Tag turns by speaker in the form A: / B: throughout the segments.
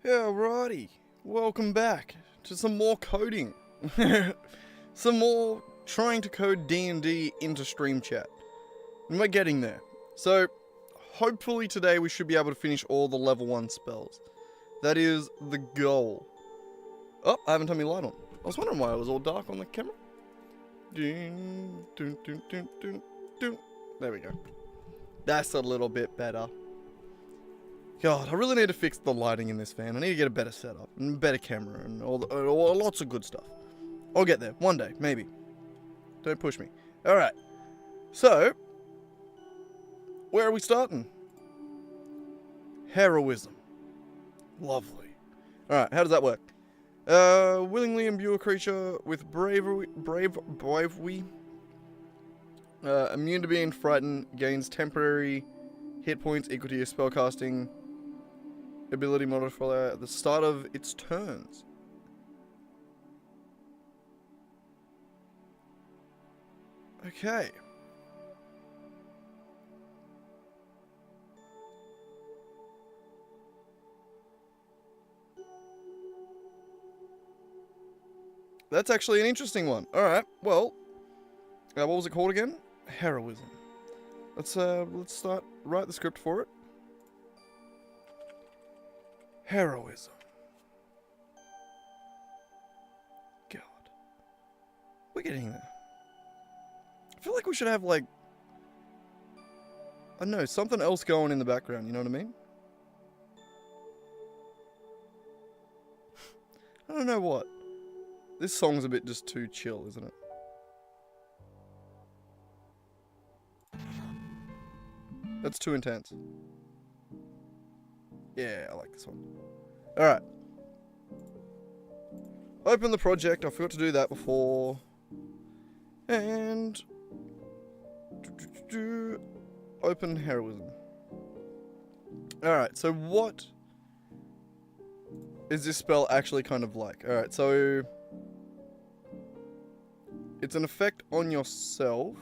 A: Alrighty, welcome back to some more coding. Some more trying to code D&D into stream chat. And we're getting there. So, hopefully today we should be able to finish all the level 1 spells. That is the goal. Oh, I haven't turned my light on. I was wondering why it was all dark on the camera. Dun, dun, dun, dun, dun, dun. There we go. That's a little bit better. God, I really need to fix the lighting in this van. I need to get a better setup and a better camera and lots of good stuff. I'll get there one day, maybe. Don't push me. All right. So, where are we starting? Heroism. Lovely. All right. How does that work? Willingly imbue a creature with bravery. Immune to being frightened. Gains temporary hit points equal to your spellcasting ability modifier at the start of its turns. Okay. That's actually an interesting one. Alright, well, what was it called again? Heroism. Let's start, write the script for it. Heroism. God. We're getting there. I feel like we should have, like, I don't know, something else going in the background, you know what I mean? I don't know what. This song's a bit just too chill, isn't it? That's too intense. Yeah, I like this one. Alright. Open the project. I forgot to do that before. And... open heroism. Alright, so what is this spell actually kind of like? Alright, so... it's an effect on yourself.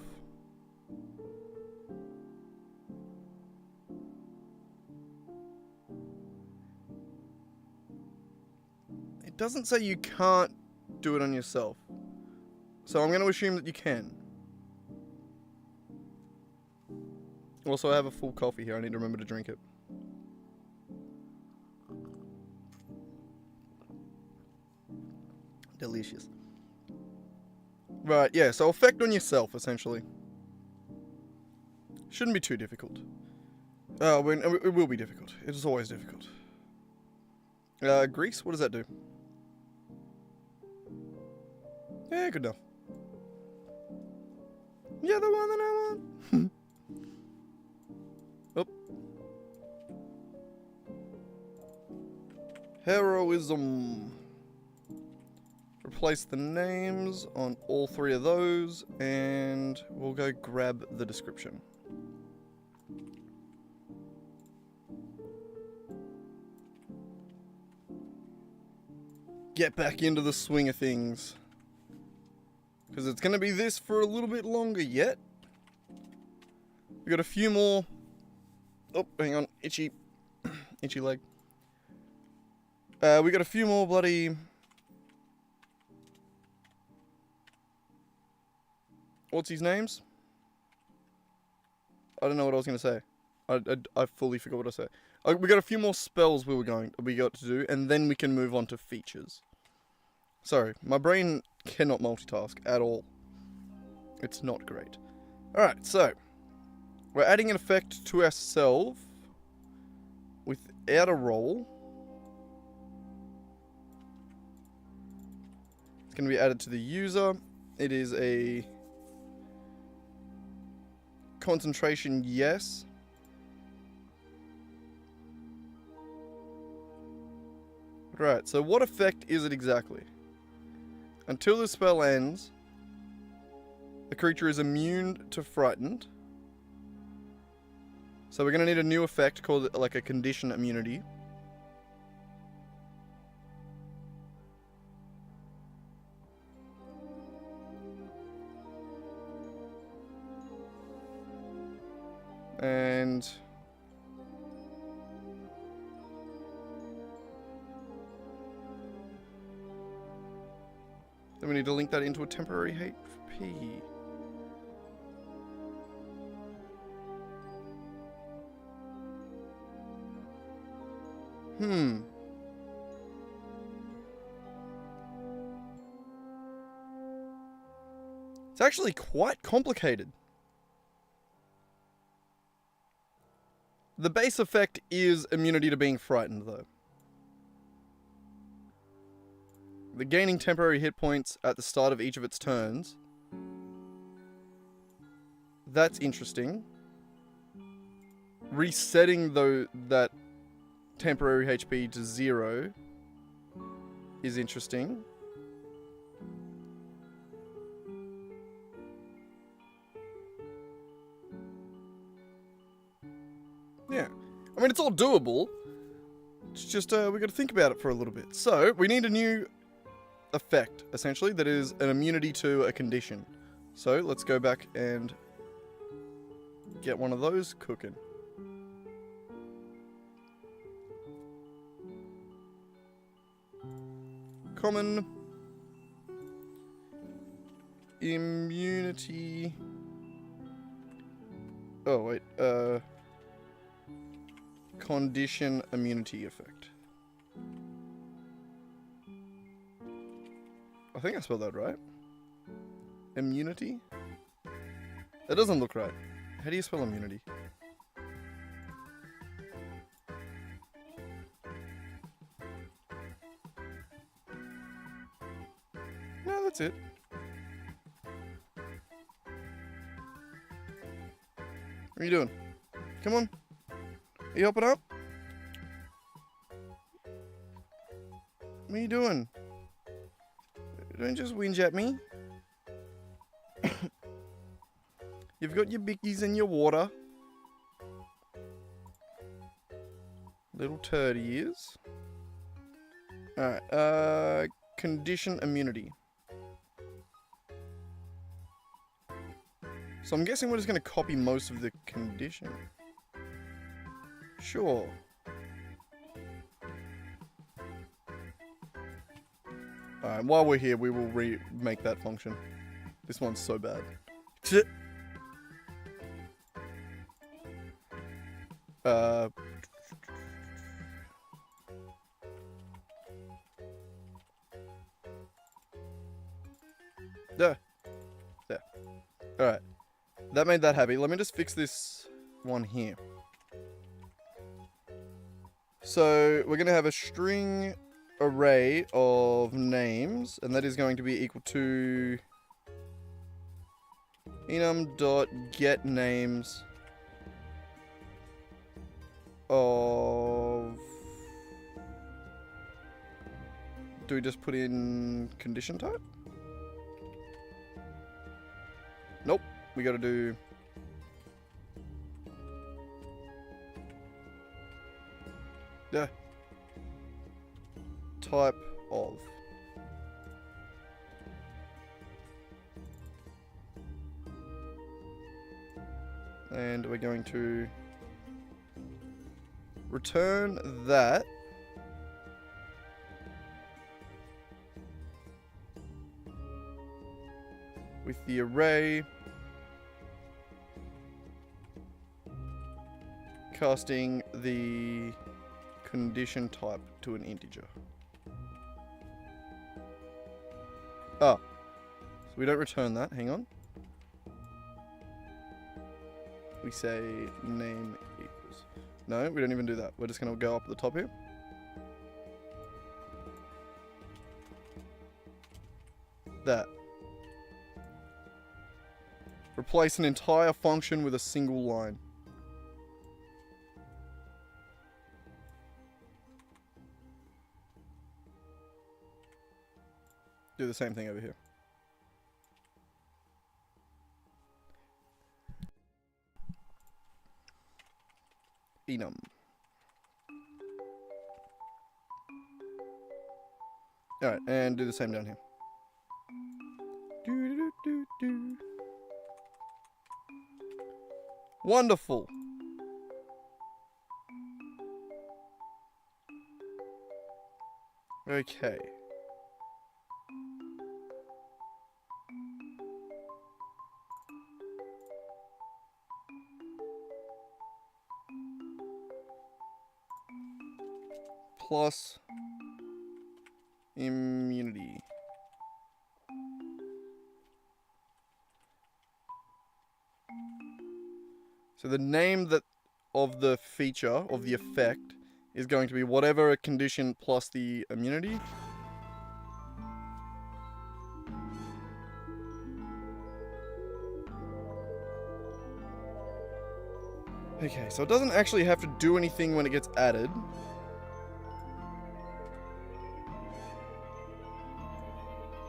A: It doesn't say you can't do it on yourself. So I'm going to assume that you can. Also, I have a full coffee here. I need to remember to drink it. Delicious. Right, yeah, so effect on yourself, essentially. Shouldn't be too difficult. It will be difficult. It is always difficult. Grease, what does that do? Yeah, good enough. Yeah, the one that I want. Oh. Heroism. Replace the names on all 3 of those, and we'll go grab the description. Get back into the swing of things. Because it's going to be this for a little bit longer yet. We got a few more... oh, hang on. Itchy leg. We got a few more bloody... what's his names? I don't know what I was going to say. I fully forgot what I said. We got a few more spells we got to do, and then we can move on to features. Sorry, my brain cannot multitask at all. It's not great. Alright, so we're adding an effect to ourselves without a roll. It's going to be added to the user. It is a concentration, yes. Right, so what effect is it exactly? Until the spell ends, the creature is immune to frightened. So we're going to need a new effect called like a condition immunity. And Then we need to link that into a temporary HP. It's actually quite complicated. The base effect is immunity to being frightened, though. The gaining temporary hit points at the start of each of its turns. That's interesting. Resetting that temporary HP to 0 is interesting. Yeah. I mean, it's all doable. It's just, we gotta think about it for a little bit. So, we need a new effect, essentially, that is an immunity to a condition. So, let's go back and get one of those cooking. Common immunity. Oh, wait, condition immunity effect. I think I spelled that right. Immunity? That doesn't look right. How do you spell immunity? No, that's it. What are you doing? Come on. Are you helping up? What are you doing? Don't just whinge at me. You've got your bickies and your water. Little turd he is. Alright, condition immunity. So I'm guessing we're just going to copy most of the condition. Sure. Alright, while we're here, we will remake that function. This one's so bad. There. Alright. That made that happy. Let me just fix this one here. So, we're going to have a string array of names, and that is going to be equal to enum.getNames of... Do we just put in condition type? Nope. We gotta do... Yeah. Type of. And we're going to return that with the array casting the condition type to an integer. Oh. So we don't return that. Hang on. We say name equals. No, we don't even do that. We're just going to go up at the top here. That. Replace an entire function with a single line. Do the same thing over here. Enum. Alright, and do the same down here. Wonderful. Okay. plus immunity. So the name of the feature, of the effect, is going to be whatever a condition plus the immunity. Okay, so it doesn't actually have to do anything when it gets added.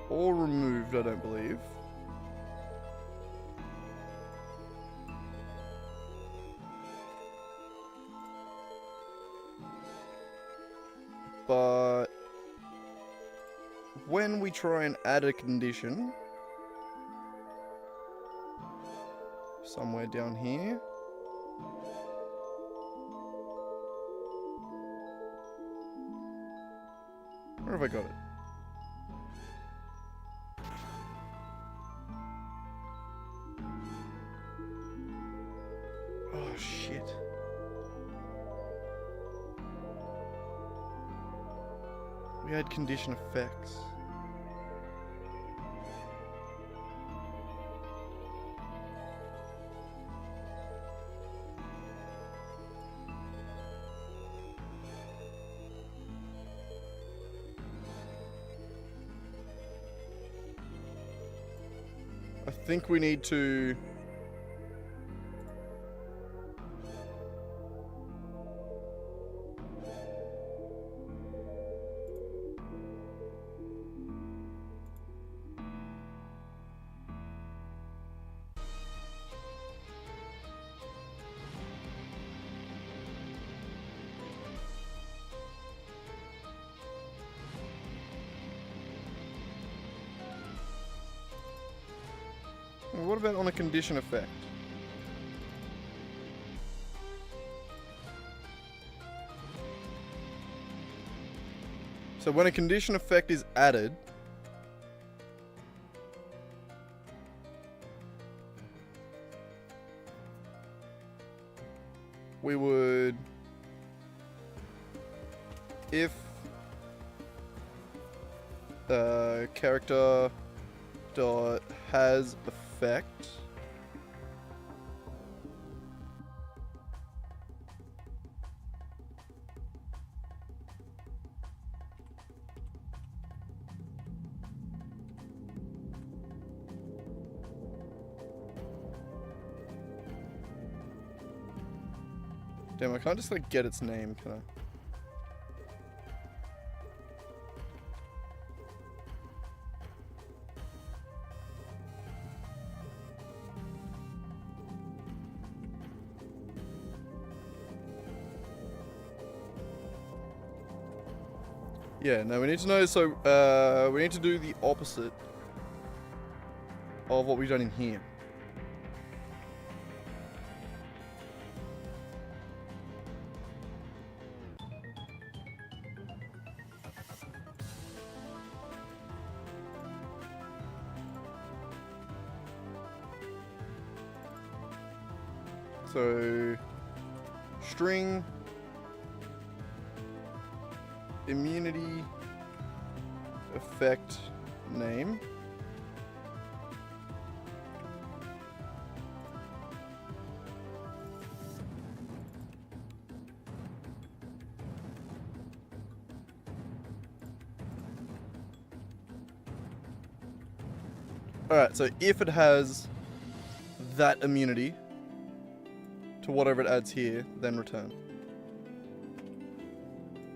A: Or removed, I don't believe. But when we try and add a condition, somewhere down here, where have I got it? Oh shit. We had condition effects. I think we need to... What about on a condition effect? So when a condition effect is added, we would, if character dot has effect, damn, I can't just like get its name, can I? Yeah, no, we need to know, so, we need to do the opposite of what we've done in here. So, string immunity effect name. Alright, so if it has that immunity to whatever it adds here, then return.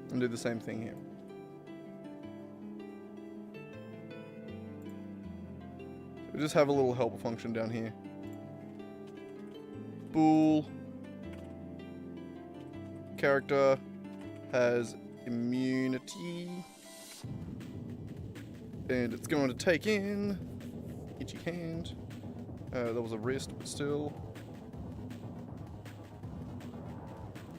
A: And do the same thing here. We just have a little helper function down here. Bool. Character has immunity. And it's going to take in itchy hand. That was a wrist, but still.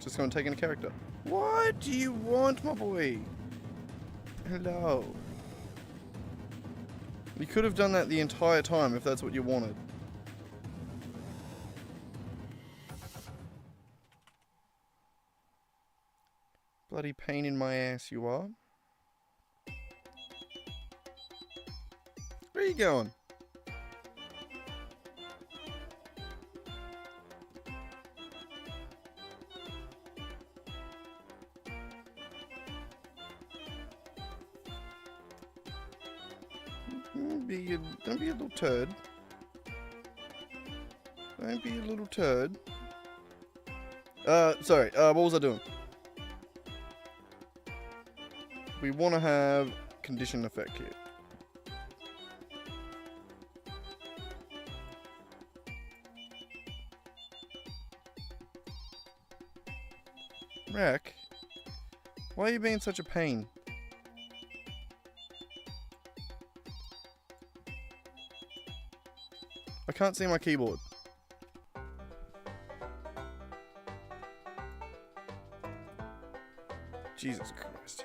A: Just going to take in a character. What do you want, my boy? Hello. You could have done that the entire time if that's what you wanted. Bloody pain in my ass you are. Where are you going? Don't be a little turd. Don't be a little turd. Sorry, what was I doing? We want to have condition effect here. Rack, why are you being such a pain? I can't see my keyboard. Jesus Christ.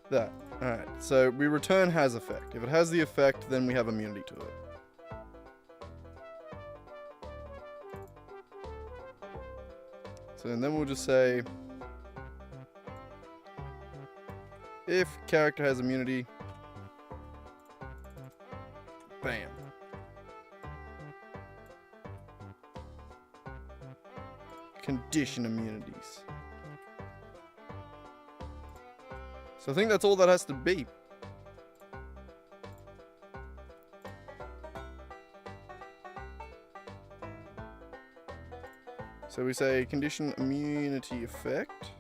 A: That. Alright, so we return has effect. If it has the effect, then we have immunity to it. So then we'll just say, if character has immunity, bam. Condition immunities. So I think that's all that has to be. So we say condition immunity effect.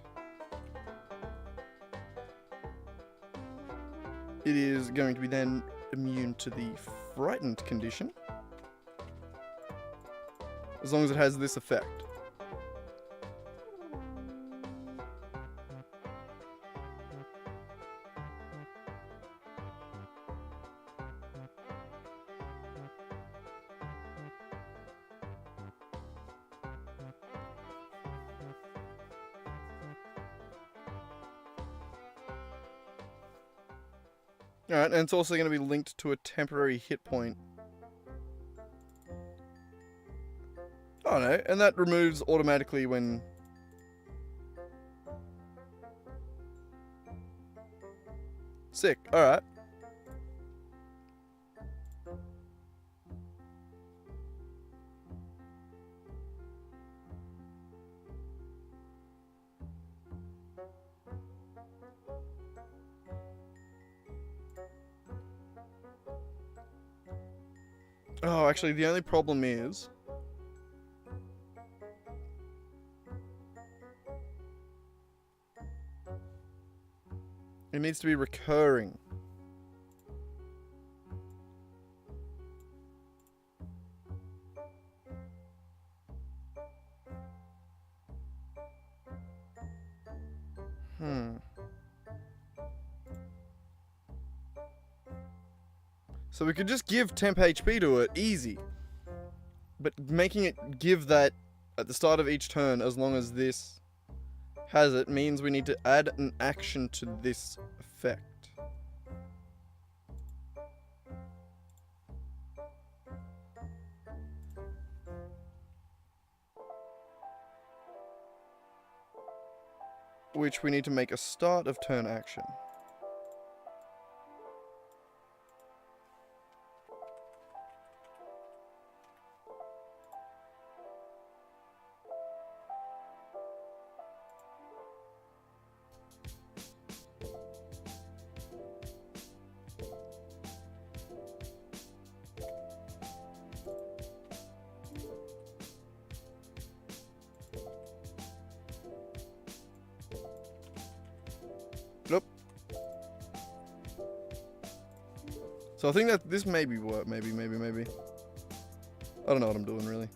A: It is going to be then immune to the frightened condition, as long as it has this effect. Alright, and it's also going to be linked to a temporary hit point. Oh no, and that removes automatically when... Sick, alright. Oh, actually, the only problem is... it needs to be recurring. So we could just give temp HP to it, easy. But making it give that at the start of each turn, as long as this has it, means we need to add an action to this effect. Which we need to make a start of turn action. Nope. So I think that this may be what, maybe. I don't know what I'm doing really.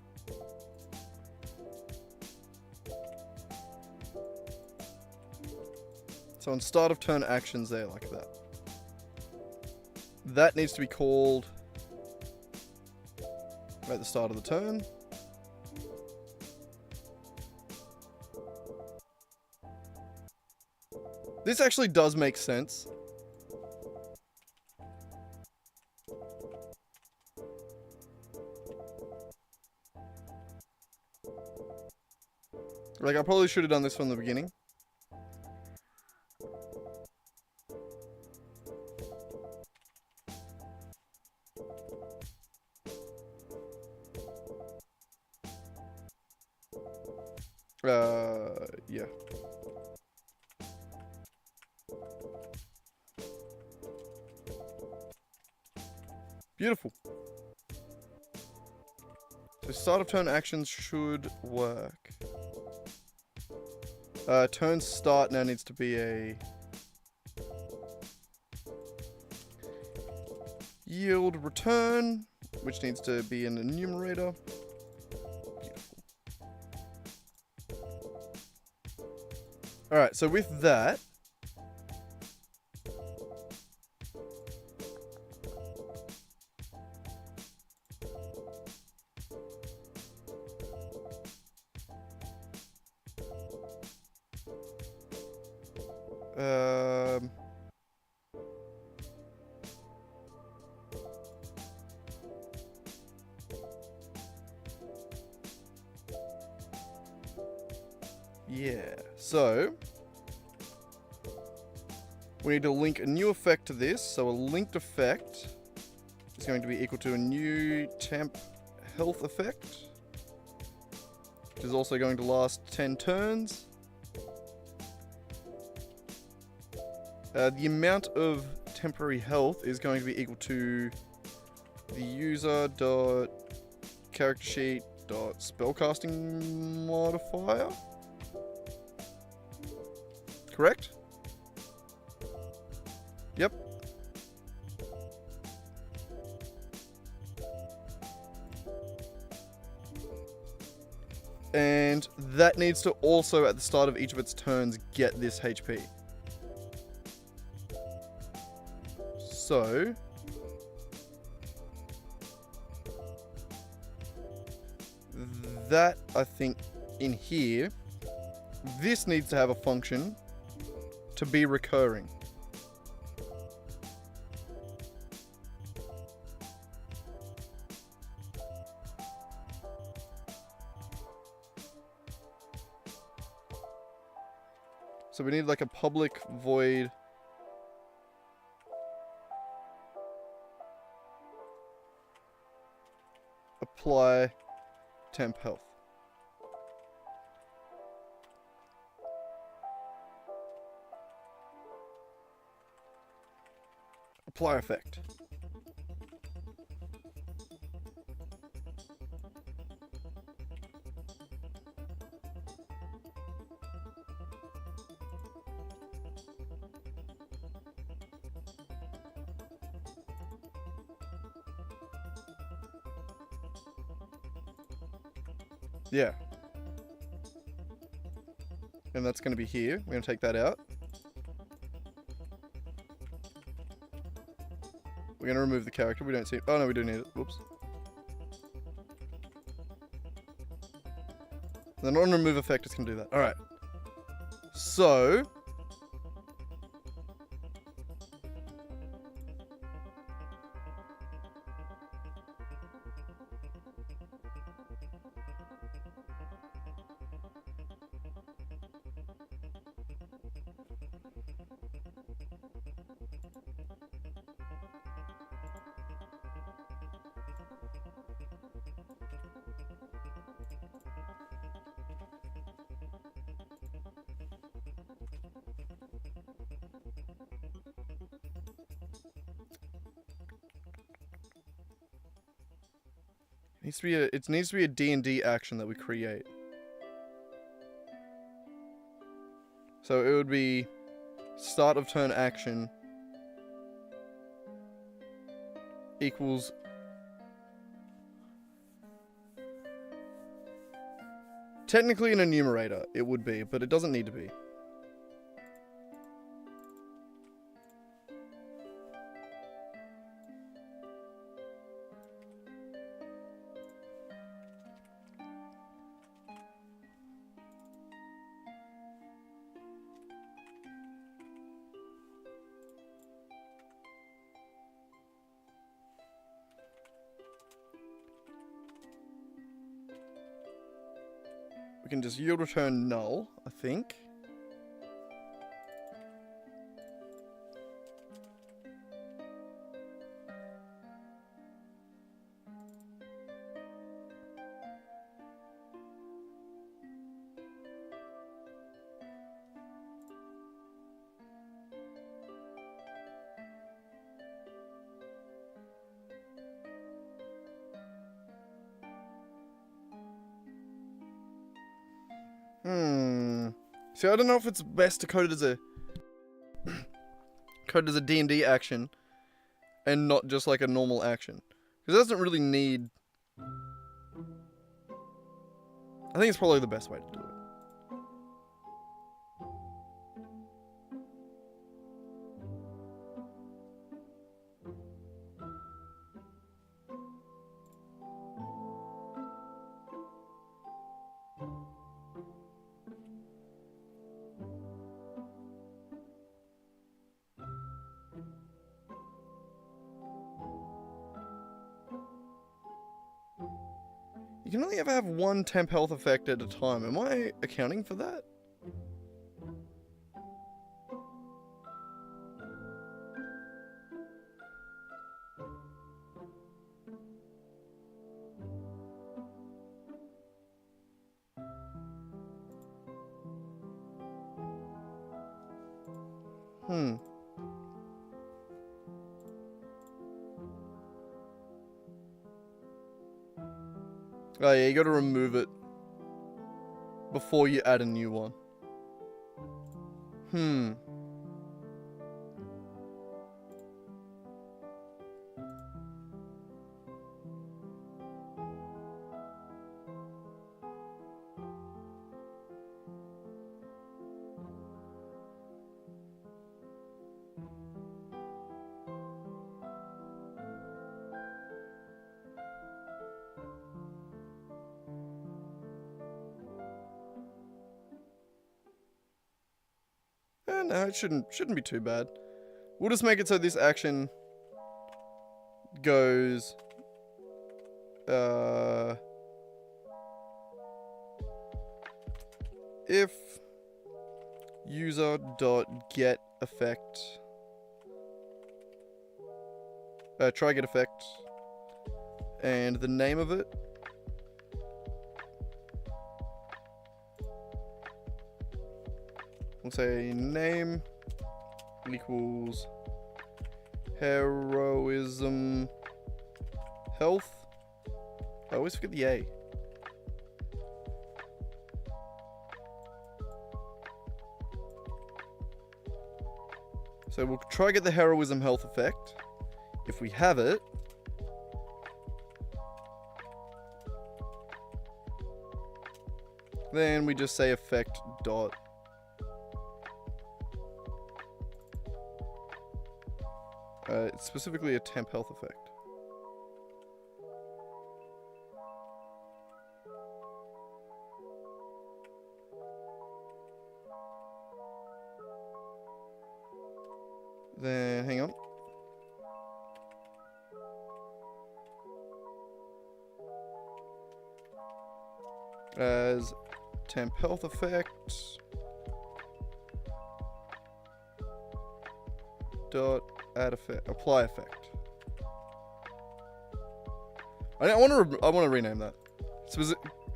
A: So on start of turn actions there, like that. That needs to be called at the start of the turn. This actually does make sense. Like, I probably should have done this from the beginning. Yeah. Beautiful. So start of turn actions should work. Turn start now needs to be a yield return, which needs to be an enumerator. Beautiful. Alright, so with that, yeah, so we need to link a new effect to this. So a linked effect is going to be equal to a new temp health effect, which is also going to last 10 turns. The amount of temporary health is going to be equal to the user dot character sheet dot spellcasting modifier. Correct? Yep. And that needs to also, at the start of each of its turns, get this HP. So that, I think, in here, this needs to have a function to be recurring. So we need like a public void apply temp health. Apply effect. Yeah. And that's going to be here. We're going to take that out. We're going to remove the character. We don't see it. Oh, no, we do need it. Whoops. The non-remove effect is going to do that. Alright. So... it needs to be a D&D action that we create. So it would be start of turn action equals technically an enumerator, it would be, but it doesn't need to be. We can just yield return null, I think. See, I don't know if it's best to code it as a D&D action and not just like a normal action. Because it doesn't really need... I think it's probably the best way to do it. You can only ever have one temp health effect at a time. Am I accounting for that? Oh yeah, you gotta remove it before you add a new one. No, it shouldn't be too bad. We'll just make it so this action goes if user.get effect try get effect and the name of it we'll say name equals heroism health. I always forget the A. So we'll try get the heroism health effect. If we have it, then we just say effect dot it's specifically a temp health effect. Then, hang on. As temp health effect dot add effect, apply effect. I want to rename that.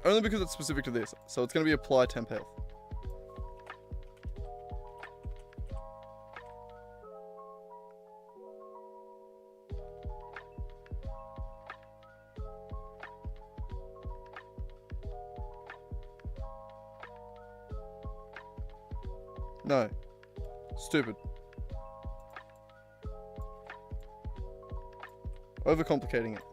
A: Only because it's specific to this. So it's going to be apply temp health. No. Stupid. Overcomplicating it.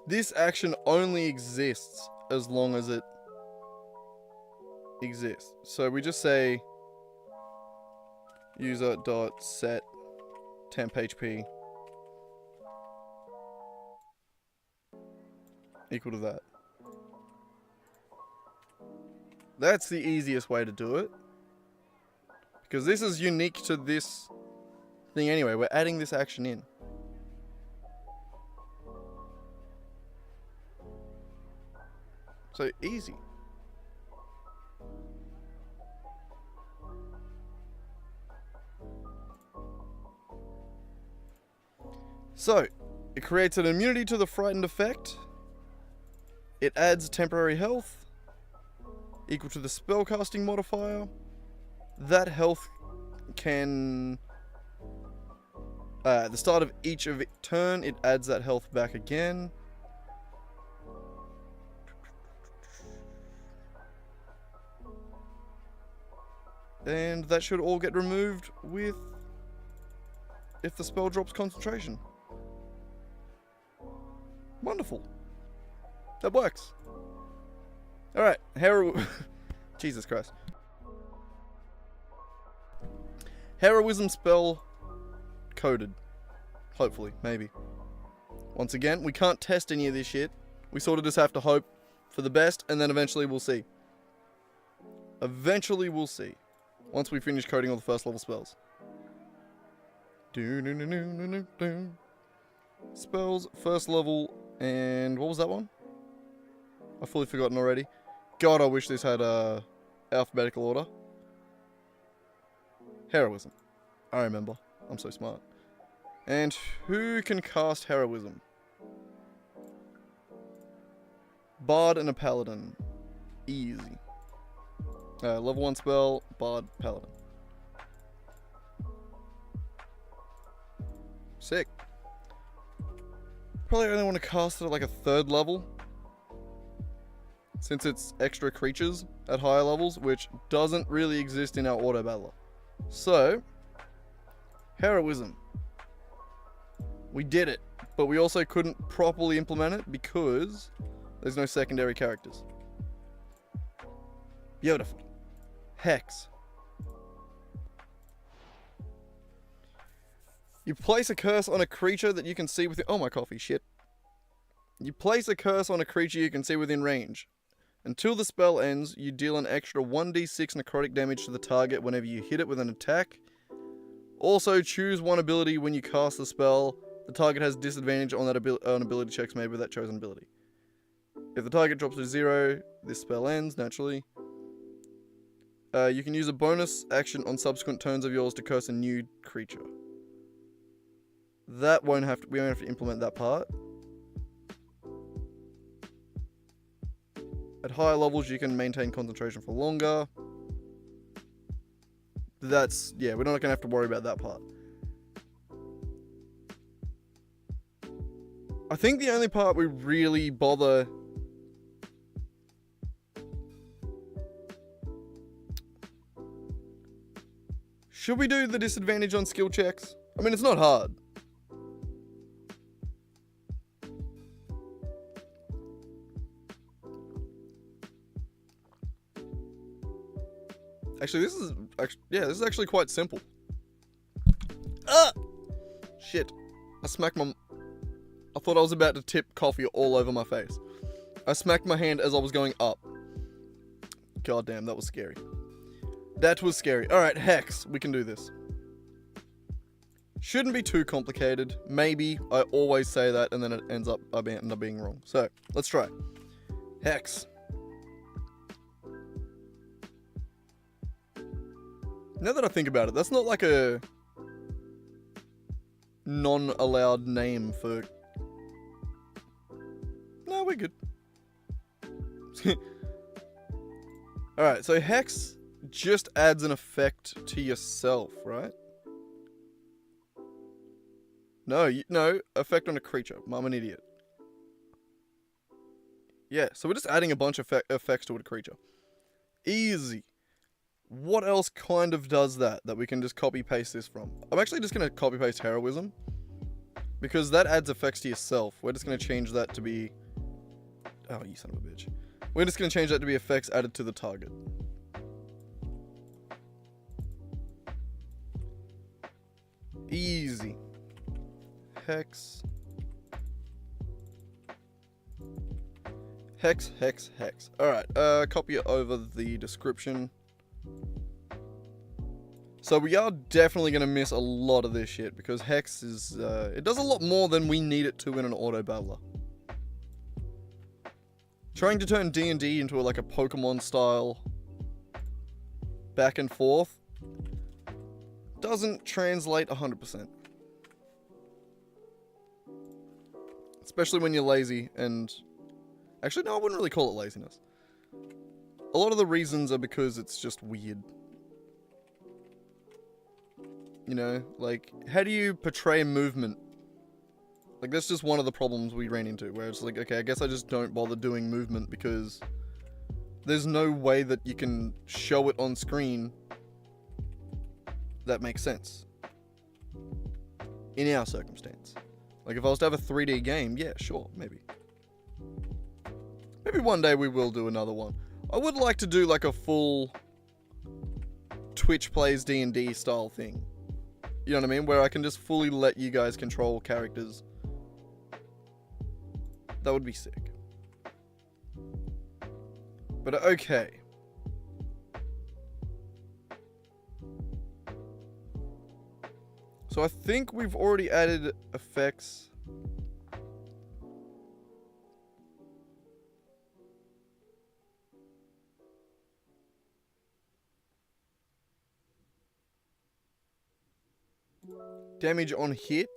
A: This action only exists as long as it exists. So we just say user.set temp HP equal to that. That's the easiest way to do it. Because this is unique to this thing anyway. We're adding this action in. So easy. So, it creates an immunity to the frightened effect. It adds temporary health, equal to the spellcasting modifier. That health can... at the start of each of its turn, it adds that health back again. And that should all get removed with... if the spell drops concentration. Wonderful. That works. Alright, Jesus Christ. Heroism spell coded. Hopefully, maybe. Once again, we can't test any of this shit. We sort of just have to hope for the best, and then eventually we'll see. Eventually we'll see. Once we finish coding all the first level spells. Spells, first level, and what was that one? I've fully forgotten already. God, I wish this had alphabetical order. Heroism. I remember. I'm so smart. And who can cast Heroism? Bard and a Paladin. Easy. Level 1 spell, Bard, Paladin. Sick. Probably only want to cast it at like a 3rd level. Since it's extra creatures at higher levels, which doesn't really exist in our auto battler. So, Heroism. We did it, but we also couldn't properly implement it because there's no secondary characters. Beautiful. Hex. You place a curse on a creature that you can see within... Oh, my coffee, shit. You place a curse on a creature you can see within range. Until the spell ends, you deal an extra 1d6 necrotic damage to the target whenever you hit it with an attack. Also, choose one ability when you cast the spell. The target has disadvantage on that ability checks made with that chosen ability. If the target drops to 0, this spell ends, naturally. You can use a bonus action on subsequent turns of yours to curse a new creature. That won't have to... We won't have to implement that part. At higher levels, you can maintain concentration for longer. That's... yeah, we're not going to have to worry about that part. I think the only part we really bother... Should we do the disadvantage on skill checks? I mean, it's not hard. Actually, this is actually quite simple. Ah! Shit. I smacked my... I thought I was about to tip coffee all over my face. I smacked my hand as I was going up. God damn, that was scary. That was scary. Alright, Hex. We can do this. Shouldn't be too complicated. Maybe. I always say that and then it ends up being wrong. So, let's try. Hex. Now that I think about it, that's not like a non-allowed name for... No, we're good. Alright, so Hex just adds an effect to yourself, right? No, effect on a creature. I'm an idiot. Yeah, so we're just adding a bunch of effects to a creature. Easy. What else kind of does that we can just copy-paste this from? I'm actually just going to copy-paste Heroism. Because that adds effects to yourself. We're just going to change that to be... Oh, you son of a bitch. We're just going to change that to be effects added to the target. Easy. Hex. Hex, hex, hex. Alright, copy it over the description. So we are definitely going to miss a lot of this shit because Hex is, it does a lot more than we need it to in an auto battler. Trying to turn D&D into like a Pokemon style back and forth doesn't translate 100%. Especially when you're lazy and... Actually, no, I wouldn't really call it laziness. A lot of the reasons are because it's just weird. You know, like, how do you portray movement? Like, that's just one of the problems we ran into, where it's like, okay, I guess I just don't bother doing movement because there's no way that you can show it on screen that makes sense. In our circumstance. Like, if I was to have a 3D game, yeah, sure, maybe. Maybe one day we will do another one. I would like to do, like, a full Twitch plays D&D style thing. You know what I mean? Where I can just fully let you guys control characters. That would be sick. But okay. So I think we've already added effects. Damage on hit.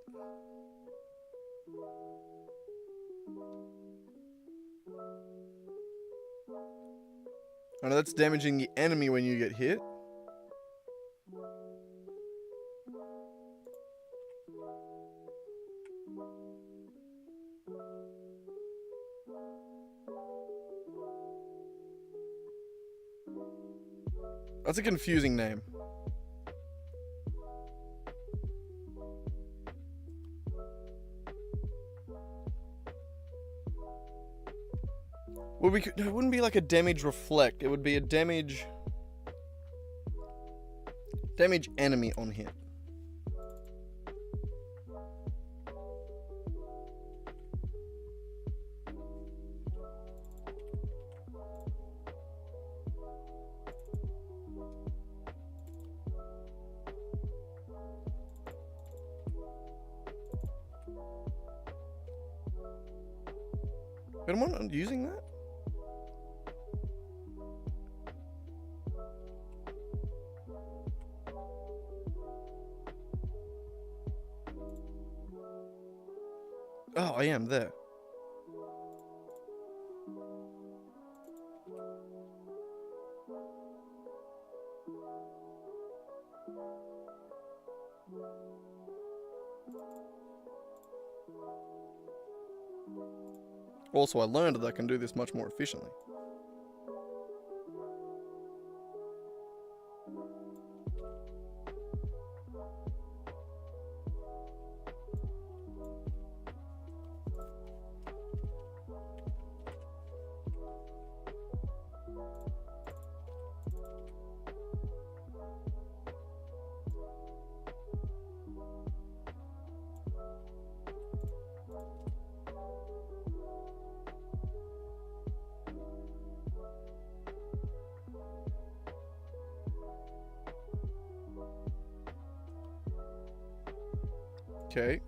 A: I know that's damaging the enemy when you get hit. That's a confusing name. Well, it wouldn't be like a damage reflect. It would be a damage enemy on hit. But am I not using that? Oh, I am there. Also, I learned that I can do this much more efficiently. Okay.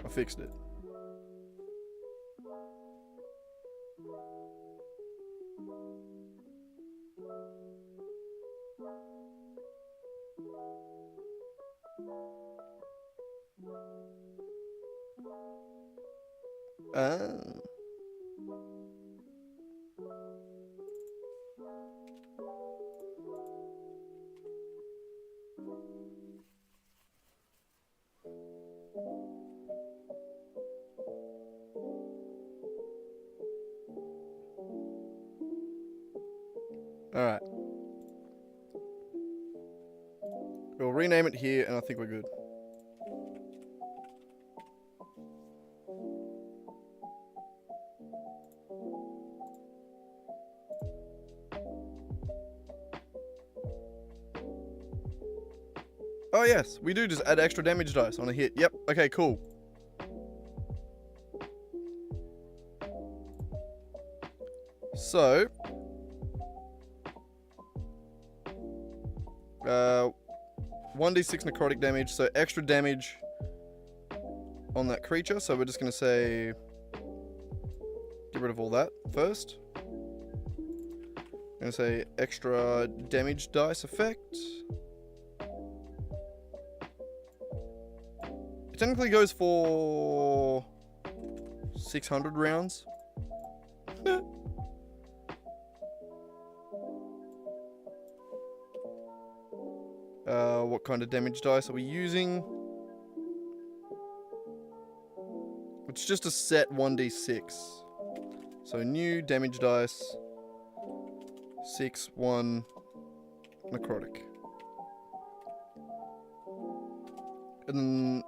A: I fixed it. Alright. We'll rename it here, and I think we're good. Oh yes, we do just add extra damage dice on a hit. Yep, okay, cool. So, 1d6 necrotic damage, so extra damage on that creature. So we're just going to say, get rid of all that first. I'm going to say extra damage dice effect. It technically goes for 600 rounds. What kind of damage dice are we using? It's just a set 1d6. So new damage dice. 6, 1, necrotic. And then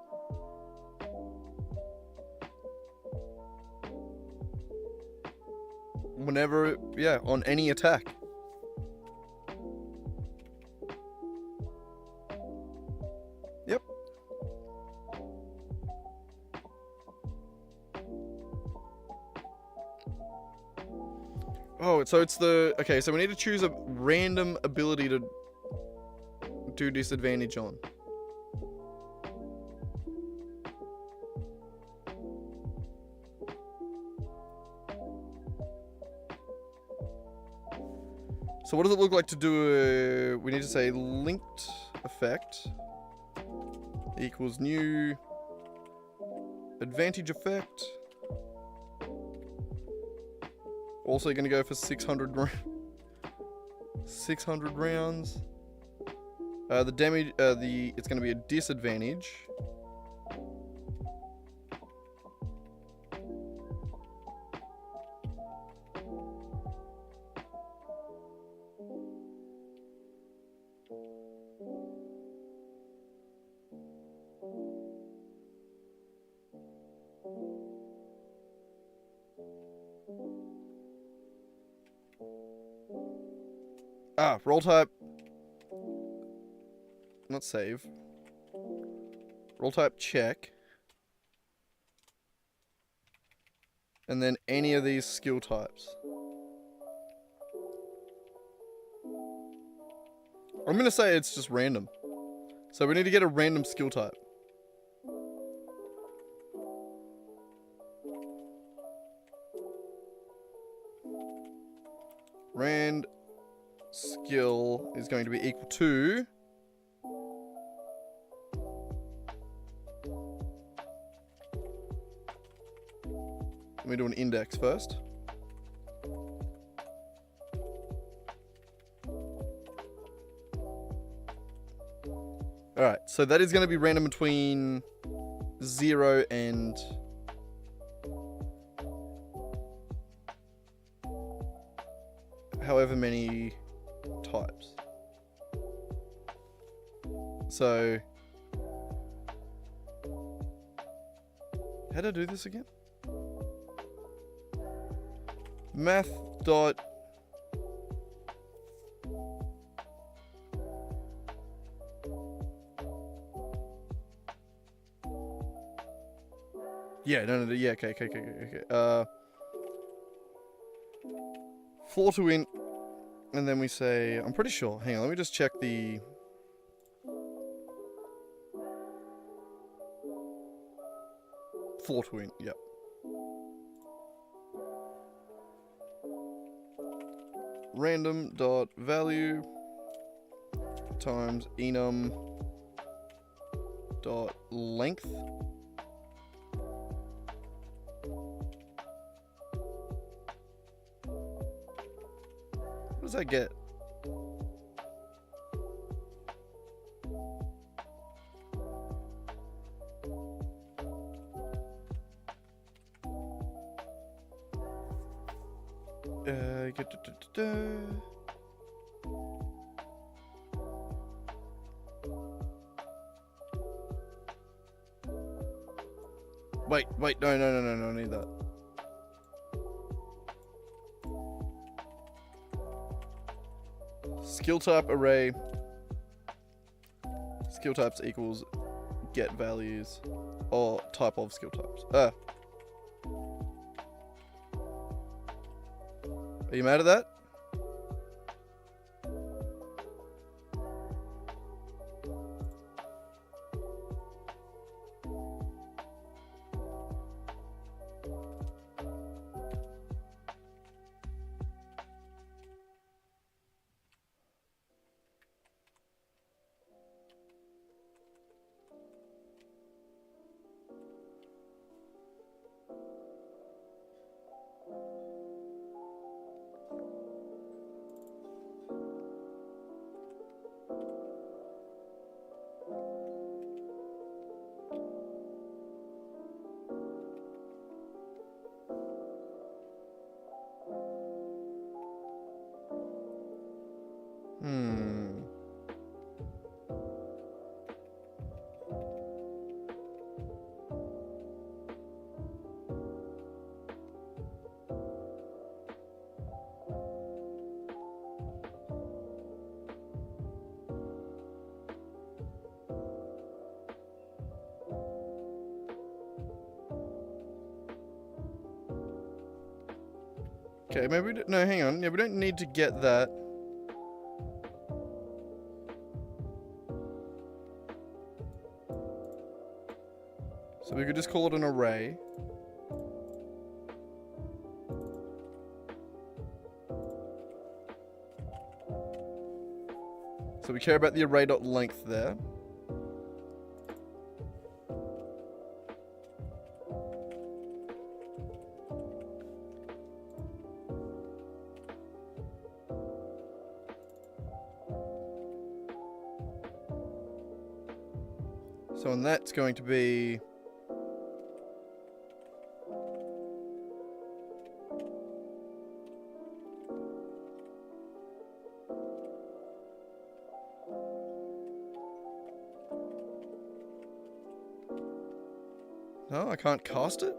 A: whenever, yeah, on any attack. Yep. Oh, so it's the... Okay, so we need to choose a random ability to do disadvantage on. So what does it look like to do a... We need to say linked effect equals new advantage effect. Also going to go for 600 rounds. The damage, it's going to be a disadvantage. Roll type. Not save. Roll type check. And then any of these skill types. I'm going to say it's just random. So we need to get a random skill type. Rand skill is going to be equal to... Let me do an index first. Alright, so that is going to be random between 0 and... however many types. So... How do I do this again? Math dot... Yeah, no, yeah, okay. Floor to int, and then we say, I'm pretty sure, hang on, let me just check the... Floor to int, yep. Random dot value times enum dot length. What does that get? Wait, no, I need that. Skill type array. skill types equals get values or type of skill types. Are you mad at that? Hmm. Okay, maybe we don't, no, hang on. Yeah, we don't need to get that. So we could just call it an array. So we care about the array.length there. So and that's going to be no, I can't cast it?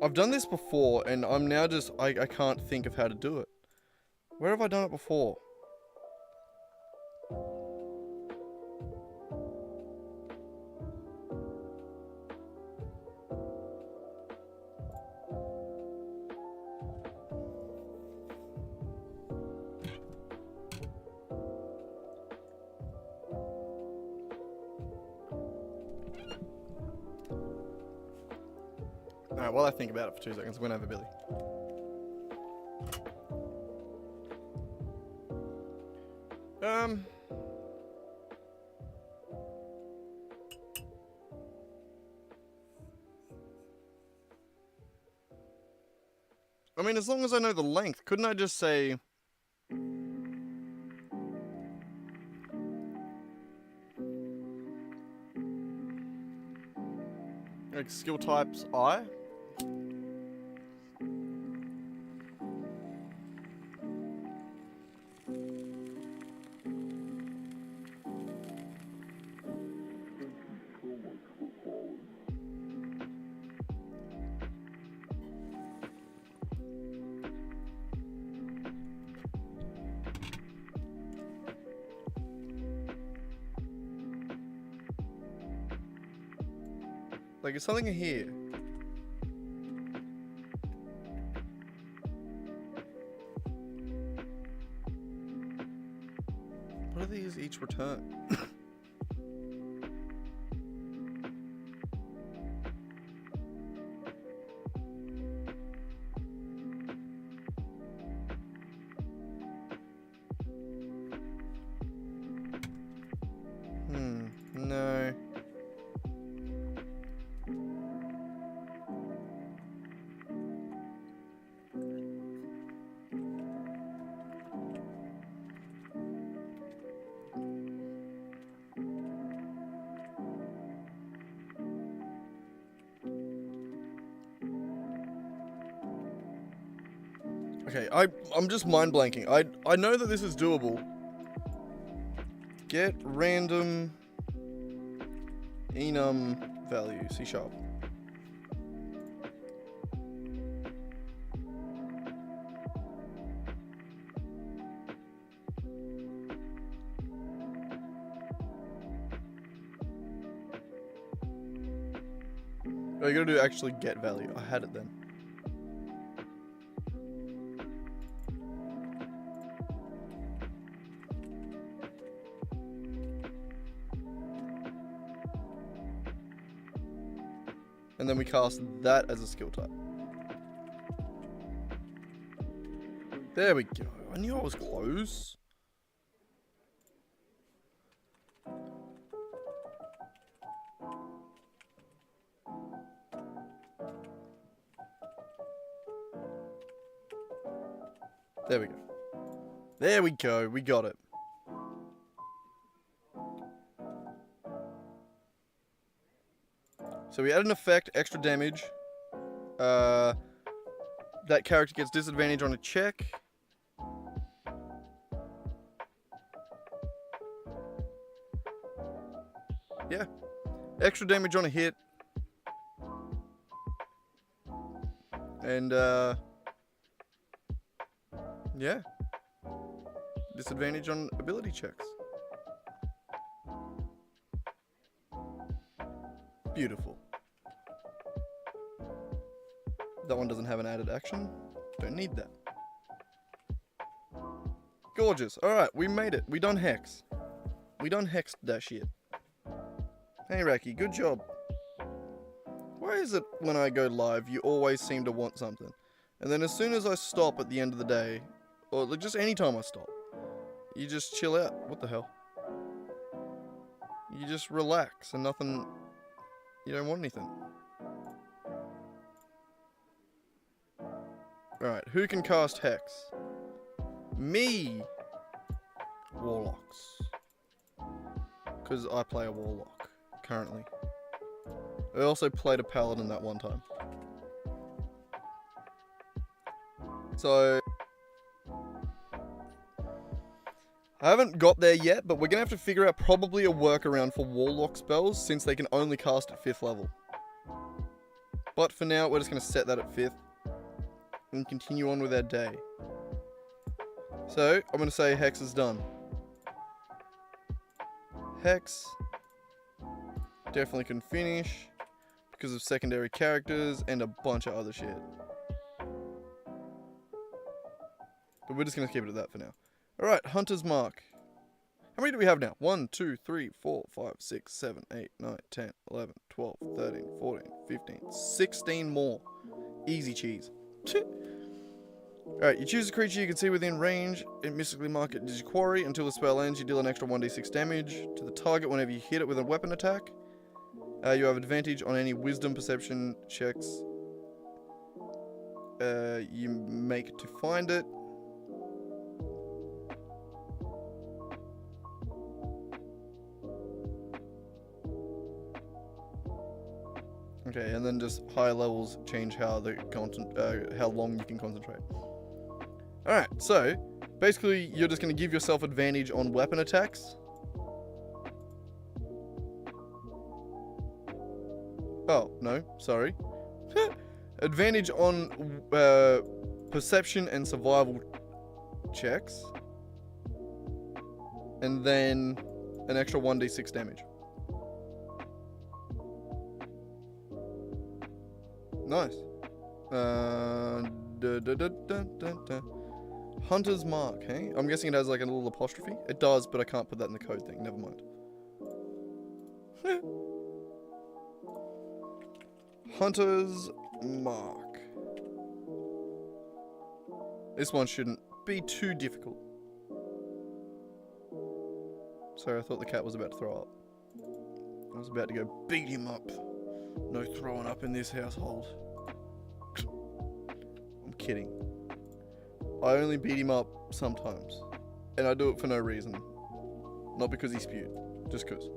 A: I've done this before, and I'm now just, I can't think of how to do it. Where have I done it before? Alright, while I think about it for 2 seconds, I'm gonna have a Billy. I mean, as long as I know the length, couldn't I just say... like, skill types I? Like, is something here? What do these each return? No. Okay, I'm just mind blanking. I know that this is doable. Get random enum value, C#. Oh, you gotta do actually get value. I had it then. And then we cast that as a skill type. There we go. I knew I was close. There we go. There we go. We got it. So we add an effect, extra damage. That character gets disadvantage on a check. Yeah. Extra damage on a hit. And, yeah. Disadvantage on ability checks. Beautiful. That one doesn't have an added action. Don't need that. Gorgeous. Alright, we made it. We done Hex. We done Hexed that shit. Hey Raki, good job. Why is it when I go live, you always seem to want something? And then as soon as I stop at the end of the day, or just any time I stop, you just chill out. What the hell? You just relax and nothing... You don't want anything. Alright, who can cast Hex? Me! Warlocks. Because I play a Warlock, currently. I also played a Paladin that one time. So... I haven't got there yet, but we're going to have to figure out probably a workaround for Warlock spells, since they can only cast at 5th level. But for now, we're just going to set that at 5th. And continue on with our day. So, I'm going to say Hex is done. Hex. Definitely can finish. Because of secondary characters and a bunch of other shit. But we're just going to keep it at that for now. Alright, Hunter's Mark. How many do we have now? 1, 2, 3, 4, 5, 6, 7, 8, 9, 10, 11, 12, 13, 14, 15, 16 more. Easy cheese. Alright, you choose a creature you can see within range and mystically mark it as your quarry. Until the spell ends, you deal an extra 1d6 damage to the target whenever you hit it with a weapon attack. You have advantage on any wisdom perception checks you make to find it. Okay, and then just higher levels change how how long you can concentrate. Alright, so basically you're just going to give yourself advantage on weapon attacks. Oh, no, sorry. Advantage on perception and survival checks. And then an extra 1d6 damage. Nice. Hunter's Mark, hey? I'm guessing it has like a little apostrophe. It does, but I can't put that in the code thing. Never mind. Hunter's Mark. This one shouldn't be too difficult. Sorry, I thought the cat was about to throw up. I was about to go beat him up. No throwing up in this household. I'm kidding. I only beat him up sometimes. And I do it for no reason. Not because he spewed. Just cause.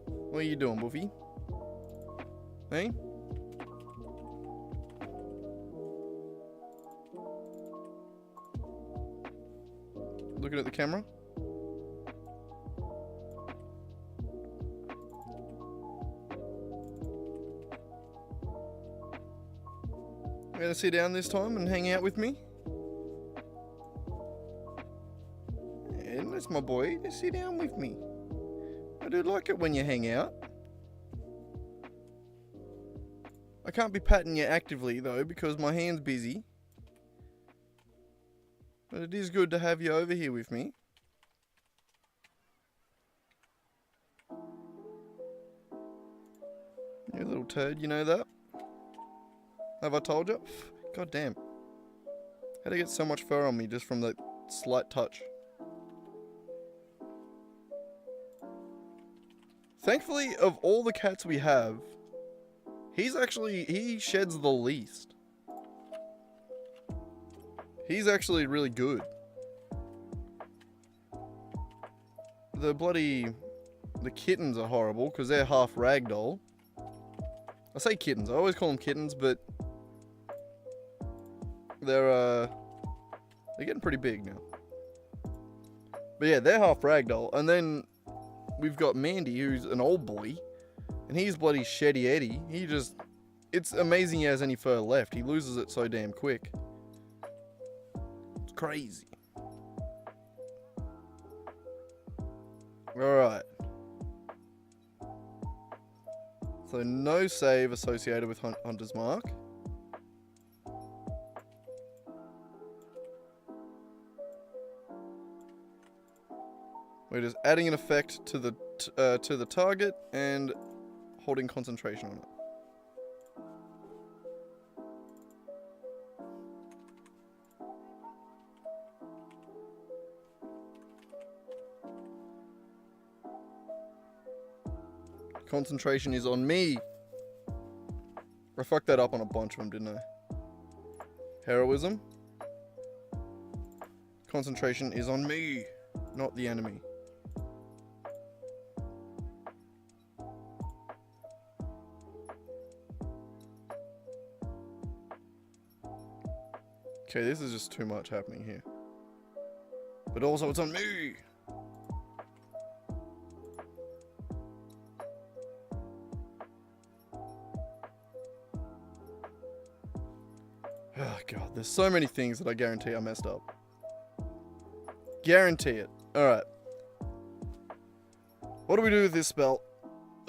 A: What are you doing, Buffy? Hey? looking at the camera. You're gonna sit down this time and hang out with me? And that's my boy. Just sit down with me. I do like it when you hang out. I can't be patting you actively though because my hand's busy. But it is good to have you over here with me. You little turd, you know that? Have I told you? God damn. How'd I get so much fur on me just from that slight touch? Thankfully, of all the cats we have, he sheds the least. He's actually really good. The kittens are horrible because they're half ragdoll. I say kittens, I always call them kittens, but they're getting pretty big now. But yeah, they're half ragdoll. And then we've got Mandy, who's an old boy, and he's bloody sheddy Eddie. It's amazing he has any fur left. He loses it so damn quick. It's crazy. Alright. So no save associated with Hunter's Mark. We're just adding an effect to the target and holding concentration on it. Concentration is on me. I fucked that up on a bunch of them, didn't I? Heroism. Concentration is on me, not the enemy. Okay, this is just too much happening here. But also, it's on me! Oh god, there's so many things that I guarantee I messed up. Guarantee it. Alright. What do we do with this spell?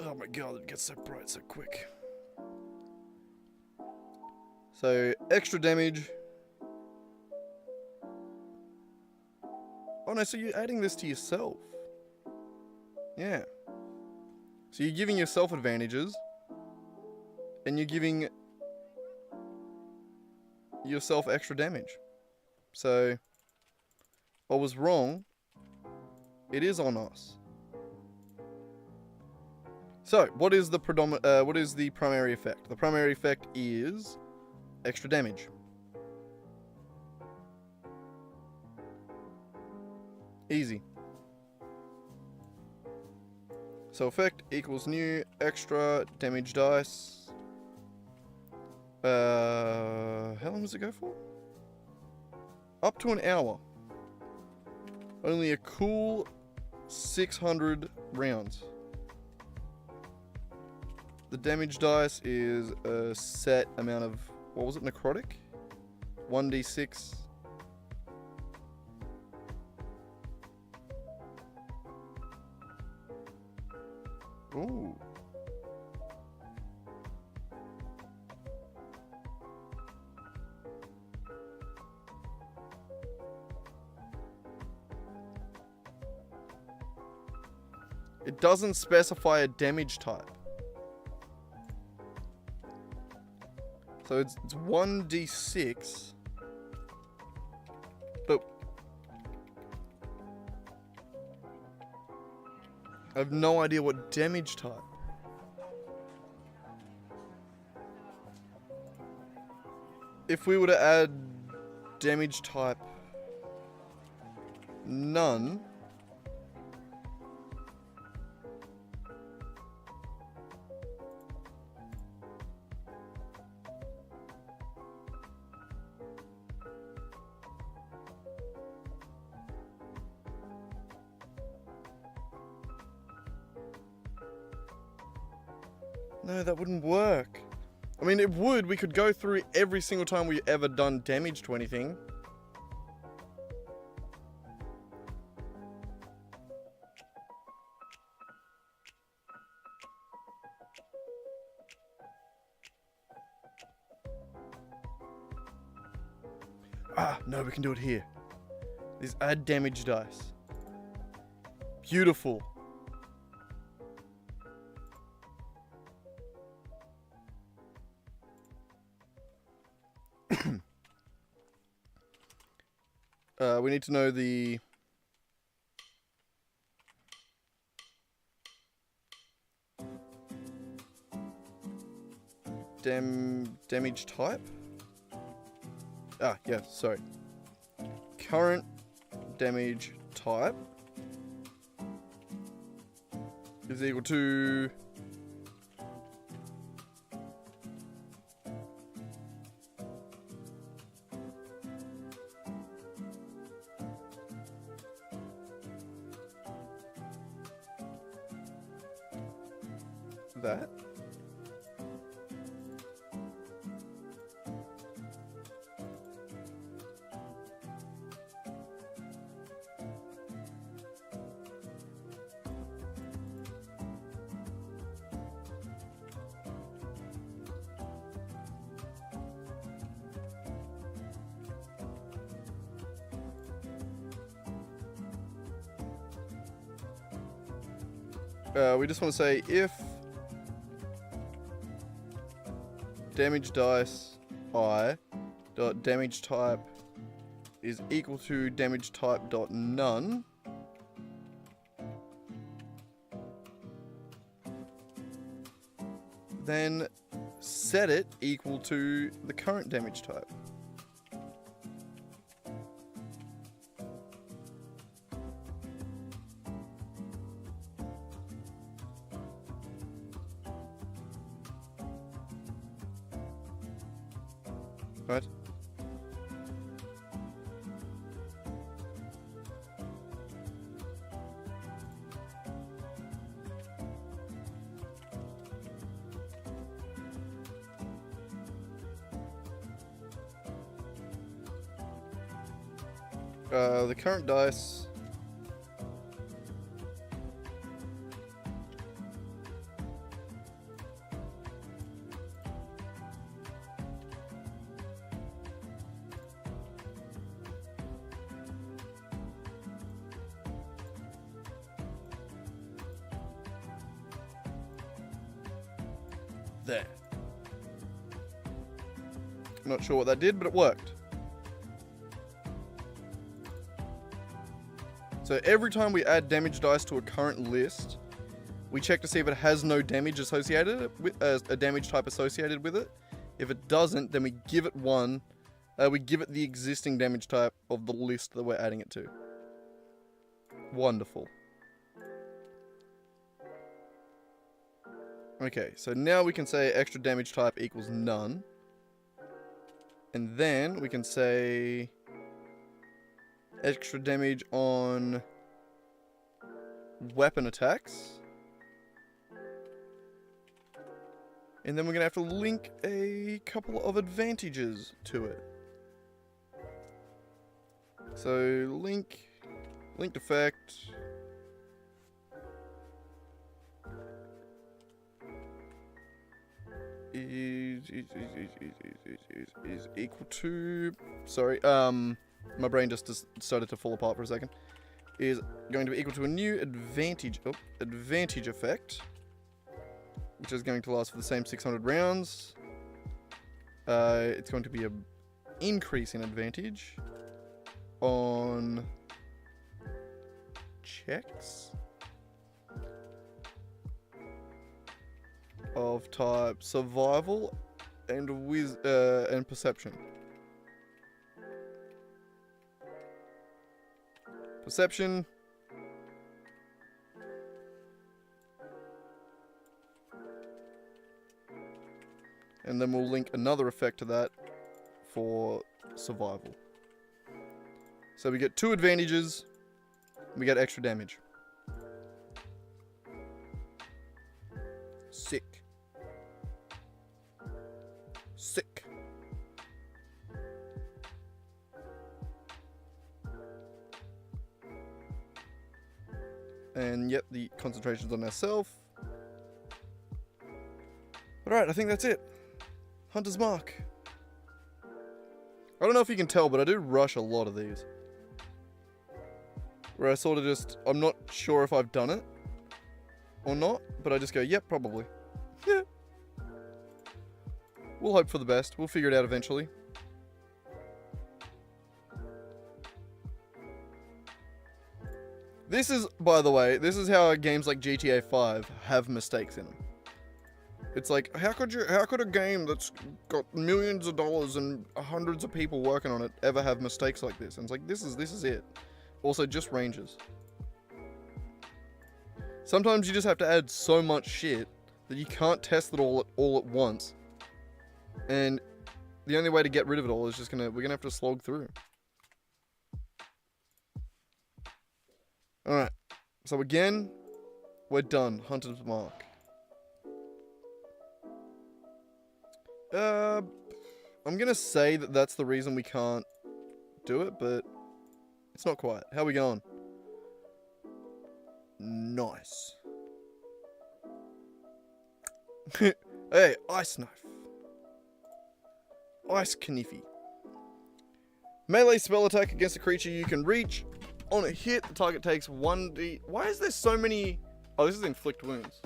A: Oh my god, it gets so bright so quick. So, extra damage. Oh no, so you're adding this to yourself. Yeah. So you're giving yourself advantages. And you're giving yourself extra damage. So, I was wrong. It is on us. So, what is the primary effect? The primary effect is extra damage. Easy. So effect equals new extra damage dice. How long does it go for? Up to an hour. Only a cool 600 rounds. The damage dice is a set amount of, what was it, necrotic? 1d6. Ooh. It doesn't specify a damage type. So it's 1d6. But I have no idea what damage type. If we were to add damage type none, No, that wouldn't work. I mean, it would. We could go through every single time we ever done damage to anything. Ah, no, we can do it here. These add damage dice. Beautiful. We need to know the damage type. Ah, yeah, sorry. Current damage type is equal to that. We just want to say if damage dice I dot damage type is equal to damage type dot none, then set it equal to the current damage type. Right? The current dice there. I'm not sure what that did, but it worked. So every time we add damage dice to a current list, we check to see if it has no damage associated with a damage type associated with it. If it doesn't, then we give it one. We give it the existing damage type of the list that we're adding it to. Wonderful. Okay, so now we can say extra damage type equals none. And then we can say extra damage on weapon attacks. And then we're going to have to link a couple of advantages to it. So linked effect is equal to, sorry, my brain just started to fall apart for a second, is going to be equal to a new advantage effect, which is going to last for the same 600 rounds. It's going to be an increase in advantage on checks of type survival and and perception. Perception. And then we'll link another effect to that for survival. So we get 2 advantages, we get extra damage. Sick. Sick. And yep, the concentration's on ourselves. Alright, I think that's it. Hunter's Mark. I don't know if you can tell, but I do rush a lot of these. Where I sort of just, I'm not sure if I've done it or not, but I just go, yep, probably. Yeah. We'll hope for the best. We'll figure it out eventually. This is, by the way, this is how games like GTA 5 have mistakes in them. It's like, how could a game that's got millions of dollars and hundreds of people working on it ever have mistakes like this? And it's like, this is it. Also, just ranges. Sometimes you just have to add so much shit that you can't test it all at once. And the only way to get rid of it all is we're gonna have to slog through. Alright. So again, we're done. Hunter's Mark. I'm gonna say that that's the reason we can't do it, but it's not quite. How are we going? Nice. Hey, Ice Knife. Ice Kniffy. Melee spell attack against a creature you can reach. On a hit, the target takes 1d... Why is there so many... Oh, this is inflict wounds.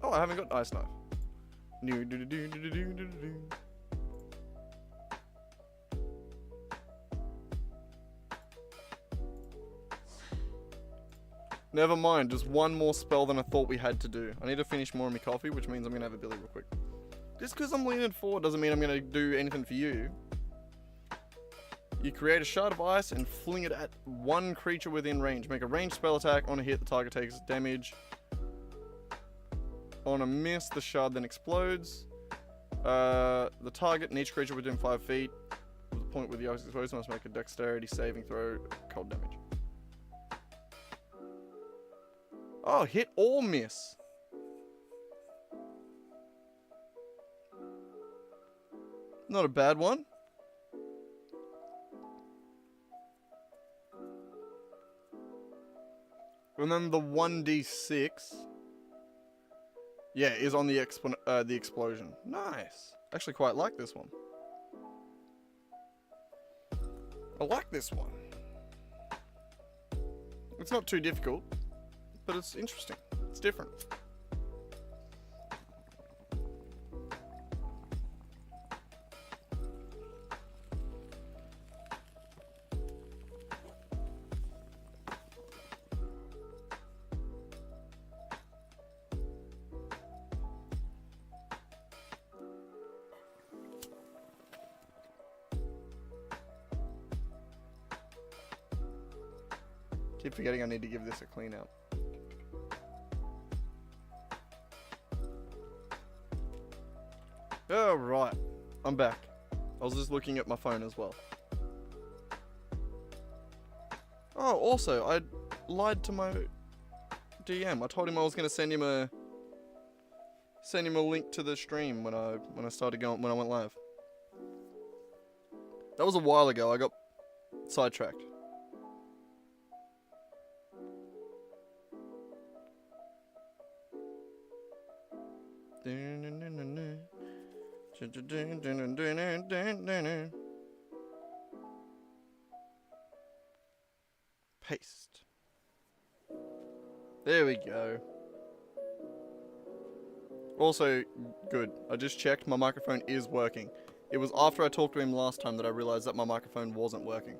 A: Oh, I haven't got Ice Knife. Never mind, just one more spell than I thought we had to do. I need to finish more of my coffee, which means I'm going to have a Billy real quick. Just because I'm leaning forward doesn't mean I'm going to do anything for you. You create a shard of ice and fling it at one creature within range. Make a ranged spell attack. On a hit, the target takes damage. On a miss, the shard then explodes. The target and each creature within 5 feet of the point where the ice is exposed must make a dexterity saving throw. Cold damage. Oh, hit or miss. Not a bad one. And then the 1d6, yeah, is on the explosion. Nice. Actually quite like this one. I like this one. It's not too difficult, but it's interesting. It's different. Keep forgetting I need to give this a clean out. Oh, right. I'm back. I was just looking at my phone as well. Oh, also, I lied to my DM. I told him I was going to send him a link to the stream when I went live. That was a while ago. I got sidetracked. Paste. There we go. Also, good. I just checked, my microphone is working. It was after I talked to him last time that I realized that my microphone wasn't working.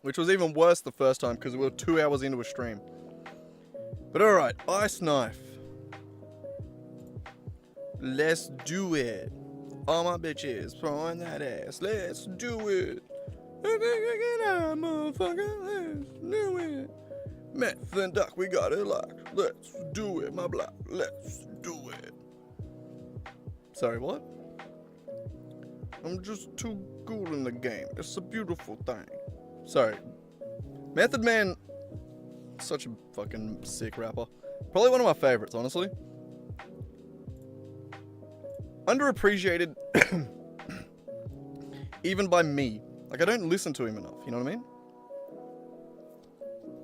A: Which was even worse the first time because we were 2 hours into a stream. But alright, Ice Knife. Let's do it. All my bitches throwing that ass. Let's do it. Motherfucker, let's do it. Meth and duck, we got it locked. Let's do it, my block. Let's do it. Sorry, what? I'm just too good in the game. It's a beautiful thing. Sorry. Method Man, such a fucking sick rapper. Probably one of my favorites, honestly. Underappreciated, even by me. Like, I don't listen to him enough, you know what I mean?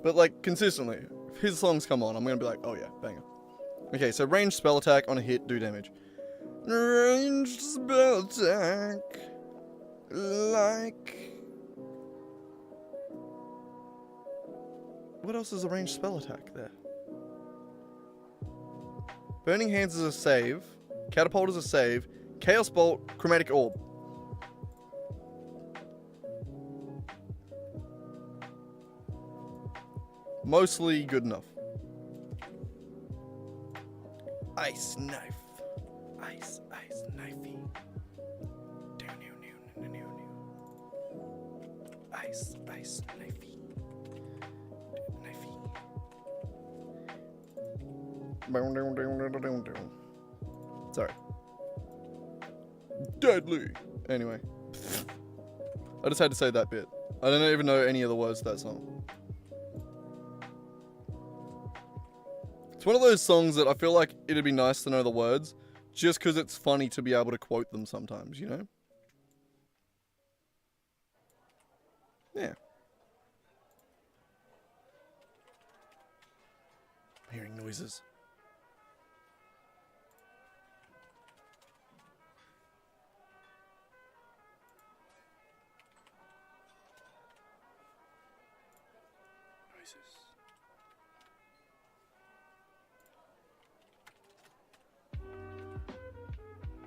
A: But, like, consistently, if his songs come on, I'm gonna be like, oh yeah, banger. Okay, so ranged spell attack on a hit, do damage. Ranged spell attack. Like... What else is a ranged spell attack there? Burning Hands is a save. Catapult is a save. Chaos Bolt, Chromatic Orb. Mostly good enough. Ice Knife. Ice knifey. Ice knifey. Sorry. Deadly. Anyway. I just had to say that bit. I don't even know any of the words to that song. It's one of those songs that I feel like it'd be nice to know the words, just because it's funny to be able to quote them sometimes, you know? Yeah. I'm hearing noises.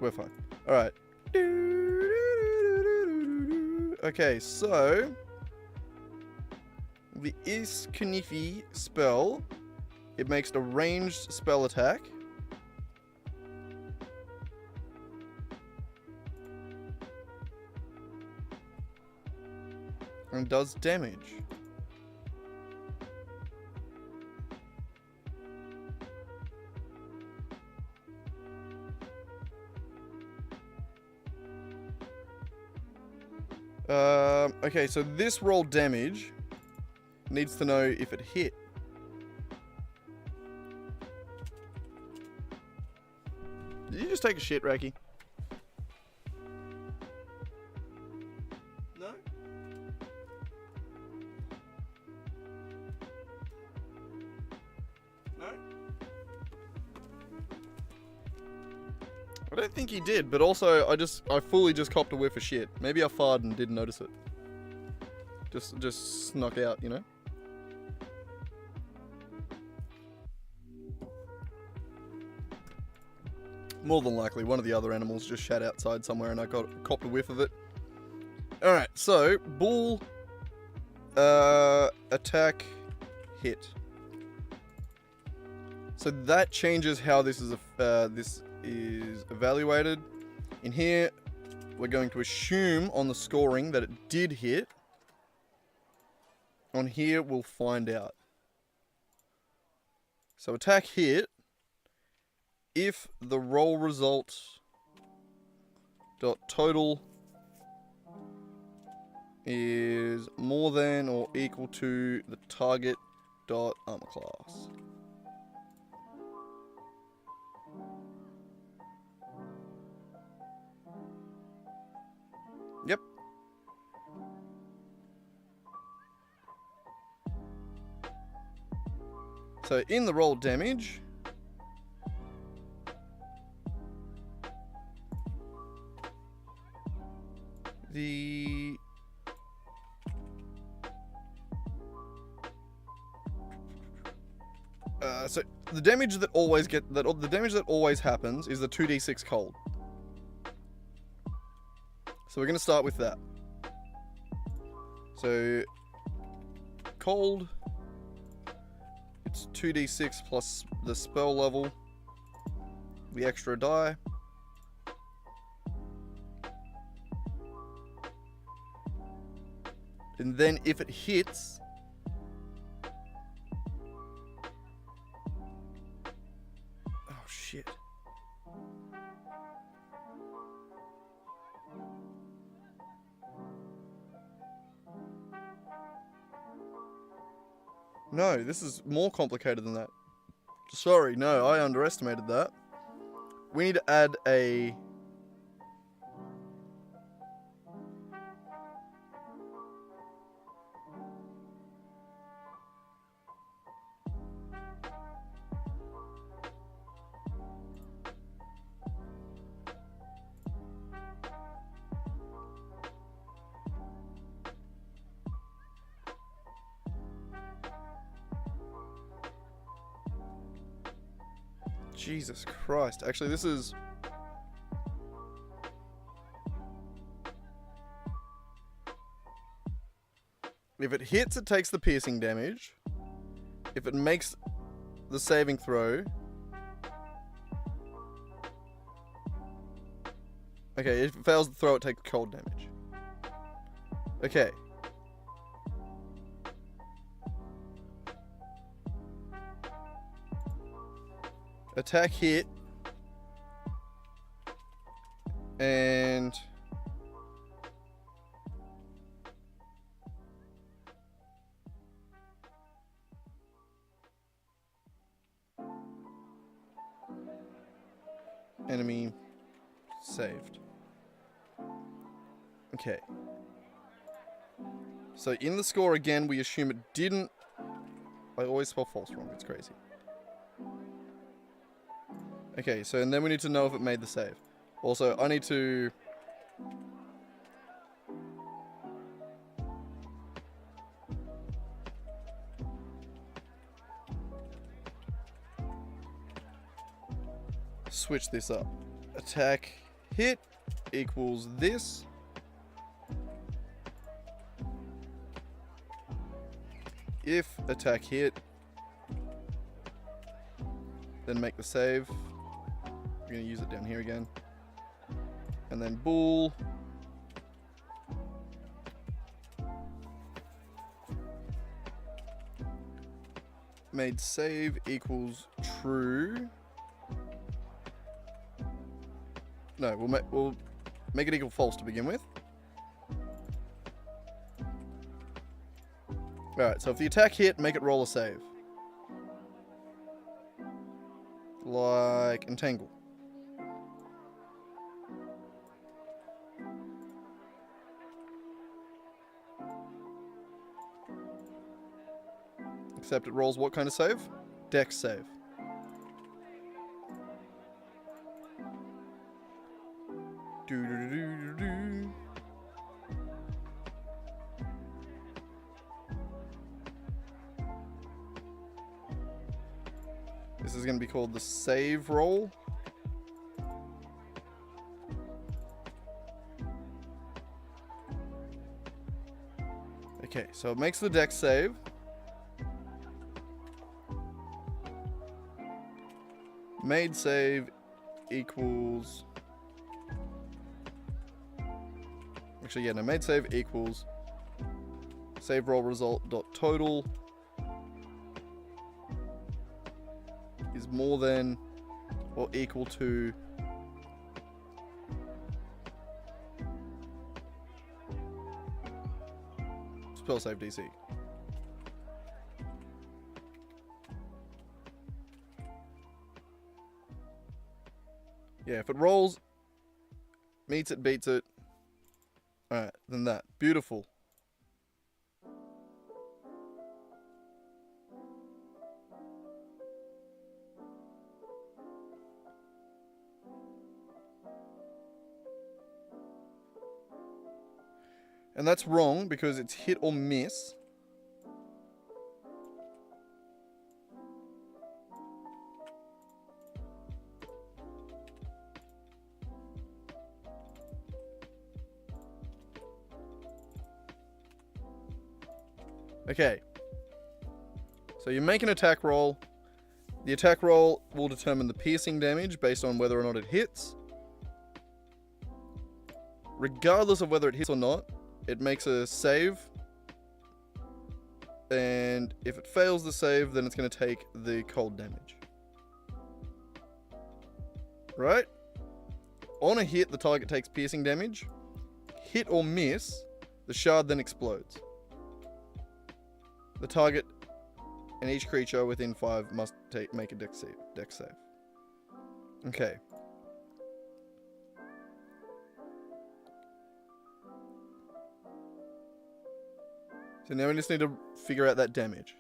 A: We're fine. Alright. Okay, so... The Iskanifi spell, it makes a ranged spell attack. And does damage. Okay, so this roll damage needs to know if it hit. Did you just take a shit, Raki? No? No? I don't think he did, but also I fully just copped a whiff of shit. Maybe I farted and didn't notice it. Just snuck out, you know? More than likely, one of the other animals just shat outside somewhere and I copped a whiff of it. Alright, so, bull, attack, hit. So that changes how this is evaluated. In here, we're going to assume on the scoring that it did hit. On here, we'll find out. So attack hit. If the roll result dot total is more than or equal to the target dot armor class. Yep. So in the roll damage, so the damage that always happens is the 2d6 cold. So we're going to start with that. So cold, it's 2d6 plus the spell level, the extra die. And then if it hits, oh shit. No, this is more complicated than that. Sorry, no, I underestimated that. We need to add a... Jesus Christ. Actually, this is... If it hits, it takes the piercing damage. If it makes the saving throw... Okay, if it fails the throw, it takes cold damage. Okay. Attack hit. And... enemy saved. Okay. So in the score again, we assume it didn't... I always spell false wrong, it's crazy. Okay, so and then we need to know if it made the save. Also, I need to... switch this up. Attack hit equals this. If attack hit, then make the save. We're going to use it down here again. And then bool. Made save equals true. No, we'll make it equal false to begin with. Alright, so if the attack hit, make it roll a save. Like Entangle. Except it rolls what kind of save? Dex save. Do-do-do-do-do. This is going to be called the save roll. Okay, so it makes the dex save. Made save equals... Actually, yeah, no, made save equals save roll result dot total is more than or equal to spell save DC. Yeah, if it rolls, meets it, beats it. Alright, then that. Beautiful. And that's wrong because it's hit or miss. Okay. So you make an attack roll. The attack roll will determine the piercing damage based on whether or not it hits. Regardless of whether it hits or not, it makes a save. And if it fails the save, then it's going to take the cold damage. Right? On a hit, the target takes piercing damage. Hit or miss, the shard then explodes. The target and each creature within 5 must make a dex save. Okay. So now we just need to figure out that damage.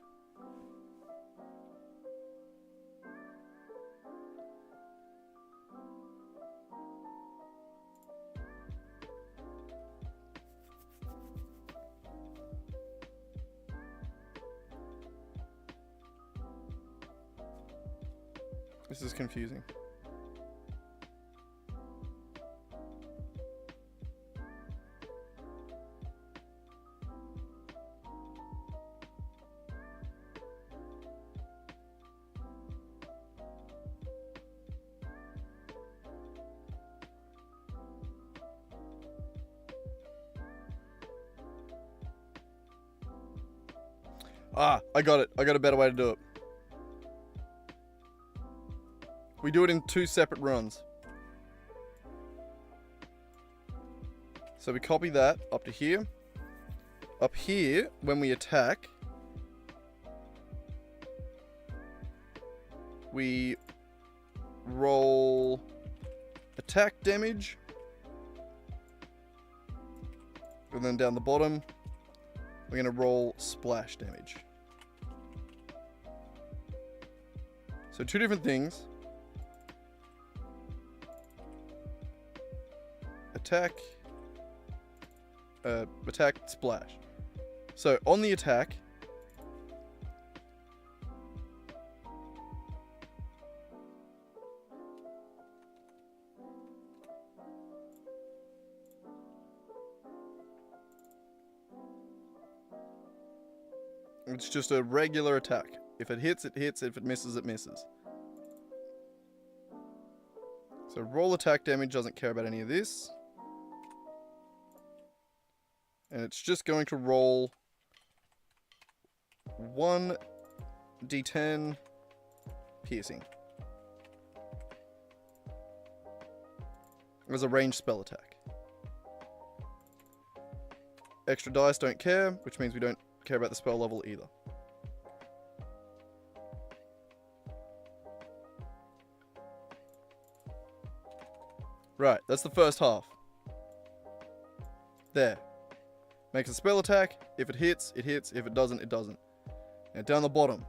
A: This is confusing. Ah, I got it. I got a better way to do it. We do it in 2 separate runs. So we copy that up to here. Up here, when we attack, we roll attack damage. And then down the bottom, we're going to roll splash damage. So 2 different things. Attack, splash. So on the attack, it's just a regular attack. If it hits, it hits. If it misses, it misses. So roll attack damage, doesn't care about any of this. And it's just going to roll 1d10 piercing as a ranged spell attack. Extra dice don't care, which means we don't care about the spell level either. Right, that's the first half. There. Makes a spell attack. If it hits, it hits. If it doesn't, it doesn't. Now down the bottom.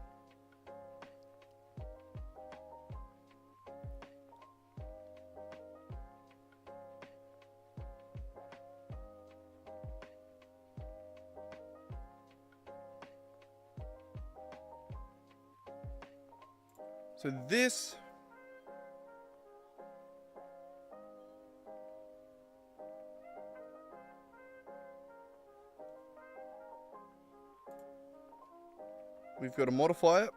A: So this... We've got to modify it.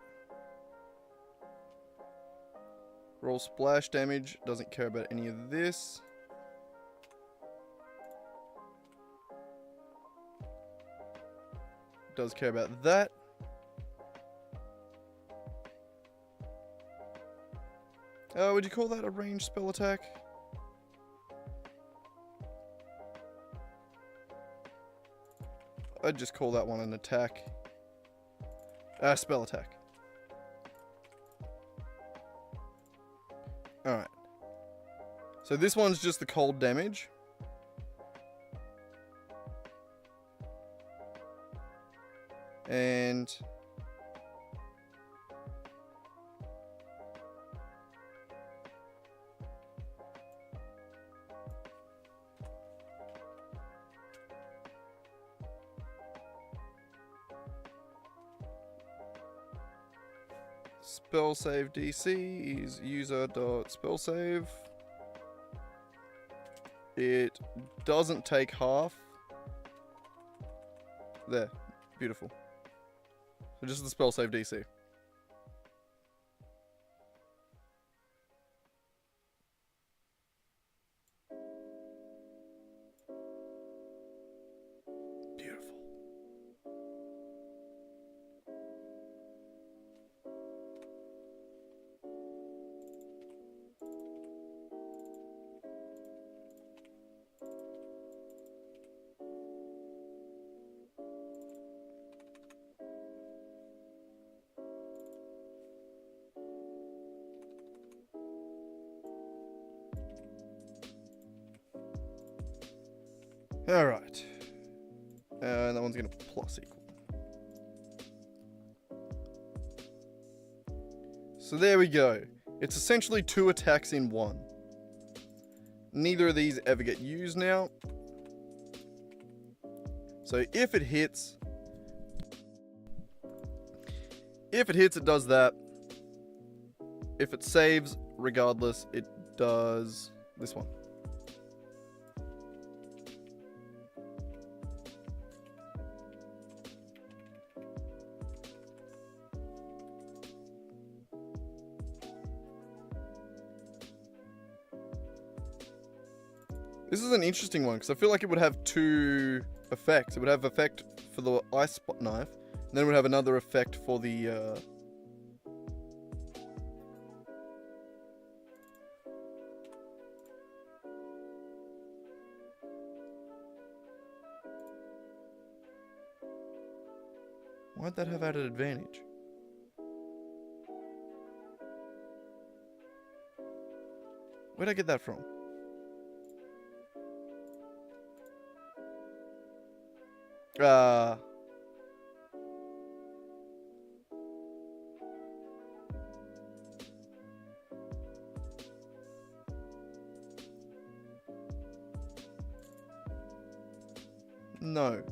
A: Roll splash damage. Doesn't care about any of this. Does care about that. Would you call that a ranged spell attack? I'd just call that one an attack. Spell attack. Alright. So this one's just the cold damage. And... spell save DC is user.spellsave. It doesn't take half. There. Beautiful. So just the spell save DC. Beautiful. Alright. And that one's going to plus equal. So there we go. It's essentially 2 attacks in 1. Neither of these ever get used now. So if it hits, it does that. If it saves, regardless, it does this one. This is an interesting one because I feel like it would have 2 effects. It would have effect for the ice knife, and then it would have another effect for the Why'd that have added advantage? Where'd I get that from? No.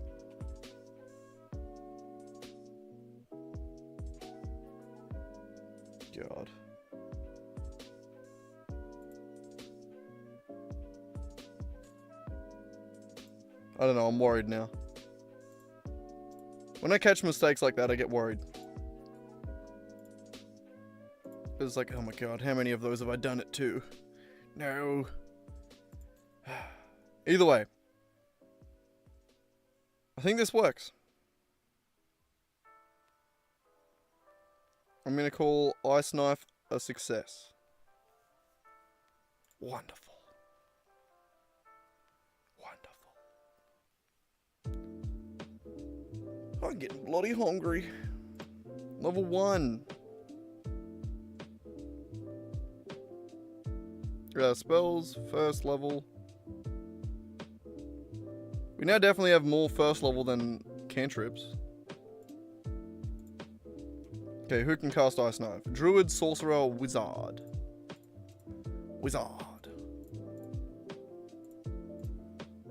A: God. I don't know, I'm worried now. When I catch mistakes like that, I get worried. It's like, oh my god, how many of those have I done it to? No. Either way. I think this works. I'm going to call Ice Knife a success. Wonderful. Wonderful. I'm getting bloody hungry. Level 1. Spells, first level. We now definitely have more first level than cantrips. Okay, who can cast Ice Knife? Druid, Sorcerer, Wizard. Wizard.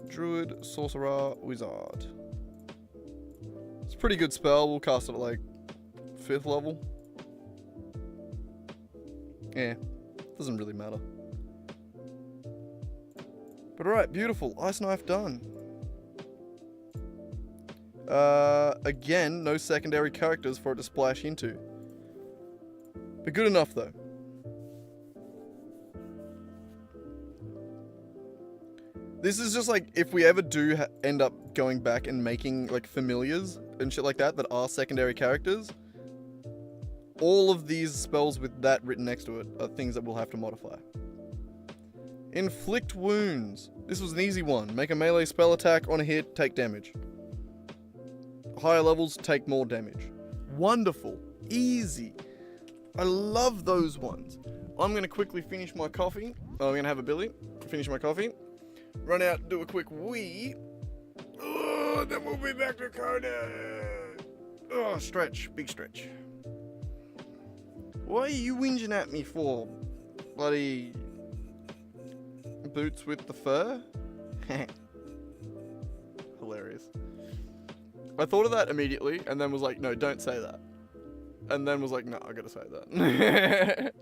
A: Druid, Sorcerer, Wizard. It's a pretty good spell. We'll cast it at like 5th level. Yeah, doesn't really matter. But alright, beautiful. Ice Knife done. Again, no secondary characters for it to splash into. But good enough, though. This is just like, if we ever do end up going back and making, like, familiars and shit like that are secondary characters, all of these spells with that written next to it are things that we'll have to modify. Inflict wounds. This was an easy one. Make a melee spell attack on a hit, take damage. Higher levels, take more damage. Wonderful. Easy. I love those ones. I'm going to quickly finish my coffee. Oh, I'm going to have a Billy. Finish my coffee. Run out, do a quick wee. Oh, then we'll be back to Coda. Oh, stretch. Big stretch. What are you whinging at me for? Bloody boots with the fur? Hilarious. I thought of that immediately and then was like, no, don't say that. And then was like, no, I gotta say that.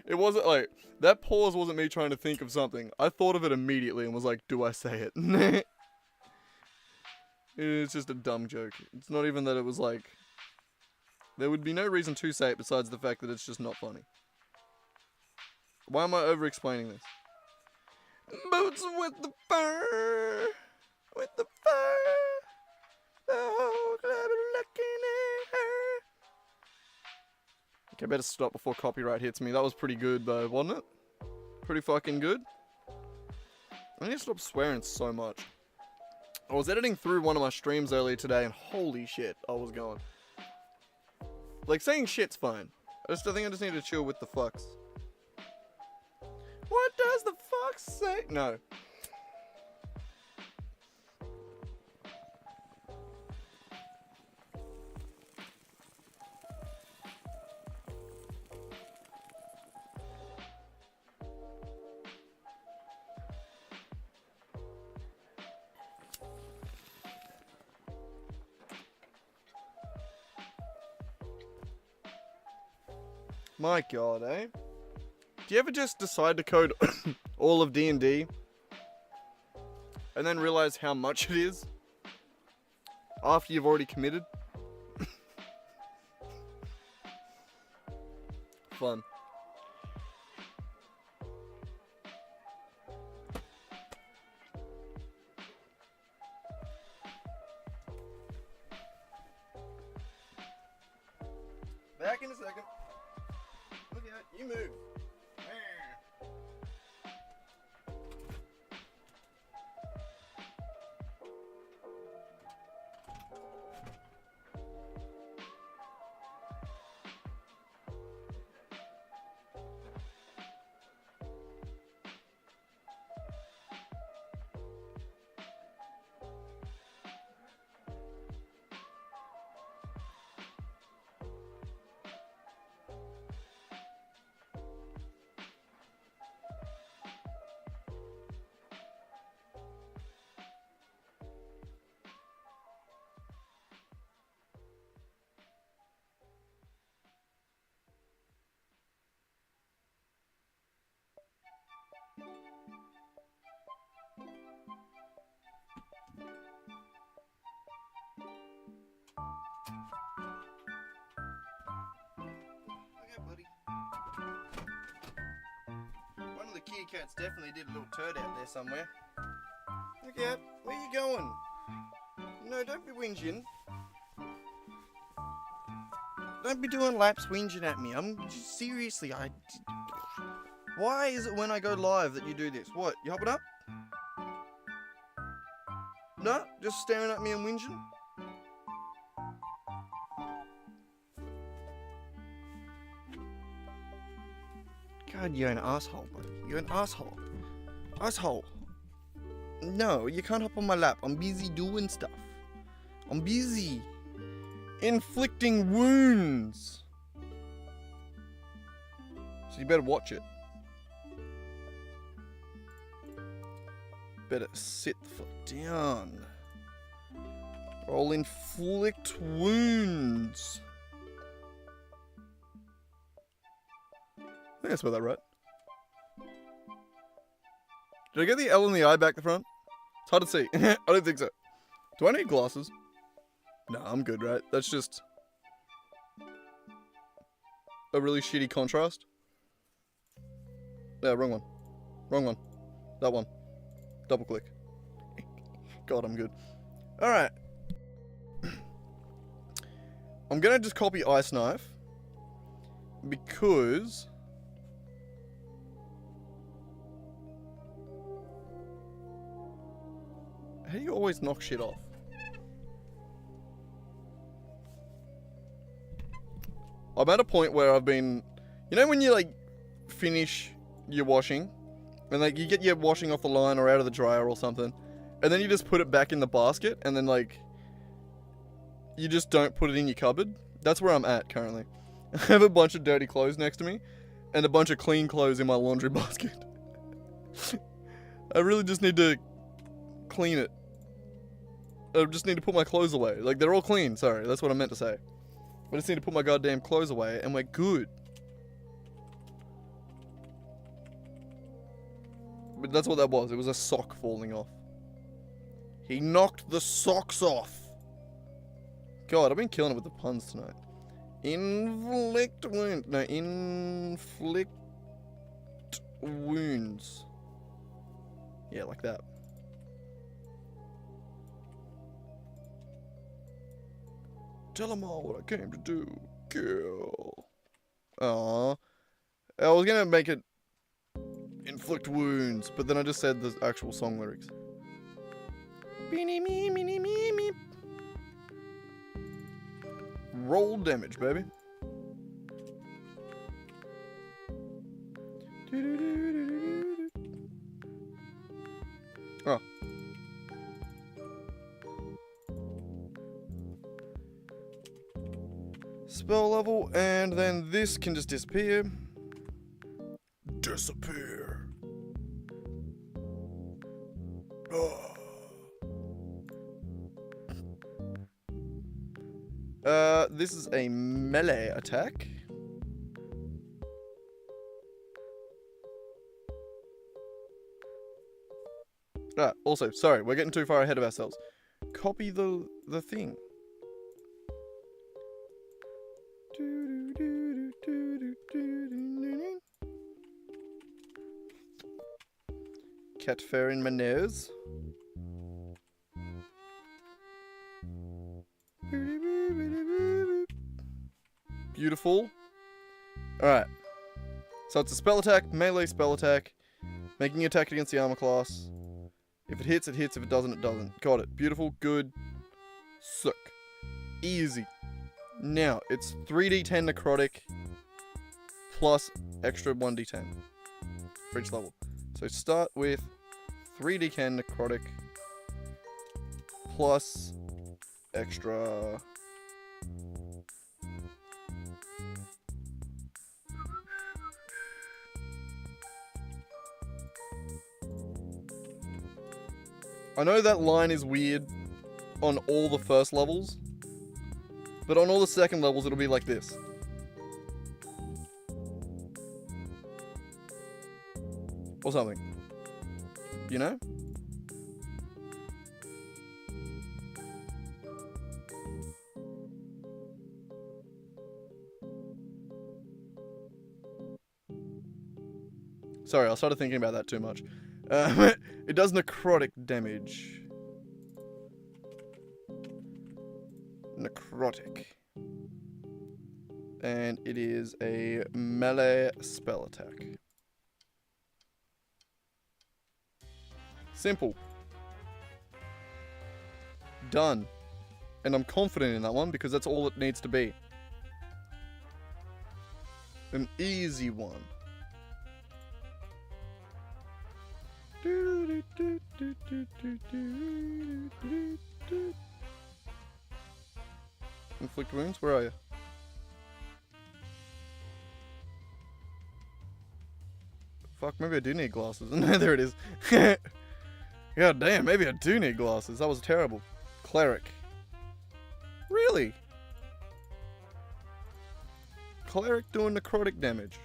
A: It wasn't like, that pause wasn't me trying to think of something. I thought of it immediately and was like, do I say it? It's just a dumb joke. It's not even that it was like, there would be no reason to say it besides the fact that it's just not funny. Why am I over-explaining this? Boots with the fur, with the fur. Oh, looking at her. Okay, better stop before copyright hits me. That was pretty good though, wasn't it? Pretty fucking good. I need to stop swearing so much. I was editing through one of my streams earlier today and holy shit, I was going. Like, saying shit's fine. I think I just need to chill with the fucks. What does the fuck say? No. My god, eh? Do you ever just decide to code all of D&D and then realize how much it is after you've already committed? Fun. Back in a second. Look out, you move. Okay, buddy. One of the kitty cats definitely did a little turd out there somewhere. Look out, where you going? No, don't be whinging. Don't be doing laps whinging at me. I'm just, seriously, why is it when I go live that you do this? What, you hopping up? No, just staring at me and whinging? God, you're an asshole, buddy. You're an asshole. Asshole. No, you can't hop on my lap. I'm busy doing stuff. I'm busy inflicting wounds. So you better watch it. Better sit the fuck down. I'll inflict wounds. I think I spelled that right. Did I get the L in the I back the front? It's hard to see. I don't think so. Do I need glasses? No, I'm good, right? That's just a really shitty contrast. Yeah, wrong one. Wrong one. That one. Double click. God, I'm good. Alright. I'm gonna just copy Ice Knife because how do you always knock shit off? I'm at a point where I've been, you know when you like finish your washing and like you get your washing off the line or out of the dryer or something and then you just put it back in the basket and then like you just don't put it in your cupboard? That's where I'm at currently. I have a bunch of dirty clothes next to me and a bunch of clean clothes in my laundry basket. I really just need to clean it. I just need to put my clothes away. Like, they're all clean, sorry, that's what I meant to say. I just need to put my goddamn clothes away and we're good. But that's what that was. It was a sock falling off. He knocked the socks off. God, I've been killing it with the puns tonight. Inflict wound. No, inflict wounds. Yeah, like that. Tell them all what I came to do. Kill. Aww. I was gonna make it inflict wounds, but then I just said the actual song lyrics. Beanie me, meanie me, me. Roll damage, baby. Oh. Spell level, and then this can just disappear. Disappear. Oh. This is a melee attack. Ah, also, sorry, we're getting too far ahead of ourselves. Copy the thing. Cat fur in my nose. Beautiful. Alright. So it's a spell attack, melee spell attack. Making an attack against the armor class. If it hits, it hits. If it doesn't, it doesn't. Got it. Beautiful. Good. Sick. Easy. Now, it's 3d10 necrotic plus extra 1d10 for each level. So start with 3d10 necrotic plus extra... I know that line is weird on all the first levels, but on all the second levels it'll be like this. Or something. You know? Sorry, I started thinking about that too much. It does necrotic damage. Necrotic. And it is a melee spell attack. Simple. Done. And I'm confident in that one because that's all it needs to be. An easy one. Inflict wounds? Where are you? Fuck, maybe I do need glasses. No, there it is. God damn, maybe I do need glasses. That was terrible. Cleric. Really? Cleric doing necrotic damage.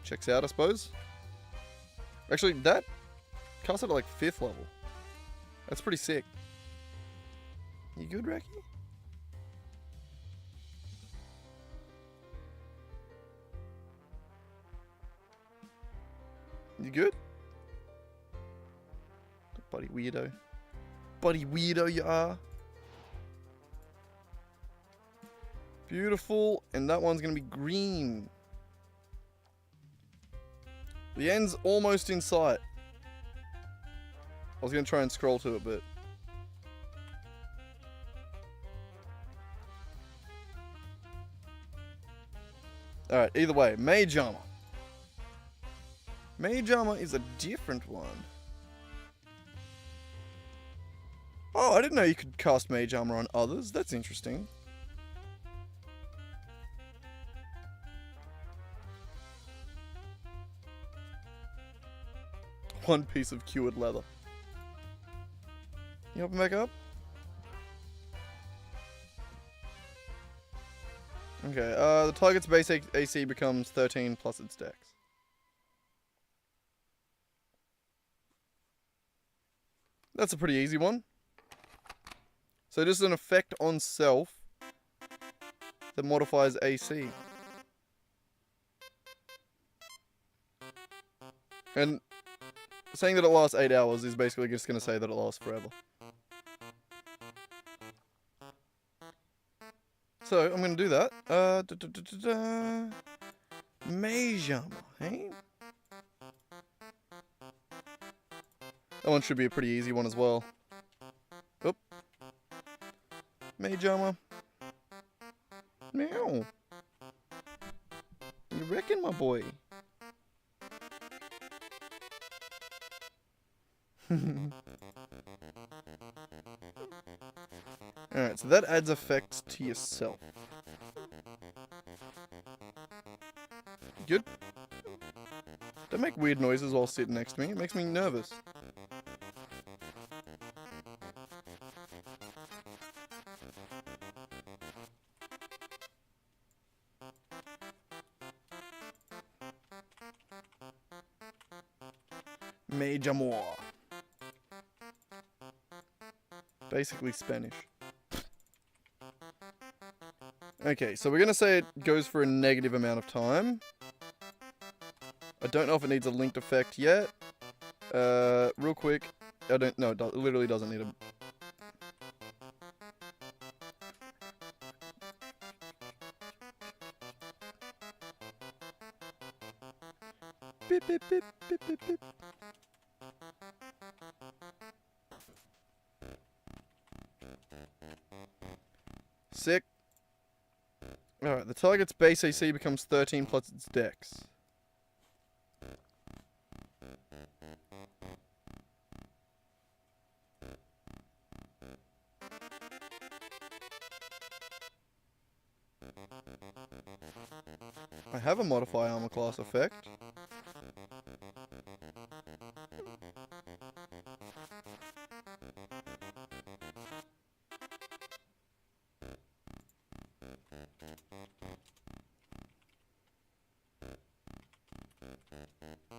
A: Checks out, I suppose. Actually, that casts it at like 5th level. That's pretty sick. You good, Raki? You good? Buddy weirdo. Buddy weirdo you are. Beautiful. And that one's going to be green. The end's almost in sight. I was going to try and scroll to it, but... Alright, either way. Mage Armor. Mage Armor is a different one. Oh, I didn't know you could cast Mage Armor on others. That's interesting. One piece of cured leather. You open back up? Okay, the target's base AC becomes 13 plus its dex. That's a pretty easy one. So just an effect on self that modifies AC. And saying that it lasts 8 hours is basically just going to say that it lasts forever. So, I'm going to do that. Mage Armor, hey? That one should be a pretty easy one as well. Oop. Mage Armor. Meow. You reckon, my boy? Alright, so that adds effects to yourself. Good? Don't make weird noises while sitting next to me. It makes me nervous. Mage Armor. Basically Spanish. Okay, so we're going to say it goes for a negative amount of time. I don't know if it needs a linked effect yet. Real quick. I don't know. It literally doesn't need a... Beep, beep, beep, beep, beep, beep. Sick. Alright, the target's base AC becomes 13 plus its dex. I have a modify armor class effect.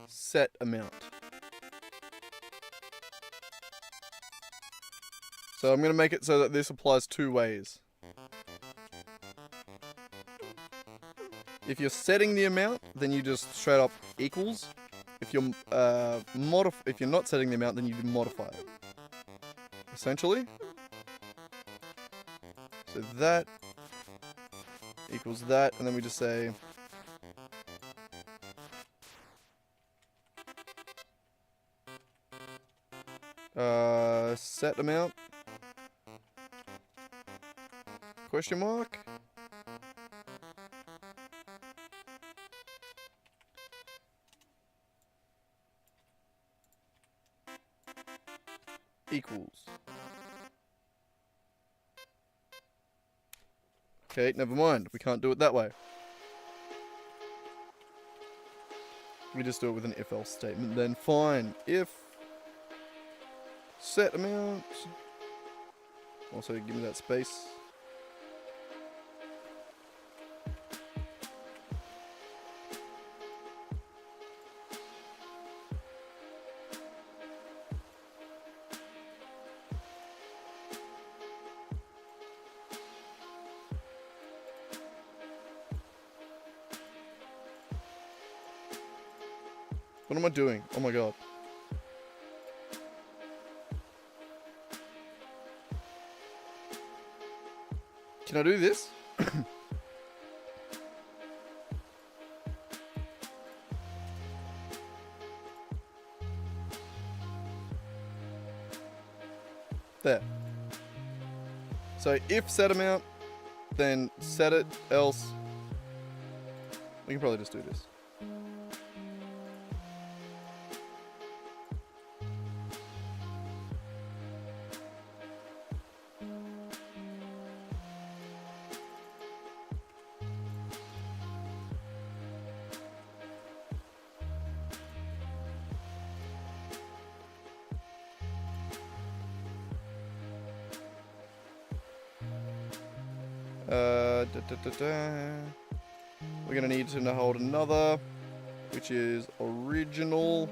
A: Set amount. So I'm going to make it so that this applies two ways. If you're setting the amount, then you just straight up equals. If you're if you're not setting the amount, then you modify it. Essentially. So that equals that, and then we just say set amount question mark equals. Okay, never mind. We can't do it that way. We just do it with an if-else statement. Then fine. If set amount. Also, give me that space. What am I doing? Oh my god. Can I do this? There. So if set amount, then set it, else. We can probably just do this. We're gonna need to hold another, which is original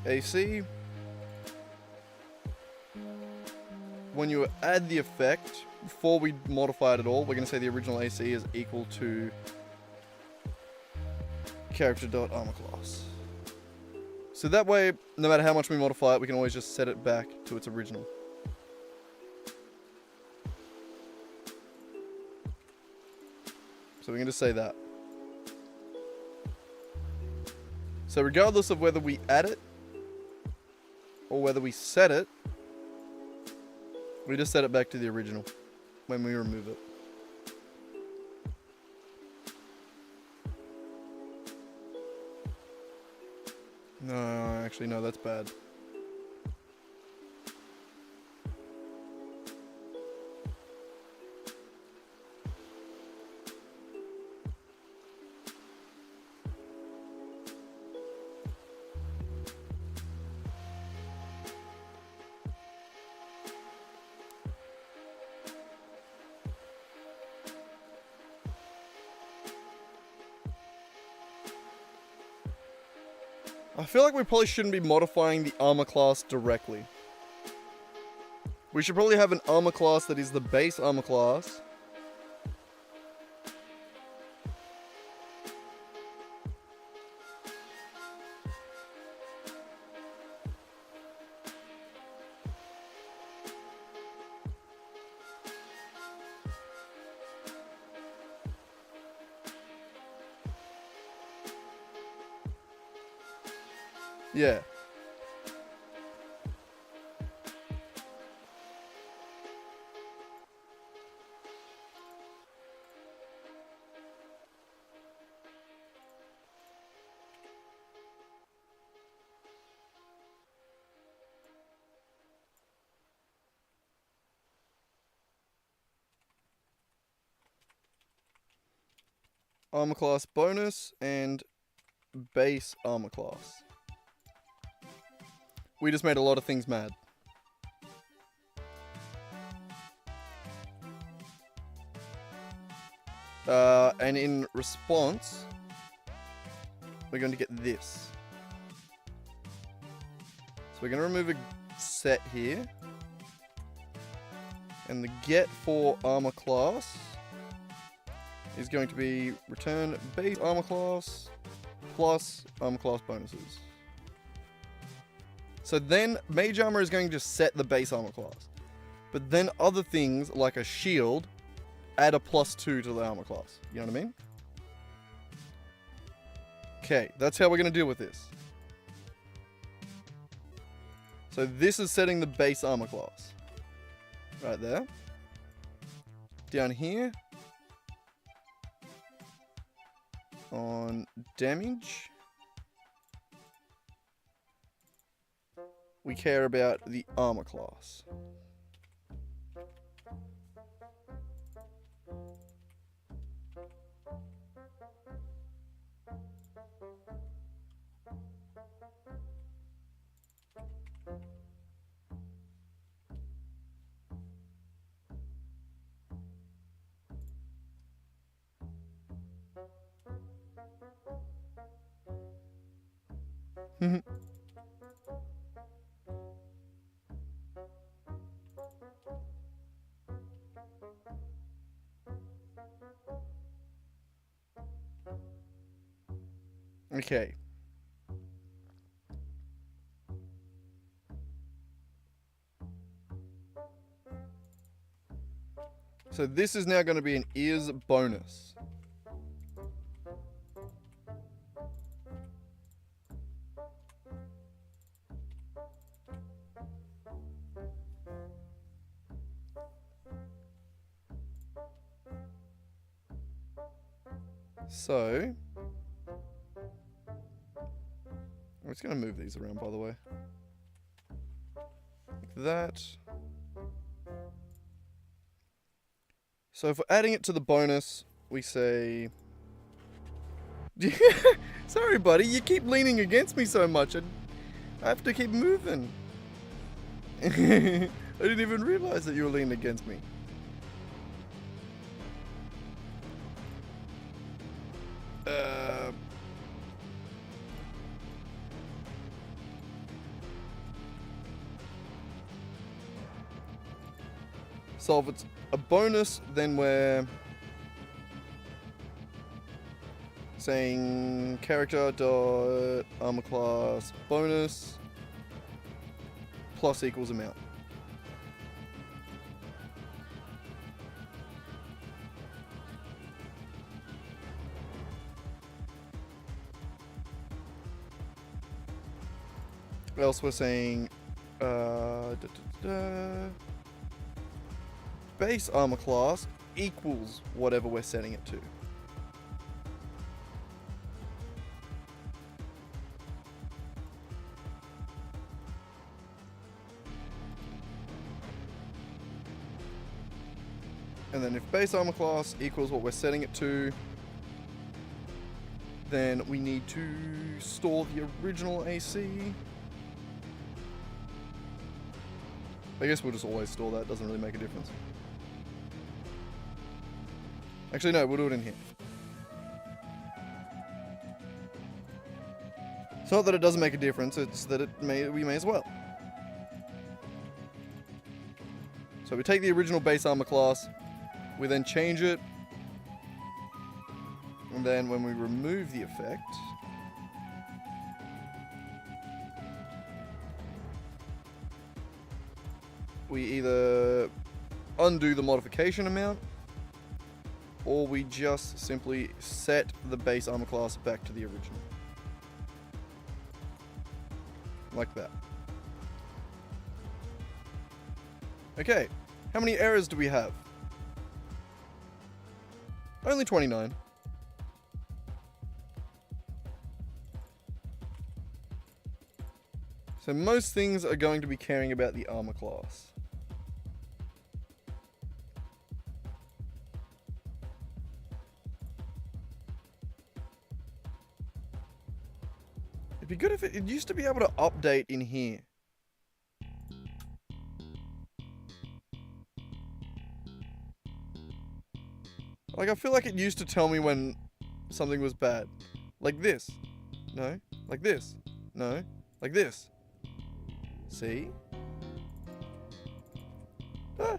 A: AC. When you add the effect, before we modify it at all, we're gonna say the original AC is equal to character.armorclass. So that way, no matter how much we modify it, we can always just set it back to its original. So we can just say that. So regardless of whether we add it or whether we set it, we just set it back to the original when we remove it. No, actually no, that's bad. I feel like we probably shouldn't be modifying the armor class directly. We should probably have an armor class that is the base armor class. Yeah. Armor class bonus and base armor class. We just made a lot of things mad. And in response, we're going to get this. So we're going to remove a set here. And the get for armor class is going to be return base armor class plus armor class bonuses. So then mage armor is going to set the base armor class. But then other things like a shield add a +2 to the armor class. You know what I mean? Okay, that's how we're going to deal with this. So this is setting the base armor class. Right there. Down here. On damage. We care about the armor class. Okay. So this is now going to be an is bonus. So I'm just going to move these around, by the way. Like that. So if we're adding it to the bonus, we say... Sorry, buddy, you keep leaning against me so much. I have to keep moving. I didn't even realize that you were leaning against me. So if it's a bonus, then we're saying character dot armor class bonus plus equals amount. Else we're saying base armor class equals whatever we're setting it to. And then if base armor class equals what we're setting it to, then we need to store the original AC. I guess we'll just always store that, doesn't really make a difference. Actually, no, we'll do it in here. It's not that it doesn't make a difference, it's that we may as well. So we take the original base armor class, we then change it, and then when we remove the effect, we either undo the modification amount, or we just simply set the base armor class back to the original. Like that. Okay, how many errors do we have? Only 29. So most things are going to be caring about the armor class. It'd be good if it used to be able to update in here. Like, I feel like it used to tell me when something was bad. Like this. No. Like this. No. Like this. See? Ah.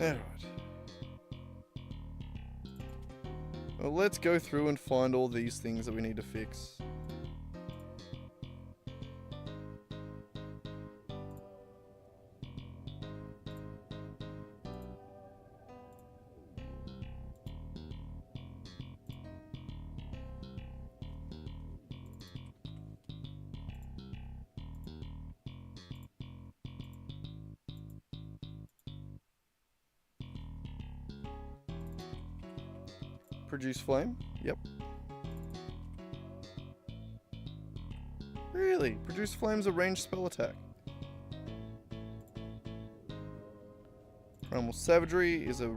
A: Alright. Well, let's go through and find all these things that we need to fix. Produce flame? Yep. Really? Produce flame's a ranged spell attack. Primal Savagery is a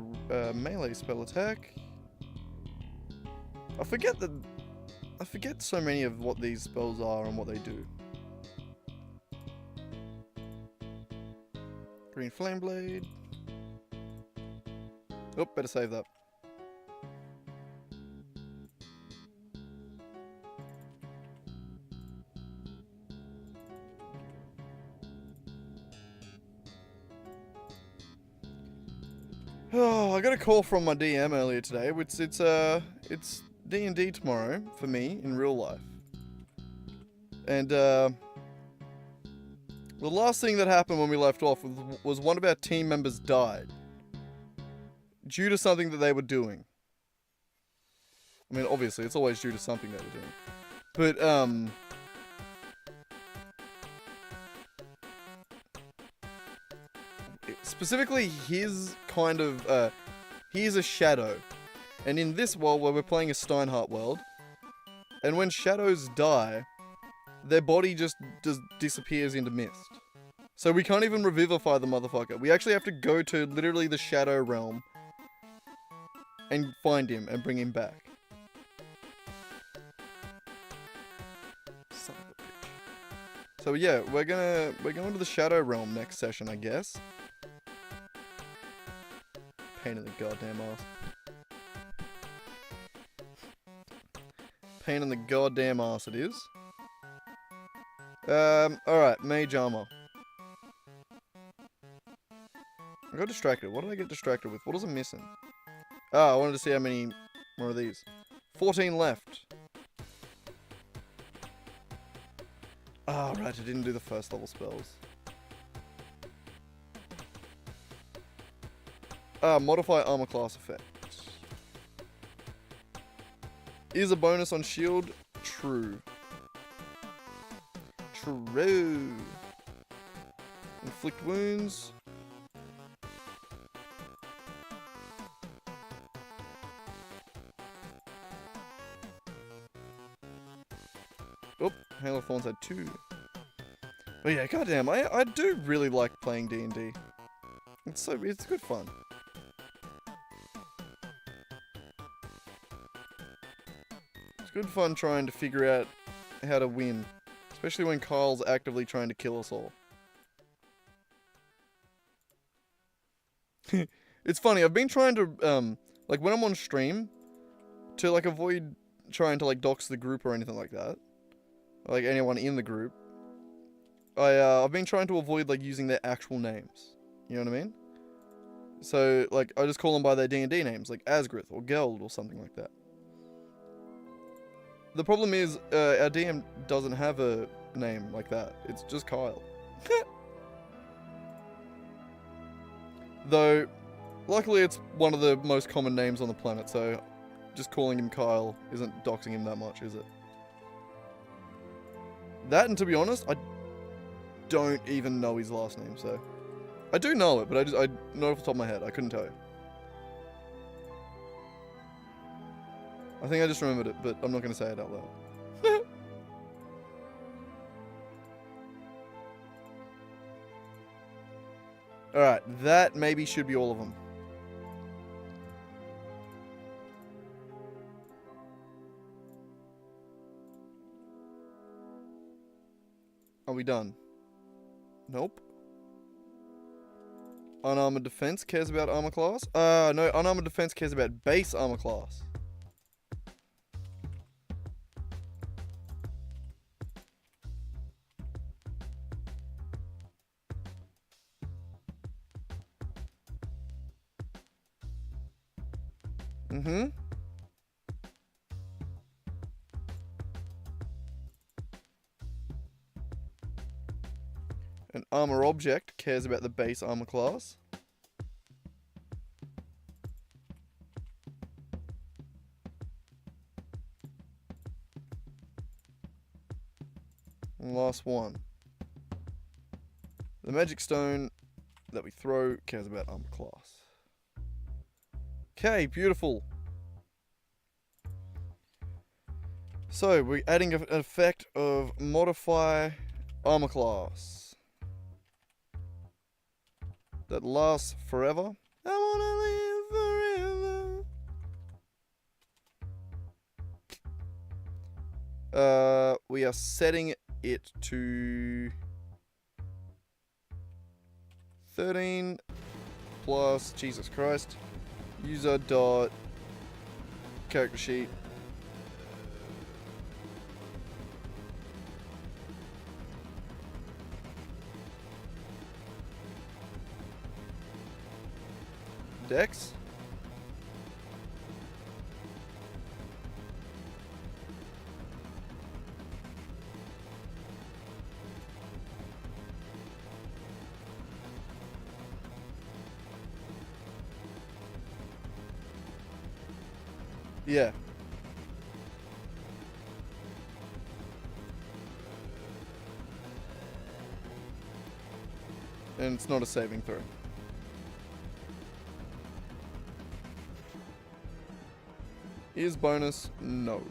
A: melee spell attack. I forget so many of what these spells are and what they do. Green Flame Blade. Oh, better save that. Oh, I got a call from my DM earlier today. It's D&D tomorrow for me in real life. And the last thing that happened when we left off was one of our team members died due to something that they were doing. I mean, obviously, it's always due to something they were doing. But specifically, his kind of, he is a shadow. And in this world, where we're playing a Steinhardt world, and when shadows die, their body just disappears into mist. So we can't even revivify the motherfucker. We actually have to go to literally the Shadow Realm and find him and bring him back. Son of a bitch. So yeah, we're going to the Shadow Realm next session, I guess. Pain in the goddamn ass. Pain in the goddamn ass it is. Alright, Mage Armor. I got distracted. What did I get distracted with? What was I missing? Ah, I wanted to see how many more of these. 14 left. Ah, right, I didn't do the first level spells. Ah, modify armor class effects. Is a bonus on shield? True. True. Inflict wounds. Oh, Hail of Thorns had 2. But yeah, goddamn, I do really like playing D&D. It's good fun. It's good fun trying to figure out how to win. Especially when Kyle's actively trying to kill us all. It's funny, I've been trying to, like, when I'm on stream, to, like, avoid trying to, like, dox the group or anything like that, like, anyone in the group, I've been trying to avoid, like, using their actual names, you know what I mean? So, like, I just call them by their D&D names, like Asgrith or Geld or something like that. The problem is, our DM doesn't have a name like that, it's just Kyle. Though, luckily it's one of the most common names on the planet, so just calling him Kyle isn't doxing him that much, is it? That, and to be honest, I don't even know his last name, so... I do know it, but I know off the top of my head, I couldn't tell you. I think I just remembered it, but I'm not going to say it out loud. Alright, that maybe should be all of them. Are we done? Nope. Unarmored defense cares about armor class? No, unarmored defense cares about base armor class. Mm-hmm. An armor object cares about the base armor class. And last one. The magic stone that we throw cares about armor class. Okay, beautiful. So, we're adding an effect of modify armor class. That lasts forever. I wanna live forever. We are setting it to 13 plus, Jesus Christ, user dot character sheet. Dex. Yeah. And it's not a saving throw. Is bonus? No.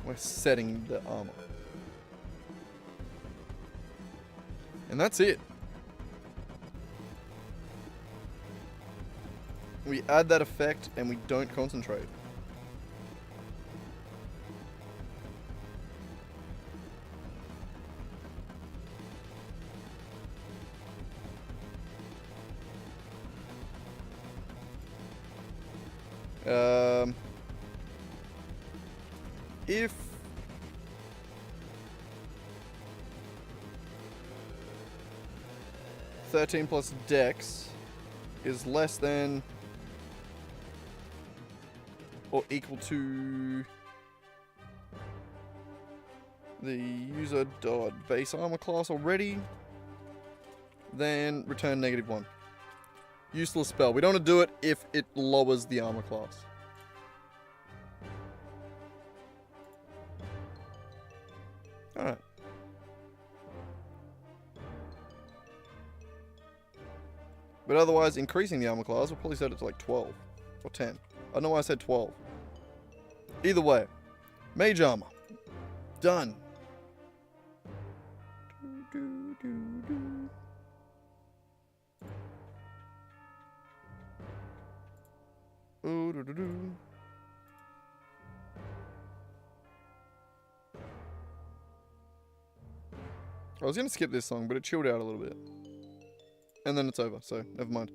A: We're setting the armor. And that's it. We add that effect and we don't concentrate. If (13 plus Dex) is less than or equal to the user dot base armor class already, then return -1. Useless spell. We don't want to do it if it lowers the armor class. Alright. But otherwise, increasing the armor class, we'll probably set it to like 12 or 10. I don't know why I said 12. Either way, mage armor. Done. Ooh, doo, doo, doo. I was gonna skip this song, but it chilled out a little bit. and then it's over, so never mind.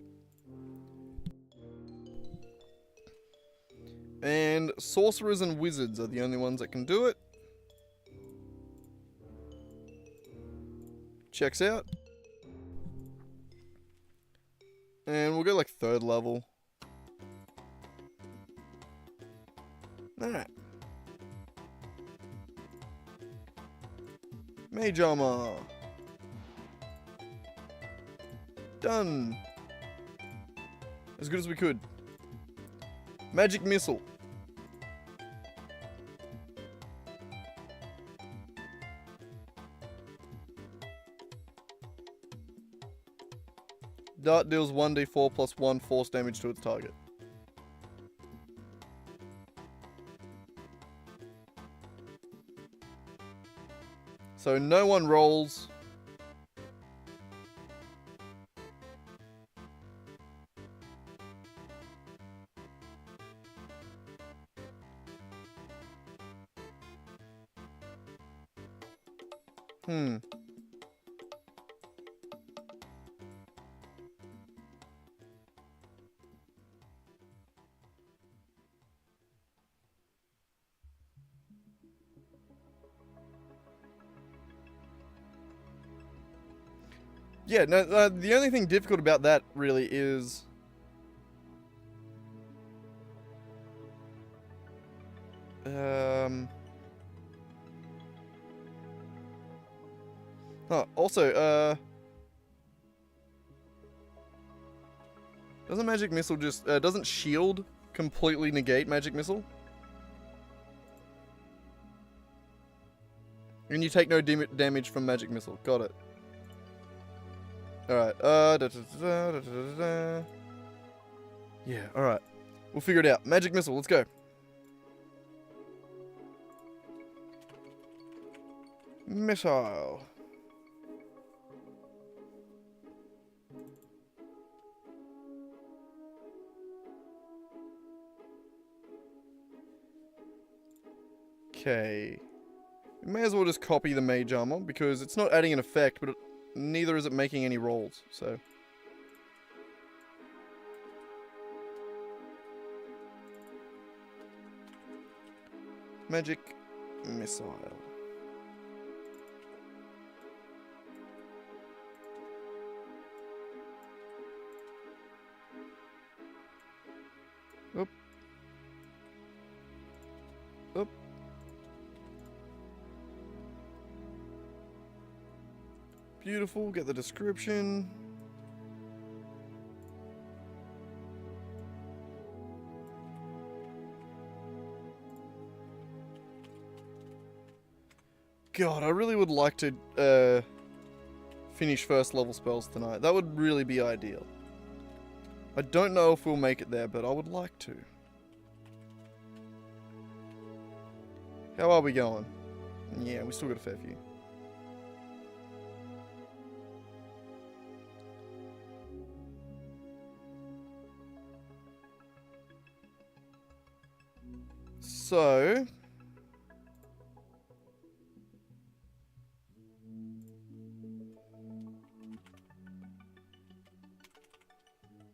A: And sorcerers and wizards are the only ones that can do it. Checks out. And we'll go like 3rd level. Alright. Mage armor. Done. As good as we could. Magic missile. Dart deals 1d4 plus 1 force damage to its target. So no one rolls. Yeah, no, the only thing difficult about that really is... Also, doesn't magic missile just... doesn't shield completely negate magic missile? And you take no damage from magic missile. Got it. Alright, yeah, alright. We'll figure it out. Magic missile, let's go. Missile. Okay. We may as well just copy the mage armor, because it's not adding an effect, but neither is it making any rolls, so... Magic missile. Oop. Oop. Beautiful, get the description. God, I really would like to finish 1st level spells tonight. That would really be ideal. I don't know if we'll make it there, but I would like to. How are we going? Yeah, we still got a fair few. So...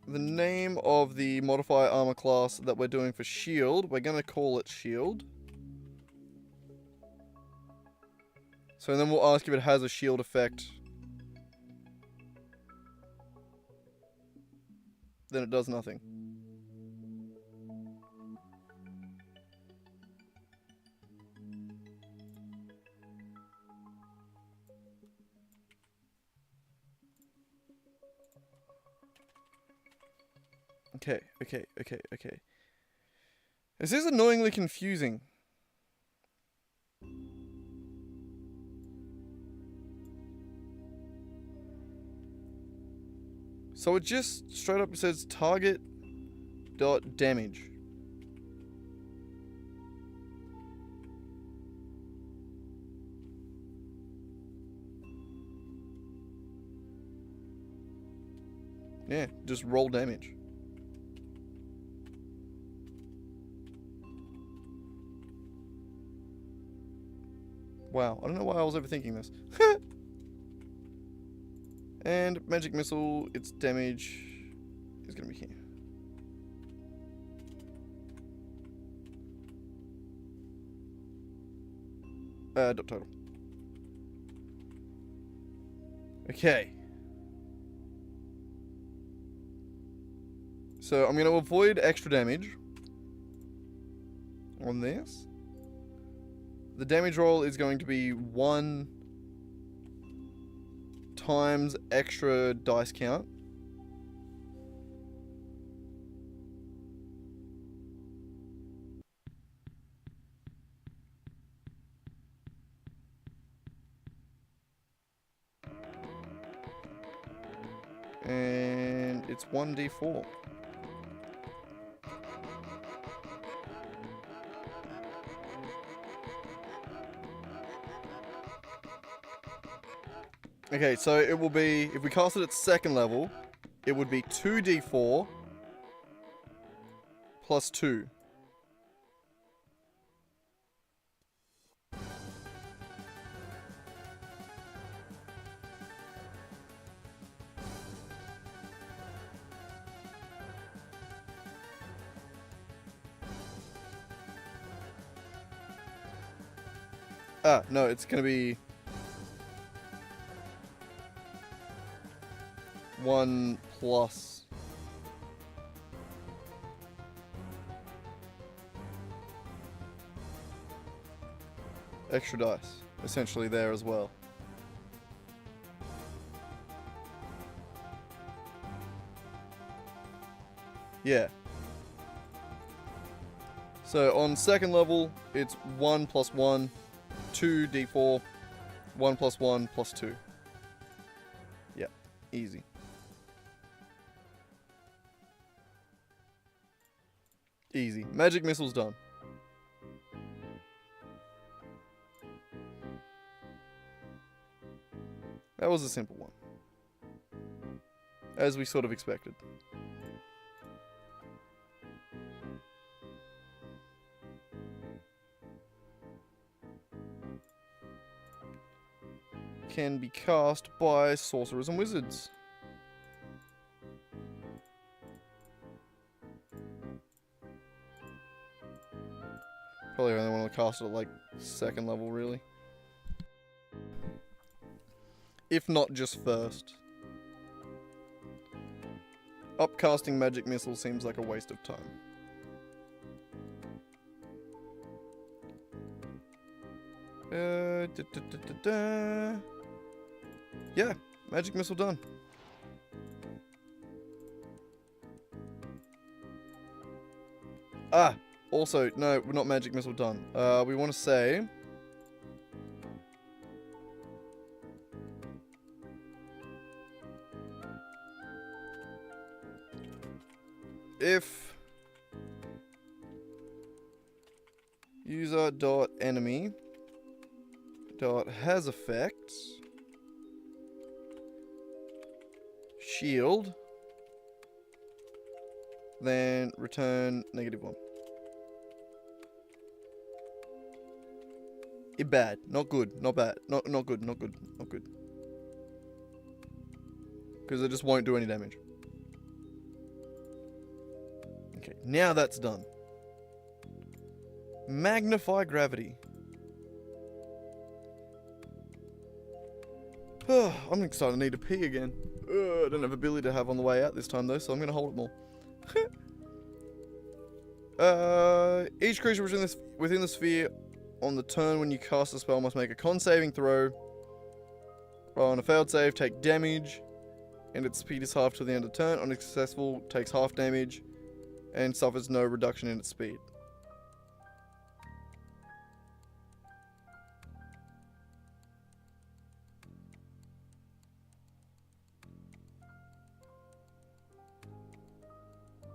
A: the name of the modifier armor class that we're doing for shield, we're going to call it shield. So then we'll ask if it has a shield effect. Then it does nothing. Okay. This is annoyingly confusing. So it just straight up says target dot damage. Yeah, just roll damage. Wow, I don't know why I was overthinking this. And magic missile, its damage is going to be here. Dot total. Okay. So I'm going to avoid extra damage on this. The damage roll is going to be 1 times extra dice count. And it's 1d4. Okay, so it will be, if we cast it at second level, it would be 2d4 plus 2. Ah, no, it's going to be 1 plus extra dice, essentially there as well. Yeah. So on second level, it's 1 plus 1, 2d4, 1 plus 1 plus 2. Yeah, easy. Easy. Magic missile's done. That was a simple one. As we sort of expected. Can be cast by sorcerers and wizards. Probably only want to cast it at like second level, really. If not just first. Upcasting magic missile seems like a waste of time. Yeah, magic missile done. Ah, also, no, we're not magic missile done. We want to say if user.enemy has effects shield, then return -1. Bad, not good, not bad, not good, not good, not good. Because it just won't do any damage. Okay, now that's done. Magnify gravity. I'm starting to need to pee again. I don't have ability to have on the way out this time though, so I'm gonna hold it more. Each creature within the sphere on the turn when you cast a spell must make a con saving throw. On a failed save, take damage, and its speed is halved to the end of the turn. On a successful, takes half damage, and suffers no reduction in its speed.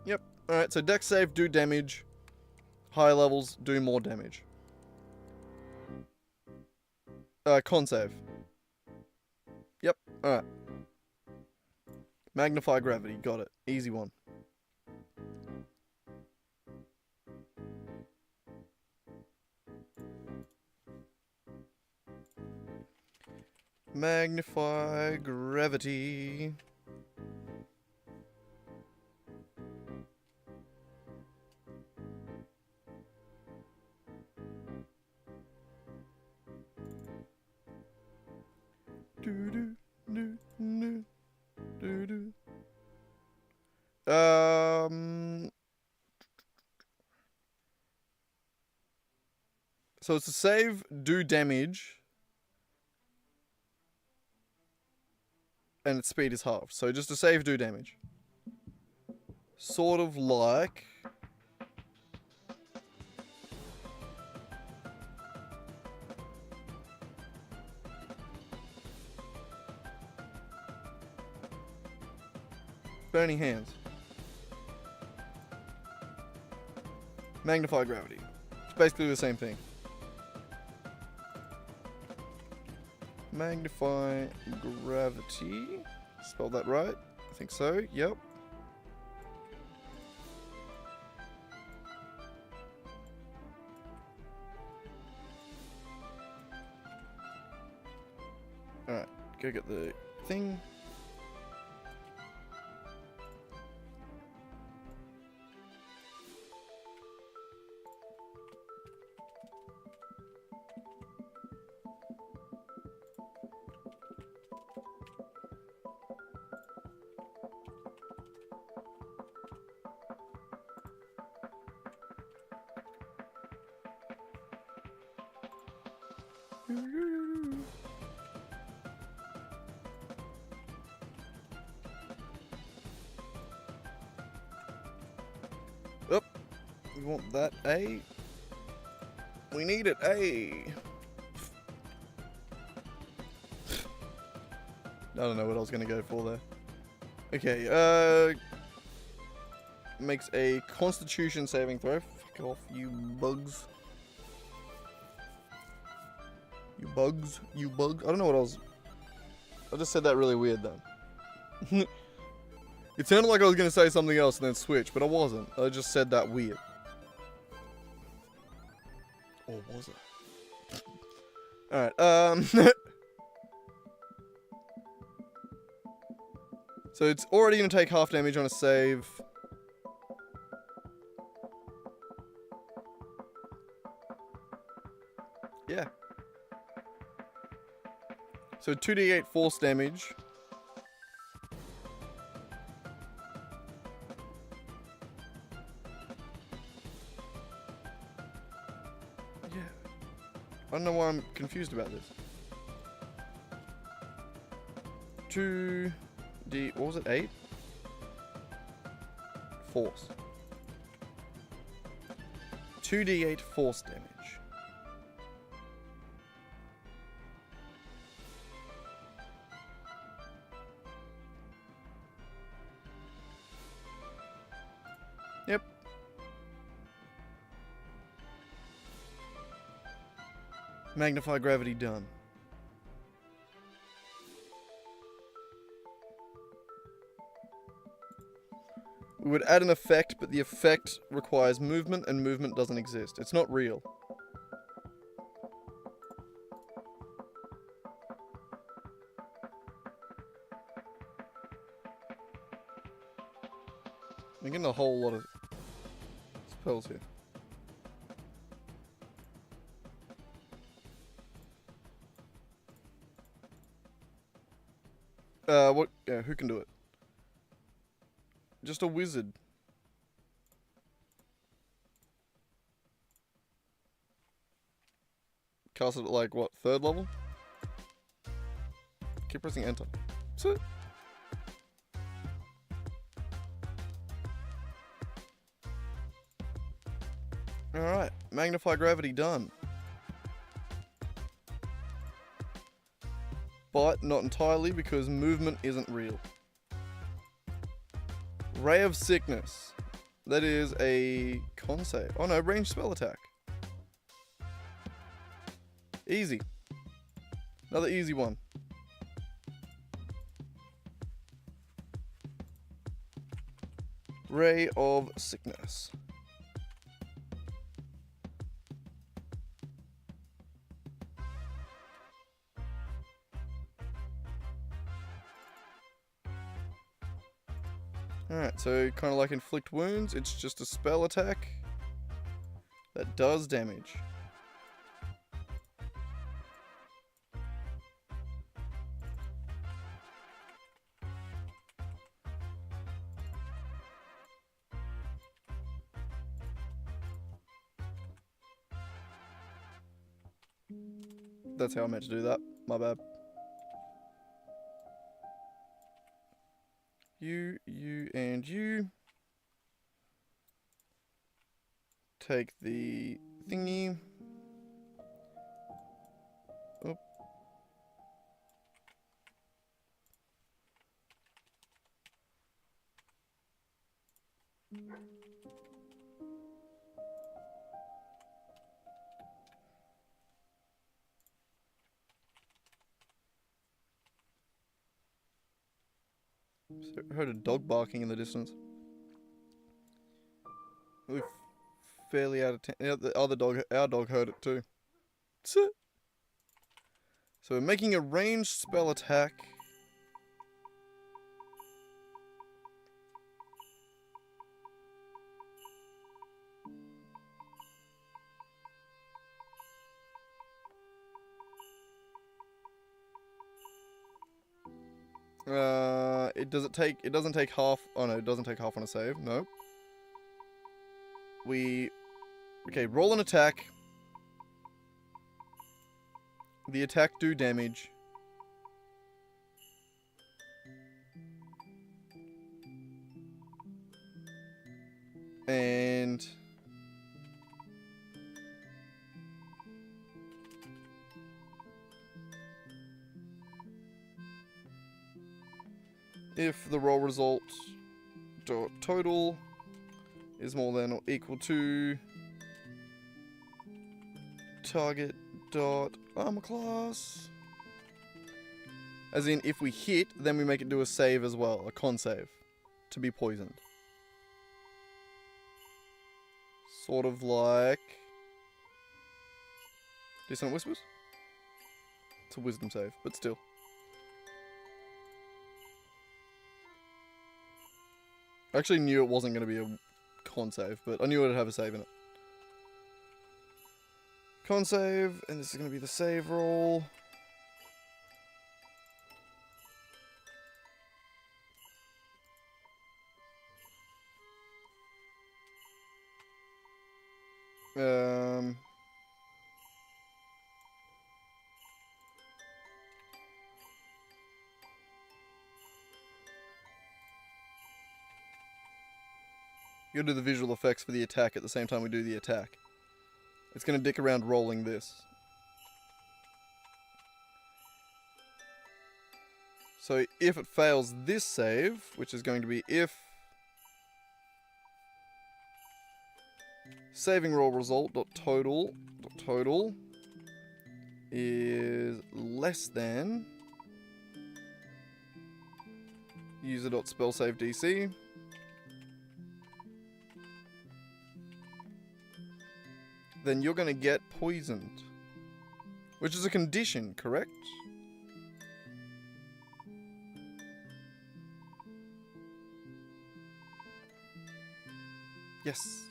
A: Yep. Alright, so dex save, do damage. High levels, do more damage. Con save. Yep, alright. Magnify gravity, got it. Easy one. Magnify gravity. Do do do do do do. So it's to save, do damage, and its speed is halved. So just to save, do damage. Sort of like... Burning Hands. Magnify gravity. It's basically the same thing. Magnify gravity. Spelled that right? I think so. Yep. Alright, go get the thing. Oh, we want that A. We need it A. I don't know what I was gonna go for there. Okay, makes a Constitution saving throw. Fuck off, you bugs. You bugs. You bug. I don't know what I was... I just said that really weird though. It sounded like I was going to say something else and then switch, but I wasn't. I just said that weird. Or was it? Alright, so it's already going to take half damage on a save. Yeah. So 2d8 force damage. Yeah. I don't know why I'm confused about this. 2d... what was it? 8? Force. 2d8 force damage. Yep. Magnify gravity done. We would add an effect, but the effect requires movement, and movement doesn't exist. It's not real. I'm getting a whole lot of spells here. What? Yeah, who can do it? Just a wizard. Cast it at like, what, 3rd level? Keep pressing enter. That's it. Alright, magnify gravity done. But not entirely, because movement isn't real. Ray of Sickness. That is a con save. Oh no, ranged spell attack. Easy. Another easy one. Ray of Sickness. Alright, so kind of like inflict wounds, it's just a spell attack that does damage. That's how I meant to do that. My bad. You, and you. Take the thingy. Oh. So I heard a dog barking in the distance. We're fairly out of town. Yeah, the other dog, our dog, heard it too. So we're making a ranged spell attack. It doesn't take half. Oh no, it doesn't take half on a save. No. Okay, roll an attack. The attack do damage. And if the roll result total is more than or equal to target dot armor class, as in if we hit, then we make it do a save as well, a con save, to be poisoned. Sort of like Dissonant Whispers. It's a wisdom save, but still. I actually knew it wasn't going to be a con save, but I knew it would have a save in it. Con save, and this is going to be the save roll. You gotta do the visual effects for the attack at the same time we do the attack. It's gonna dick around rolling this. So if it fails this save, which is going to be if saving roll result dot total is less than user dot spell save DC. Then you're going to get poisoned. Which is a condition, correct? Yes.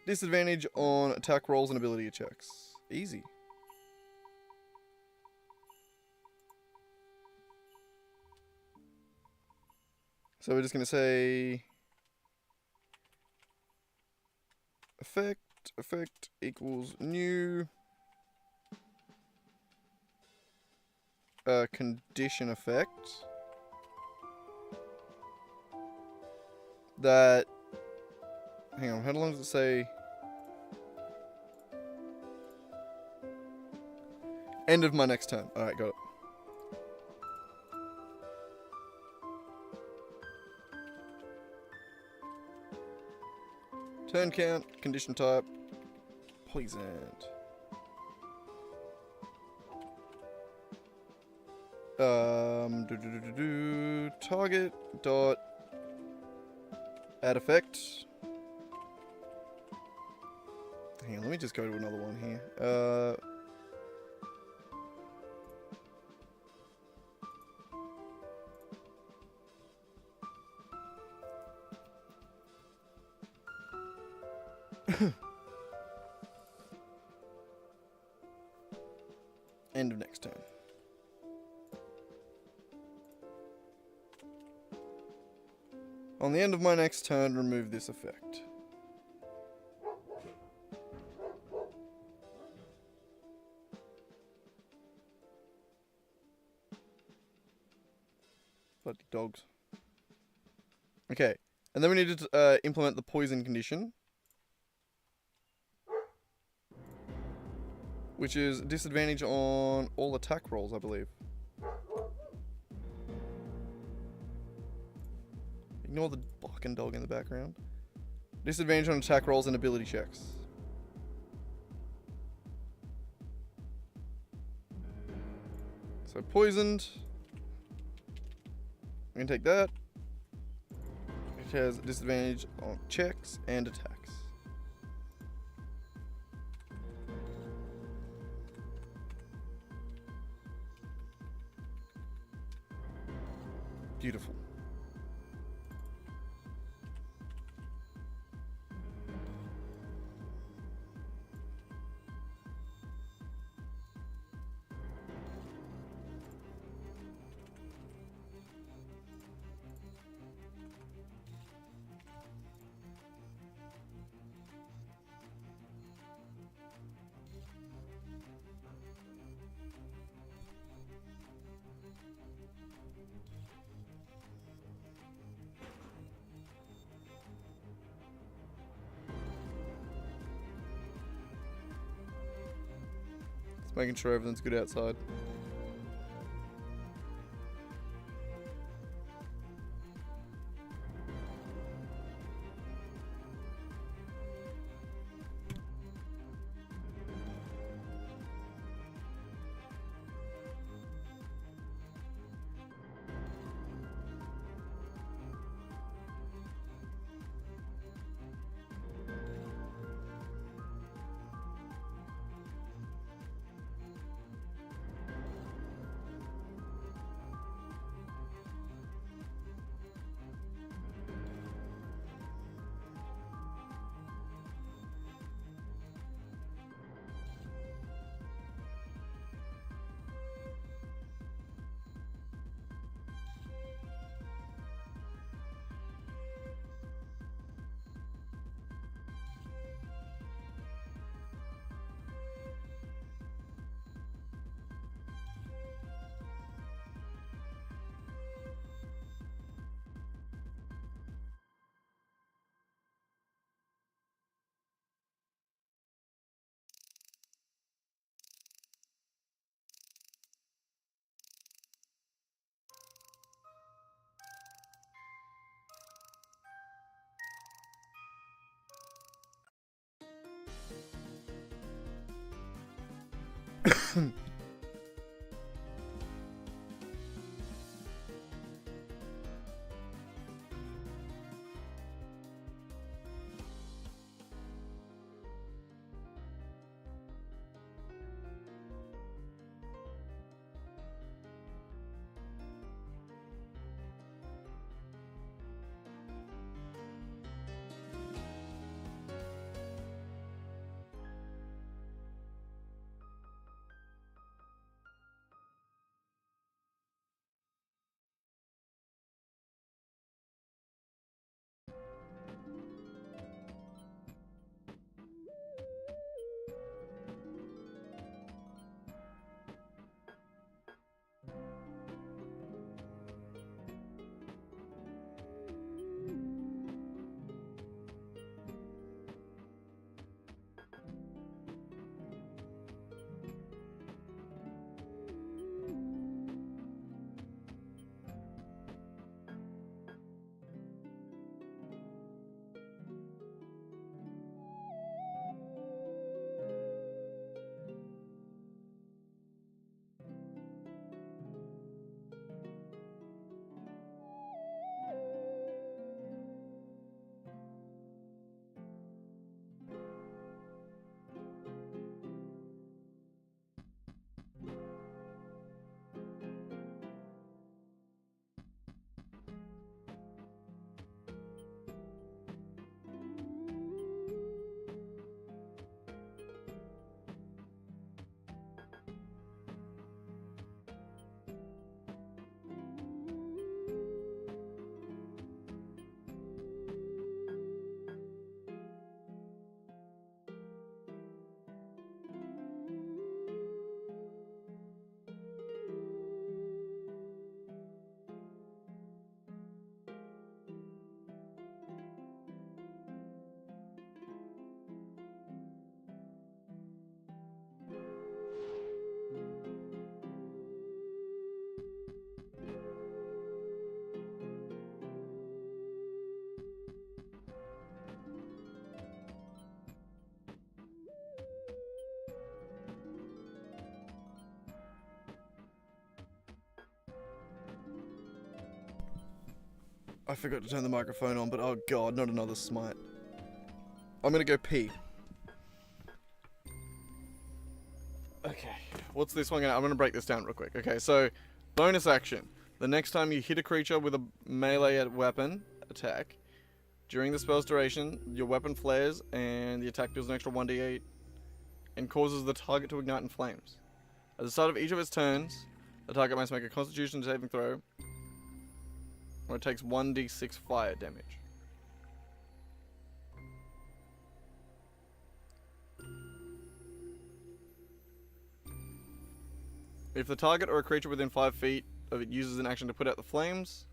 A: Disadvantage on attack rolls and ability checks. Easy. So we're just going to say effect equals new condition effect that, hang on, how long does it say? End of my next turn. Alright, got it. Turn count, condition type, poisoned. Target dot add effect. Hang on, let me just go to another one here. End of next turn. On the end of my next turn, remove this effect. Bloody dogs. Okay, and then we need to implement the poison condition, which is disadvantage on all attack rolls, I believe. Ignore the barking dog in the background. Disadvantage on attack rolls and ability checks. So poisoned. We can take that. It has disadvantage on checks and attacks. Beautiful. Just making sure everything's good outside. I forgot to turn the microphone on, but oh god, not another smite. I'm gonna go pee. Okay, what's this one gonna... I'm gonna break this down real quick. Okay, so, bonus action. The next time you hit a creature with a melee weapon attack, during the spell's duration, your weapon flares, and the attack deals an extra 1d8, and causes the target to ignite in flames. At the start of each of its turns, the target must make a Constitution saving throw, or it takes 1d6 fire damage. If the target or a creature within 5 feet of it uses an action to put out the flames,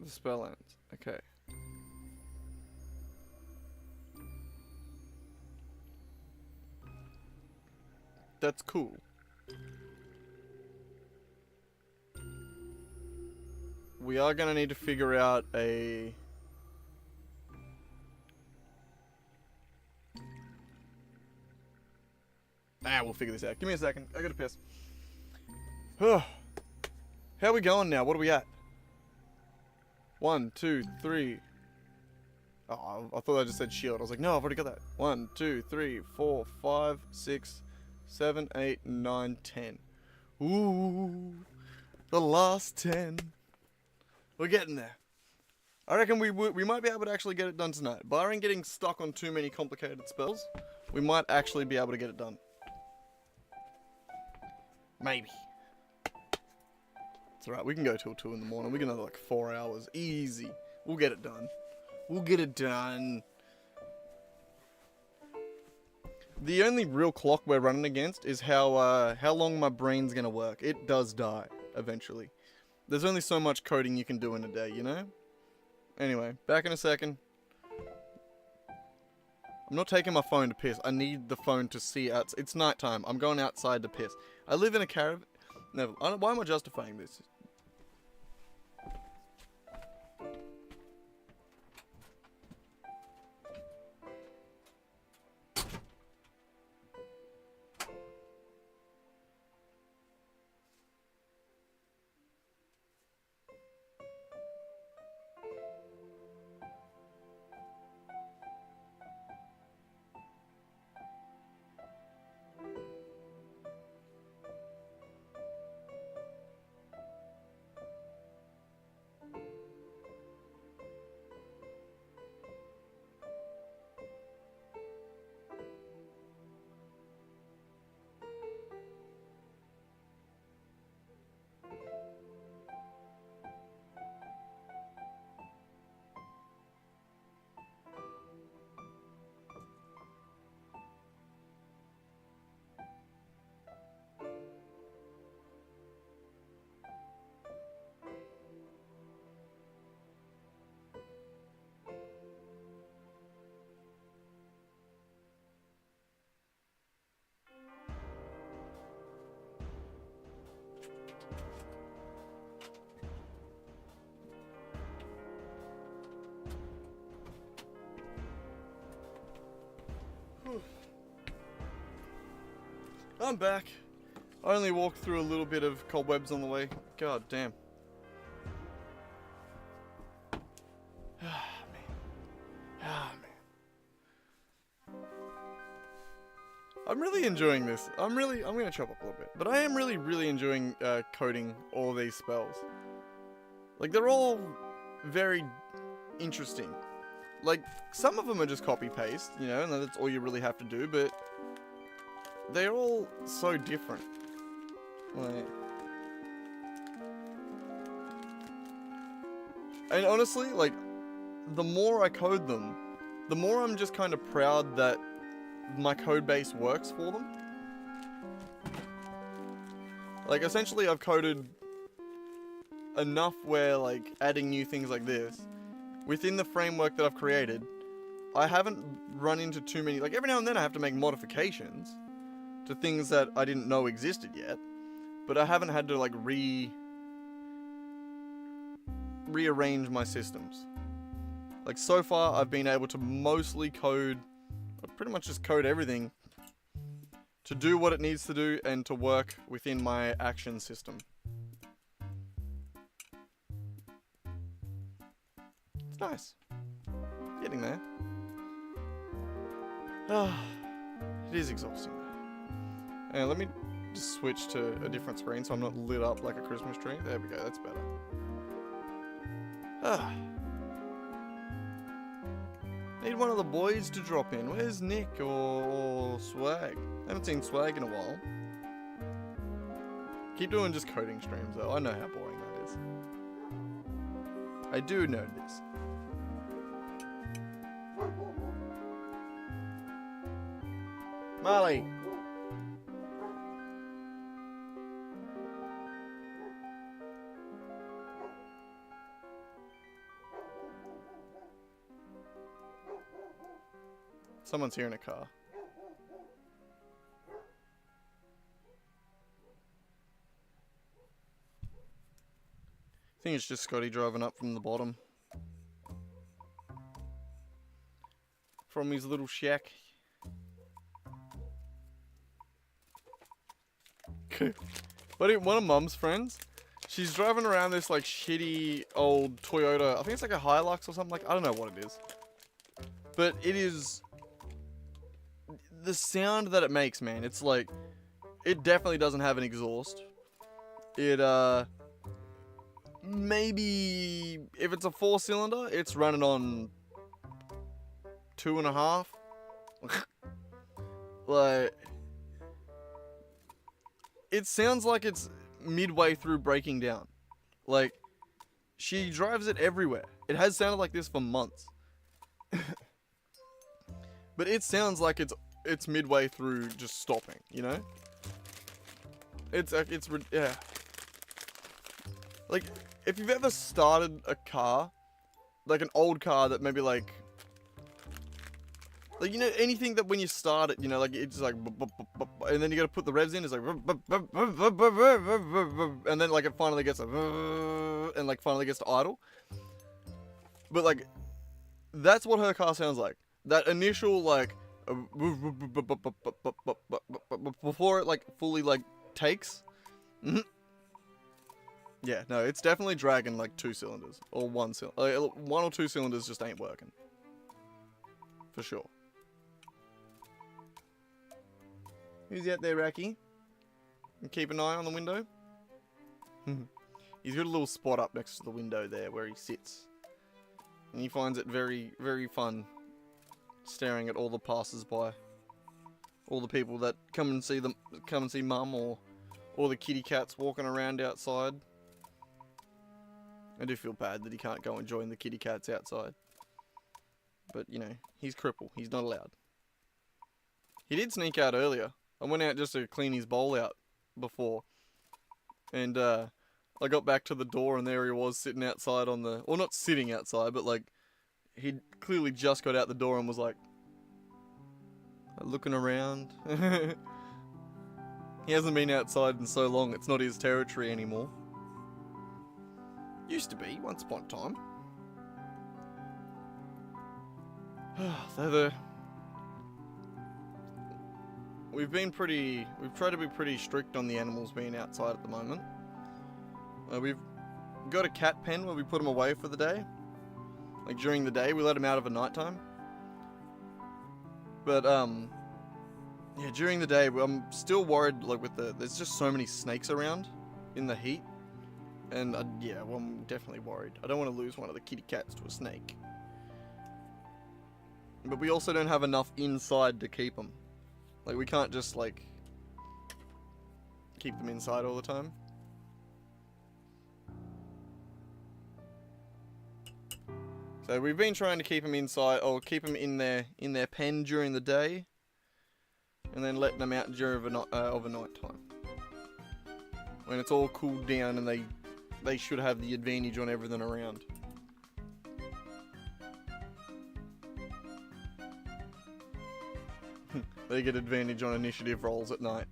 A: the spell ends. Okay. That's cool. We are gonna need to figure out a... we'll figure this out. Give me a second. I gotta piss. How are we going now? What are we at? 1, 2, 3. Oh, I thought I just said shield. I was like, no, I've already got that. 1, 2, 3, 4, 5, 6, 7, 8, 9, 10. Ooh, the last 10. We're getting there. I reckon we might be able to actually get it done tonight. Barring getting stuck on too many complicated spells, we might actually be able to get it done. Maybe. It's alright, we can go till 2 in the morning. We can have like 4 hours. Easy. We'll get it done. We'll get it done. The only real clock we're running against is how long my brain's gonna work. It does die, eventually. There's only so much coding you can do in a day, you know? Anyway, back in a second. I'm not taking my phone to piss. I need the phone to see out. It's nighttime. I'm going outside to piss. I live in a caravan. Never. Why am I justifying this? I'm back. I only walked through a little bit of cobwebs on the way. God damn. Ah, man. Ah, man. I'm really enjoying this. I'm gonna chop up a little bit. But I am really enjoying coding all these spells. Like, they're all very interesting. Like, some of them are just copy-paste, you know, and that's all you really have to do, but they're all so different. Like, and honestly, like, the more I code them, the more I'm just kind of proud that my code base works for them. Like, essentially, I've coded enough where, like, adding new things like this, within the framework that I've created, I haven't run into too many, like, every now and then I have to make modifications to things that I didn't know existed yet, but I haven't had to, like, rearrange my systems. Like, so far, I've been able to mostly code, pretty much just code everything to do what it needs to do and to work within my action system. Nice. Getting there. Ah, it is exhausting. And let me just switch to a different screen so I'm not lit up like a Christmas tree. There we go, that's better. Ah. Need one of the boys to drop in. Where's Nick or Swag? Haven't seen Swag in a while. Keep doing just coding streams though. I know how boring that is. I do know this. Marley. Someone's here in a car. I think it's just Scotty driving up from the bottom. From his little shack. One of Mum's friends, she's driving around this like shitty old Toyota. I think it's like a Hilux or something. Like, I don't know what it is. But it is... the sound that it makes, man. It's like... it definitely doesn't have an exhaust. It, maybe... if it's a 4-cylinder, it's running on 2.5. Like... it sounds like it's midway through breaking down. Like, she drives it everywhere. It has sounded like this for months. But it sounds like it's midway through just stopping, you know? Yeah. Like, if you've ever started a car, like an old car that maybe like, you know, anything that when you start it, you know, like, it's like, and then you gotta put the revs in, it's like, and then, like, it finally gets, and, like, finally gets to idle. But, like, that's what her car sounds like. That initial, like, before it, like, fully, like, takes. Yeah, no, it's definitely dragging, like, 2 cylinders. Or 1 cylinder. Like, 1 or 2 cylinders just ain't working. For sure. Who's out there, Racky? Keep an eye on the window. He's got a little spot up next to the window there where he sits. And he finds it very, very fun staring at all the passers-by. All the people that come and see Mum, or the kitty cats walking around outside. I do feel bad that he can't go and join the kitty cats outside. But, you know, he's crippled. He's not allowed. He did sneak out earlier. I went out just to clean his bowl out before. And, I got back to the door and there he was sitting outside on the... well, not sitting outside, but, like, he'd clearly just got out the door and was, like looking around. He hasn't been outside in so long, it's not his territory anymore. Used to be, once upon a time. We've tried to be pretty strict on the animals being outside at the moment. We've got a cat pen where we put them away for the day. Like during the day, we let them out of at night time. But, yeah, during the day, I'm still worried, like, there's just so many snakes around in the heat. And, yeah, well, I'm definitely worried. I don't want to lose one of the kitty cats to a snake. But we also don't have enough inside to keep them. Like, we can't just, like, keep them inside all the time. So we've been trying to keep them inside, or keep them in their pen during the day, and then letting them out during overnight time. When it's all cooled down and they should have the advantage on everything around. They get advantage on initiative rolls at night.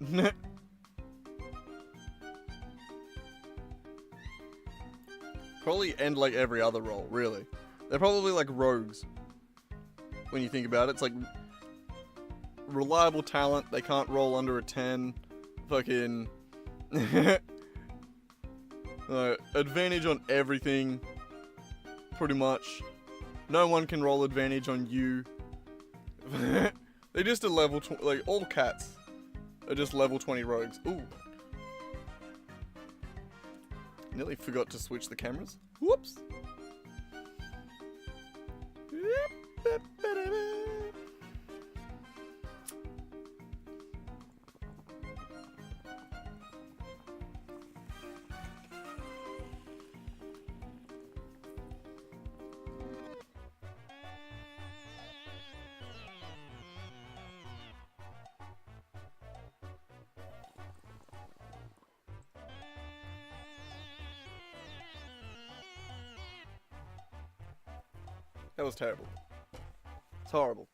A: Probably, and like every other roll, really. They're probably like rogues. When you think about it, it's like reliable talent, they can't roll under a 10. Fucking advantage on everything, pretty much. No one can roll advantage on you. They're just a level like all cats are just level 20 rogues. Ooh. Nearly forgot to switch the cameras. Whoops. That was terrible. It's horrible.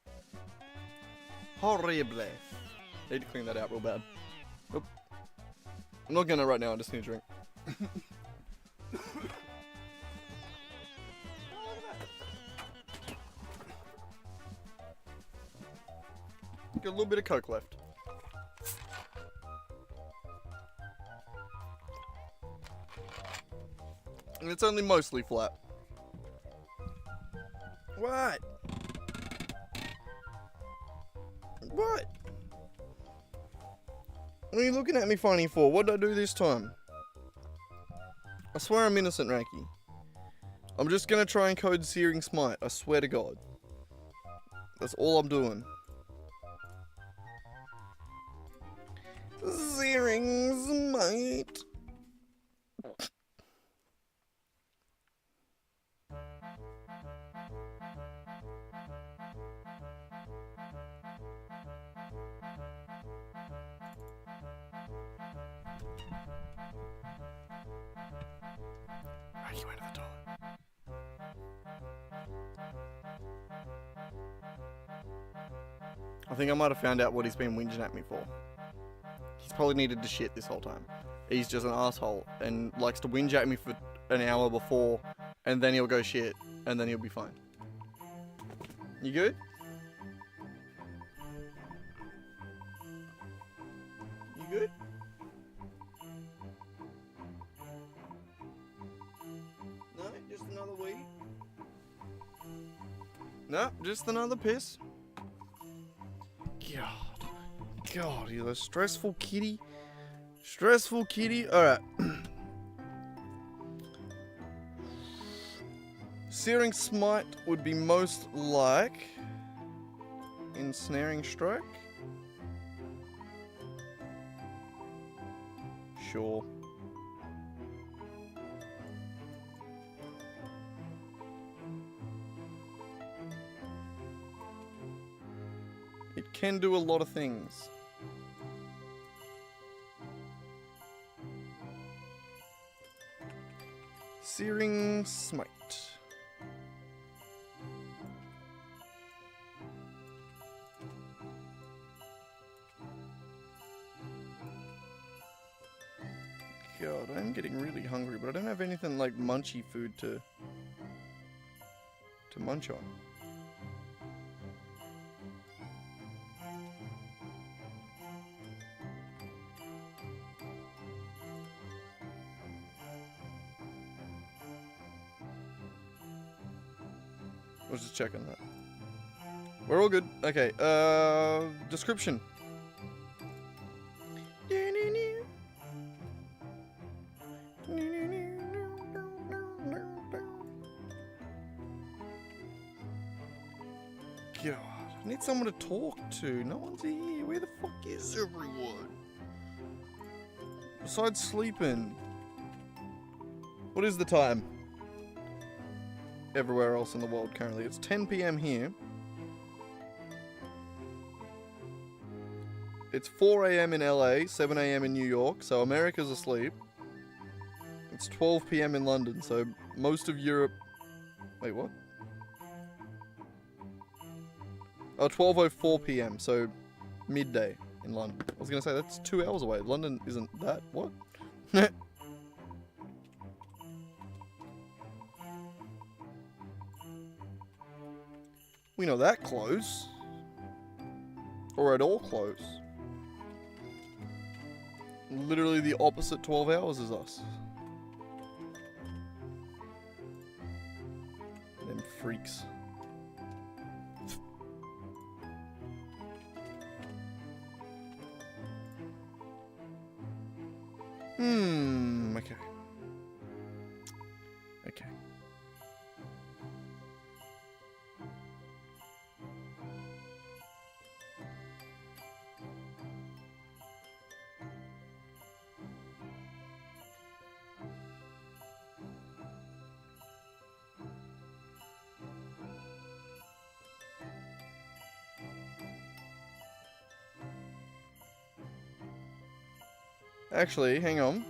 A: Horrible. Need to clean that out real bad. Nope. I'm not gonna right now, I just need a drink. Got a little bit of Coke left. And it's only mostly flat. What? What? What are you looking at me funny for? What did I do this time? I swear I'm innocent, Ranky. I'm just gonna try and code Searing Smite. I swear to God. That's all I'm doing. Searing Smite. He went to the toilet. I think I might have found out what he's been whinging at me for. He's probably needed to shit this whole time. He's just an asshole and likes to whinge at me for an hour before, and then he'll go shit, and then he'll be fine. You good? You good? No, just another wee. No, just another piss. God, you're a stressful kitty. Stressful kitty. Alright. Searing Smite would be most like Ensnaring Strike. Sure. It can do a lot of things. Searing Smite. God, I'm getting really hungry, but I don't have anything like munchy food to munch on. I was just checking that. We're all good. Okay, description. God, I need someone to talk to. No one's here. Where the fuck is everyone? Besides sleeping. What is the time? Everywhere else in the world currently. It's 10 PM here. It's 4 AM in LA, 7 AM in New York, so America's asleep. It's 12 PM in London, so most of Europe... Wait, what? Oh, 12:04 PM, so midday in London. I was gonna say, that's 2 hours away. London isn't that... What? We're not that close. Or at all close. Literally the opposite 12 hours as us. Them freaks. Okay. Okay. Actually, hang on.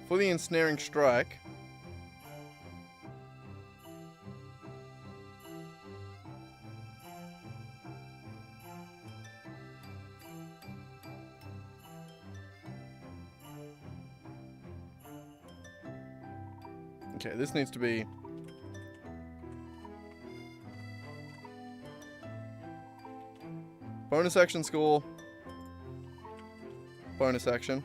A: For the ensnaring strike, okay, this needs to be bonus action score, bonus action.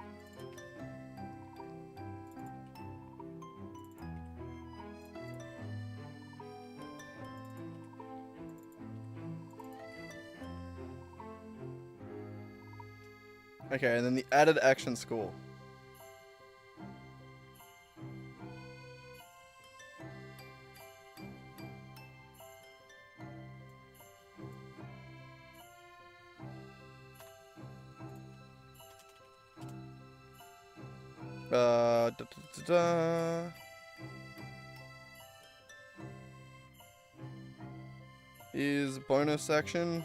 A: Okay, and then the added action score. Da, da, da, da. Is bonus action.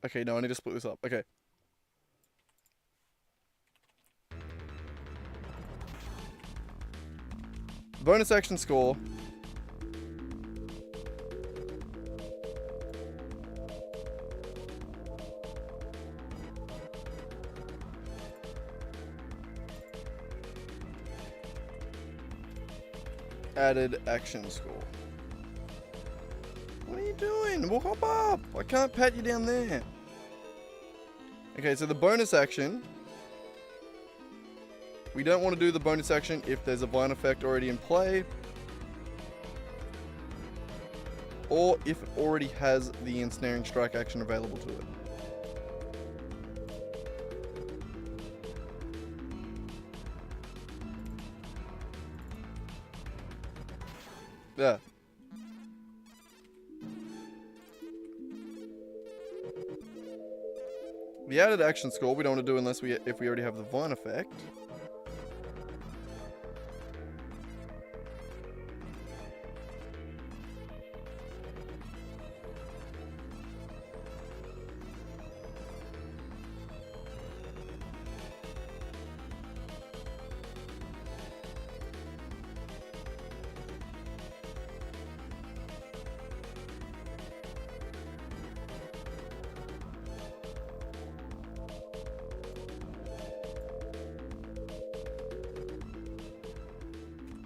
A: Okay, no, I need to split this up. Okay. Bonus action score. Added action score. What are you doing? Well, hop up. I can't pat you down there. Okay, so the bonus action. We don't want to do the bonus action if there's a vine effect already in play. Or if it already has the ensnaring strike action available to it. Yeah. The added action score we don't want to do unless if we already have the vine effect.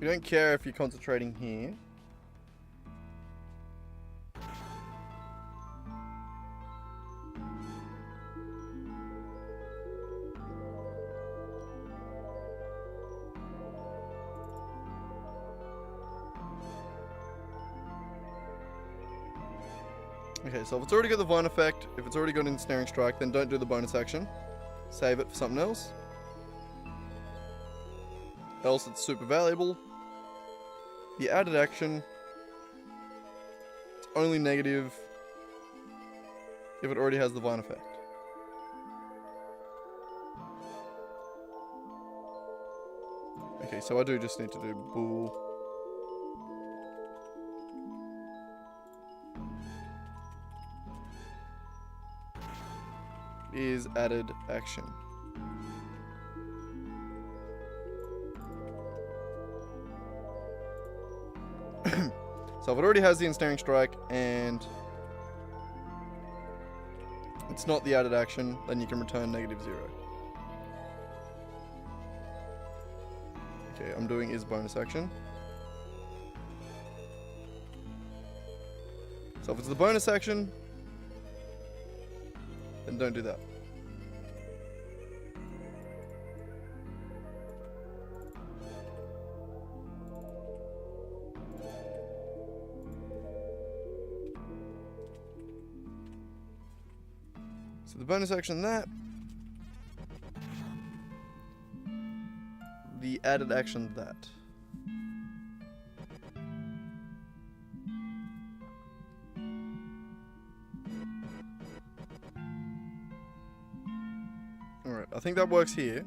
A: We don't care if you're concentrating here. Okay, so if it's already got the vine effect, if it's already got ensnaring strike, then don't do the bonus action. Save it for something else. Else it's super valuable. The added action, it's only negative if it already has the vine effect. Okay, so I do just need to do bool. Is added action. So if it already has the ensnaring strike and it's not the added action, then you can return -0. Okay, I'm doing is bonus action. So if it's the bonus action, then don't do that. So the bonus action that, the added action that. Alright, I think that works here.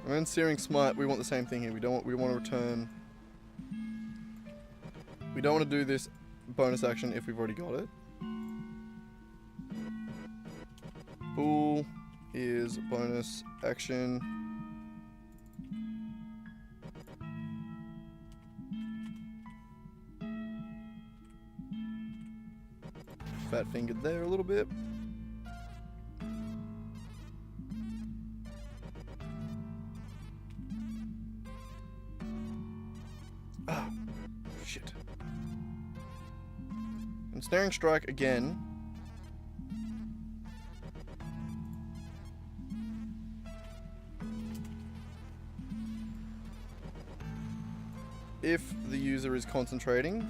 A: And Searing Smite, we want the same thing here. We want to return. We don't want to do this bonus action if we've already got it. Bull is bonus action. Fat fingered there a little bit. Oh, shit. Ensnaring Strike again. If the user is concentrating.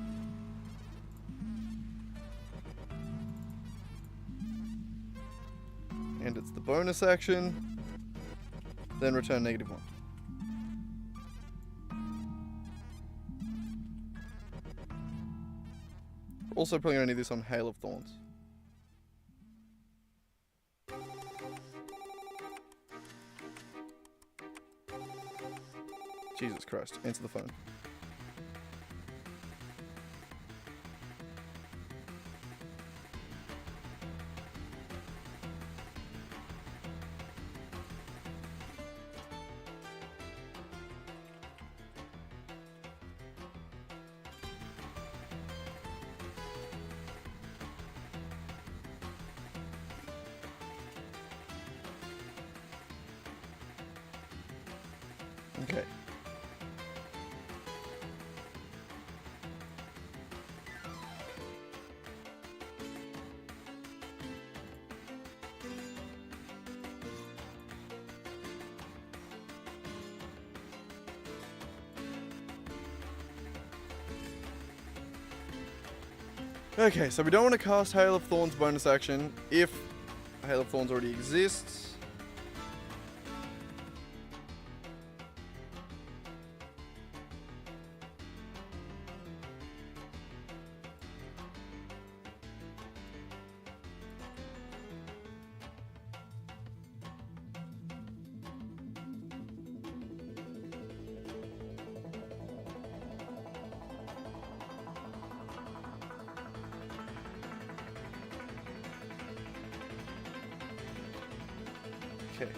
A: And it's the bonus action, then return -1. Also probably gonna need this on Hail of Thorns. Jesus Christ, answer the phone. Okay. Okay, so we don't want to cast Hail of Thorns bonus action if Hail of Thorns already exists. Okay.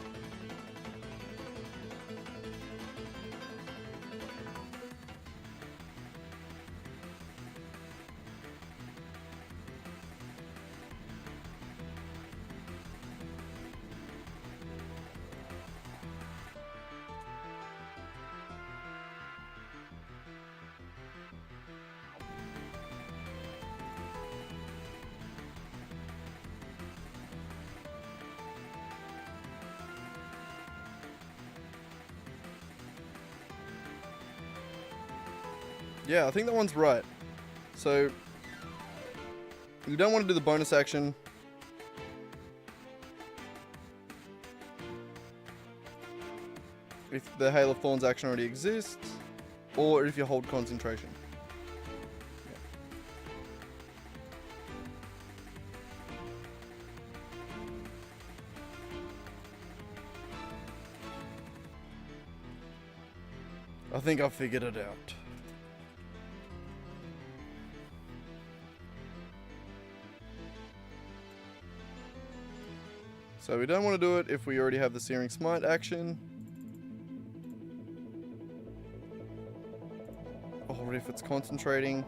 A: Yeah, I think that one's right. So, you don't want to do the bonus action. If the Hail of Thorns action already exists, or if you hold concentration. I think I've figured it out. So we don't want to do it if we already have the Searing Smite action. Or if it's concentrating.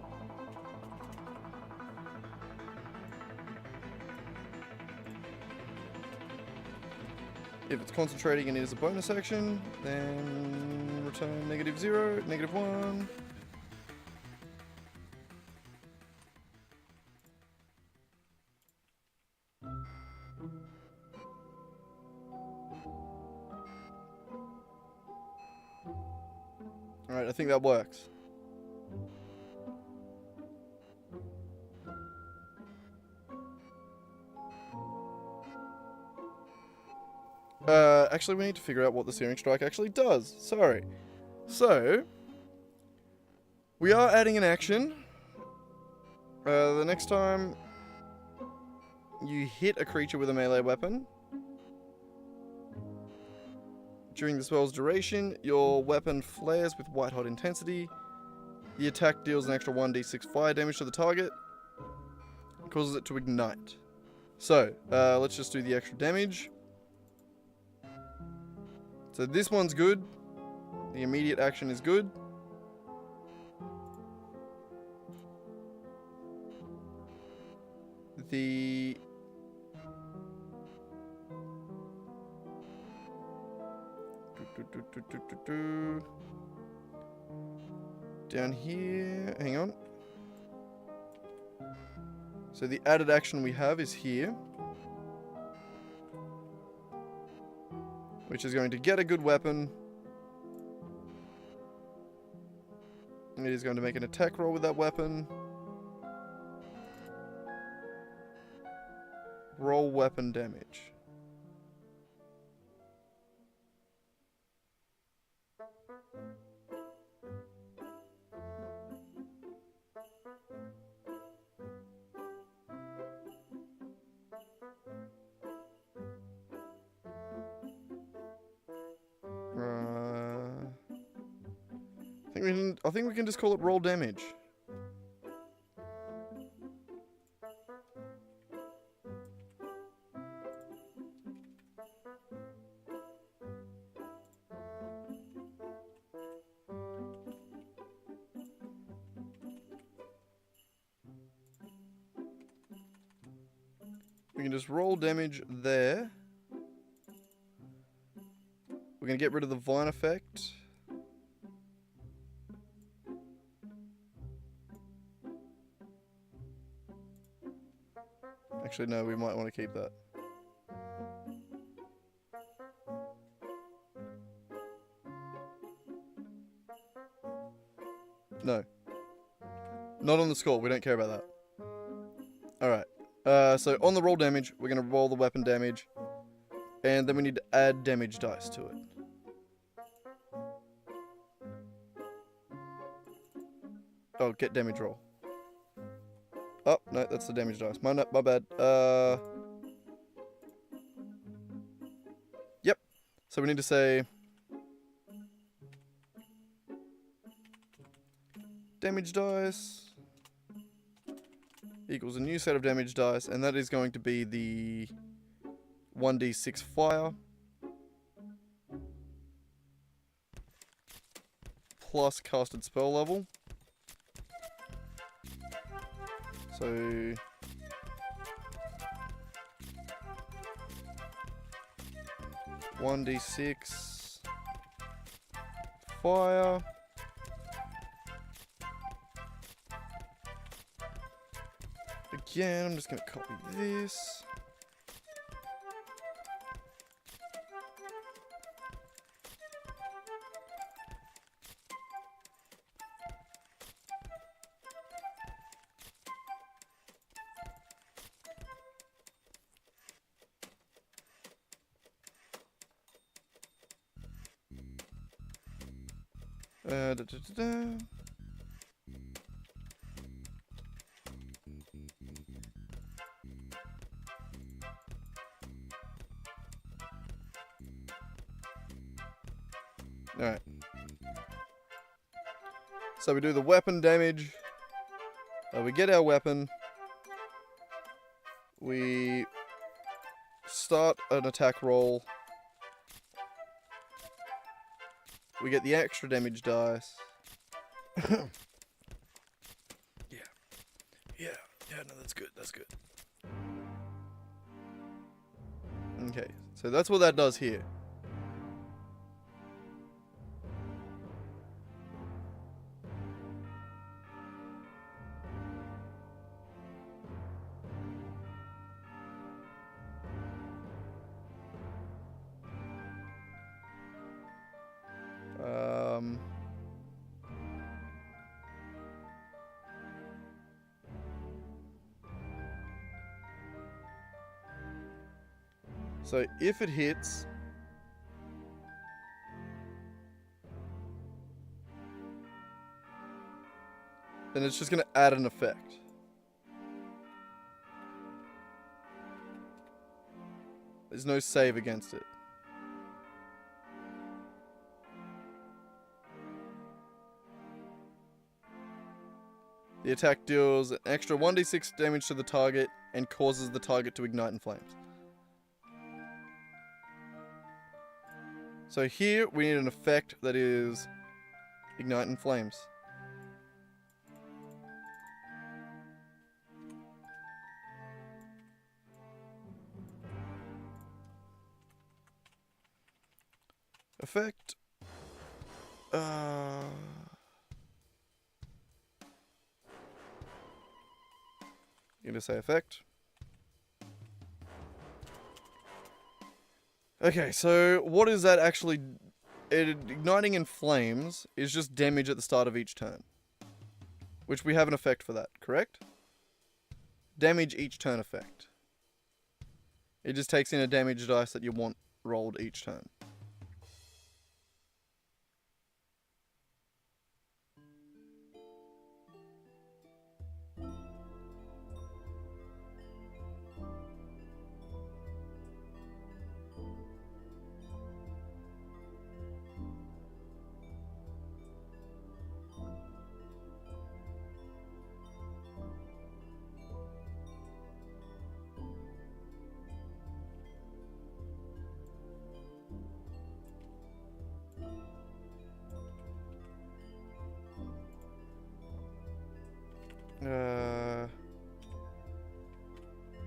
A: If it's concentrating and it is a bonus action, then return -0, -1. Alright, I think that works. Actually, we need to figure out what the Searing Strike actually does. Sorry. So, we are adding an action. The next time you hit a creature with a melee weapon, during the spell's duration, your weapon flares with white-hot intensity. The attack deals an extra 1d6 fire damage to the target. It causes it to ignite. So, let's just do the extra damage. So this one's good. The immediate action is good. The... Down here, hang on. So the added action we have is here, which is going to get a good weapon. And it is going to make an attack roll with that weapon. Roll weapon damage. I think we can just call it roll damage. We can just roll damage there. We're going to get rid of the Vine effect. Actually, no, we might want to keep that. No. Not on the score, we don't care about that. Alright. So on the roll damage, we're going to roll the weapon damage. And then we need to add damage dice to it. Oh, get damage roll. Oh, no, that's the damage dice. My bad. Yep. So we need to say... damage dice equals a new set of damage dice, and that is going to be the 1d6 fire plus casted spell level. So 1d6 fire again. I'm just going to copy this. Alright. So we do the weapon damage. We get our weapon. We start an attack roll. We get the extra damage dice. Yeah. Yeah, no, that's good, that's good. Okay, so that's what that does here. So if it hits, then it's just going to add an effect. There's no save against it. The attack deals an extra 1d6 damage to the target and causes the target to ignite in flames. So here we need an effect that is ignite in flames. Effect. You're gonna say effect. Okay, so what is that actually? Igniting in flames is just damage at the start of each turn. Which we have an effect for that, correct? Damage each turn effect. It just takes in a damage dice that you want rolled each turn.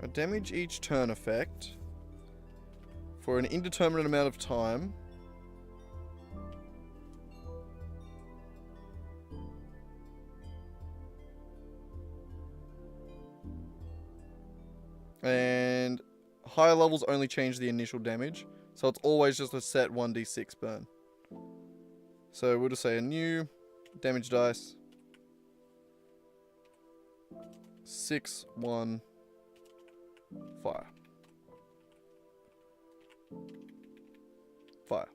A: A damage each turn effect for an indeterminate amount of time. And higher levels only change the initial damage, so it's always just a set 1d6 burn. So we'll just say a new damage dice. 6, 1, fire. Fire.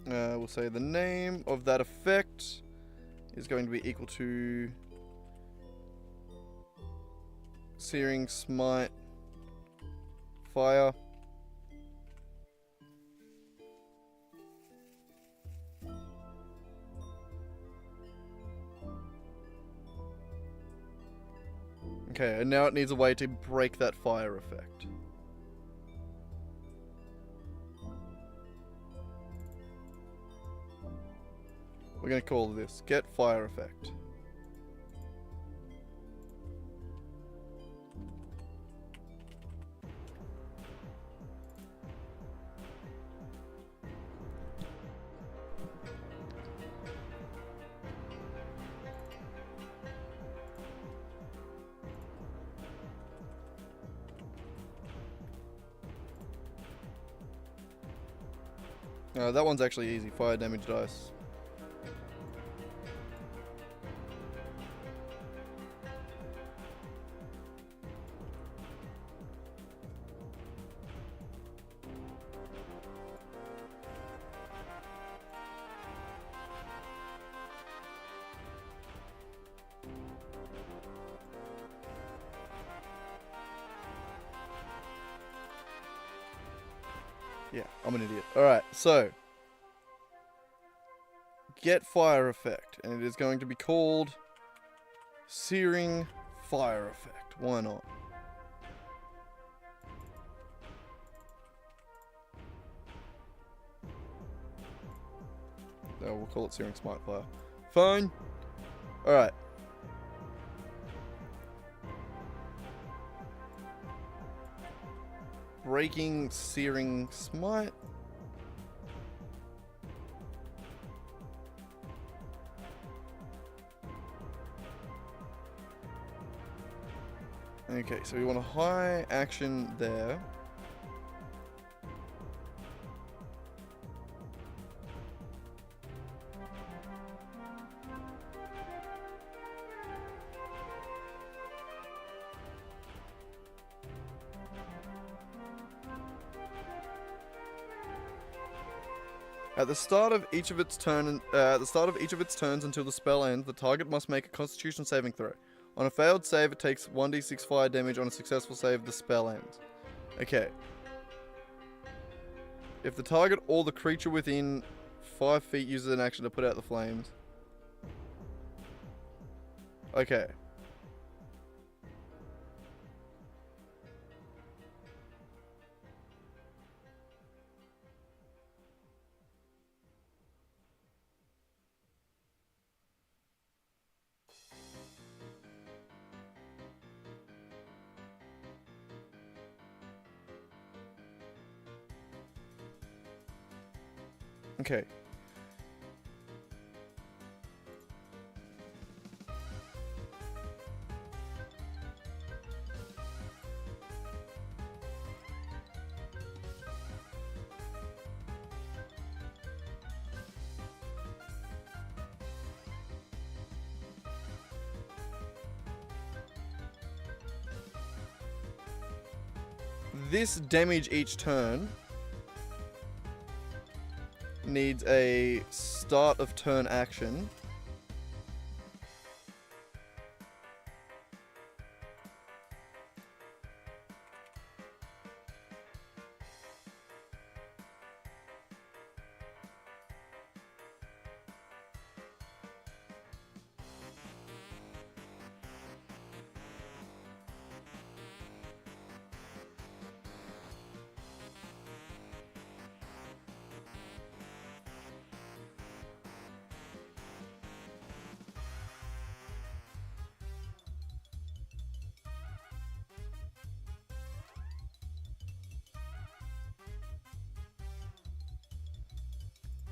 A: We'll say the name of that effect is going to be equal to Searing Smite Fire. Okay, and now it needs a way to break that fire effect. We're going to call this Get Fire Effect. That one's actually easy. Fire damage dice. Yeah, I'm an idiot. Alright, so get fire effect, and it is going to be called Searing Fire Effect. Why not? No, we'll call it Searing Smite Fire. Fine. Alright. Breaking Searing Smite. Okay, so we want a high action there. At the start of each of its turns until the spell ends, the target must make a Constitution saving throw. On a failed save, it takes 1d6 fire damage. On a successful save, the spell ends. Okay. If the target or the creature within 5 feet uses an action to put out the flames. Okay. Okay. This damage each turn needs a start of turn action.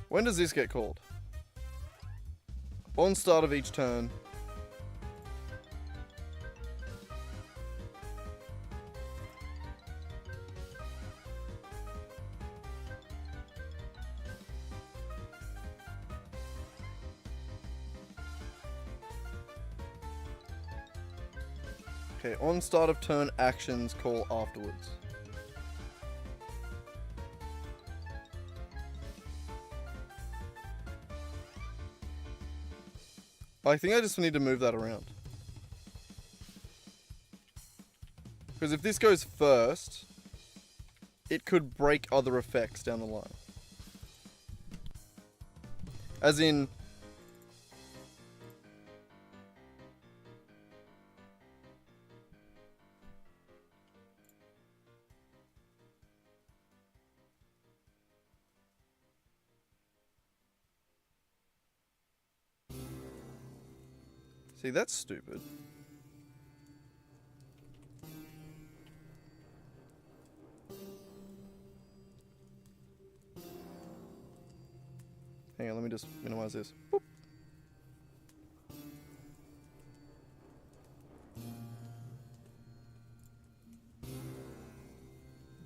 A: When does this get called? On start of each turn. Okay, on start of turn actions call afterwards. I think I just need to move that around. Because if this goes first, it could break other effects down the line. As in... See, that's stupid. Hang on, let me just minimize this. Boop.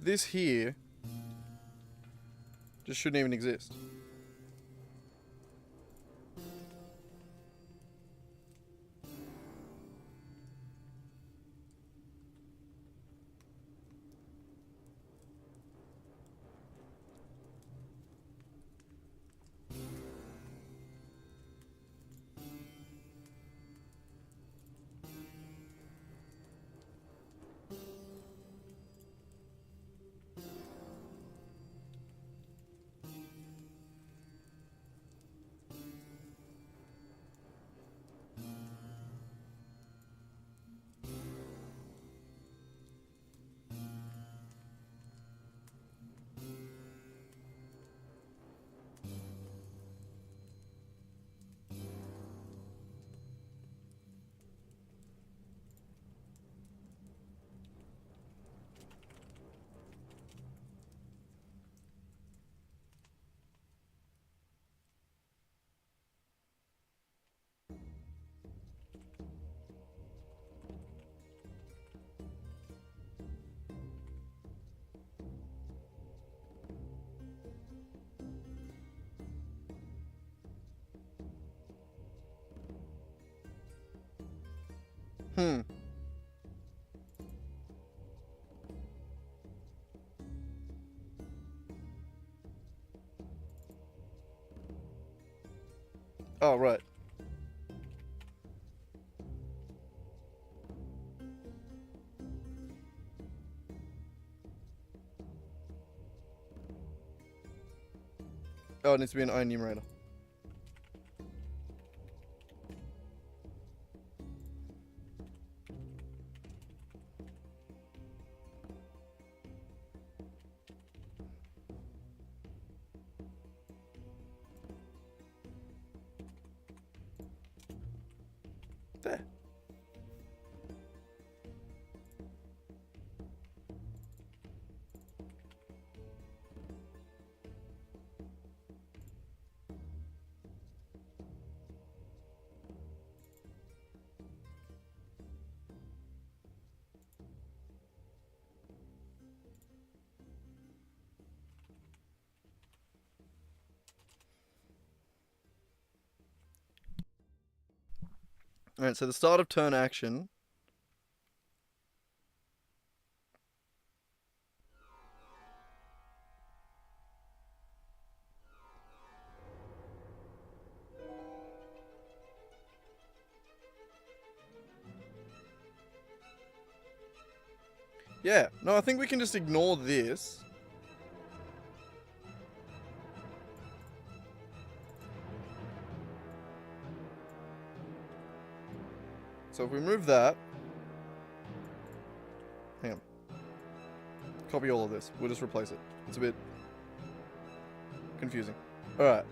A: This here just shouldn't even exist. Hmm. Oh, right. Oh, it needs to be an enumerator. There. Alright, so the start of turn action. Yeah, no, I think we can just ignore this. So if we remove that, hang on, copy all of this. We'll just replace it. It's a bit confusing. All right.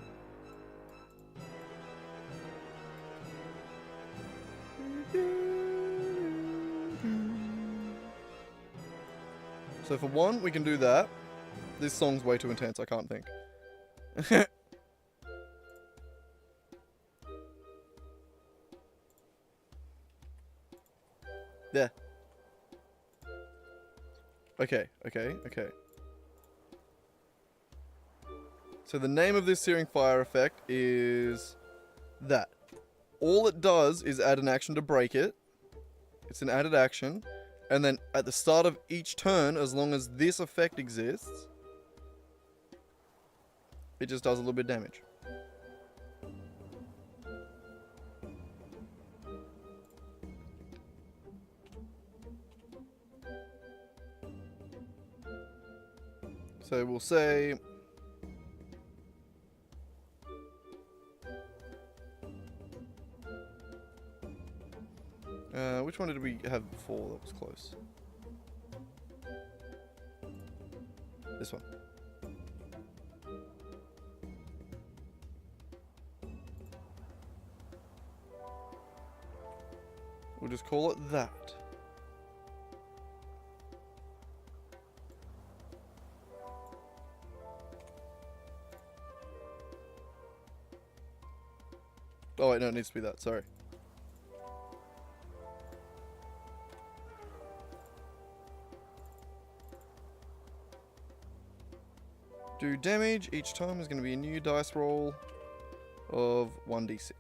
A: So for one, we can do that. This song's way too intense. I can't think. There. Okay. So the name of this searing fire effect is that. All it does is add an action to break it. It's an added action. And then at the start of each turn, as long as this effect exists, it just does a little bit of damage. So we'll say... which one did we have before that was close? This one. We'll just call it that. Oh wait, no, it needs to be that, sorry. Do damage, each time is going to be a new dice roll of 1d6.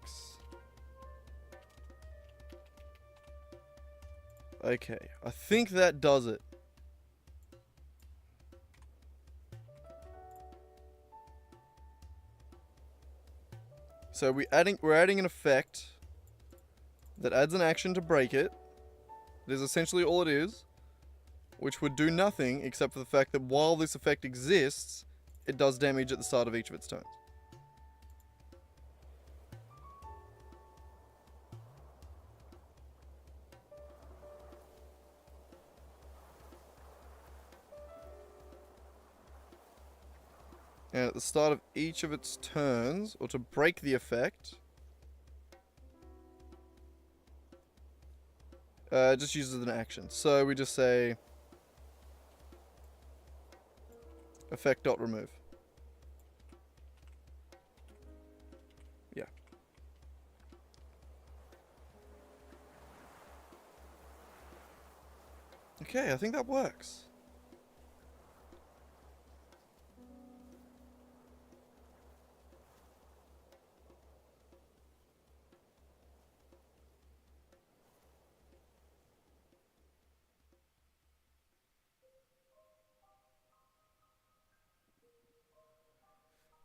A: Okay, I think that does it. So we're adding an effect that adds an action to break it. That is essentially all it is, which would do nothing except for the fact that while this effect exists, it does damage at the start of each of its turns. And at the start of each of its turns, or to break the effect, it just uses an action. So we just say effect.remove. Yeah. Okay, I think that works.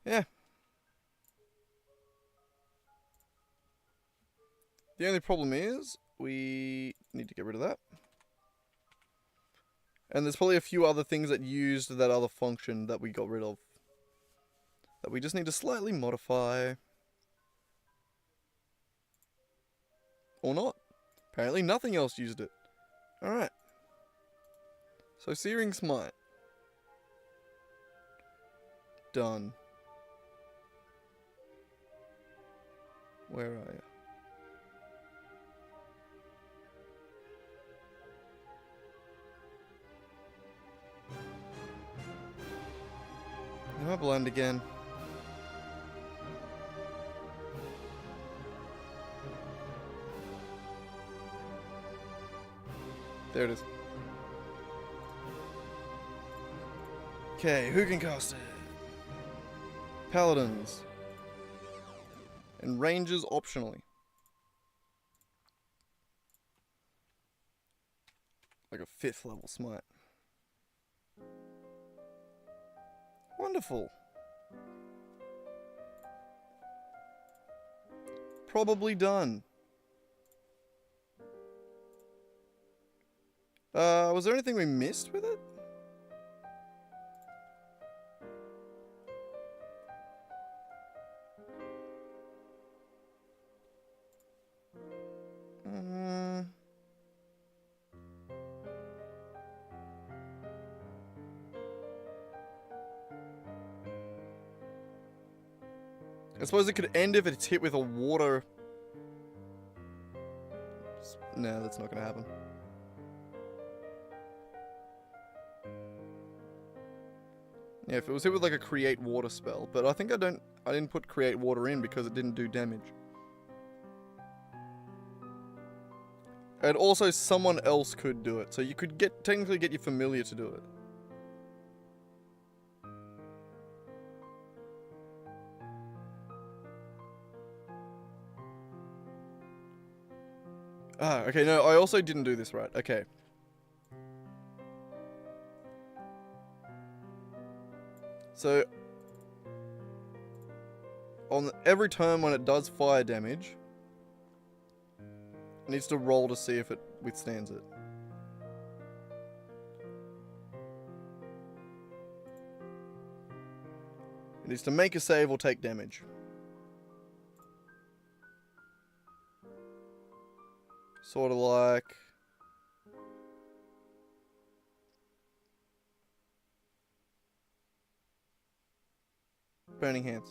A: Yeah. The only problem is we need to get rid of that. And there's probably a few other things that used that other function that we got rid of, that we just need to slightly modify. Or not. Apparently nothing else used it. Alright. So Searing Smite. Done. Where are you? Am I blind again? There it is. Okay, who can cast it? Paladins. And Rangers optionally. Like a 5th level smite. Wonderful. Probably done. Was there anything we missed with it? I suppose it could end if it's hit with a water. No, that's not gonna happen. Yeah, if it was hit with like a create water spell, but I think I didn't put create water in because it didn't do damage. And also someone else could do it, so you could technically get your familiar to do it. Ah, okay, no, I also didn't do this right. Okay. So, on every turn when it does fire damage, it needs to roll to see if it withstands it. It needs to make a save or take damage. Sort of like... Burning Hands.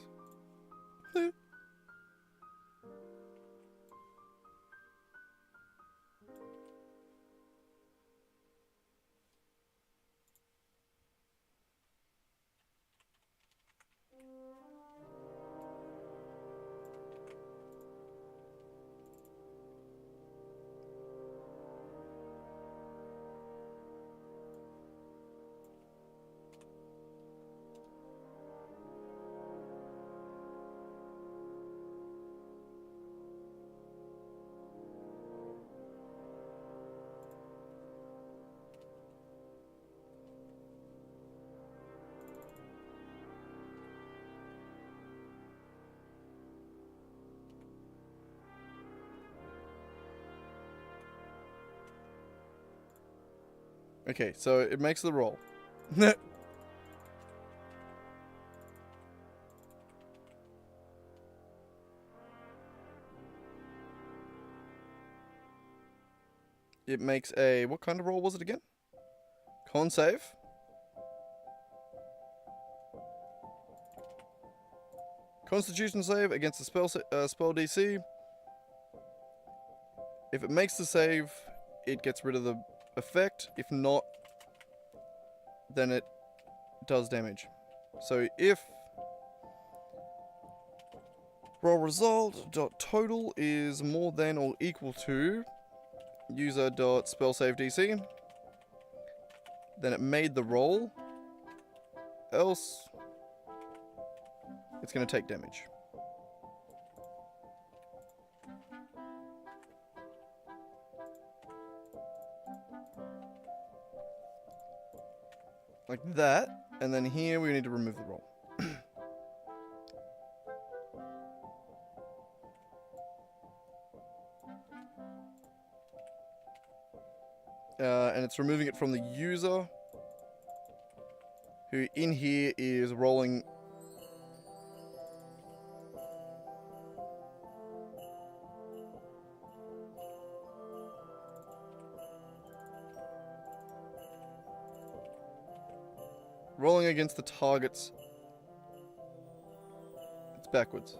A: Okay, so it makes the roll. It makes a... What kind of roll was it again? Con save. Constitution save against the spell DC. If it makes the save, it gets rid of the effect. If not, then it does damage. So if roll result dot total is more than or equal to user dot spell save DC, then it made the roll. Else, it's going to take damage. Like that, and then here we need to remove the roll. And it's removing it from the user, who in here is rolling. Rolling against the target's. It's backwards.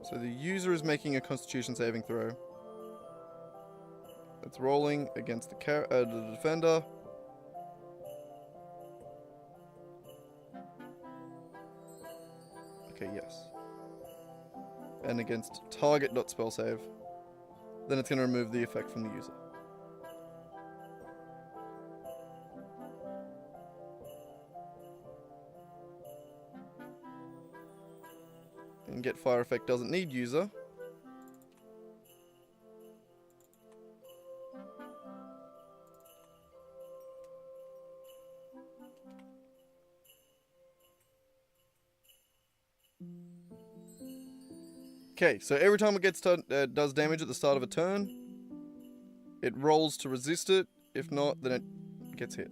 A: So the user is making a Constitution saving throw. It's rolling against the defender. Okay, yes. And against target.spell save. Then it's going to remove the effect from the user. And get fire effect doesn't need user. Okay, so every time it does damage at the start of a turn, it rolls to resist it. If not, then it gets hit.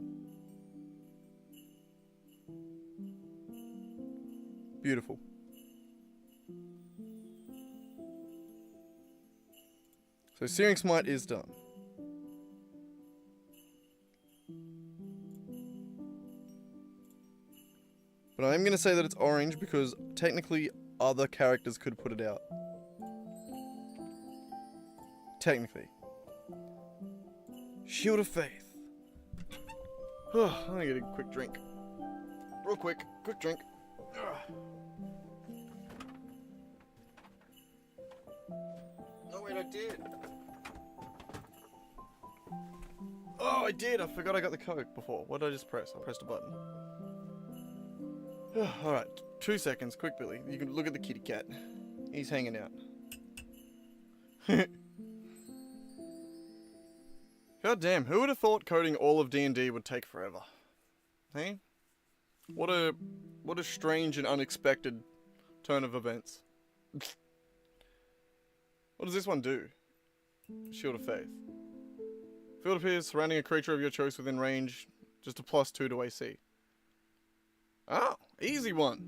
A: Beautiful. So Searing Smite is done. But I am going to say that it's orange because technically other characters could put it out. Technically. Shield of Faith. I'm gonna get a quick drink. Real quick drink. Oh wait, I did. Oh, I did. I forgot I got the Coke before. What did I just press? I pressed a button. Alright, 2 seconds, quick Billy. You can look at the kitty cat. He's hanging out. God damn, who would have thought coding all of D&D would take forever? Hey? What a strange and unexpected turn of events. What does this one do? Shield of Faith. Field appears surrounding a creature of your choice within range, just a +2 to AC. Oh, easy one.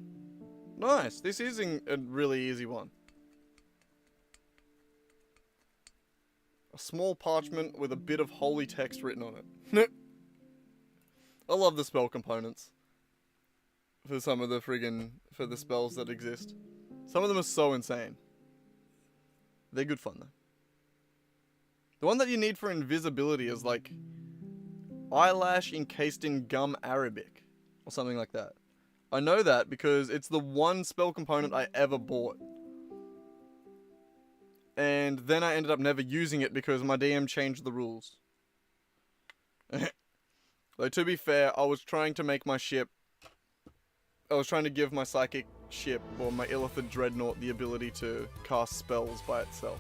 A: Nice, this is a really easy one. A small parchment with a bit of holy text written on it. I love the spell components. For some of the for the spells that exist. Some of them are so insane. They're good fun though. The one that you need for invisibility is like eyelash encased in gum Arabic. Or something like that. I know that because it's the one spell component I ever bought. And then I ended up never using it because my DM changed the rules. Though to be fair, I was trying to make my ship... I was trying to give my psychic ship, or my Illithid Dreadnought, the ability to cast spells by itself.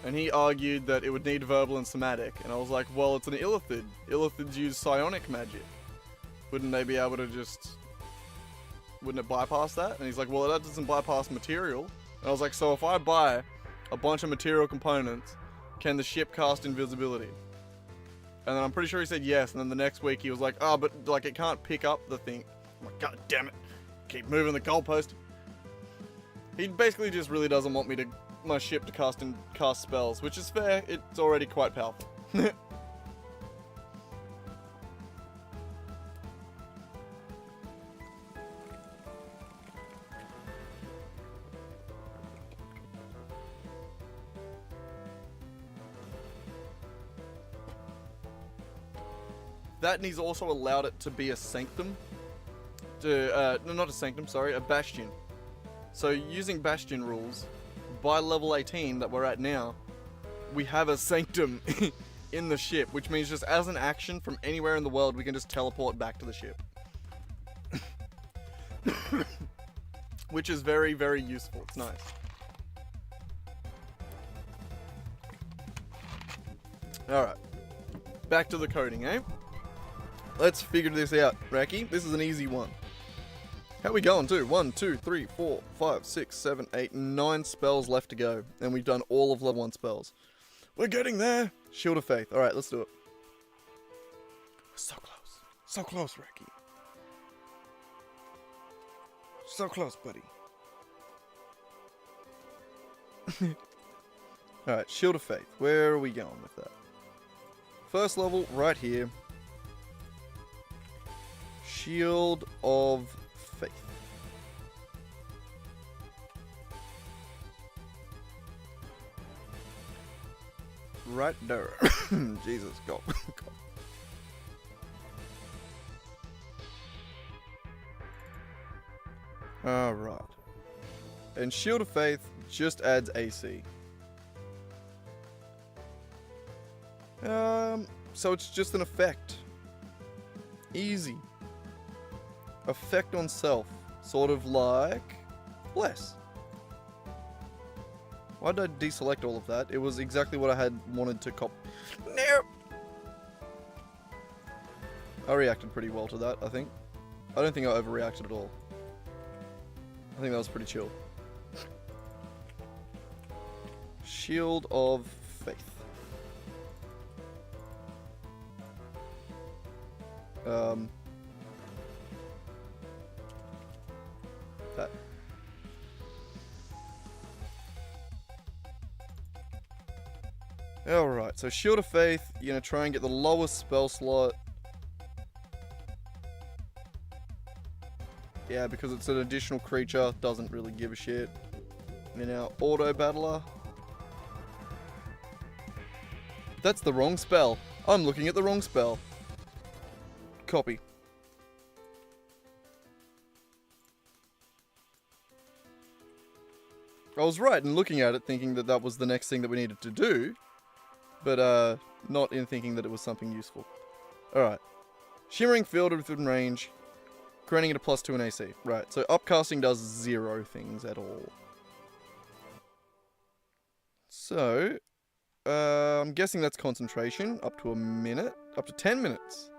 A: And he argued that it would need verbal and somatic, and I was like, well, it's an Illithid. Illithids use psionic magic. Wouldn't they be able to just... Wouldn't it bypass that? And he's like, well, that doesn't bypass material. And I was like, so if I buy a bunch of material components, can the ship cast invisibility? And then I'm pretty sure he said yes, and then the next week he was like, oh, but like it can't pick up the thing. I'm like, god damn it. Keep moving the goalpost. He basically just really doesn't want me to my ship to cast spells, which is fair, it's already quite powerful. That, and he's also allowed it to be a sanctum. No, not a sanctum, sorry, a bastion. So using bastion rules, by level 18 that we're at now, we have a sanctum in the ship, which means just as an action from anywhere in the world, we can just teleport back to the ship. Which is very, very useful. It's nice. Alright. Back to the coding, eh? Let's figure this out, Raki. This is an easy one. How we going too? 1, 2, 3, 4, 5, 6, 7, 8, 9 spells left to go. And we've done all of level 1 spells. We're getting there! Shield of Faith. Alright, let's do it. We're so close. So close, Reki. So close, buddy. Alright, Shield of Faith. Where are we going with that? First level, right here. Shield of Faith. Right there. Jesus, go. Alright. And Shield of Faith just adds AC. So it's just an effect. Easy. Effect on self. Sort of like Bless. Why did I deselect all of that? It was exactly what I had wanted to cop. No! I reacted pretty well to that, I think. I don't think I overreacted at all. I think that was pretty chill. Shield of Faith. That. Alright, so Shield of Faith, you're gonna try and get the lowest spell slot. Yeah, because it's an additional creature, doesn't really give a shit. And then our Auto Battler. That's the wrong spell. I'm looking at the wrong spell. Copy. I was right in looking at it, thinking that that was the next thing that we needed to do. But, not in thinking that it was something useful. Alright. Shimmering Field within range. Granting it a +2 in AC. Right, so upcasting does 0 things at all. So, I'm guessing that's concentration. Up to a minute. Up to 10 minutes.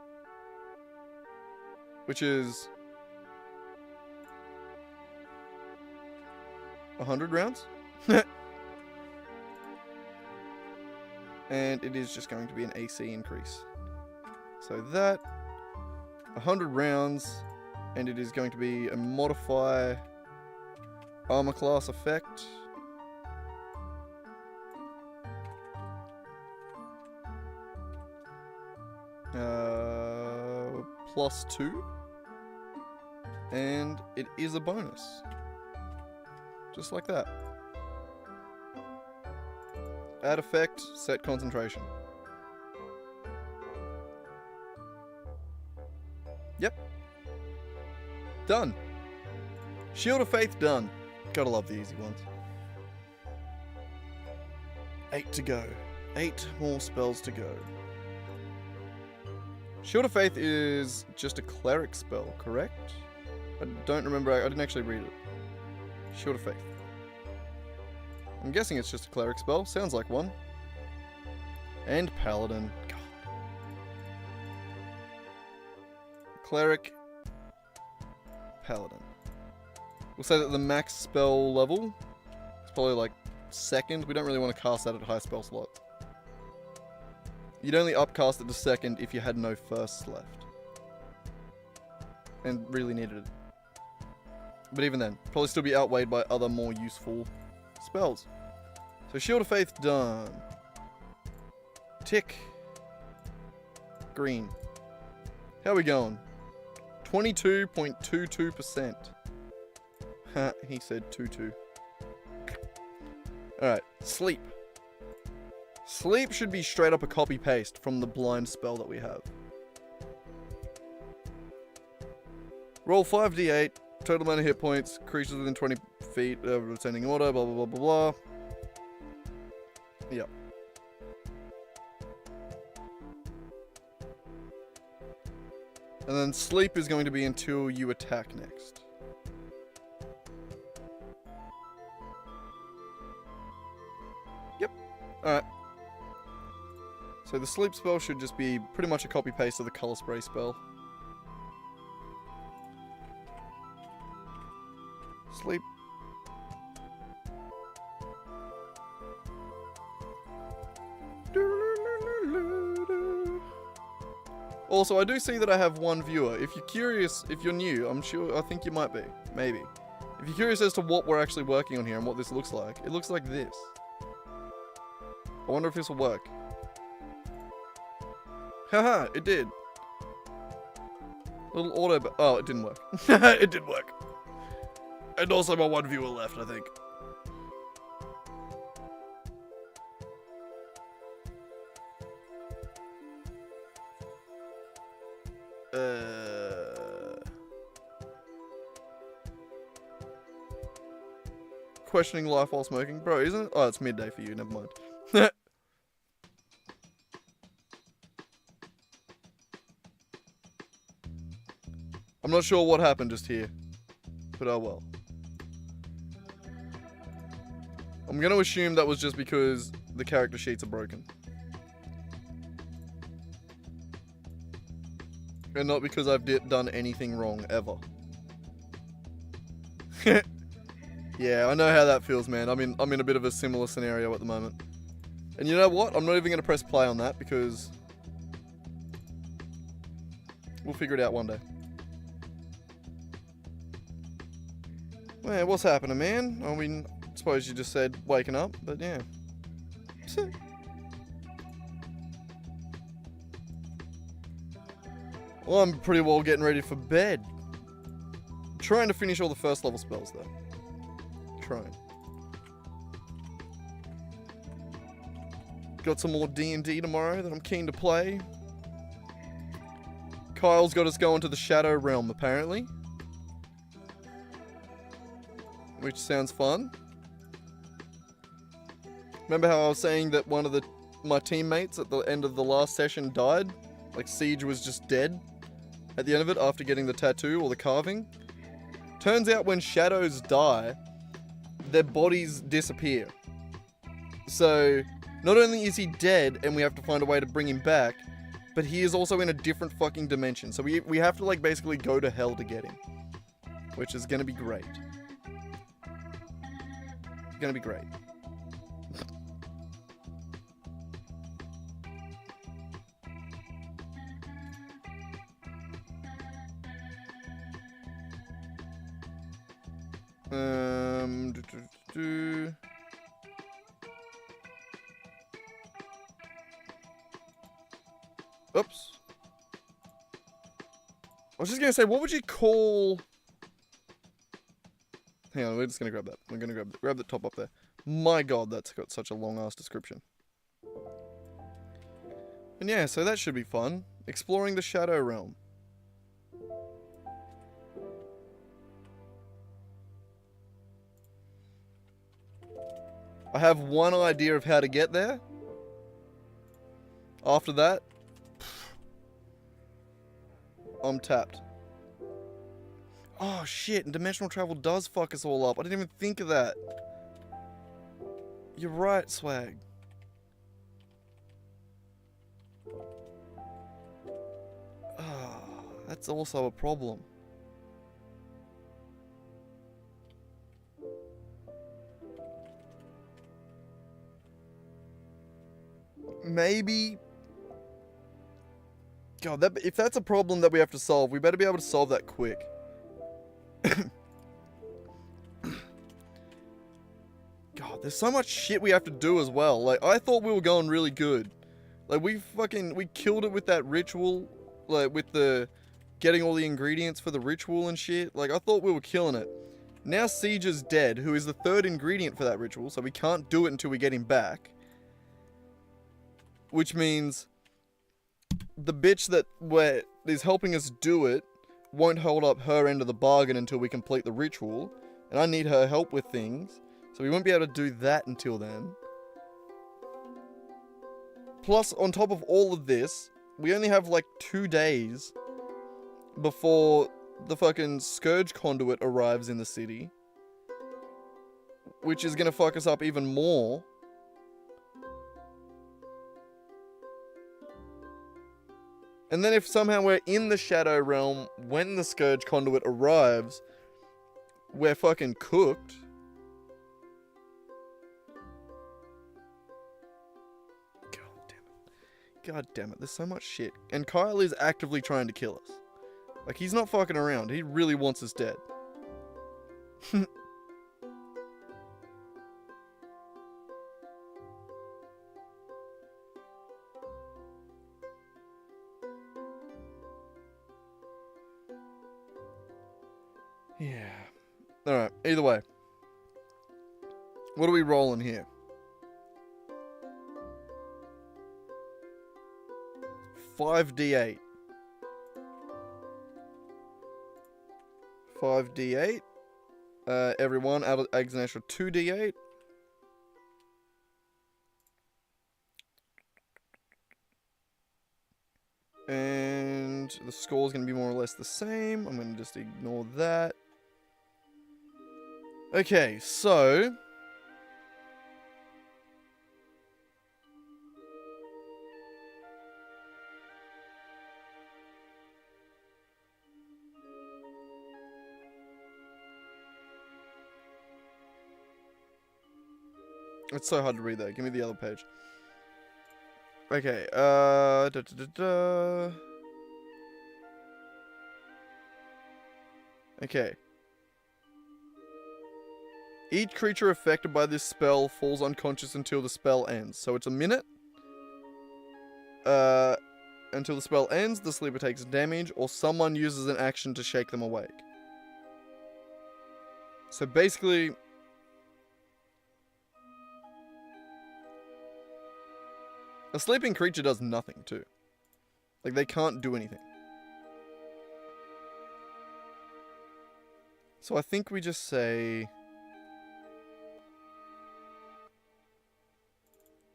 A: Which is 100 rounds? And it is just going to be an AC increase. So that, 100 rounds, and it is going to be a modify armor class effect. +2. And it is a bonus. Just like that. Add effect, set concentration. Yep. Done. Shield of Faith done. Gotta love the easy ones. 8 to go. 8 more spells to go. Shield of Faith is just a cleric spell, correct? I don't remember, I didn't actually read it. Shield of Faith. I'm guessing it's just a cleric spell. Sounds like one. And paladin. God. Cleric. Paladin. We'll say that the max spell level is probably like 2nd. We don't really want to cast that at high spell slots. You'd only upcast it to 2nd if you had no firsts left. And really needed it. But even then, probably still be outweighed by other more useful spells. So Shield of Faith done. Tick. Green. How are we going? 22.22%. Ha, he said 22. Alright, Sleep. Sleep should be straight up a copy paste from the blind spell that we have. Roll 5d8. Total amount of hit points, creatures within 20 feet of ascending order, blah, blah, blah, blah, blah. Yep. And then sleep is going to be until you attack next. Yep. Alright. So the sleep spell should just be pretty much a copy paste of the color spray spell. Sleep. Also, I do see that I have one viewer. If you're curious, if you're new, I think you might be. Maybe. If you're curious as to what we're actually working on here and what this looks like, it looks like this. I wonder if this will work. Haha, it did. Little auto... Oh, it didn't work. It did work. And also my one viewer left, I think. Questioning life while smoking. Bro, isn't it? Oh, it's midday for you, never mind. I'm not sure what happened just here. But oh well. I'm gonna assume that was just because the character sheets are broken. And not because I've done anything wrong, ever. Yeah, I know how that feels, man. I'm in a bit of a similar scenario at the moment. And you know what? I'm not even gonna press play on that because we'll figure it out one day. Man, what's happening, man? I mean, I suppose you just said waking up, but yeah. Well, I'm pretty well getting ready for bed. Trying to finish all the first level spells, though. Trying. Got some more D&D tomorrow that I'm keen to play. Kyle's got us going to the Shadow Realm, apparently. Which sounds fun. Remember how I was saying that one of my teammates at the end of the last session died? Like, Siege was just dead at the end of it after getting the tattoo or the carving? Turns out when shadows die, their bodies disappear. So, not only is he dead and we have to find a way to bring him back, but he is also in a different fucking dimension. So we have to, like, basically go to hell to get him. Which is gonna be great. Gonna be great. Oops. I was just gonna say, what would you call... Hang on, we're just gonna grab that. We're gonna grab the top up there. My god, that's got such a long-ass description. And yeah, so that should be fun. Exploring the Shadow Realm. I have one idea of how to get there. After that, I'm tapped. Oh shit, and dimensional travel does fuck us all up. I didn't even think of that. You're right, Swag. Ah, that's also a problem. Maybe... God, if that's a problem that we have to solve, we better be able to solve that quick. God, there's so much shit we have to do as well. Like, I thought we were going really good. Like, we killed it with that ritual. Like, with the getting all the ingredients for the ritual and shit. Like, I thought we were killing it. Now Siege is dead, who is the third ingredient for that ritual, so we can't do it until we get him back. Which means the bitch that is helping us do it won't hold up her end of the bargain until we complete the ritual. And I need her help with things. So we won't be able to do that until then. Plus, on top of all of this, we only have like 2 days before the fucking Scourge Conduit arrives in the city. Which is gonna fuck us up even more. And then if somehow we're in the Shadow Realm when the Scourge Conduit arrives, we're fucking cooked. God damn it, there's so much shit. And Kyle is actively trying to kill us. Like, he's not fucking around. He really wants us dead. Yeah. Alright, either way. What are we rolling here? 5d8. 5d8. Everyone adds an extra 2d8. And the score is going to be more or less the same. I'm going to just ignore that. Okay, so... It's so hard to read that. Give me the other page. Okay, Okay. Each creature affected by this spell falls unconscious until the spell ends. So it's a minute. Until the spell ends, the sleeper takes damage, or someone uses an action to shake them awake. So basically... a sleeping creature does nothing, too. Like, they can't do anything. So I think we just say...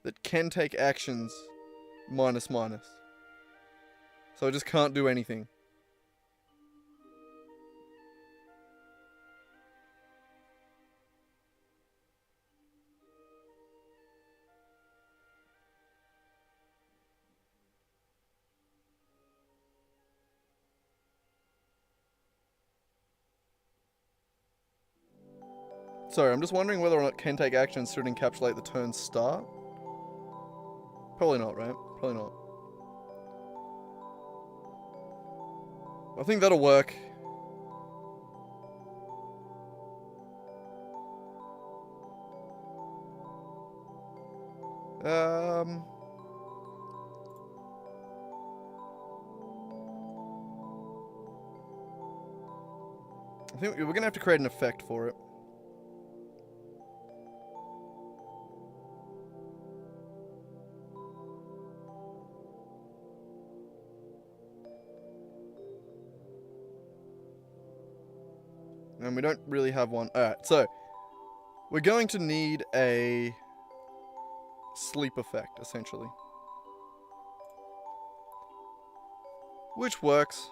A: that can take actions minus. So I just can't do anything. Sorry, I'm just wondering whether or not can take actions should encapsulate the turn start. Probably not, right? Probably not. I think that'll work. I think we're gonna have to create an effect for it. And we don't really have one. Alright, so we're going to need a sleep effect, essentially. Which works.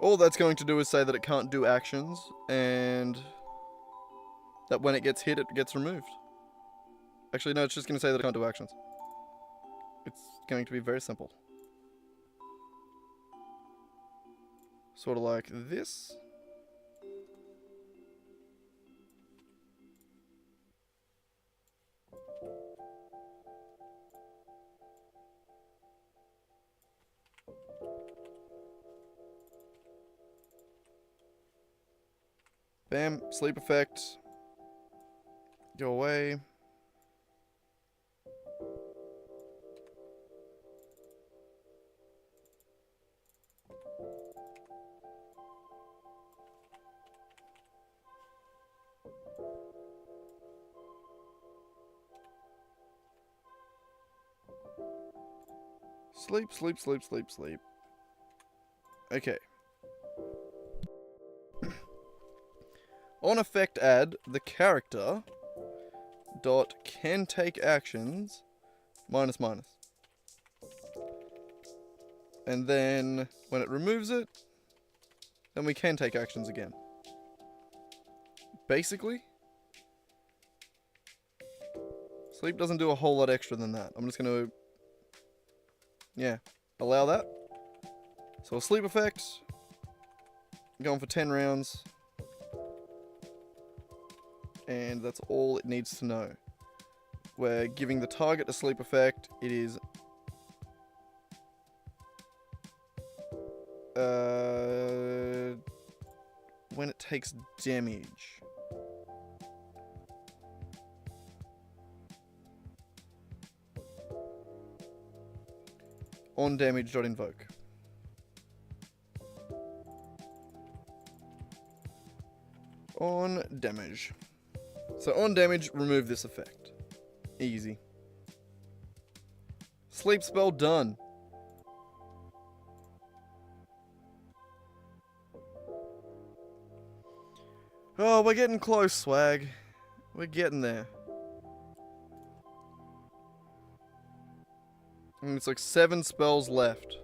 A: All that's going to do is say that it can't do actions, and that when it gets hit, it gets removed. Actually, no, it's just going to say that it can't do actions. It's going to be very simple. Sort of like this. Bam, sleep effect. Go away. Sleep, sleep, sleep, sleep, sleep. Okay. On effect add, the character dot can take actions minus. And then when it removes it, then we can take actions again. Basically. Sleep doesn't do a whole lot extra than that. I'm just gonna, yeah, allow that. So a sleep effect, going for 10 rounds. And that's all it needs to know. We're giving the target a sleep effect. It is when it takes damage. On damage.invoke. On damage. So on damage, remove this effect. Easy. Sleep spell done. Oh, we're getting close, Swag. We're getting there. And it's like 7 spells left.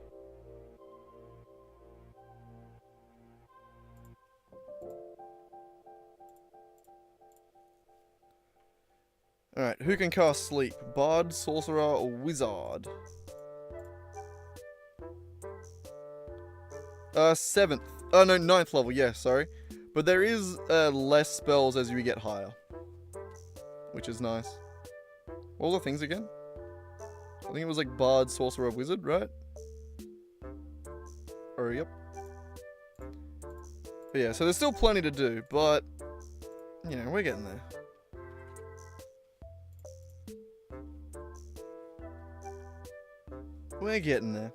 A: Alright, who can cast Sleep? Bard, Sorcerer, or Wizard? 7th. Oh no, 9th level, yeah, sorry. But there is less spells as you get higher. Which is nice. What were the things again? I think it was like Bard, Sorcerer, Wizard, right? Or, yep. But yeah, so there's still plenty to do, but, you know, we're getting there. We're getting there.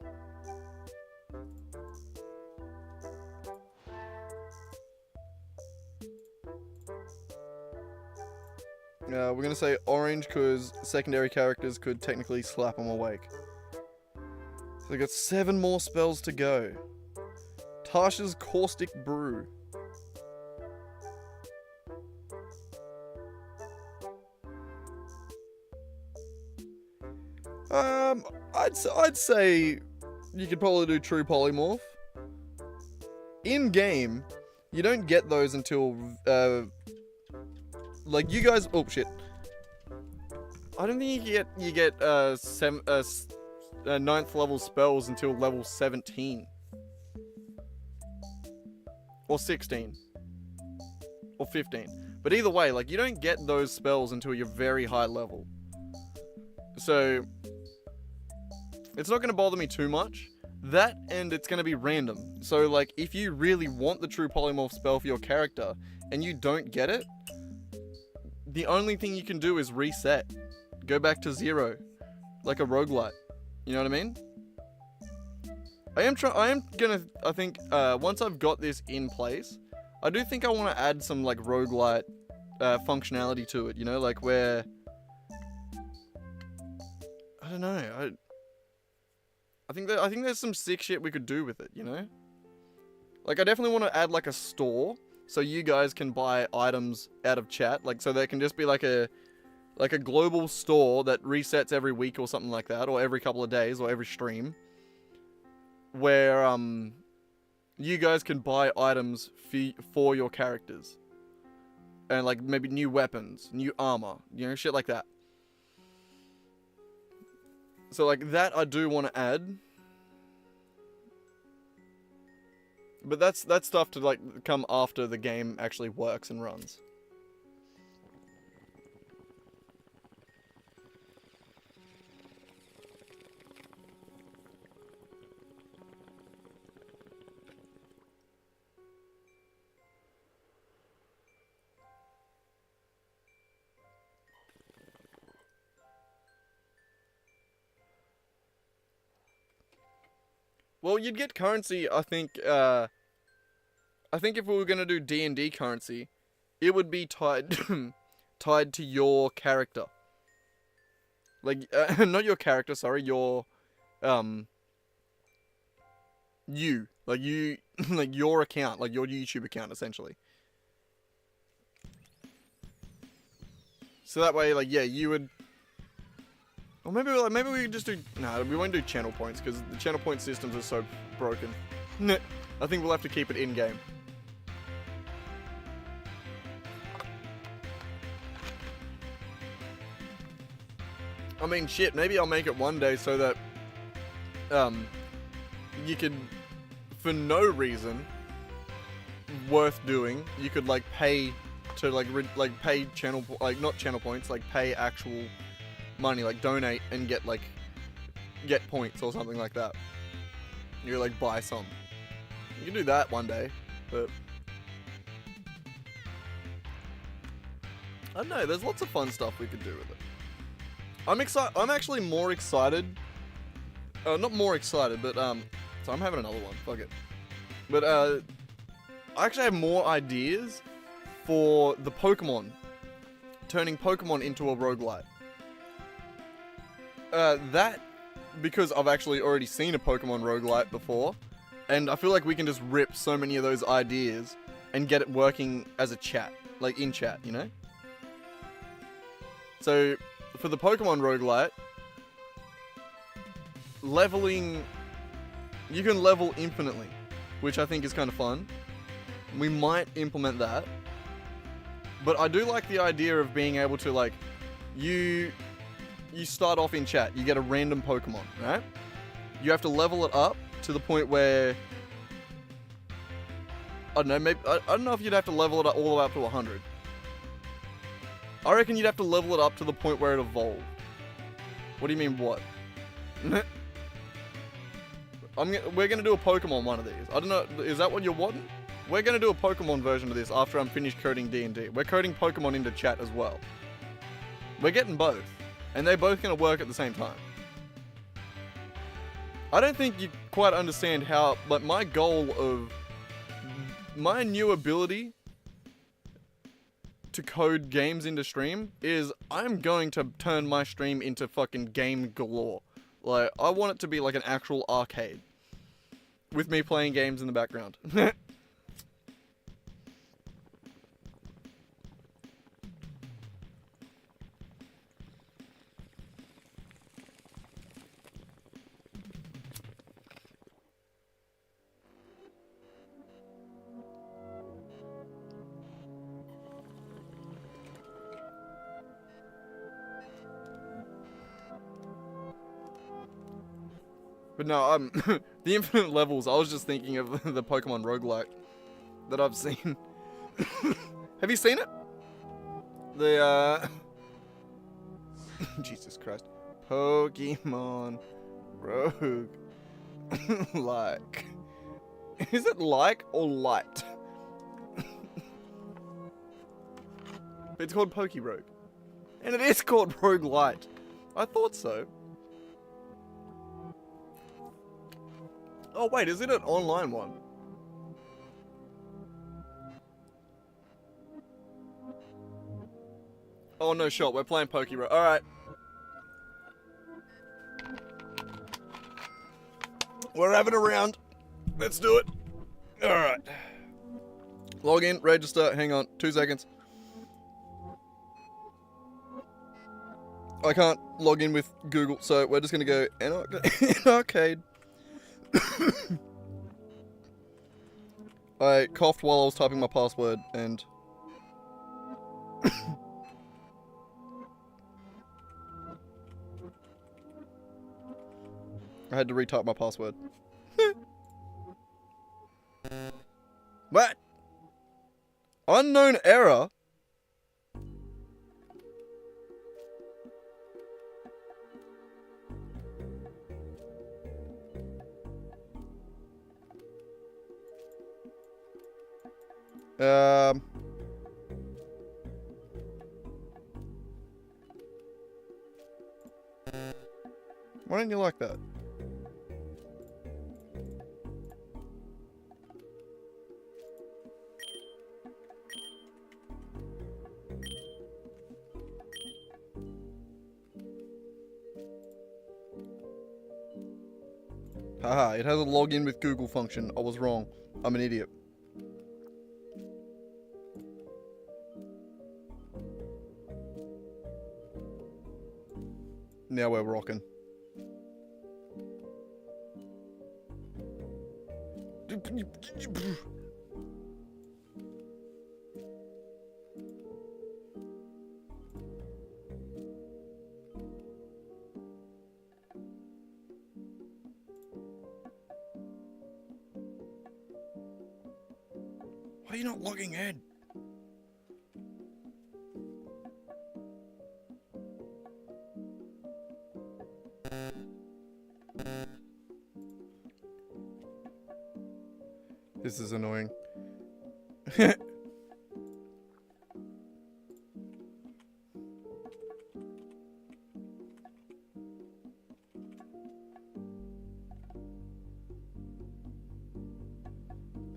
A: We're going to say orange because secondary characters could technically slap them awake. So we got 7 more spells to go. Tasha's Caustic Brew. I'd say you could probably do True Polymorph. In game, you don't get those until like you guys. Oh shit! I don't think you get 9th level spells until level 17 or 16 or 15. But either way, like you don't get those spells until you're very high level. So it's not going to bother me too much. That, and it's going to be random. So like if you really want the True Polymorph spell for your character and you don't get it, the only thing you can do is reset. Go back to 0. Like a roguelite. You know what I mean? I think, once I've got this in place, I do think I want to add some, like, roguelite, functionality to it, you know? Like, where, I don't know, I think there's some sick shit we could do with it, you know? Like, I definitely want to add, like, a store, so you guys can buy items out of chat, like, so there can just be, like a global store that resets every week or something like that, or every couple of days, or every stream, where, you guys can buy items for your characters. And, like, maybe new weapons, new armor, you know, shit like that. So, like, that I do want to add. But that's stuff to, like, come after the game actually works and runs. Well, you'd get currency, I think if we were going to do D&D currency, it would be tied tied to your character. Like, not your character, sorry, your, you. Like, you, like, your account, like, your YouTube account, essentially. So that way, like, yeah, you would... Or maybe we could just do... Nah, we won't do channel points, because the channel point systems are so broken. I think we'll have to keep it in-game. I mean, shit, maybe I'll make it one day so that, you could, for no reason worth doing, you could, like, pay to, like, pay channel, like, not channel points, like, pay actual money, like, donate and get, like, get points or something like that. You like, buy some. You can do that one day, but I don't know, there's lots of fun stuff we could do with it. I'm actually more excited. Not more excited, but, so I'm having another one, fuck it. But, I actually have more ideas for the Pokemon. Turning Pokemon into a roguelite. That, because I've actually already seen a Pokemon roguelite before, and I feel like we can just rip so many of those ideas and get it working as a chat. Like, in chat, you know? So, for the Pokemon roguelite, leveling... You can level infinitely, which I think is kind of fun. We might implement that. But I do like the idea of being able to, like, you start off in chat, you get a random Pokemon, right? You have to level it up to the point where... I don't know, maybe... I don't know if you'd have to level it up all the way up to 100. I reckon you'd have to level it up to the point where it evolved. What do you mean, what? We're gonna do a Pokemon one of these. I don't know, is that what you're wanting? We're gonna do a Pokemon version of this after I'm finished coding D&D. We're coding Pokemon into chat as well. We're getting both. And they're both gonna work at the same time. I don't think you quite understand how, like, my goal of... My new ability to code games into stream is I'm going to turn my stream into fucking game galore. Like, I want it to be like an actual arcade. With me playing games in the background. But no, the infinite levels, I was just thinking of the Pokemon roguelike that I've seen. Have you seen it? The, Jesus Christ. Pokemon rogue like. Is it like or light? It's called Pokerogue. And it is called Roguelite. I thought so. Oh wait, is it an online one? Oh no shot, we're playing Pokerogue. Alright. We're having a round. Let's do it. Alright. Log in, register, hang on, 2 seconds. I can't log in with Google, so we're just gonna go in arcade. I coughed while I was typing my password and I had to retype my password. What? Unknown error? Why don't you like that? Haha, it has a login with Google function. I was wrong. I'm an idiot. Now we're rocking. Why are you not logging in? This is annoying.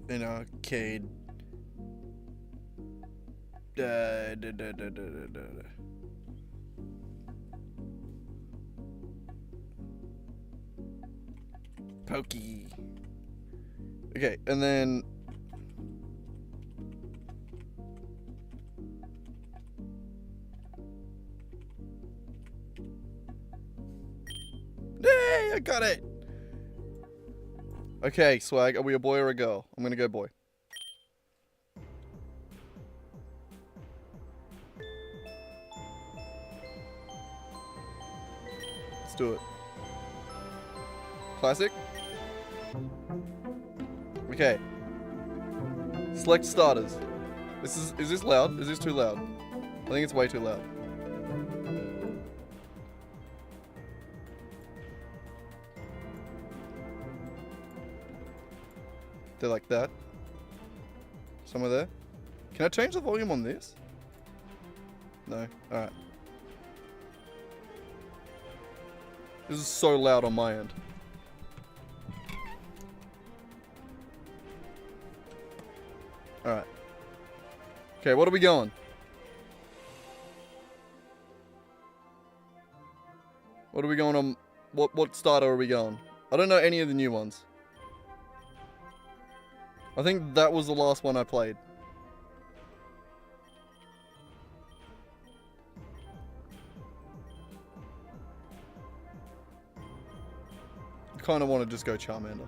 A: An arcade. Pokey. Okay, and then hey, I got it. Okay, Swag, are we a boy or a girl? I'm gonna go boy. Let's do it. Classic. Okay. Select starters. Is this loud? Is this too loud? I think it's way too loud. They're like that. Somewhere there. Can I change the volume on this? No. Alright. This is so loud on my end. Alright. Okay, what are we going? What are we going on? What starter are we going? I don't know any of the new ones. I think that was the last one I played. I kind of want to just go Charmander.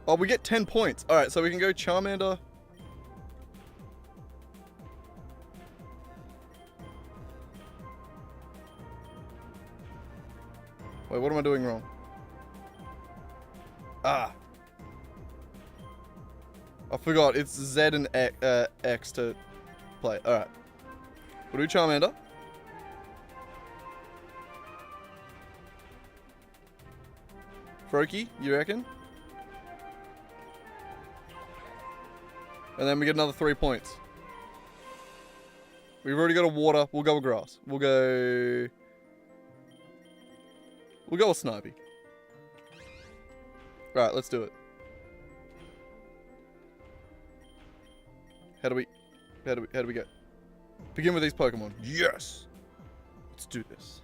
A: Oh, we get 10 points. Alright, so we can go Charmander. Wait, what am I doing wrong? Ah. I forgot, it's Z and X to play. Alright. We'll do Charmander. Froakie, you reckon? And then we get another 3 points. We've already got a water. We'll go with grass. We'll go with Snipey. Right, let's do it. How do we go? Begin with these Pokemon. Yes! Let's do this.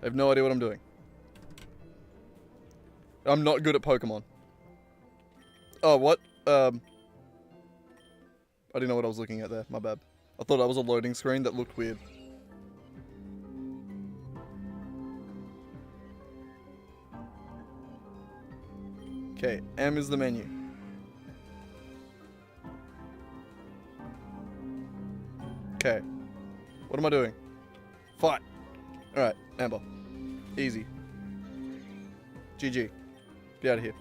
A: I have no idea what I'm doing. I'm not good at Pokemon. Oh, what? I didn't know what I was looking at there. My bad. I thought that was a loading screen that looked weird. Okay, M is the menu. Okay. What am I doing? Fight. Alright, Amber. Easy. GG. Get out of here.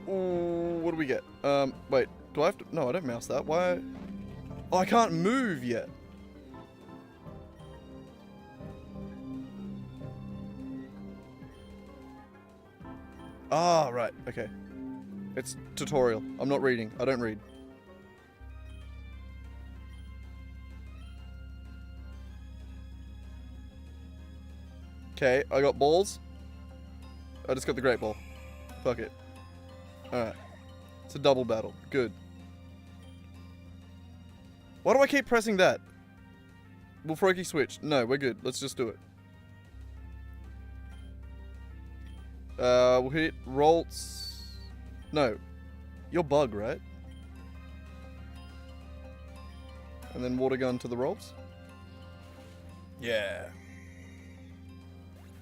A: Ooh, what do we get? Wait. Do I have to... No, I don't mouse that. Why? Oh, I can't move yet. Ah, right. Okay. It's tutorial. I'm not reading. I don't read. Okay, I got balls. I just got the great ball. Fuck it. Alright. It's a double battle. Good. Why do I keep pressing that? Will Froakie switch? No, we're good. Let's just do it. We'll hit Rolts. No. You're Bug, right? And then Water Gun to the Rolts. Yeah.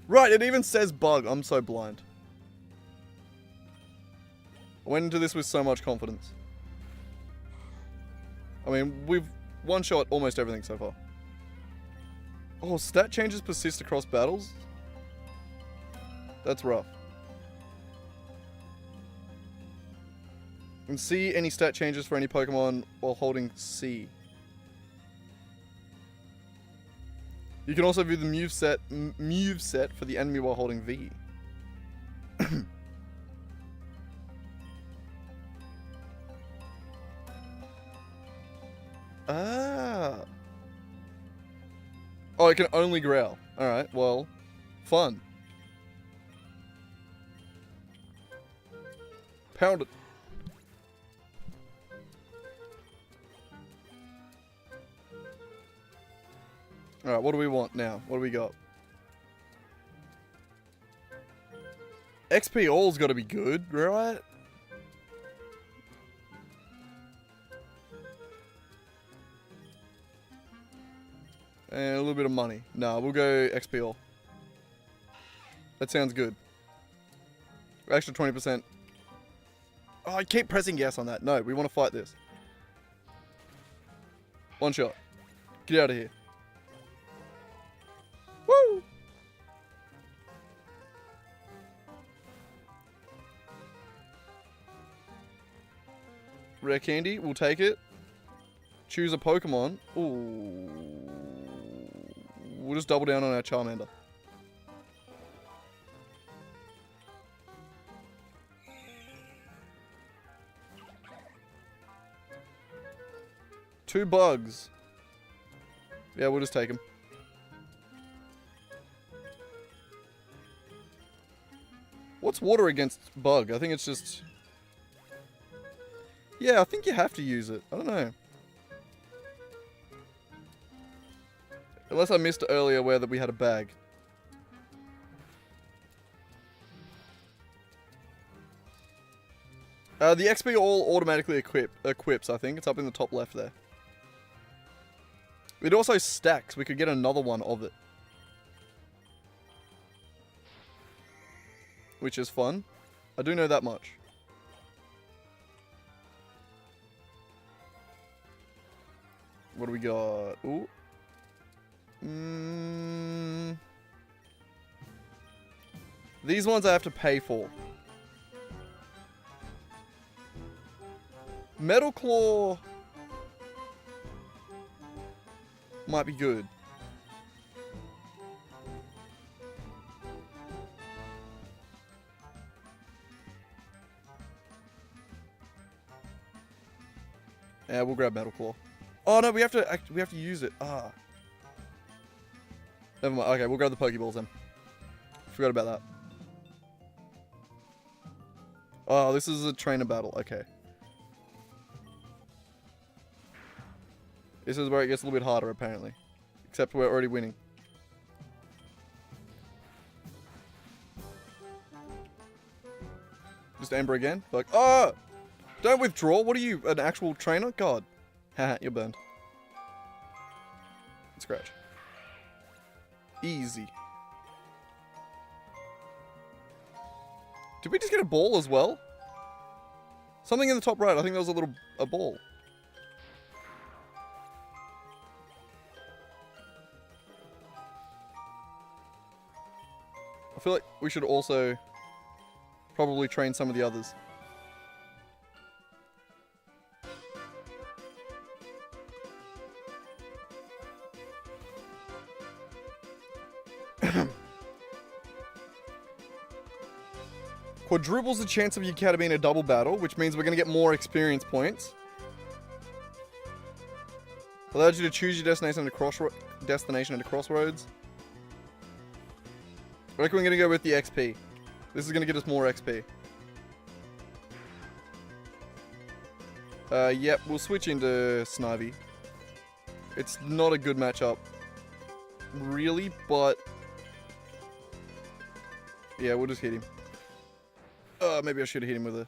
A: Right, it even says Bug. I'm so blind. I went into this with so much confidence. I mean, we've one-shot almost everything so far. Oh, stat changes persist across battles? That's rough. And see any stat changes for any Pokemon while holding C. You can also view the moveset for the enemy while holding V. Ah. Oh, it can only growl. Alright, well, fun. Pound it. Alright, what do we want now? What do we got? XP all's gotta be good, right? And a little bit of money. No, we'll go XP all. That sounds good. Extra 20%. Oh, I keep pressing yes on that. No, we want to fight this. One shot. Get out of here. Woo! Rare candy, we'll take it. Choose a Pokemon. Ooh. We'll just double down on our Charmander. Two bugs. Yeah, we'll just take them. What's water against bug? I think it's just... Yeah, I think you have to use it. I don't know. Unless I missed earlier where that we had a bag. The XP all automatically equips, I think. It's up in the top left there. It also stacks. We could get another one of it. Which is fun. I do know that much. What do we got? Ooh. These ones I have to pay for. Metal Claw might be good. Yeah, we'll grab Metal Claw. Oh no, we have to use it. Ah. Never mind. Okay, we'll grab the Pokeballs then. Forgot about that. Oh, this is a trainer battle. Okay. This is where it gets a little bit harder, apparently. Except we're already winning. Just Ember again. Like, oh! Don't withdraw. What are you, an actual trainer? God. Haha, you're burned. Scratch. Easy. Did we just get a ball as well? Something in the top right. I think there was a ball. I feel like we should also probably train some of the others. Quadruples the chance of your cat being a double battle, which means we're going to get more experience points. Allows you to choose your destination at a crossroads. I reckon we're going to go with the XP. This is going to get us more XP. Yep, we'll switch into Snivy. It's not a good matchup, really, but... Yeah, we'll just hit him. Maybe I should have hit him with a...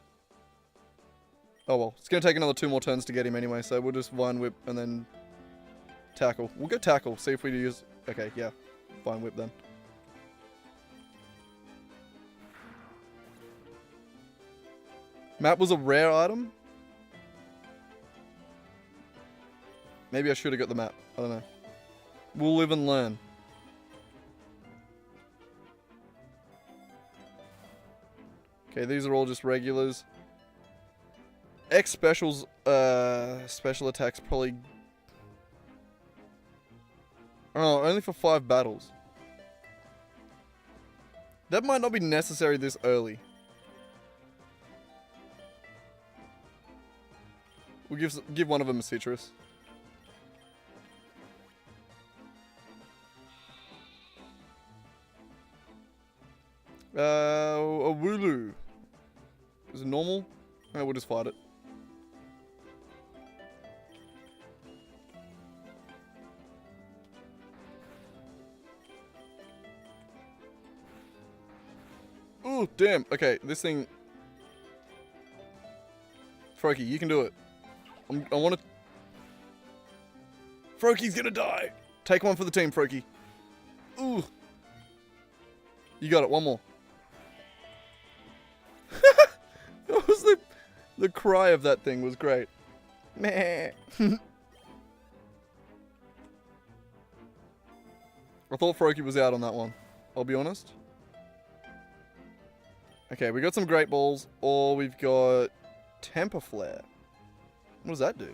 A: Oh well, it's going to take another 2 more turns to get him anyway, so we'll just Vine Whip and then... Tackle. We'll go Tackle, see if we use... Okay, yeah. Vine Whip then. Map was a rare item? Maybe I should have got the map. I don't know. We'll live and learn. Okay, these are all just regulars. X specials, special attacks probably... Oh, only for 5 battles. That might not be necessary this early. We'll give one of them a citrus. A Wooloo. Is it normal? No, we'll just fight it. Oh, damn. Okay, this thing... Froakie, you can do it. I want to... Froakie's gonna die. Take one for the team, Froakie. Ooh. You got it. One more. That was the cry of that thing was great. Meh. I thought Froakie was out on that one. I'll be honest. Okay, we got some Great Balls, or we've got Temper Flare. What does that do?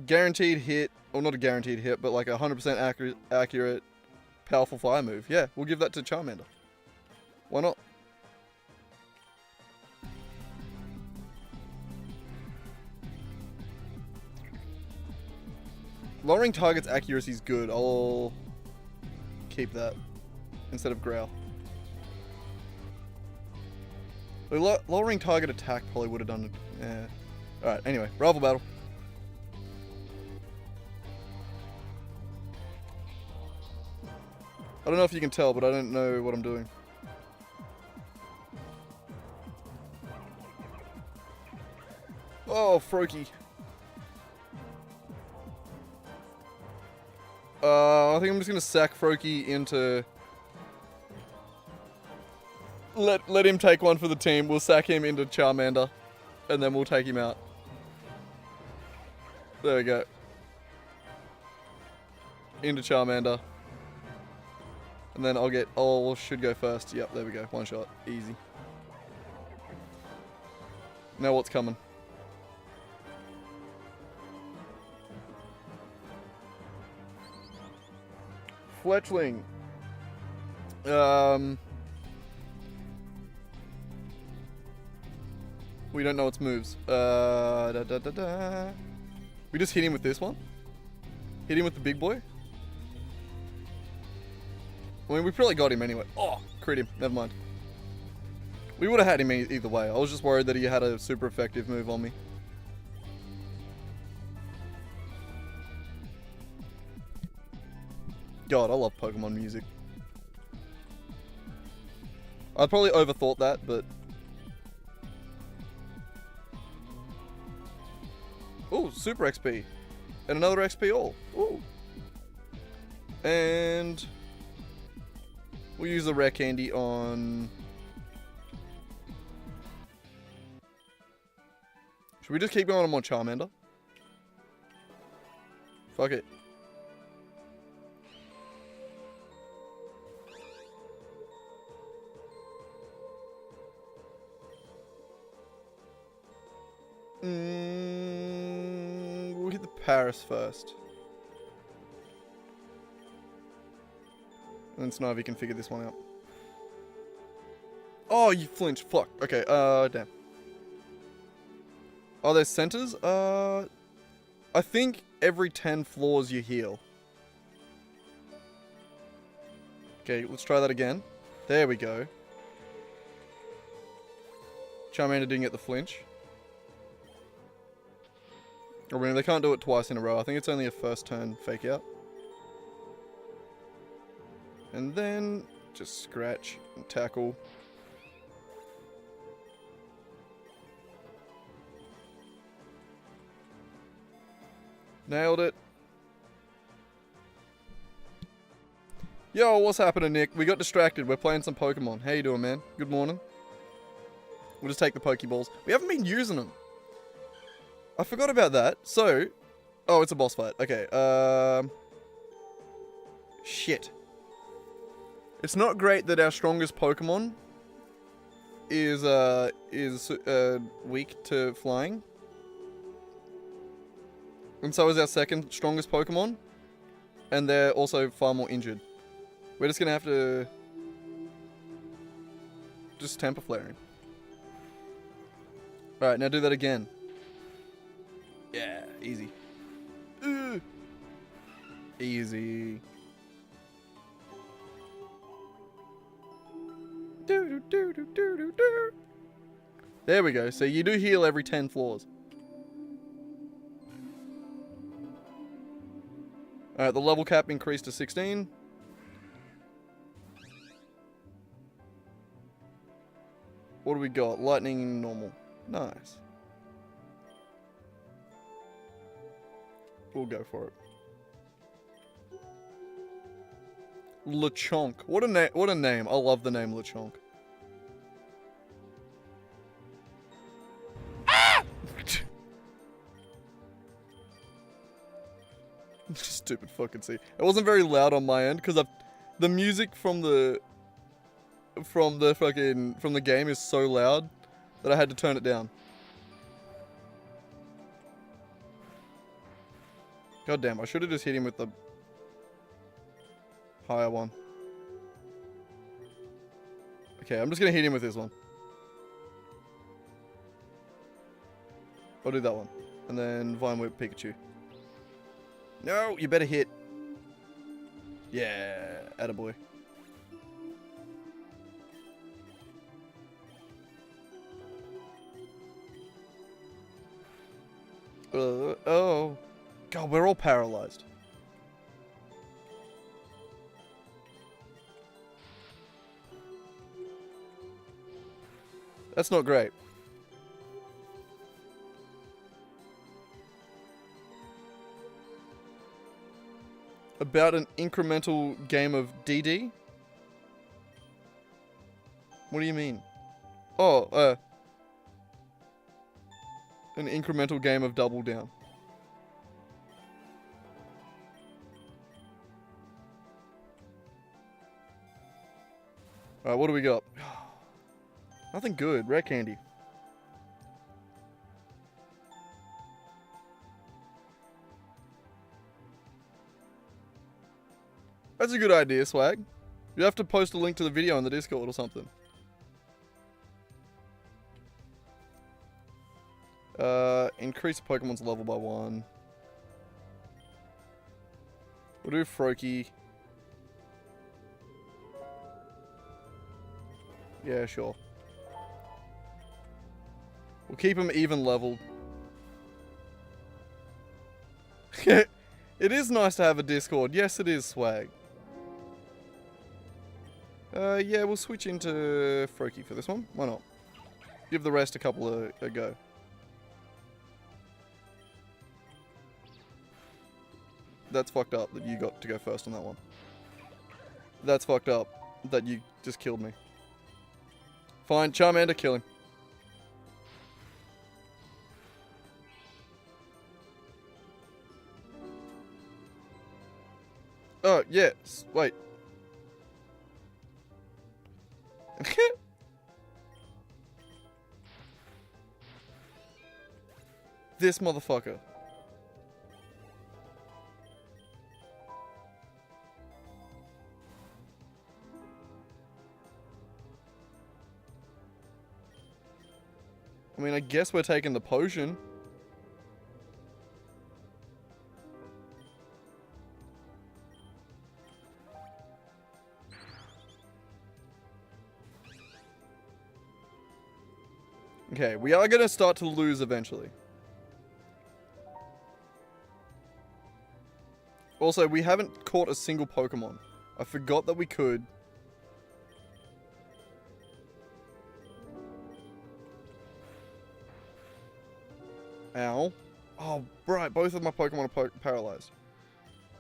A: Guaranteed hit, or not a guaranteed hit, but like a 100% accurate, powerful fire move. Yeah, we'll give that to Charmander. Why not? Lowering target's accuracy is good. I'll keep that instead of Growl. Lowering target attack probably would have done it. Yeah. Alright, anyway. Rival battle. I don't know if you can tell, but I don't know what I'm doing. Oh, Froakie. I think I'm just gonna sack Froakie into... Let him take one for the team. We'll sack him into Charmander. And then we'll take him out. There we go. Into Charmander. And then should go first. Yep, there we go. One shot. Easy. Now what's coming? Fletchling. We don't know its moves. We just hit him with this one? Hit him with the big boy? I mean, we probably got him anyway. Oh, crit him. Never mind. We would have had him either way. I was just worried that he had a super effective move on me. God, I love Pokemon music. I probably overthought that, but... Ooh, Super XP. And another XP all. Ooh. And... we'll use the rare candy on... Should we just keep going on more Charmander? Fuck it. We'll hit the Paris first. And then Snivy can figure this one out. Oh, you flinch. Fuck. Okay, damn. Oh, there's centers? I think every 10 floors you heal. Okay, let's try that again. There we go. Charmander didn't get the flinch. I mean, they can't do it twice in a row. I think it's only a first turn fake out. And then just scratch and tackle. Nailed it. Yo, what's happening, Nick? We got distracted. We're playing some Pokemon. How you doing, man? Good morning. We'll just take the Pokeballs. We haven't been using them. I forgot about that. So, oh, it's a boss fight. Okay. Shit. It's not great that our strongest Pokemon is weak to flying. And so is our second strongest Pokemon. And they're also far more injured. We're just gonna have to just Temper Flaring. Alright, now do that again. Yeah, easy. Easy. There we go. So you do heal every 10 floors. Alright, the level cap increased to 16. What do we got? Lightning, normal. Nice. We'll go for it. Lechonk. What a name! What a name! I love the name Lechonk. Ah! Stupid fucking C. It wasn't very loud on my end because the music from the game is so loud that I had to turn it down. God damn! I should have just hit him with the higher one. Okay, I'm just gonna hit him with this one. I'll do that one. And then Vine Whip Pikachu. No, you better hit. Yeah, attaboy. Oh. God, we're all paralyzed. That's not great. About an incremental game of DD? What do you mean? Oh, an incremental game of Double Down. Alright, what do we got? Nothing good. Rare candy. That's a good idea, Swag. You have to post a link to the video in the Discord or something. Increase Pokemon's level by 1. We'll do Froakie. Yeah, sure. We'll keep him even leveled. It is nice to have a Discord. Yes, it is, Swag. Yeah, we'll switch into Froakie for this one. Why not? Give the rest a couple a go. That's fucked up that you got to go first on that one. That's fucked up that you just killed me. Fine, Charmander, kill him. Oh, yes. Wait. This motherfucker. I mean, I guess we're taking the potion. Okay, we are going to start to lose eventually. Also, we haven't caught a single Pokemon. I forgot that we could. Ow. Oh, right. Both of my Pokemon are paralyzed.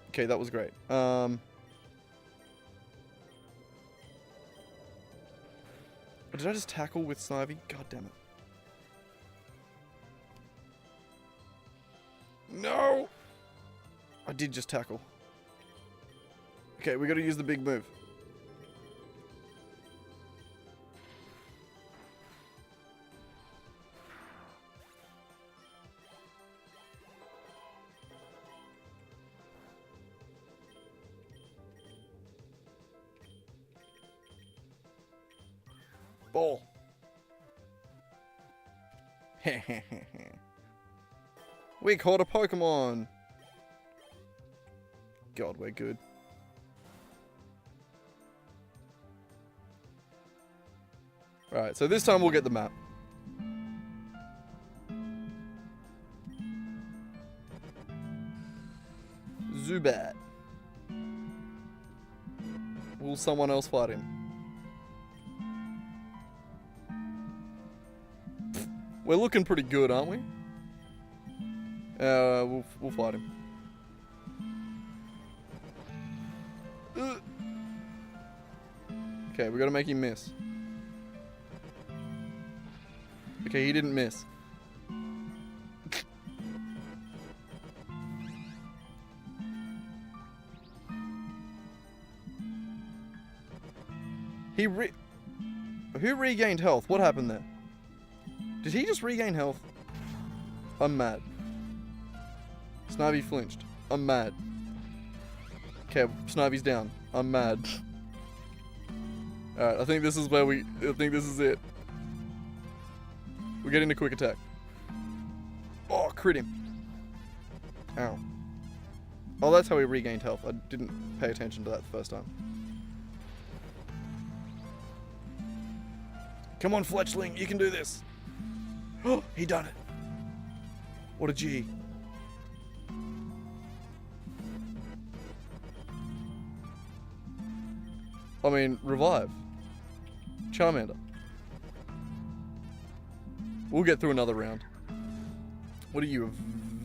A: Okay, that was great. Did I just tackle with Snivy? God damn it. No! I did just tackle. Okay, we gotta use the big move. Ball. We caught a Pokemon. God, we're good. Alright, so this time we'll get the map. Zubat. Will someone else fight him? We're looking pretty good, aren't we? We'll fight him. Okay, we gotta make him miss. Okay, he didn't miss. Who regained health? What happened there? Did he just regain health? I'm mad. Snivy flinched. I'm mad. Okay, Snivy's down. I'm mad. Alright, I think this is where I think this is it. We're getting the quick attack. Oh, crit him. Ow. Oh, that's how he regained health. I didn't pay attention to that the first time. Come on, Fletchling, you can do this. Oh, he done it. What a G. I mean, revive. Charmander. We'll get through another round. What are you, a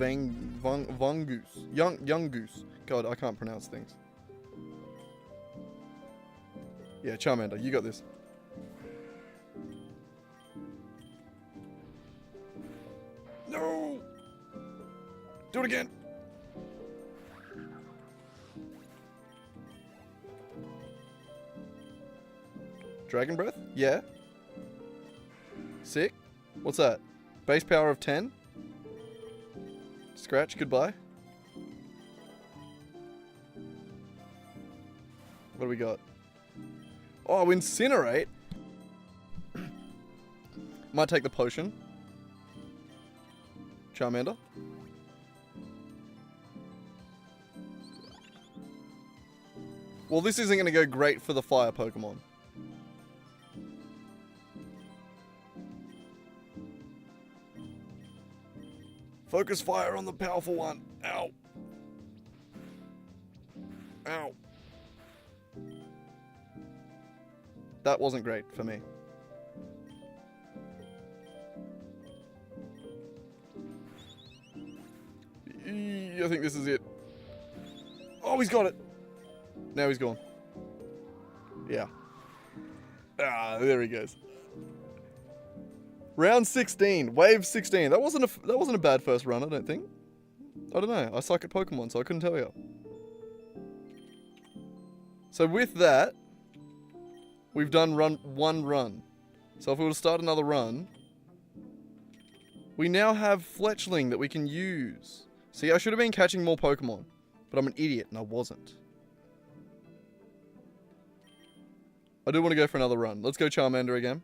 A: Vungoose? Young Goose. God, I can't pronounce things. Yeah, Charmander, you got this. No! Do it again! Dragon Breath? Yeah. Sick. What's that? Base power of 10? Scratch, goodbye. What do we got? Oh, Incinerate? Might take the potion. Charmander. Well, this isn't going to go great for the fire Pokemon. Focus fire on the powerful one. Ow. Ow. That wasn't great for me. I think this is it. Oh, he's got it. Now he's gone. Yeah. Ah, there he goes. Round 16, wave 16. That wasn't a bad first run, I don't think. I don't know. I suck at Pokemon, so I couldn't tell you. So with that, we've done one run. So if we were to start another run, we now have Fletchling that we can use. See, I should have been catching more Pokemon, but I'm an idiot and I wasn't. I do want to go for another run. Let's go Charmander again.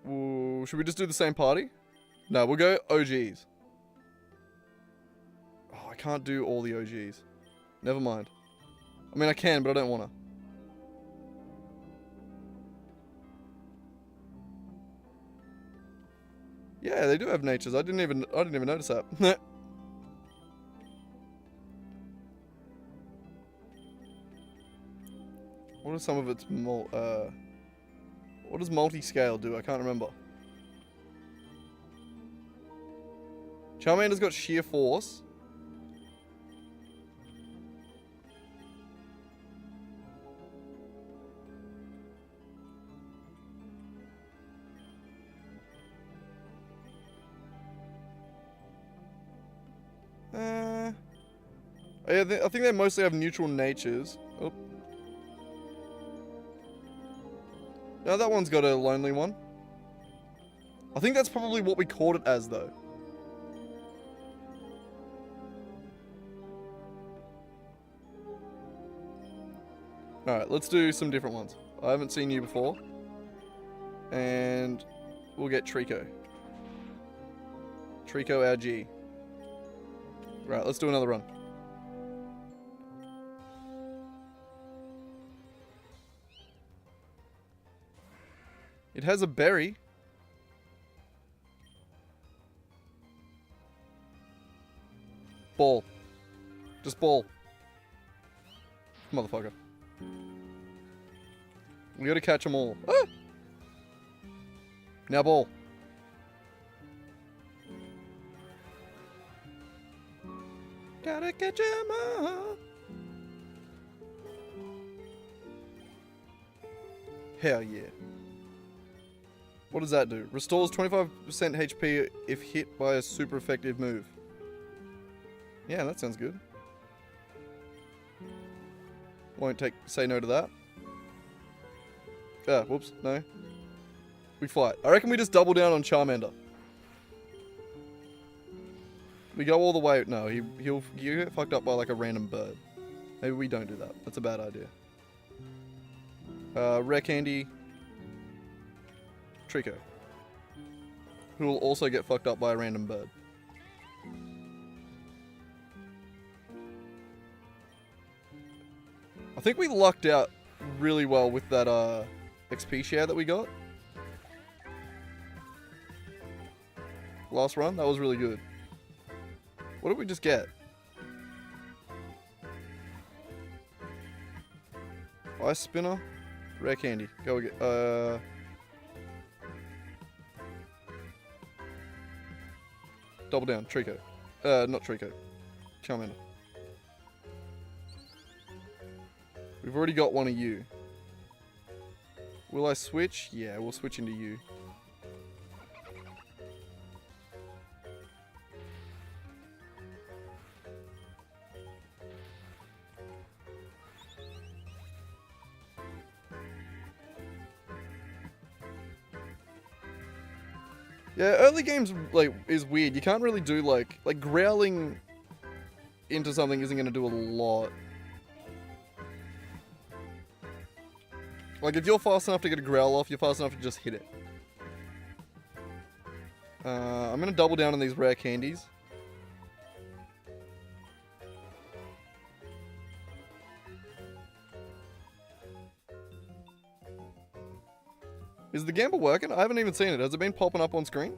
A: Ooh, should we just do the same party? No, we'll go OGs. Oh, I can't do all the OGs. Never mind. I mean, I can, but I don't want to. Yeah, they do have natures. I didn't even notice that. What are some of its what does multi-scale do? I can't remember. Charmander's got sheer force. Yeah, I think they mostly have neutral natures. Oh. No, that one's got a lonely one. I think that's probably what we called it as, though. Alright, let's do some different ones. I haven't seen you before. And we'll get Trico. Trico our G. Right, let's do another run. It has a berry. Ball. Just ball. Motherfucker. We gotta catch them all. Ah! Now ball. Gotta catch 'em all. Hell yeah. What does that do? Restores 25% HP if hit by a super effective move. Yeah, that sounds good. Won't say no to that. Ah, whoops, no. We fight. I reckon we just double down on Charmander. We go all the way. No, he'll get fucked up by like a random bird. Maybe we don't do that. That's a bad idea. Rare Candy. Trico. Who will also get fucked up by a random bird. I think we lucked out really well with that XP share that we got. Last run, that was really good. What did we just get? Ice Spinner, Rare Candy. Go again. Double down, Trico. Not Trico. Charmander. We've already got one of you. Will I switch? Yeah, we'll switch into you. Yeah, early games like is weird. You can't really do like growling into something isn't going to do a lot. Like if you're fast enough to get a growl off, you're fast enough to just hit it. I'm going to double down on these rare candies. Is the gamble working? I haven't even seen it. Has it been popping up on screen?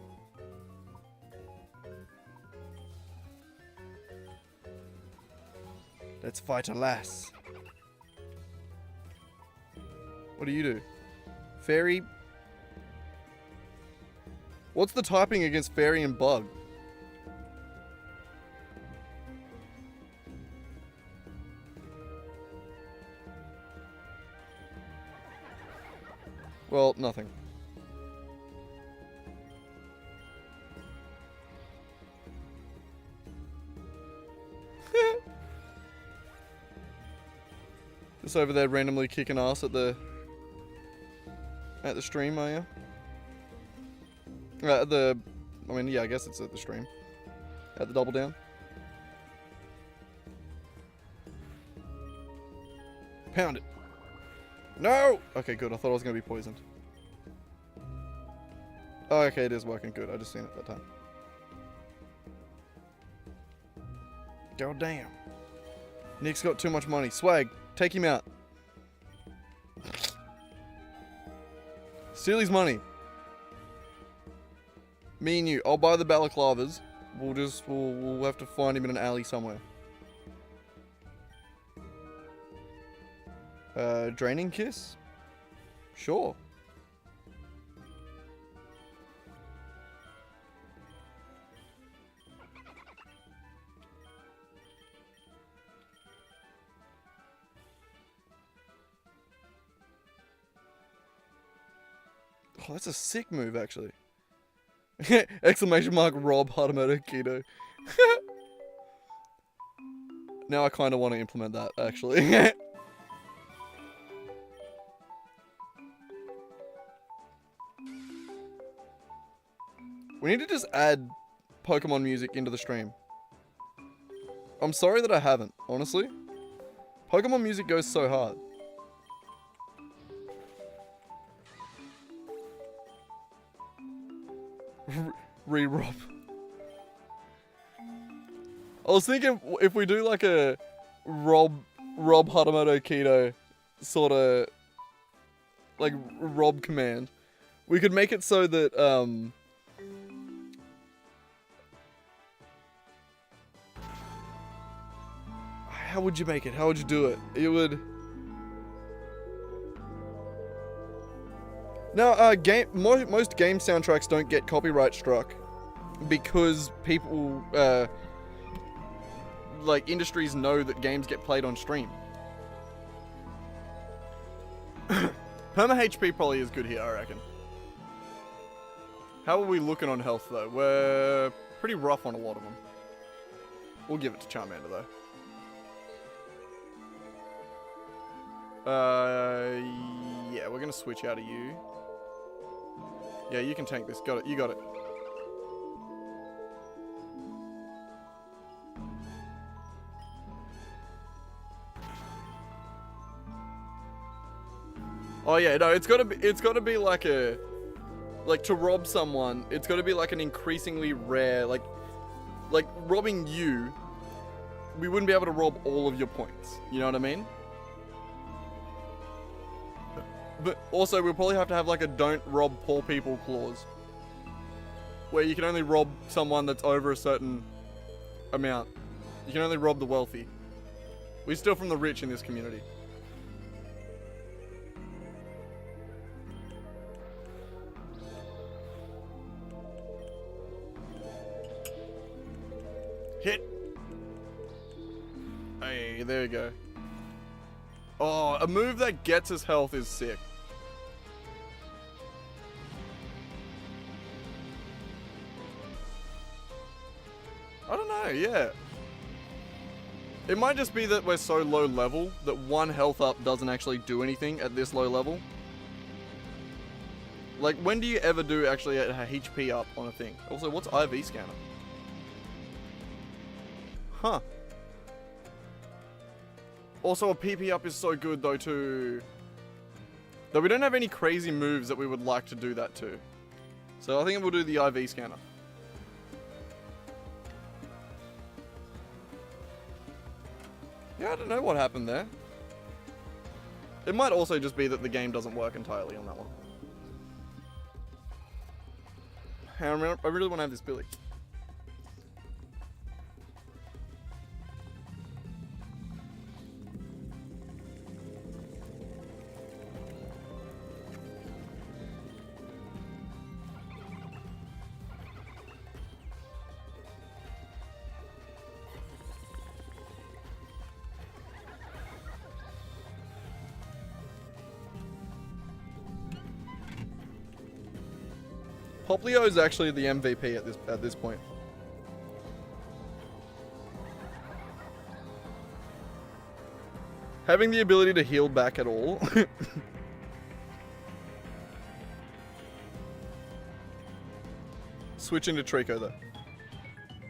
A: Let's fight a lass. What do you do? Fairy. What's the typing against fairy and bug? Well, nothing. Just over there randomly kicking ass at the stream, are you? Yeah, I guess it's at the stream. At the double down. Pound it. No! Okay, good. I thought I was going to be poisoned. Oh, okay, it is working. Good. I just seen it that time. God damn. Nick's got too much money. Swag, take him out. Steal his money. Me and you. I'll buy the balaclavas. We'll have to find him in an alley somewhere. Draining Kiss? Sure. Oh, that's a sick move, actually. Exclamation mark Rob Hatamoto Keto. Now I kind of want to implement that, actually. We need to just add Pokemon music into the stream. I'm sorry that I haven't, honestly. Pokemon music goes so hard. Re-rob. I was thinking if we do like a Rob Hatamoto Keto sort of like rob command, we could make it so that how would you make it? How would you do it? It would. Now, most game soundtracks don't get copyright struck because people, like industries know that games get played on stream. Perma HP probably is good here, I reckon. How are we looking on health though? We're pretty rough on a lot of them. We'll give it to Charmander though. Yeah, we're gonna switch out of you. Yeah, you can tank this. Got it. You got it. Oh yeah, no, it's gotta be like a, like to rob someone, it's gotta be like an increasingly rare, like robbing you, we wouldn't be able to rob all of your points. You know what I mean? But also, we'll probably have to have like a don't rob poor people clause. Where you can only rob someone that's over a certain amount. You can only rob the wealthy. We steal from the rich in this community. Hit! Hey, there you go. Oh, a move that gets us health is sick. I don't know, yeah. It might just be that we're so low level that one health up doesn't actually do anything at this low level. Like, when do you ever do actually a HP up on a thing? Also, what's IV scanner? Huh. Also, a PP up is so good though too. Though we don't have any crazy moves that we would like to do that to. So I think we'll do the IV scanner. Yeah, I don't know what happened there. It might also just be that the game doesn't work entirely on that one. I really want to have this Billy. Poplio is actually the MVP at this point. Having the ability to heal back at all. Switch into Trico though.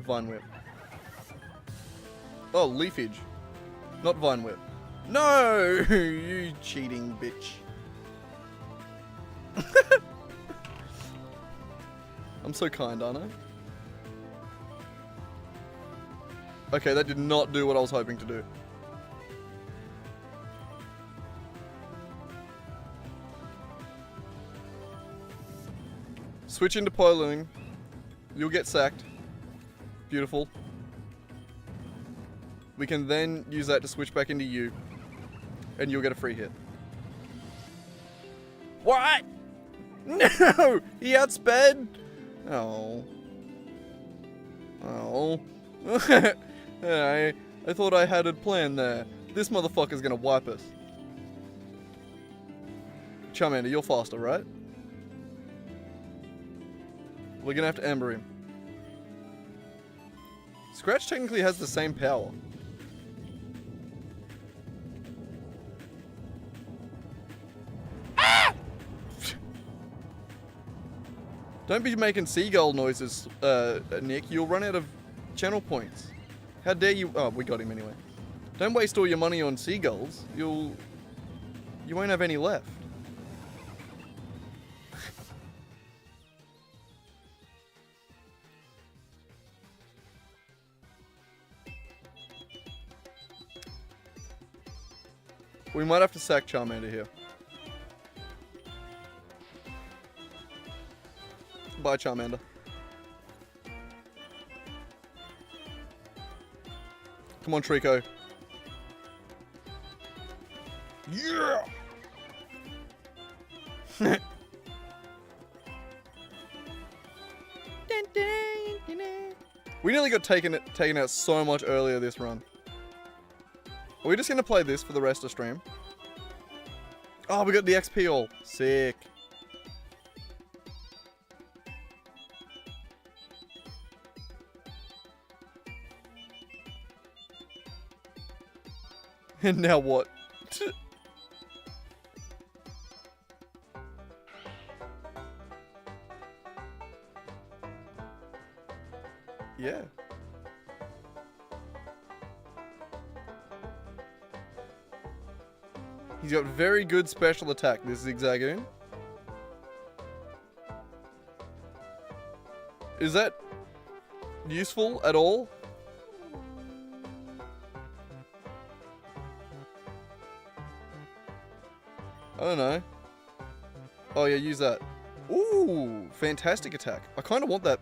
A: Vine Whip. Oh, Leafage. Not Vine Whip. No! You cheating bitch. I'm so kind, aren't I? Okay, that did not do what I was hoping to do. Switch into Poloing. You'll get sacked. Beautiful. We can then use that to switch back into you. And you'll get a free hit. What? No! He outsped! Oh. Oh. I thought I had a plan there. This motherfucker's gonna wipe us. Charmander, you're faster, right? We're gonna have to Ember him. Scratch technically has the same power. Don't be making seagull noises, Nick. You'll run out of channel points. How dare you? Oh, we got him anyway. Don't waste all your money on seagulls. You won't have any left. We might have to sack Charmander here. Bye, Charmander. Come on, Trico. Yeah! We nearly got taken out so much earlier this run. Are we just going to play this for the rest of stream? Oh, we got the XP all. Sick. And now what? Yeah. He's got very good special attack, this Zigzagoon. Is that useful at all? I don't know. Oh yeah, use that. Ooh, fantastic attack. I kind of want that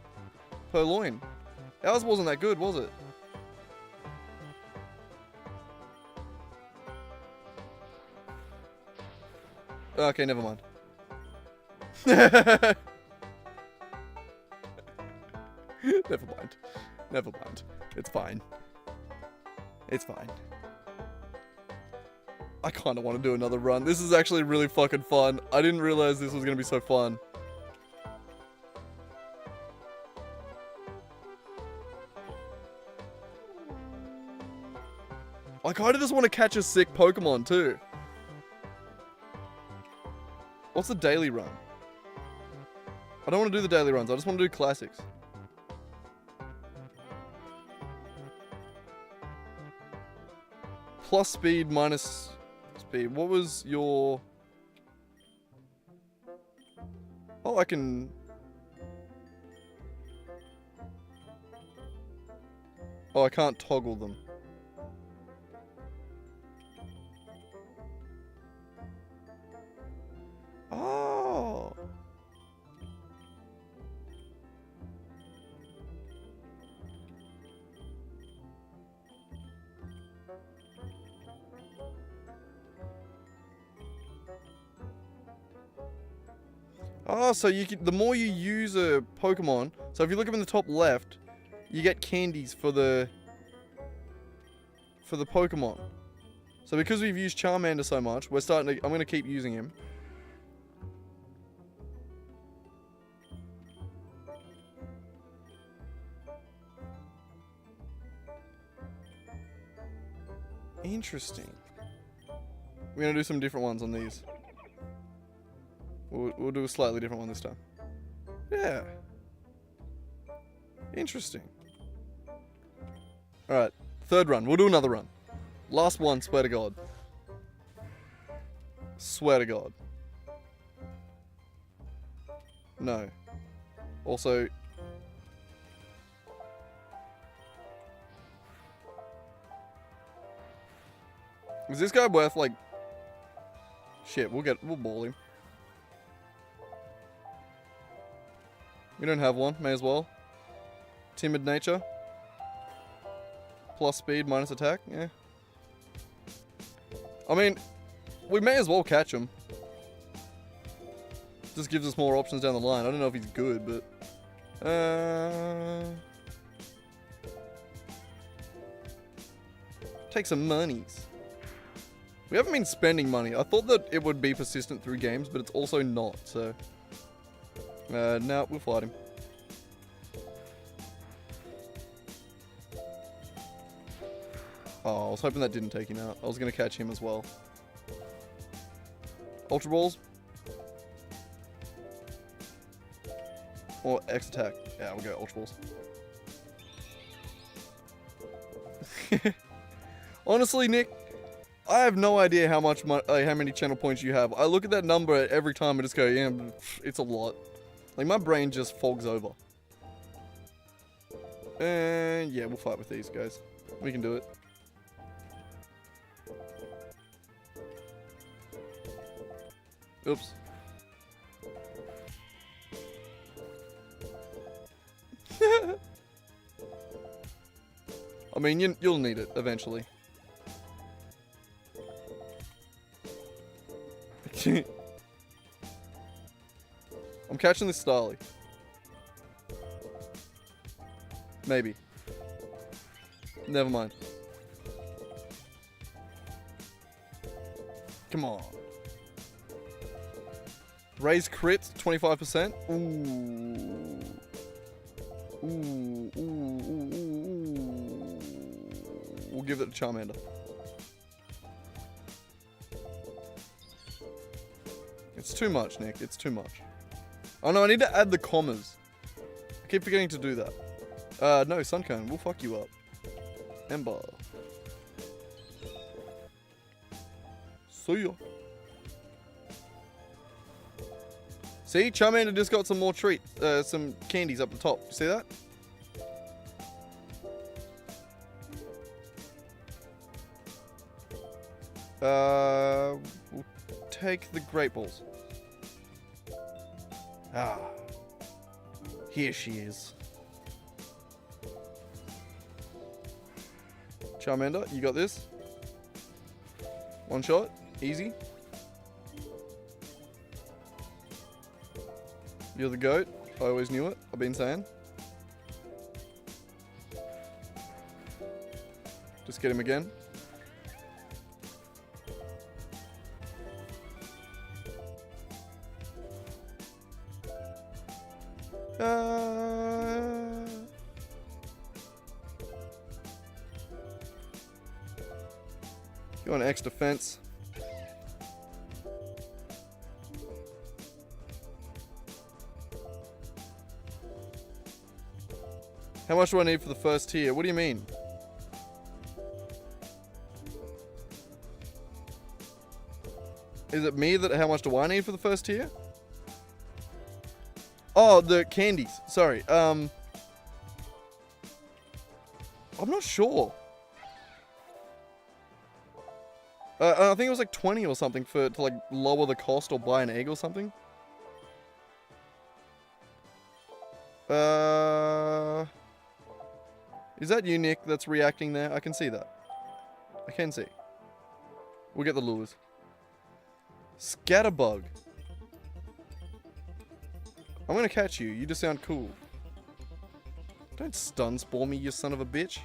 A: Purloin. Ours wasn't that good, was it? Okay, never mind. Never mind. Never mind. It's fine. It's fine. I kind of want to do another run. This is actually really fucking fun. I didn't realize this was going to be so fun. I kind of just want to catch a sick Pokemon too. What's the daily run? I don't want to do the daily runs. I just want to do classics. Plus speed, minus speed. What was your... Oh, I can... Oh, I can't toggle them. Oh. Oh, so you can, the more you use a Pokemon, so if you look up in the top left, you get candies for the Pokemon. So because we've used Charmander so much, we're starting to, I'm going to keep using him. Interesting. We're going to do some different ones on these. We'll do a slightly different one this time. Yeah. Interesting. Alright. Third run. We'll do another run. Last one, swear to God. Swear to God. No. Also... Is this guy worth, like... Shit, we'll ball him. We don't have one, may as well. Timid nature. Plus speed, minus attack, yeah. I mean, we may as well catch him. Just gives us more options down the line. I don't know if he's good, but... Take some monies. We haven't been spending money. I thought that it would be persistent through games, but it's also not, so... no, we'll fight him. Oh, I was hoping that didn't take him out. I was going to catch him as well. Ultra Balls? Or X attack? Yeah, we'll go Ultra Balls. Honestly, Nick, I have no idea how many channel points you have. I look at that number every time and just go, yeah, it's a lot. Like, my brain just fogs over. And yeah, we'll fight with these guys. We can do it. Oops. I mean, you'll need it eventually. I'm catching this Starly. Maybe. Never mind. Come on. Raise crits 25%. Ooh. Ooh. We'll give it to Charmander. It's too much, Nick. It's too much. Oh no, I need to add the commas. I keep forgetting to do that. No, Suncone, we'll fuck you up. Ember. See ya. See, Charmander just got some more some candies up the top. You see that? We'll take the Great Balls. Ah. Here she is. Charmander, you got this. One shot. Easy. You're the GOAT. I always knew it. I've been saying. Just get him again. Go on X defense. How much do I need for the first tier? What do you mean? Is it me that how much do I need for the first tier? Oh, the candies. Sorry. I'm not sure. I think it was like 20 or something to like lower the cost or buy an egg or something. Is that you, Nick, that's reacting there? I can see that. I can see. We'll get the lures. Scatterbug. I'm gonna catch you. You just sound cool. Don't stun spore me, you son of a bitch.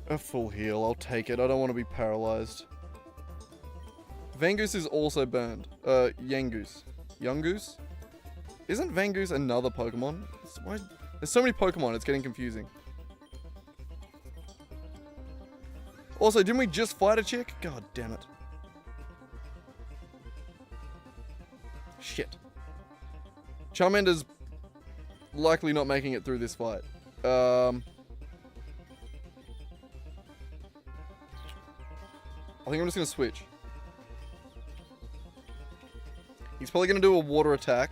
A: A full heal, I'll take it. I don't want to be paralyzed. Vangoose is also burned. Yangoose. Yungoose? Isn't Vangoose another Pokemon? There's so many Pokemon, it's getting confusing. Also, didn't we just fight a chick? God damn it. Shit. Charmander's likely not making it through this fight. I think I'm just going to switch. He's probably going to do a water attack.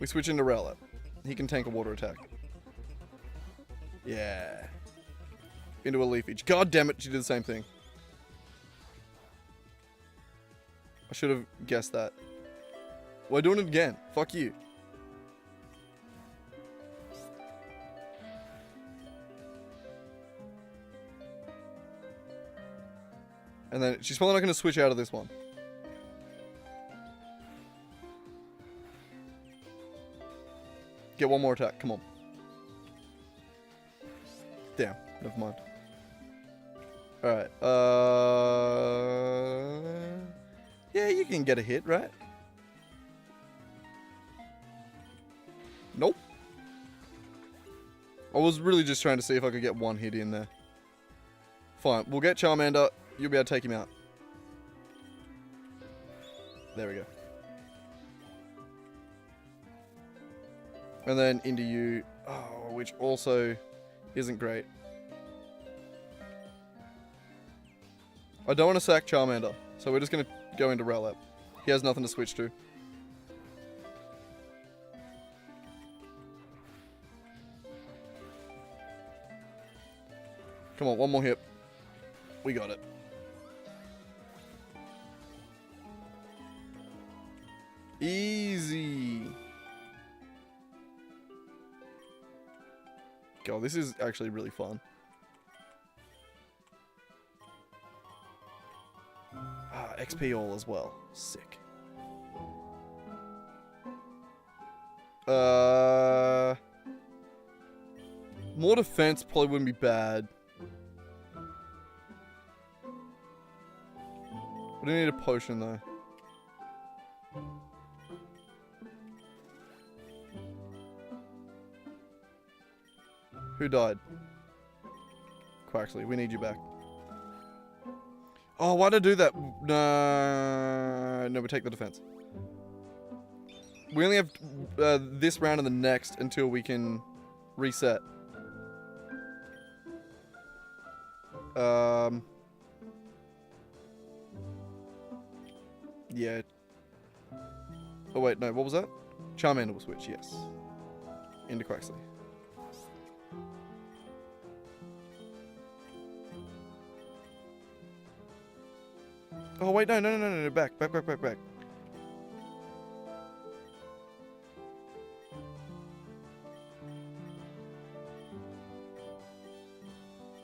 A: We switch into Rowlet. He can tank a water attack. Yeah. Into a Leafage. God damn it, she did the same thing. I should have guessed that. We're doing it again. Fuck you. And then she's probably not going to switch out of this one. Get one more attack. Come on. Damn. Never mind. Alright. Yeah, you can get a hit, right? Nope. I was really just trying to see if I could get one hit in there. Fine. We'll get Charmander. You'll be able to take him out. There we go. And then into you. Oh, which also isn't great. I don't want to sack Charmander, so we're just going to go into Rowlet. He has nothing to switch to. Come on, one more hit. We got it. Easy. God, this is actually really fun. XP all as well. Sick. More defense probably wouldn't be bad. We don't need a potion though. Who died? Quaxley, we need you back. Oh, why'd I do that? No, we take the defense. We only have this round and the next until we can reset. Yeah. Oh wait, no, what was that? Charmander will switch, yes. Into Quaxley. Oh wait, no, back.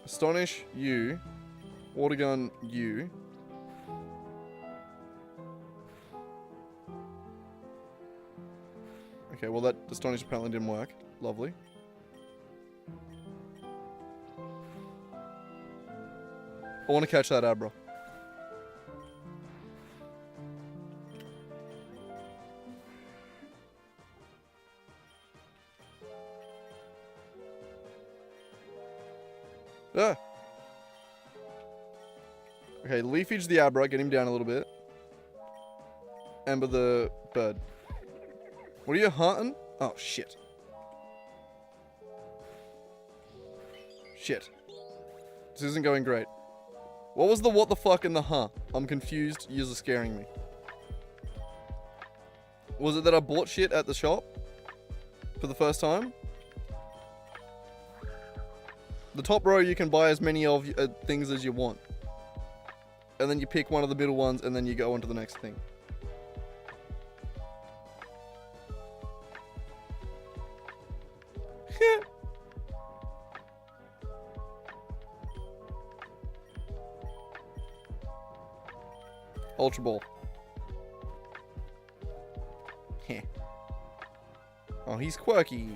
A: Astonish, you. Water Gun, you. Okay, well that Astonish apparently didn't work. Lovely. I want to catch that Abra. Ah. Okay, Leafage the Abra, get him down a little bit. Ember the bird. What are you hunting? Oh, shit. Shit. This isn't going great. What was the what the fuck and the huh? I'm confused. You're scaring me. Was it that I bought shit at the shop? For the first time? The top row you can buy as many of things as you want. And then you pick one of the middle ones and then you go on to the next thing. Ultra Ball. Heh. Oh, he's quirky.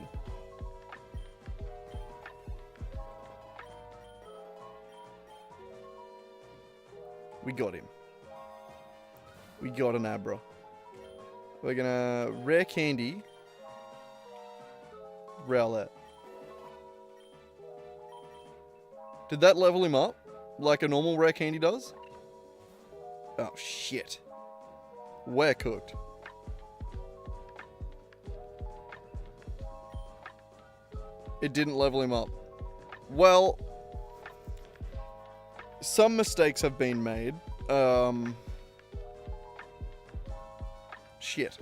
A: We got him. We got an Abra. We're gonna Rare Candy. Rowlet. Did that level him up? Like a normal Rare Candy does? Oh, shit. We're cooked. It didn't level him up. Well, some mistakes have been made. Shit.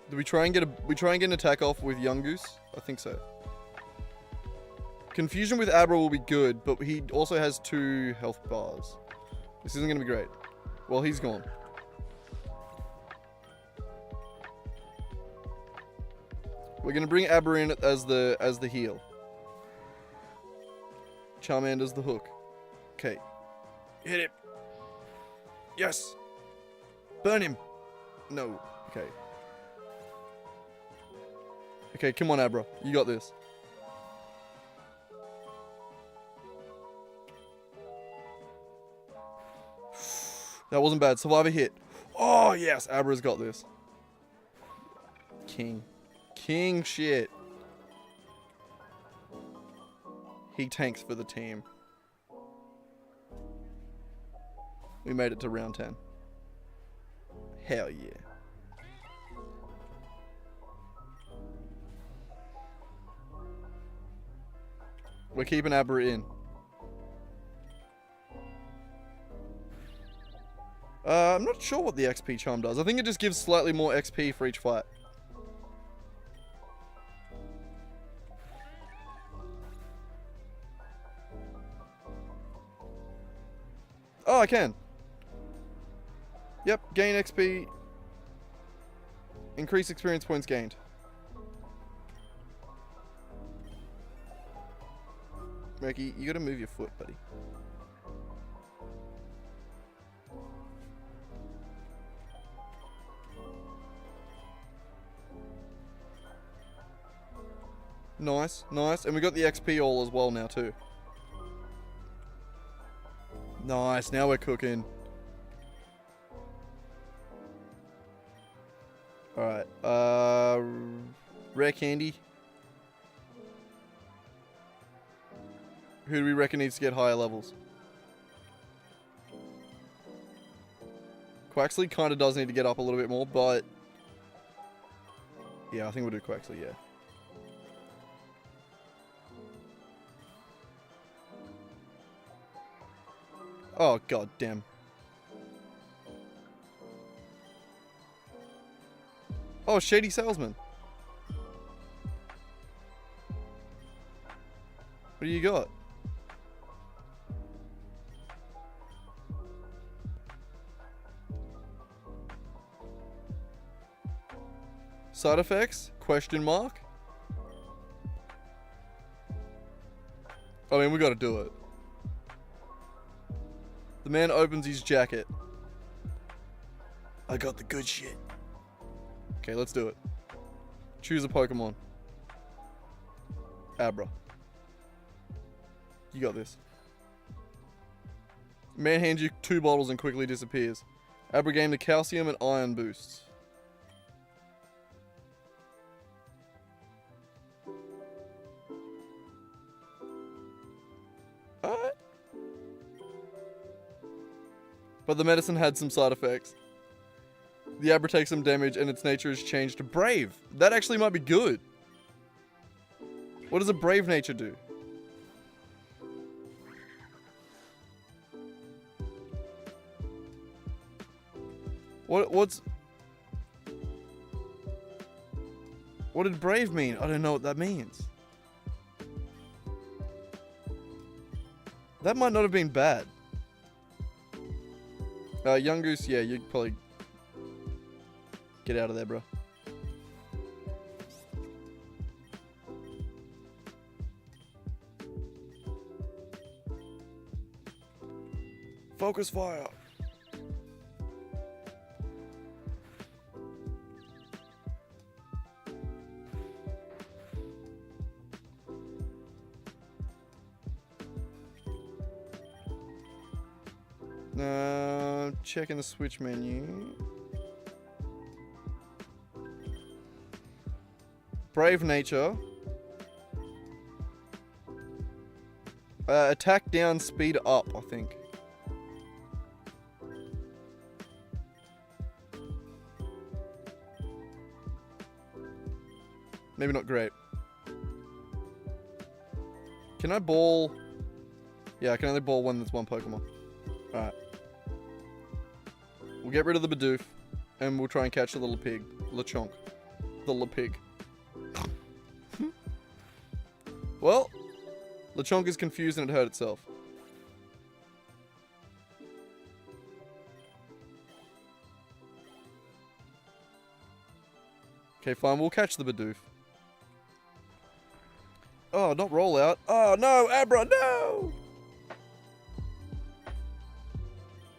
A: Did we try and get an attack off with Yungoos? I think so. Confusion with Abra will be good, but he also has 2 health bars. This isn't going to be great. Well, he's gone. We're going to bring Abra in as the heal. Charmander's the hook. Okay. Hit him. Yes. Burn him. No. Okay. Okay, come on, Abra. You got this. That wasn't bad. Survivor hit. Oh, yes. Abra's got this. King. King shit. He tanks for the team. We made it to round 10. Hell yeah. We're keeping Abra in. I'm not sure what the XP charm does. I think it just gives slightly more XP for each fight. Oh, I can. Yep, gain XP. Increase experience points gained. Reki, you gotta move your foot, buddy. Nice, nice. And we got the XP all as well now too. Nice, now we're cooking. Alright, rare candy. Who do we reckon needs to get higher levels? Quaxley kind of does need to get up a little bit more, but... yeah, I think we'll do Quaxley, yeah. Oh, god damn. Oh, Shady Salesman. What do you got? Side effects? Question mark? I mean, we gotta do it. The man opens his jacket. I got the good shit. Okay, let's do it. Choose a Pokemon. Abra. You got this. Man hands you 2 bottles and quickly disappears. Abra gained the calcium and iron boosts. Alright. But the medicine had some side effects. The Abra takes some damage and its nature is changed to Brave. That actually might be good. What does a Brave nature do? What did Brave mean? I don't know what that means. That might not have been bad. Young Goose, yeah, you'd probably get out of there, bro. Focus fire. Checking the Switch menu. Brave nature. Attack down, speed up, I think. Maybe not great. Can I ball? Yeah, I can only ball one that's one Pokemon. Alright. We'll get rid of the Bidoof, and we'll try and catch the little pig. Lechonk. The Lepig. Well, Lechonk is confused and it hurt itself. Okay, fine, we'll catch the Bidoof. Oh, not roll out. Oh, no, Abra, no!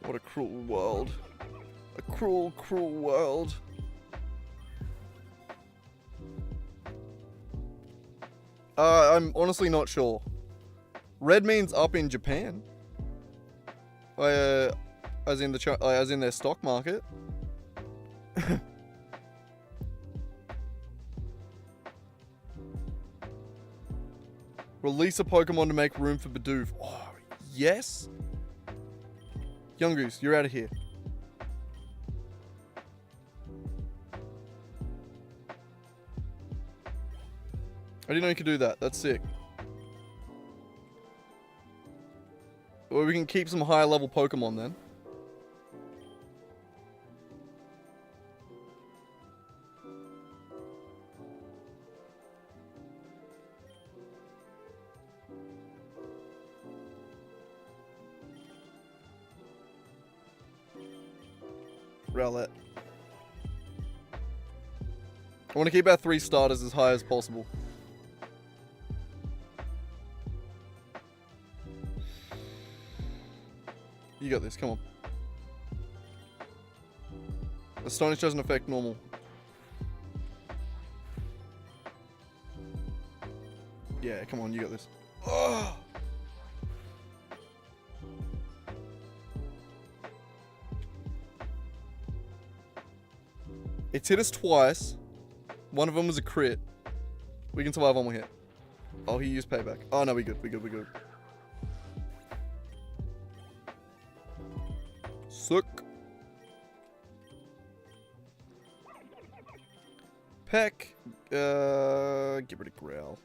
A: What a cruel world. A cruel, cruel world. I'm honestly not sure. Red means up in Japan. As in their stock market. Release a Pokemon to make room for Bidoof. Oh, yes? Young Goose, you're out of here. I didn't know you could do that. That's sick. Or we can keep some higher level Pokemon then. Rowlet. I want to keep our 3 starters as high as possible. You got this, come on. Astonish doesn't affect normal. Yeah, come on, you got this. Oh! It's hit us twice. One of them was a crit. We can survive one more hit. Oh, he used payback. Oh, no, we good. We good. Suck. Peck. Get rid of Growl.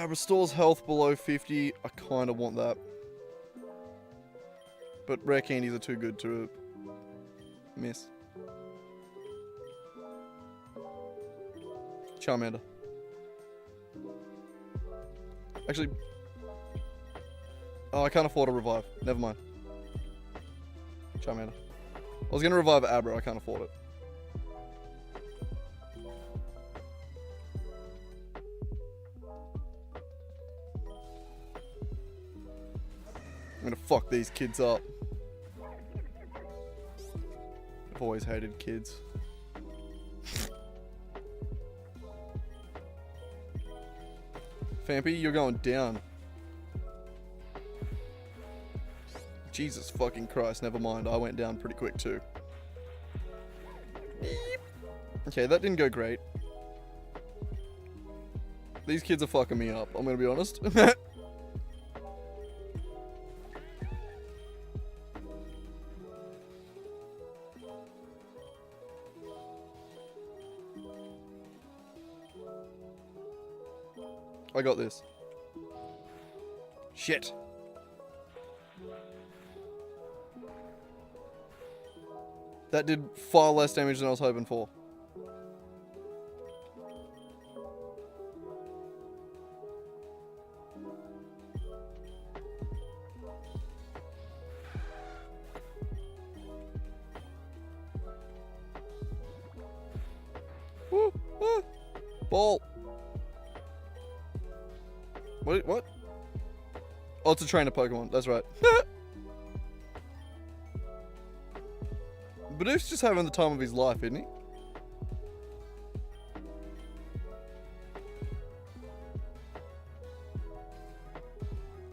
A: Restores health below 50. I kind of want that. But rare candies are too good to miss. Charmander. Actually... Oh, I can't afford a revive. Never mind. Charmander. I was going to revive Abra. I can't afford it. I'm gonna fuck these kids up. I've always hated kids. Fampy, you're going down. Jesus fucking Christ, never mind. I went down pretty quick too. Okay, that didn't go great. These kids are fucking me up, I'm gonna be honest. I got this. Shit. That did far less damage than I was hoping for. Woo, woo. Ball. What? Oh, it's a trainer Pokemon. That's right. Bidoof's just having the time of his life, isn't he?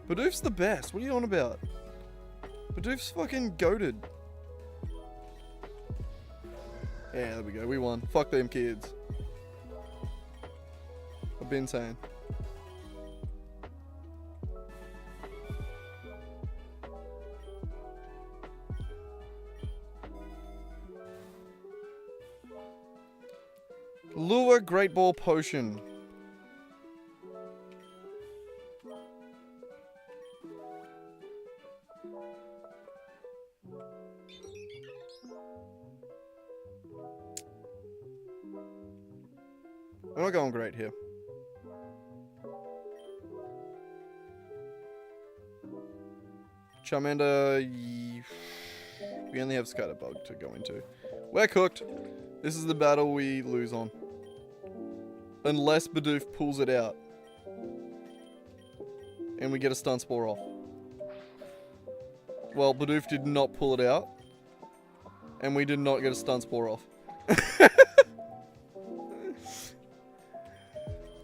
A: Bidoof's the best. What are you on about? Bidoof's fucking goated. Yeah, there we go. We won. Fuck them kids. I've been saying. Lure Great Ball Potion. We're not going great here. Charmander... We only have Scatterbug to go into. We're cooked. This is the battle we lose on. Unless Bidoof pulls it out. And we get a Stun Spore off. Well, Bidoof did not pull it out. And we did not get a Stun Spore off.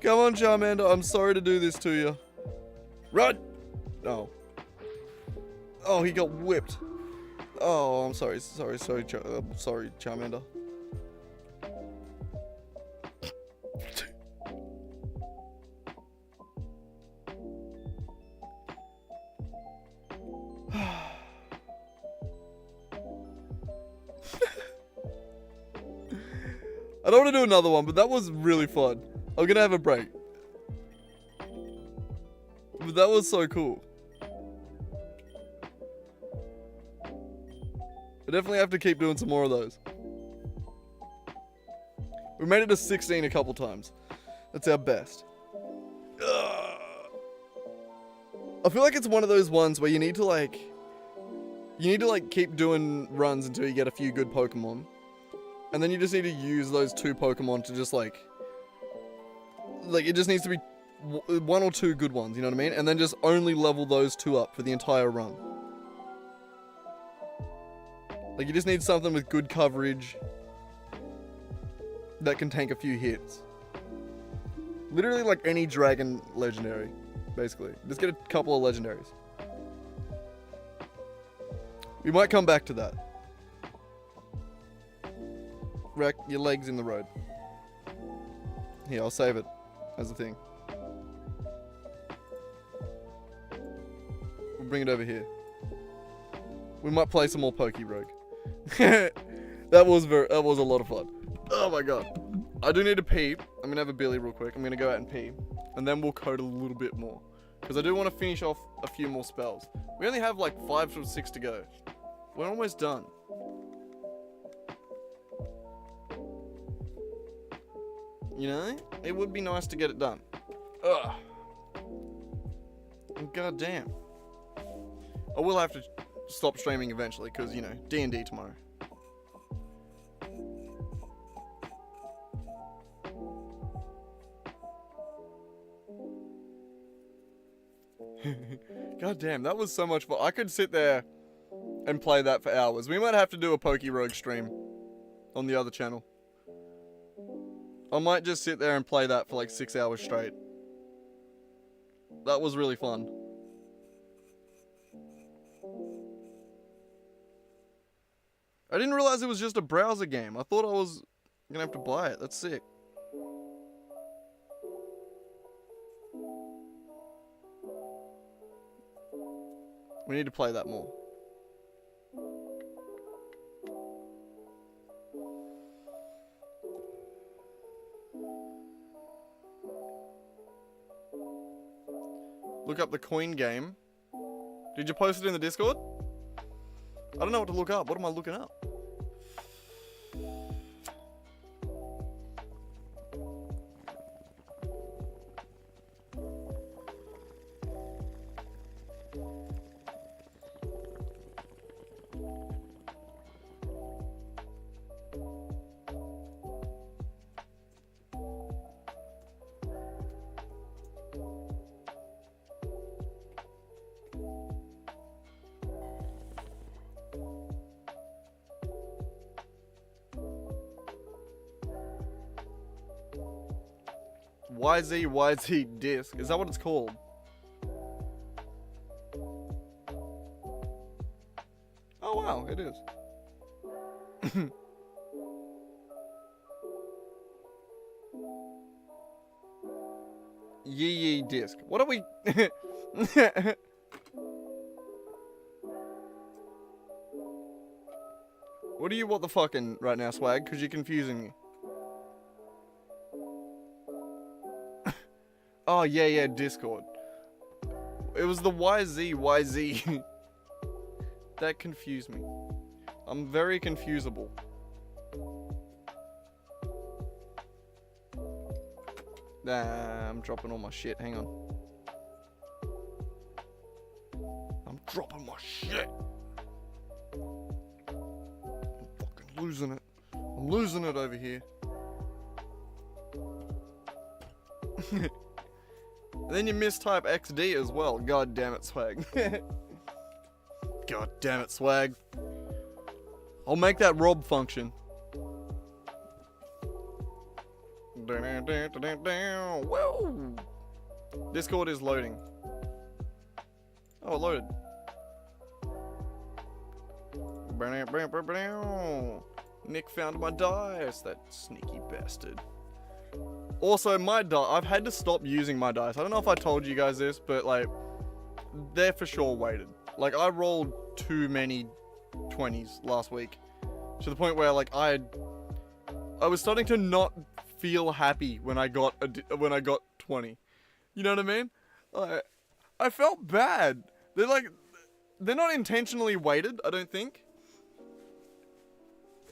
A: Come on, Charmander. I'm sorry to do this to you. Run! Oh. Oh, he got whipped. Oh, I'm sorry. Sorry, Charmander. I don't want to do another one, but that was really fun. I'm gonna have a break. But that was so cool. I definitely have to keep doing some more of those. We made it to 16 a couple times. That's our best. Ugh. I feel like it's one of those ones where you need to like keep doing runs until you get a few good Pokemon. And then you just need to use those 2 Pokemon to just like it just needs to be 1 or 2 good ones, you know what I mean? And then just only level those 2 up for the entire run. Like, you just need something with good coverage that can tank a few hits. Literally like any dragon legendary, basically. Just get a couple of legendaries. We might come back to that. Wreck, your leg's in the road. Here, I'll save it as a thing. We'll bring it over here. We might play some more Pokerogue. That was a lot of fun. Oh my god. I do need to pee. I'm gonna have a billy real quick. I'm gonna go out and pee. And then we'll code a little bit more. Because I do want to finish off a few more spells. We only have like 5 or 6 to go. We're almost done. You know? It would be nice to get it done. Ugh. God damn. I will have to stop streaming eventually, because, you know, D&D tomorrow. God damn, that was so much fun. I could sit there and play that for hours. We might have to do a Pokerogue stream on the other channel. I might just sit there and play that for like 6 hours straight. That was really fun. I didn't realize it was just a browser game. I thought I was gonna have to buy it. That's sick. We need to play that more. Look up the coin game. Did you post it in the Discord? I don't know what to look up. What am I looking up? YZ disc. Is that what it's called? Oh wow, it is. Yee disc. What are we? What are you what the fucking right now, Swag? Because you're confusing me. Oh, yeah, Discord. It was the YZ. That confused me. I'm very confusable. Nah, I'm dropping all my shit. Hang on. I'm dropping my shit. I'm fucking losing it. I'm losing it over here. And then you mistype XD as well. God damn it, Swag. God damn it, Swag. I'll make that Rob function. Whoa! Discord is loading. Oh, it loaded. Nick found my dice, that sneaky bastard. Also, my dice, I've had to stop using my dice. I don't know if I told you guys this, but like, they're for sure weighted. Like, I rolled too many 20s last week. To the point where like, I I was starting to not feel happy when I got 20. You know what I mean? I felt bad. They're not intentionally weighted, I don't think.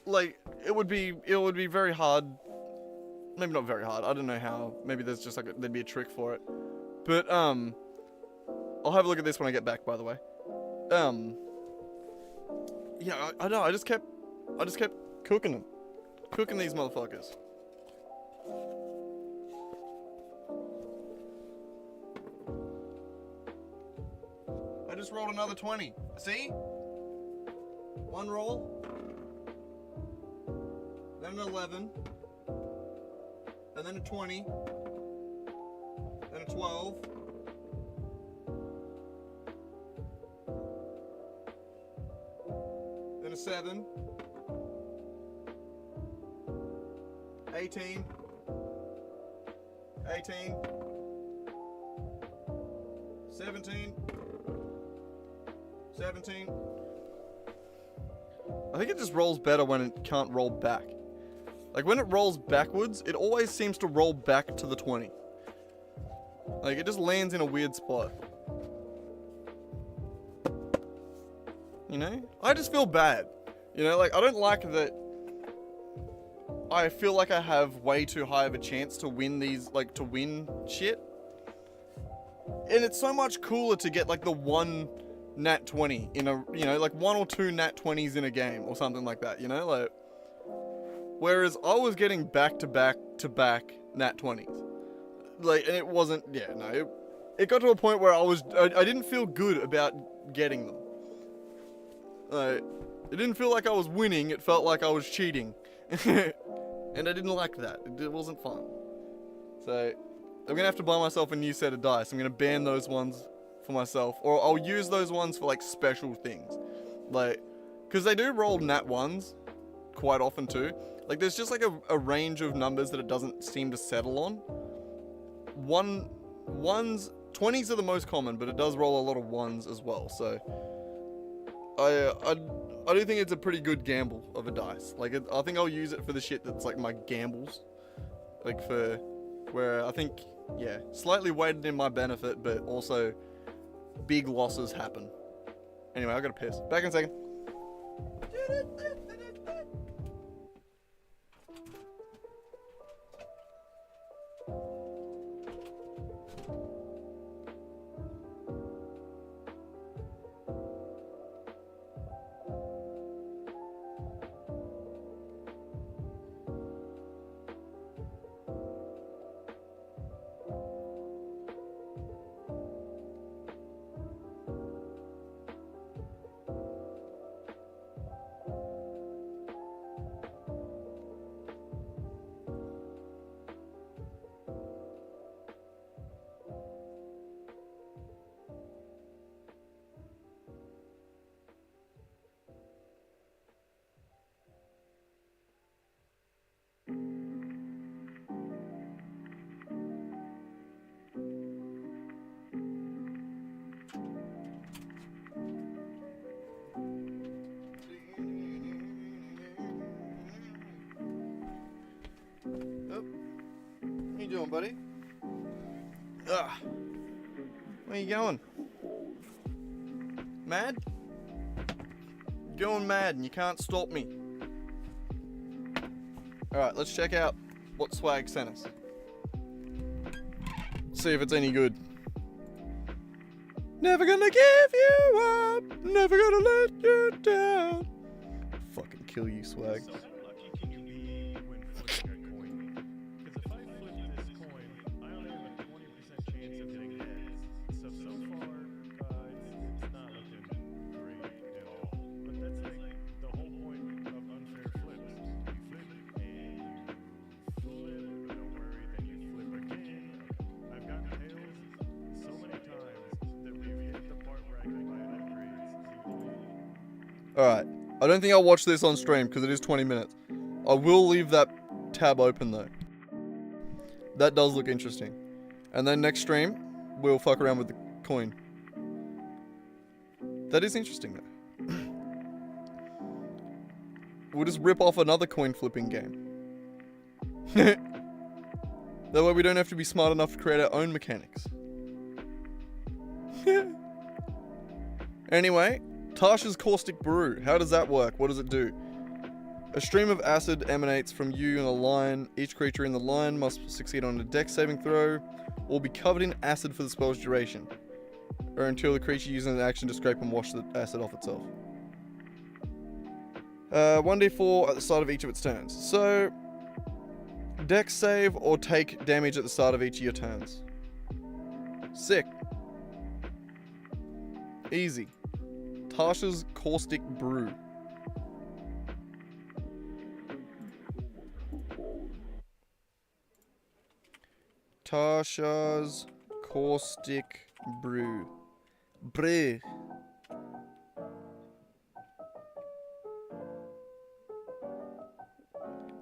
A: Like, it would be very hard. Maybe not very hard. I don't know how. Maybe there's just there'd be a trick for it. But I'll have a look at this when I get back, by the way. Yeah, I know. I just kept cooking them. Cooking these motherfuckers. I just rolled another 20. See? One roll. Then an 11. And then a 20. Then a 12. Then a 7. 18. 18. 17. 17. I think it just rolls better when it can't roll back. Like, when it rolls backwards, it always seems to roll back to the 20. Like, it just lands in a weird spot. You know? I just feel bad. You know, like, I don't like that I feel like I have way too high of a chance to win these, like, to win shit. And it's so much cooler to get, like, the one nat 20 in a, you know, like, 1 or 2 nat 20s in a game or something like that, you know? Like, whereas I was getting back-to-back nat 20s. Like, and it wasn't, yeah, no, it got to a point where I didn't feel good about getting them. Like, it didn't feel like I was winning, it felt like I was cheating. And I didn't like that. It wasn't fun. So, I'm gonna have to buy myself a new set of dice. I'm gonna ban those ones for myself. Or I'll use those ones for, like, special things. Like, because they do roll nat 1s quite often too. Like, there's just, like, a range of numbers that it doesn't seem to settle on. 20s are the most common, but it does roll a lot of 1s as well. So, I do think it's a pretty good gamble of a dice. Like, I think I'll use it for the shit that's, like, my gambles. Like, for where I think, yeah, slightly weighted in my benefit, but also big losses happen. Anyway, I gotta piss. Back in a second. What you doing, buddy? Ugh. Where you going? Mad? Going mad and you can't stop me. Alright, let's check out what Swag sent us. See if it's any good. Never gonna give you up, never gonna let you down. Fucking kill you, Swag. Alright, I don't think I'll watch this on stream because it is 20 minutes. I will leave that tab open though. That does look interesting. And then next stream, we'll fuck around with the coin. That is interesting though. We'll just rip off another coin flipping game. That way we don't have to be smart enough to create our own mechanics. Anyway, Tasha's Caustic Brew. How does that work? What does it do? A stream of acid emanates from you in a line. Each creature in the line must succeed on a dex saving throw or be covered in acid for the spell's duration, or until the creature uses an action to scrape and wash the acid off itself. 1d4 at the start of each of its turns. So, dex save or take damage at the start of each of your turns. Sick. Easy. Tasha's Caustic Brew. Tasha's Caustic Brew. Brew.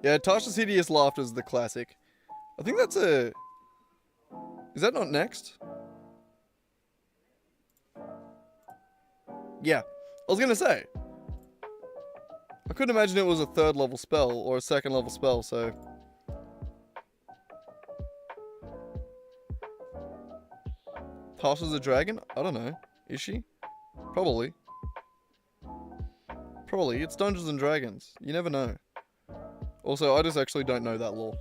A: Yeah, Tasha's Hideous Laughter is the classic. I think that's a... Is that not next? Yeah. I was gonna say. I couldn't imagine it was a 3rd level spell or a 2nd level spell, so... Tasha's a dragon? I don't know. Is she? Probably. Probably. It's Dungeons and Dragons. You never know. Also, I just actually don't know that lore.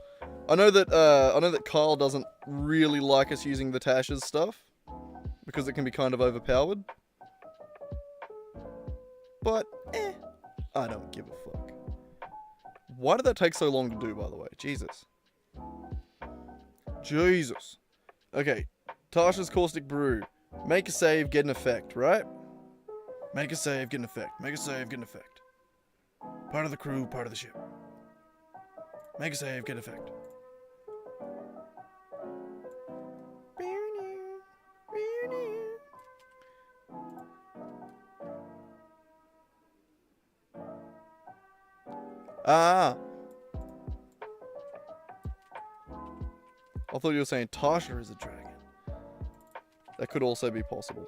A: I know that Kyle doesn't really like us using the Tasha's stuff because it can be kind of overpowered. But, I don't give a fuck. Why did that take so long to do, by the way? Jesus. Jesus. Okay. Tasha's Caustic Brew. Make a save, get an effect, right? Make a save, get an effect. Make a save, get an effect. Part of the crew, part of the ship. Make a save, get an effect. Ah. I thought you were saying Tasha is a dragon. That could also be possible.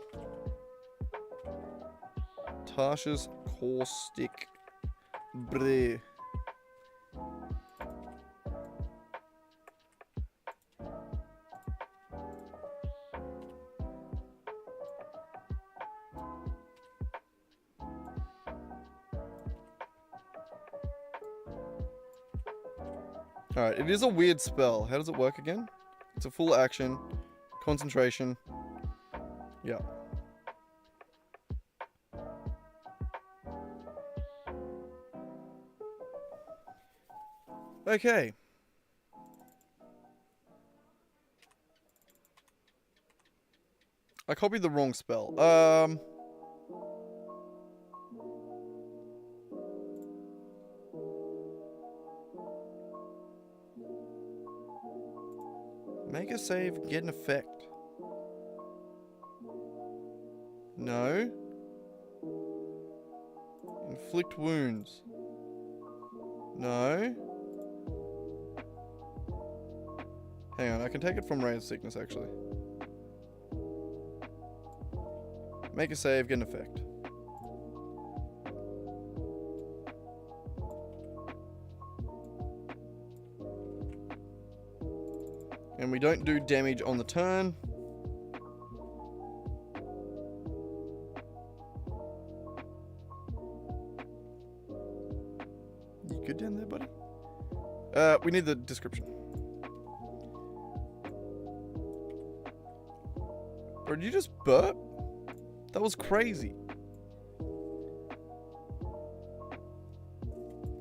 A: Tasha's Caustic Brew. Alright, it is a weird spell. How does it work again? It's a full action. Concentration. Yeah. Okay. I copied the wrong spell. Make a save, get an effect. No. Inflict wounds. No. Hang on, I can take it from Raised Sickness actually. Make a save, get an effect. And we don't do damage on the turn. You good down there, buddy? We need the description. Or did you just burp? That was crazy.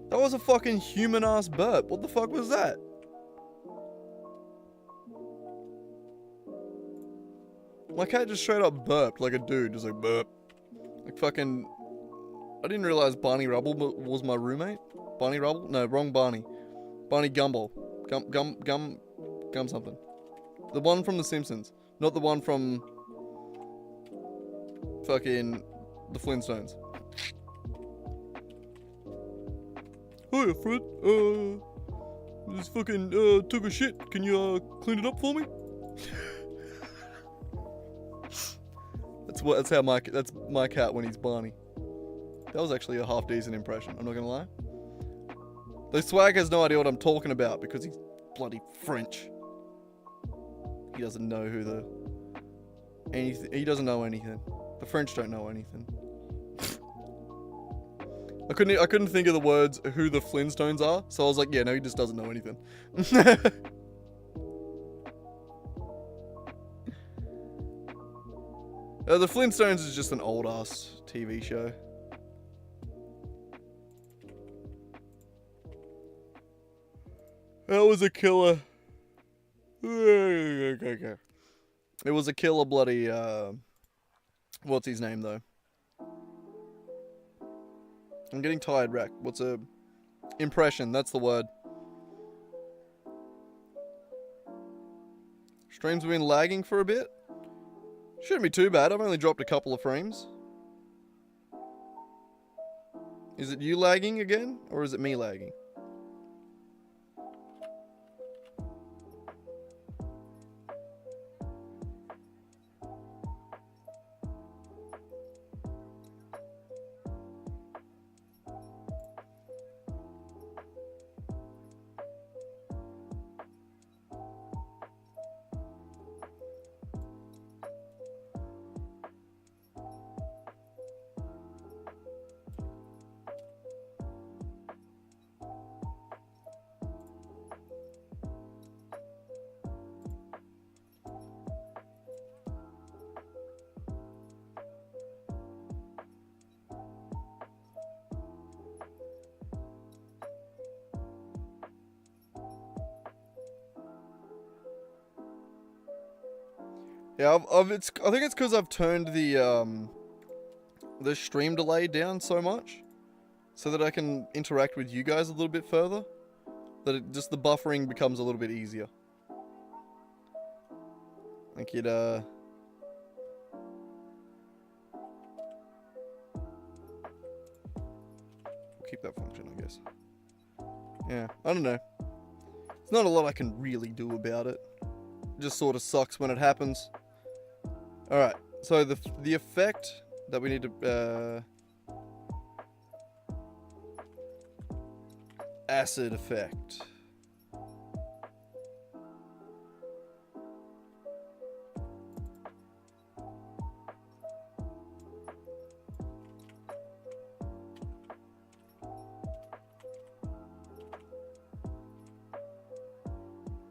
A: That was a fucking human-ass burp. What the fuck was that? My cat just straight up burped like a dude, just like burp. Like fucking... I didn't realize Barney Rubble was my roommate. Barney Rubble? No, wrong Barney. Barney Gumble. Gum something. The one from The Simpsons. Not the one from... fucking... the Flintstones. Hiya, Fred. This fucking, took a shit. Can you, clean it up for me? That's my cat when he's Barney. That was actually a half decent impression, I'm not gonna lie. Though Swag has no idea what I'm talking about because bloody French. He doesn't know who the... anything. He doesn't know anything. The French don't know anything. I couldn't think of the words who the Flintstones are, so I was like, yeah, no, he just doesn't know anything. The Flintstones is just an old-ass TV show. That was a killer. It was a killer bloody, what's his name, though? I'm getting tired, Rack. What's a... impression, that's the word. Streams have been lagging for a bit. Shouldn't be too bad, I've only dropped a couple of frames. Is it you lagging again, or is it me lagging? Yeah, I think it's because I've turned the stream delay down so much, so that I can interact with you guys a little bit further. That just the buffering becomes a little bit easier. Like it we'll keep that function, I guess. Yeah, I don't know. There's not a lot I can really do about it. It just sort of sucks when it happens. Alright, so the effect that we need to... acid effect.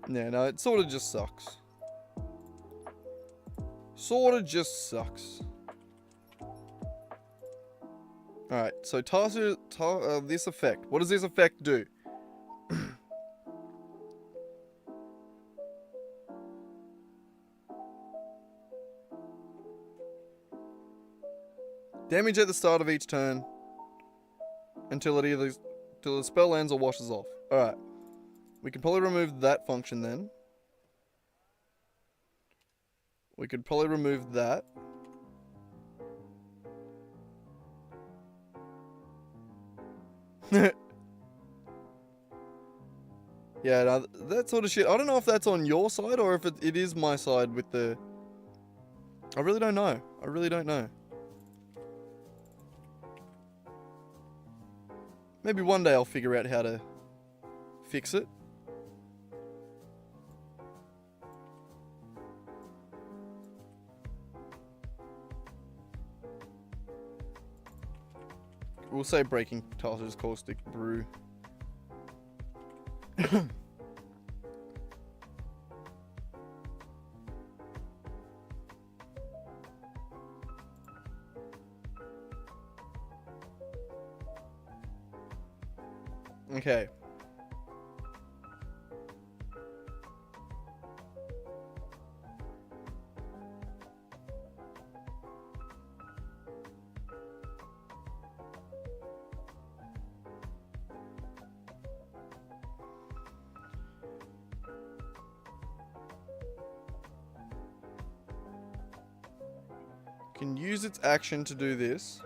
A: Yeah, no, it sort of just sucks. Sort of just sucks. Alright, so this effect. What does this effect do? Damage at the start of each turn until the spell ends or washes off. Alright. We can probably remove that function then. We could probably remove that. Yeah, no, that sort of shit. I don't know if that's on your side or if it is my side with the... I really don't know. I really don't know. Maybe one day I'll figure out how to fix it. We'll say breaking Tartar's caustic brew. Okay. Can use its action to do this.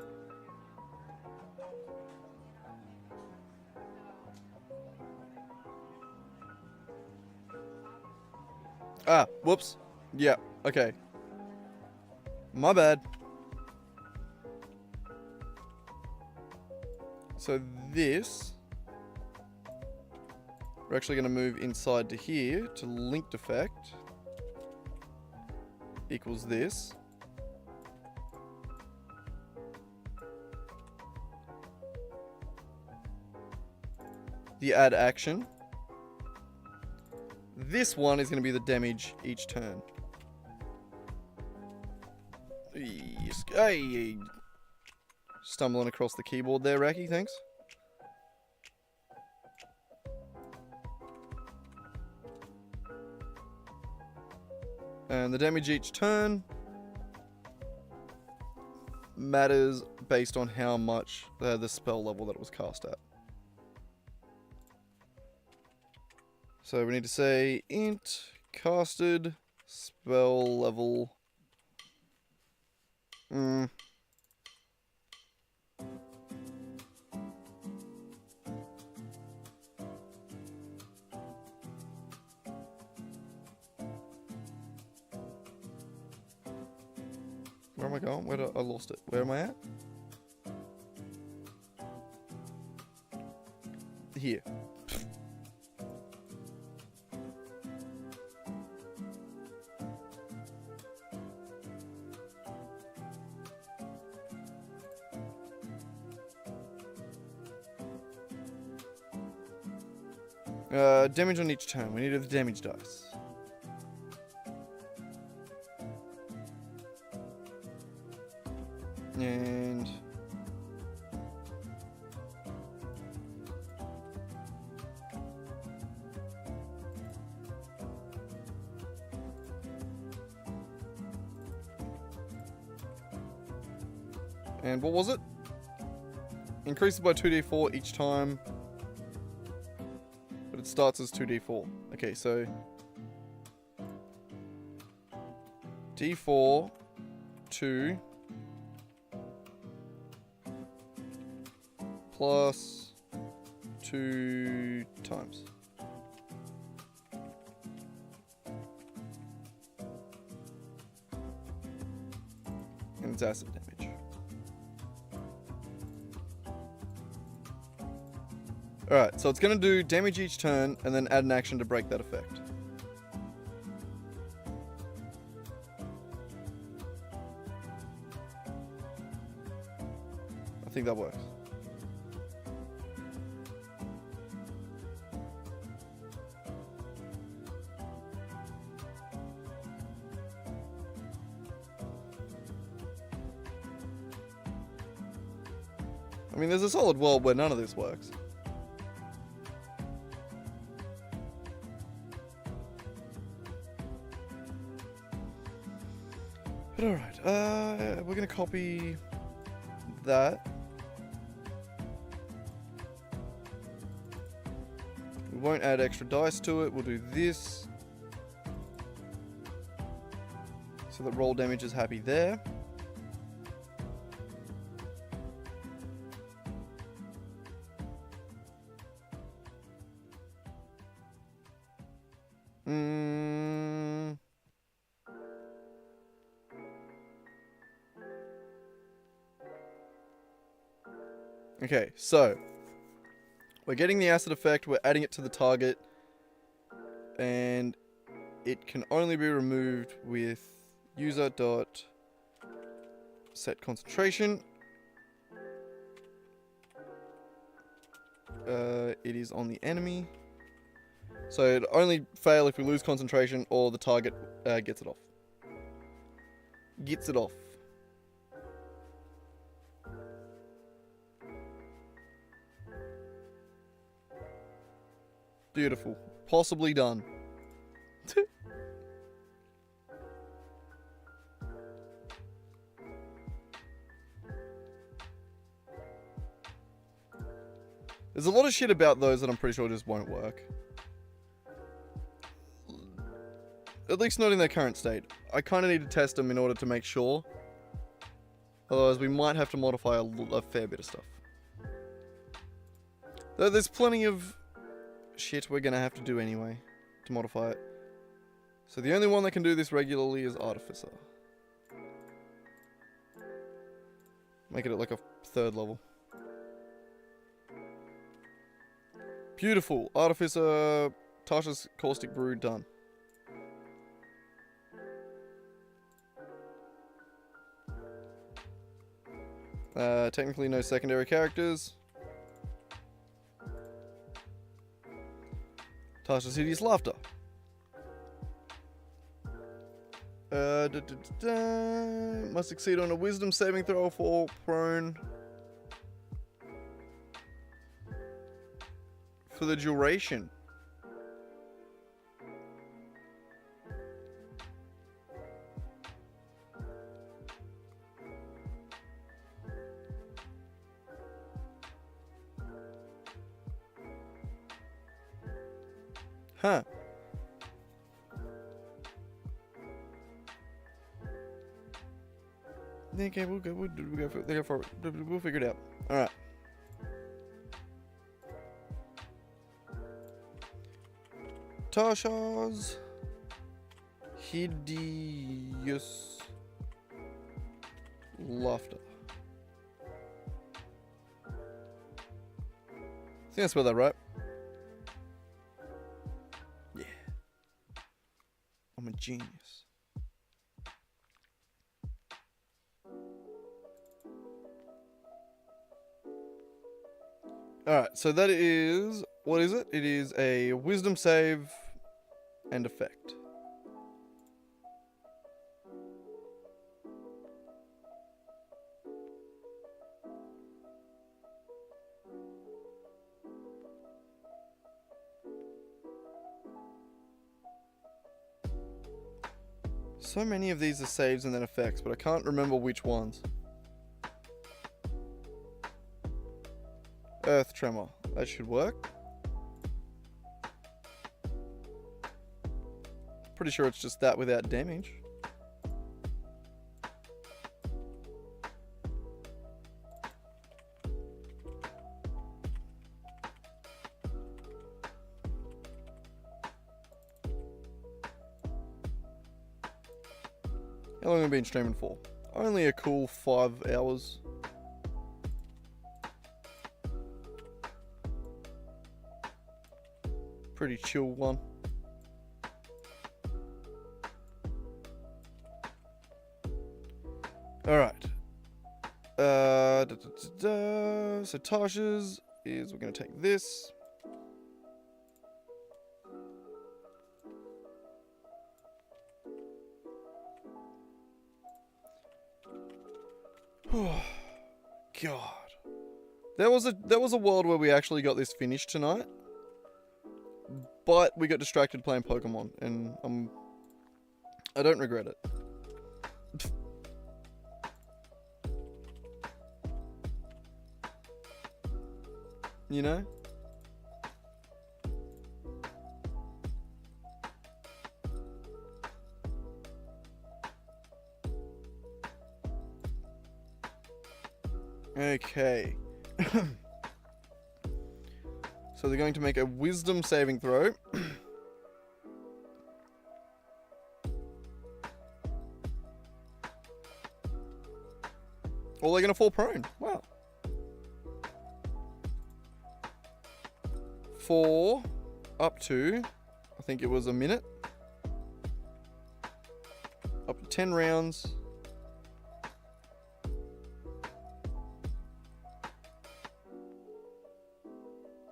A: Ah, whoops. Yeah, okay. My bad. So this We're actually going to move inside to here to linked effect equals this. The add action. This one is going to be the damage each turn. Yes. Hey, stumbling across the keyboard there, Racky, thanks. And the damage each turn matters based on how much the spell level that it was cast at. So we need to say int casted spell level. Where am I going? Where did I lost it? Where am I at? Here. Damage on each turn. We need the damage dice. And what was it? Increases by 2d4 each time. But it starts as 2d4. Okay, so d4 2 plus 2 times. And it's acid damage. Alright, so it's going to do damage each turn and then add an action to break that effect. I think that works. I mean, there's a solid world where none of this works. But alright, we're gonna copy that. We won't add extra dice to it, we'll do this. So that roll damage is happy there. Okay, so we're getting the acid effect, we're adding it to the target, and it can only be removed with user.set concentration. It is on the enemy. So it only fail if we lose concentration or the target gets it off. Gets it off. Beautiful. Possibly done. There's a lot of shit about those that I'm pretty sure just won't work. At least not in their current state. I kind of need to test them in order to make sure. Otherwise we might have to modify a fair bit of stuff. Though there's plenty of shit we're going to have to do anyway to modify it. So the only one that can do this regularly is Artificer. Make it at like a 3rd level. Beautiful. Artificer, Tasha's Caustic Brew, done. Technically no secondary characters. Tasha's Hideous Laughter. Must succeed on a wisdom saving throw or fall prone for the duration. Huh. Okay, we'll go for it. We'll figure it out. Alright. Tasha's Hideous Laughter. I think I spelled that right. Yeah. I'm a genius. Alright, so that is... What is it? It is a wisdom save and effect. So many of these are saves and then effects, but I can't remember which ones. Earth Tremor. That should work. Pretty sure it's just that without damage. How long have I been streaming for? Only a cool 5 hours. Pretty chill one. Alright. So Tasha's is, we're going to take this. God. There was a world where we actually got this finished tonight. But we got distracted playing Pokemon, and I don't regret it. You know? Okay. So they're going to make a wisdom saving throw. Or they're going to fall prone. Wow. 4 up to, I think it was a minute. Up to 10 rounds.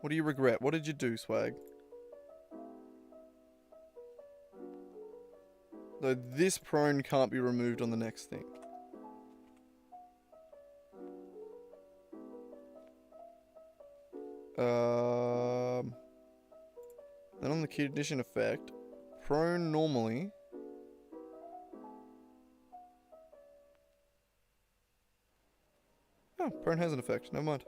A: What do you regret? What did you do, Swag? Though this prone can't be removed on the next thing. Then on the key ignition effect, prone normally. Oh, prone has an effect. Never mind.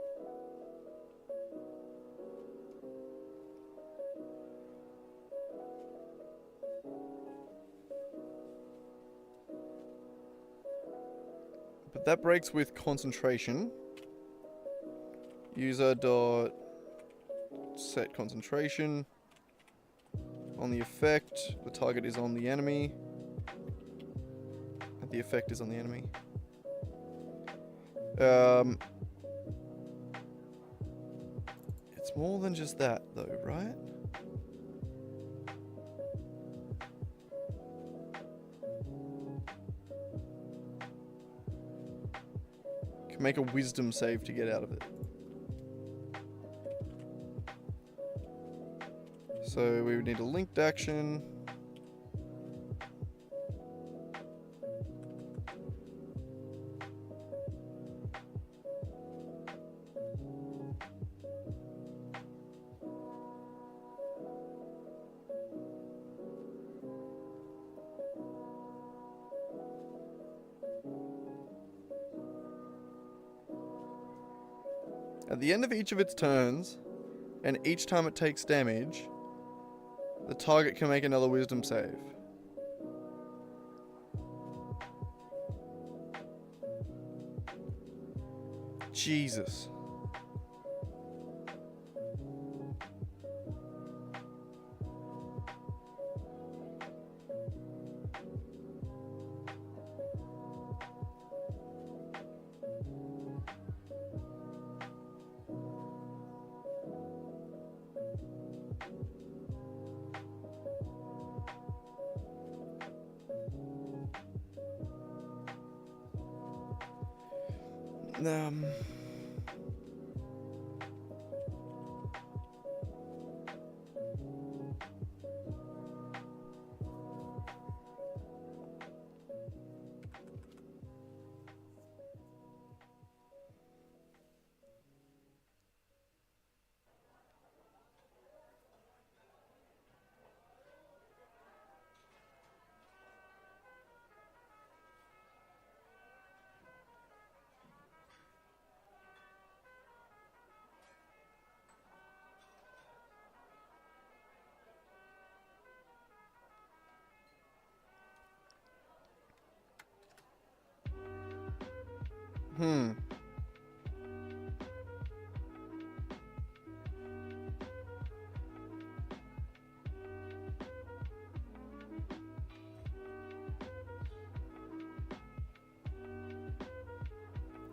A: But that breaks with concentration. User dot set concentration. On the effect, the target is on the enemy. And the effect is on the enemy. It's more than just that, though, right? Can make a wisdom save to get out of it. So we would need a linked action. At the end of each of its turns, and each time it takes damage, the target can make another wisdom save. Jesus. Um...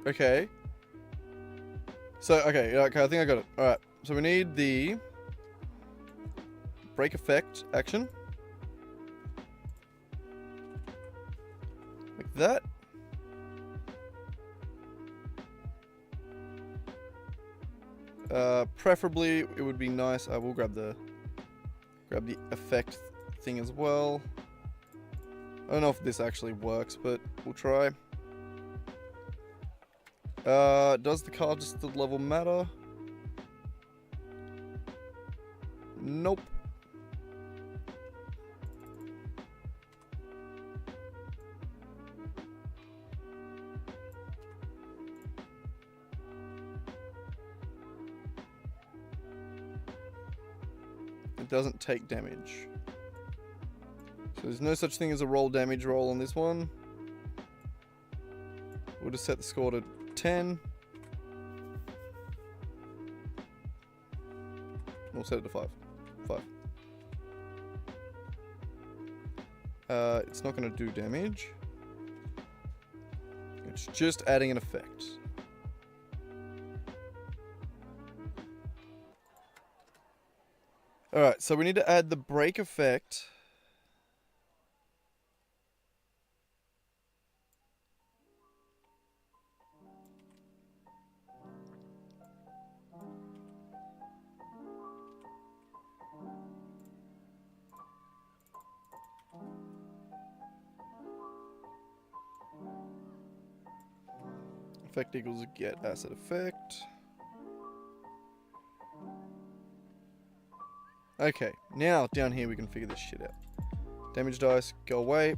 A: Okay. Okay, I think I got it. Alright, so we need the break effect action. Like that. Preferably, it would be nice. I will grab the effect thing as well. I don't know if this actually works, but we'll try. Does the caster level matter? Nope. It doesn't take damage. So there's no such thing as a roll damage roll on this one. We'll just set the score to 10. We'll set it to 5. 5. It's not going to do damage. It's just adding an effect. Alright, so we need to add the break effect. Effect equals get asset effect. Okay, now down here we can figure this shit out. Damage dice, go away.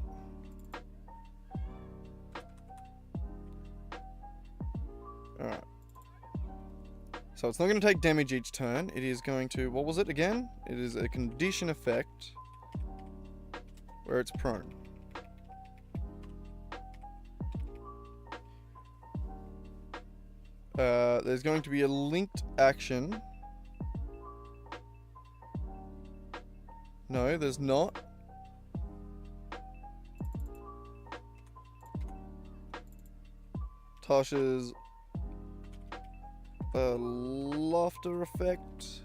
A: Alright. So it's not going to take damage each turn. It is going to... What was it again? It is a condition effect where it's prone. There's going to be a linked action. No, there's not. Tasha's Laughter effect.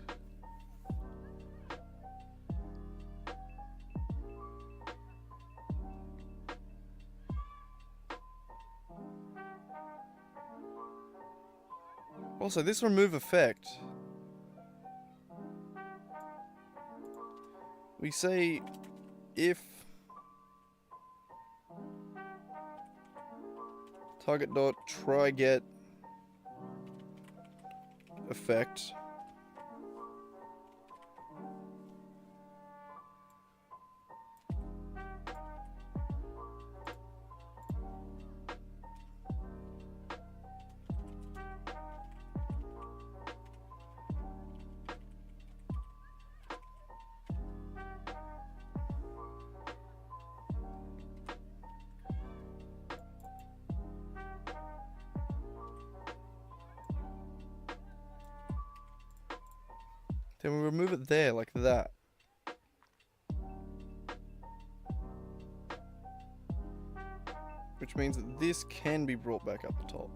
A: Also, this remove effect, we say if target dot try get effect then we remove it there like that. Which means that this can be brought back up the top.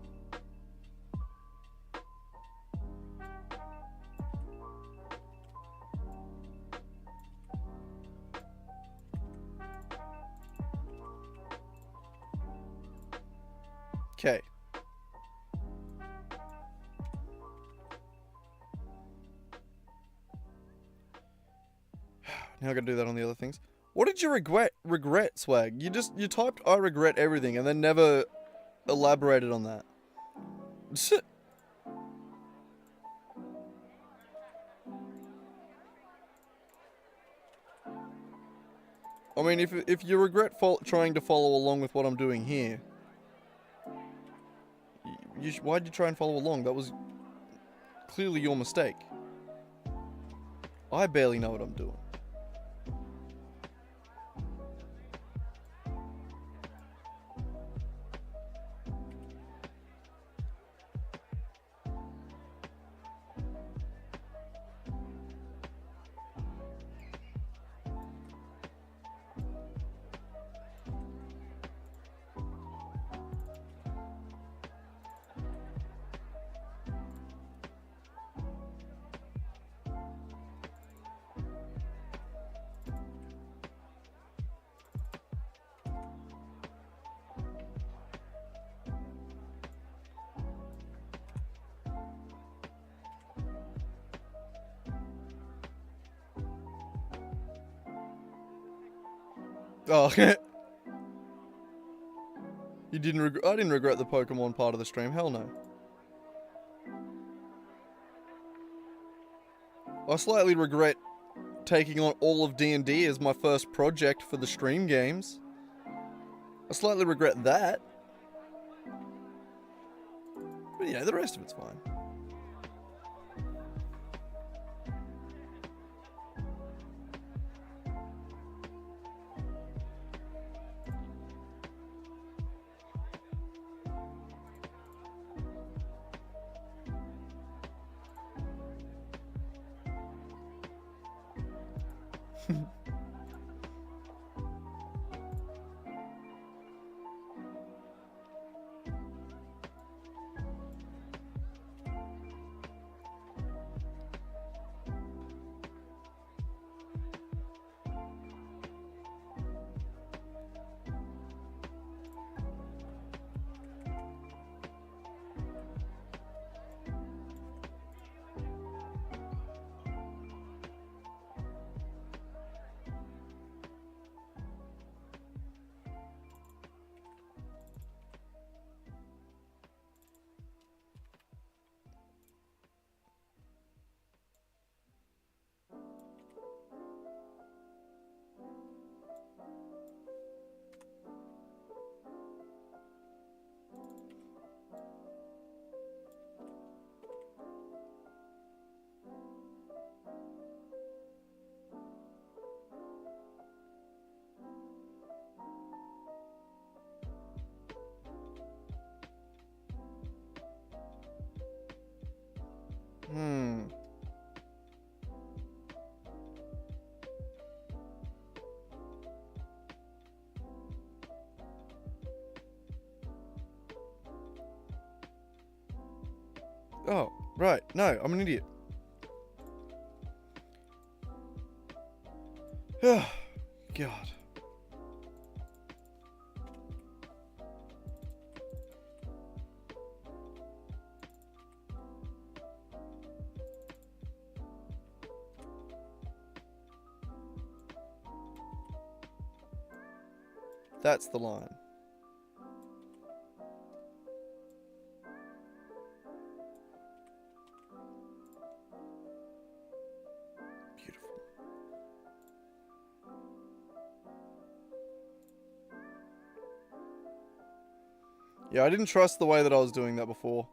A: Okay. Now I gotta do that on the other things. What did you regret, Swag? You typed I regret everything and then never elaborated on that. I mean, if you regret trying to follow along with what I'm doing here, why'd you try and follow along? That was clearly your mistake. I barely know what I'm doing. Oh, you didn't regret? I didn't regret the Pokemon part of the stream. Hell no. I slightly regret taking on all of D&D as my first project for the stream games. I slightly regret that. But yeah, the rest of it's fine. Oh, right. No, I'm an idiot. Oh, God. That's the line. Beautiful. Yeah, I didn't trust the way that I was doing that before.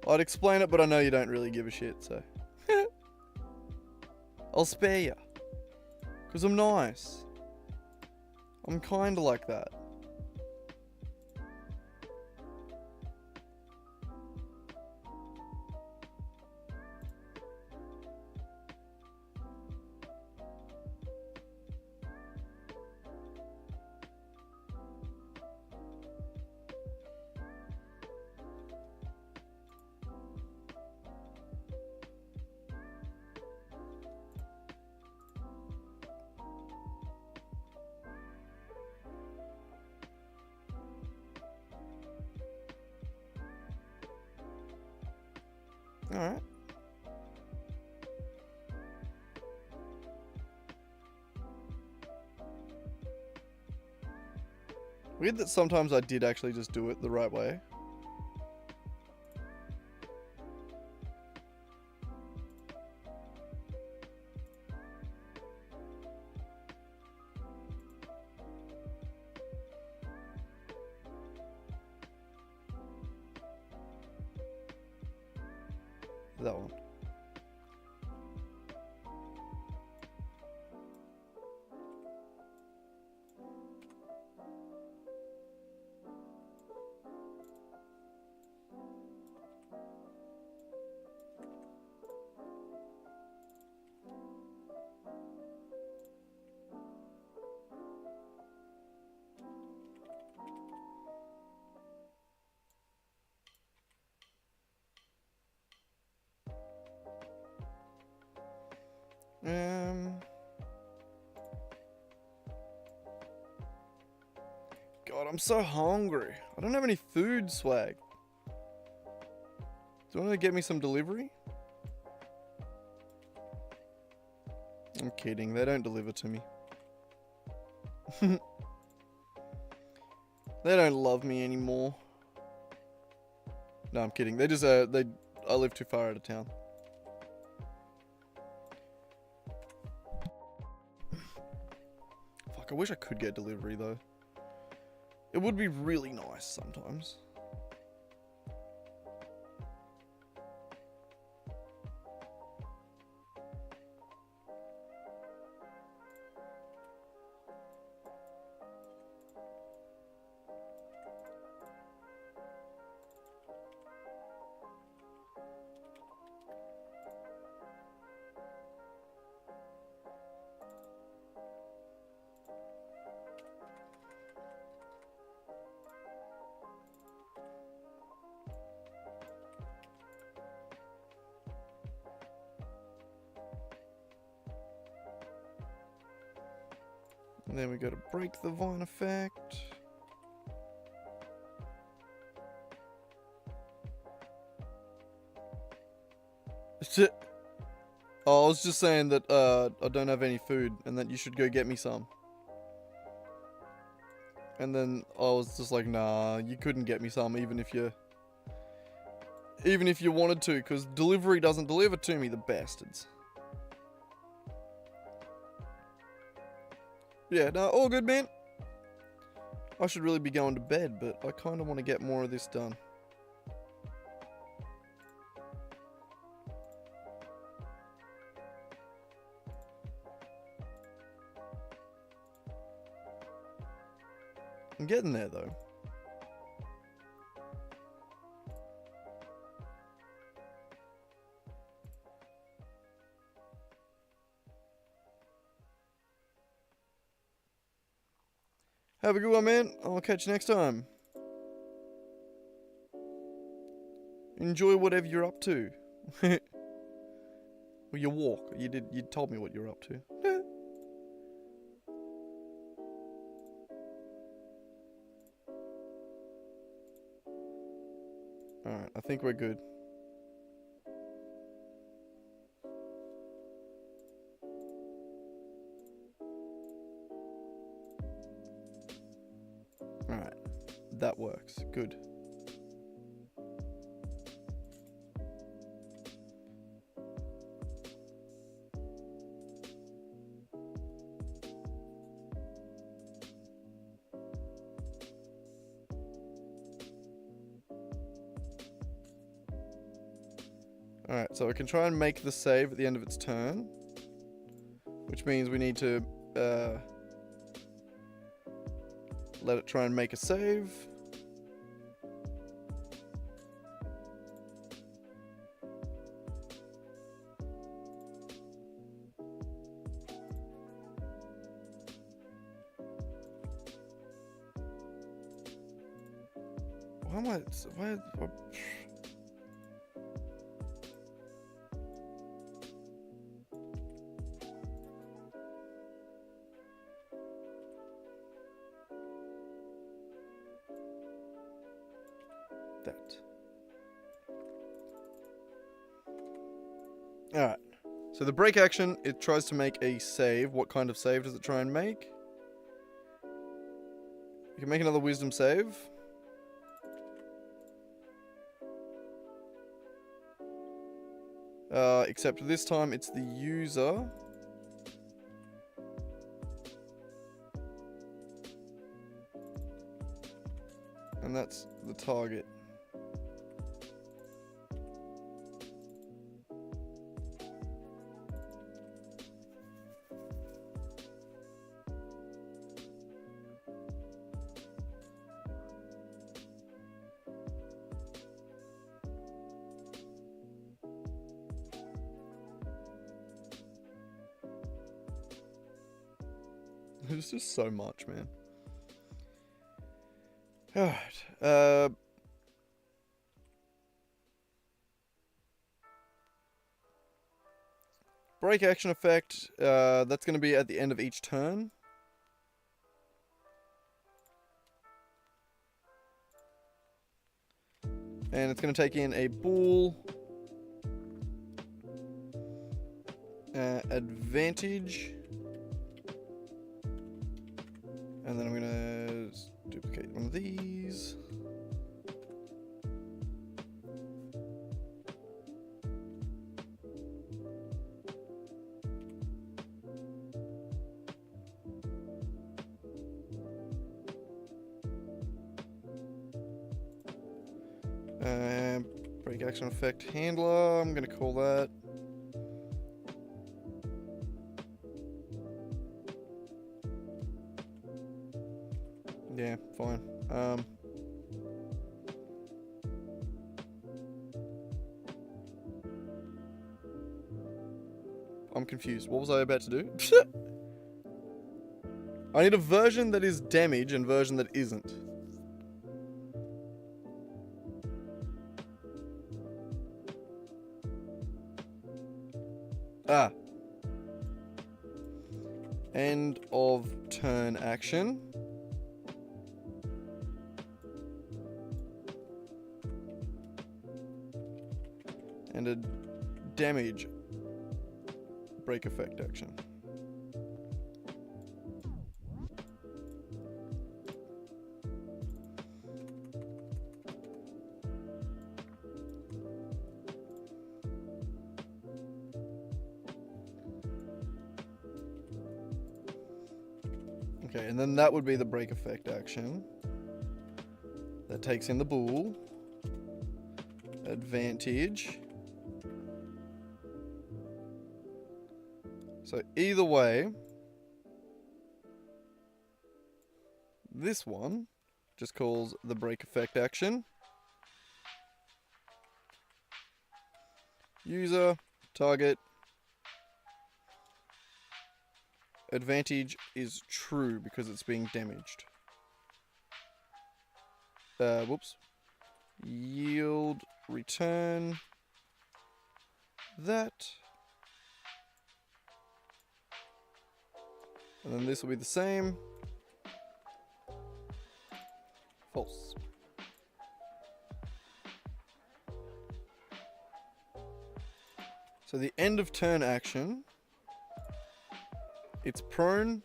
A: I'd explain it, but I know you don't really give a shit, so... I'll spare you. Because I'm nice. I'm kinda like that. Alright. Weird that sometimes I did actually just do it the right way. That one. God, I'm so hungry. I don't have any food swag. Do you want to get me some delivery? I'm kidding. They don't deliver to me. They don't love me anymore. No, I'm kidding. They just, I live too far out of town. Fuck, I wish I could get delivery though. It would be really nice sometimes. And then we go to break the vine effect. Oh, I was just saying that I don't have any food and that you should go get me some. And then I was just like, nah, you couldn't get me some even if you wanted to, because delivery doesn't deliver to me, the bastards. Yeah, no, all good, man. I should really be going to bed, but I kind of want to get more of this done. I'm getting there, though. Have a good one, man. I'll catch you next time. Enjoy whatever you're up to. Well, your walk. You told me what you're up to. Alright, I think we're good. Alright, that works. Good. Alright, so we can try and make the save at the end of its turn. Which means we need to let it try and make a save. Why am I... Why that. Alright. So the break action, it tries to make a save. What kind of save does it try and make? You can make another wisdom save. Except this time it's the user. And that's the target. There's just so much, man. Alright. Break action effect. That's going to be at the end of each turn. And it's going to take in a bull. Advantage. And then I'm going to duplicate one of these. Break action effect handler, I'm going to call that. Yeah, fine. I'm confused. What was I about to do? I need a version that is damage and version that isn't. Ah. End of turn action. And a damage break effect action. Okay, and then that would be the break effect action. That takes in the bull. Advantage. So either way, this one just calls the break effect action. User, target, advantage is true because it's being damaged. Whoops. Yield return that. And then this will be the same. False. So the end of turn action, it's prone.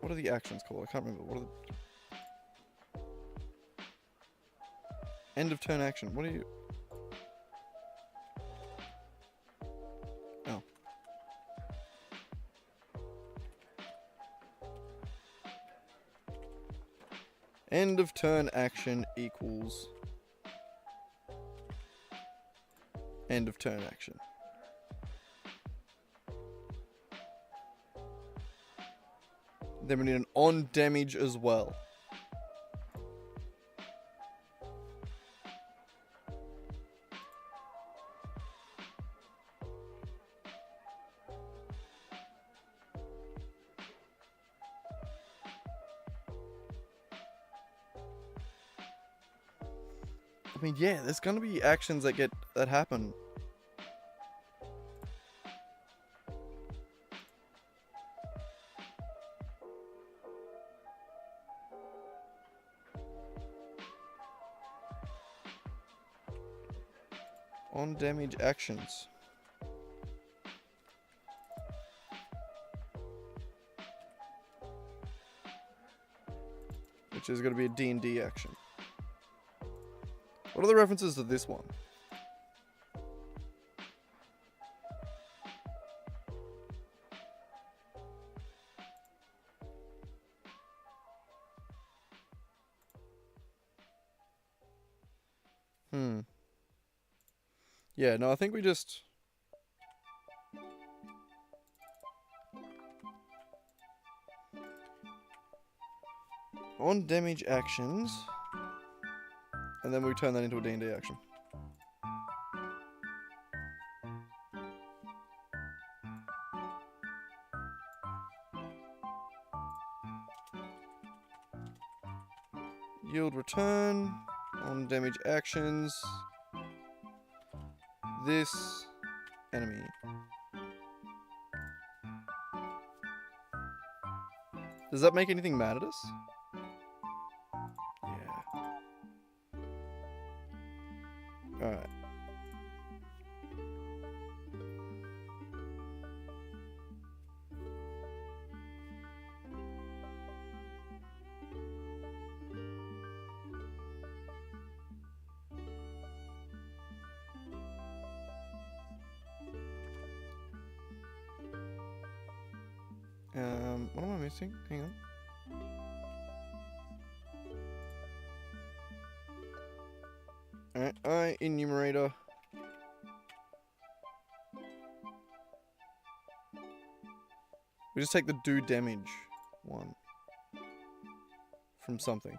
A: What are the actions called? I can't remember. What are the... End of turn action. What are you... Oh. End of turn action equals end of turn action. Then we need an on damage as well. I mean, yeah, there's gonna be actions that happen. On damage actions. Which is going to be a D&D action. What are the references to this one? Yeah, no, I think we just... On damage actions. And then we turn that into a D&D action. Yield return. On damage actions. This enemy. Does that make anything mad at us? Yeah. Alright. What am I missing? Hang on. Alright, enumerator. We just take the do damage one from something.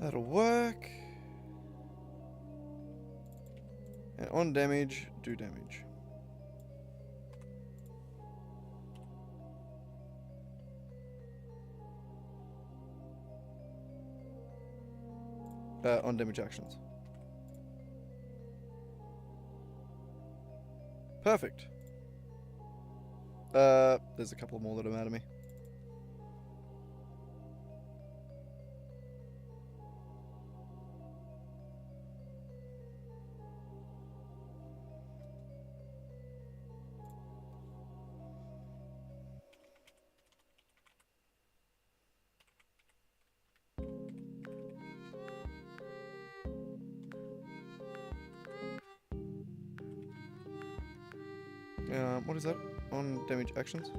A: That'll work. And on damage, do damage. On damage actions. Perfect. There's a couple more that are mad at me. What is that? On damage actions?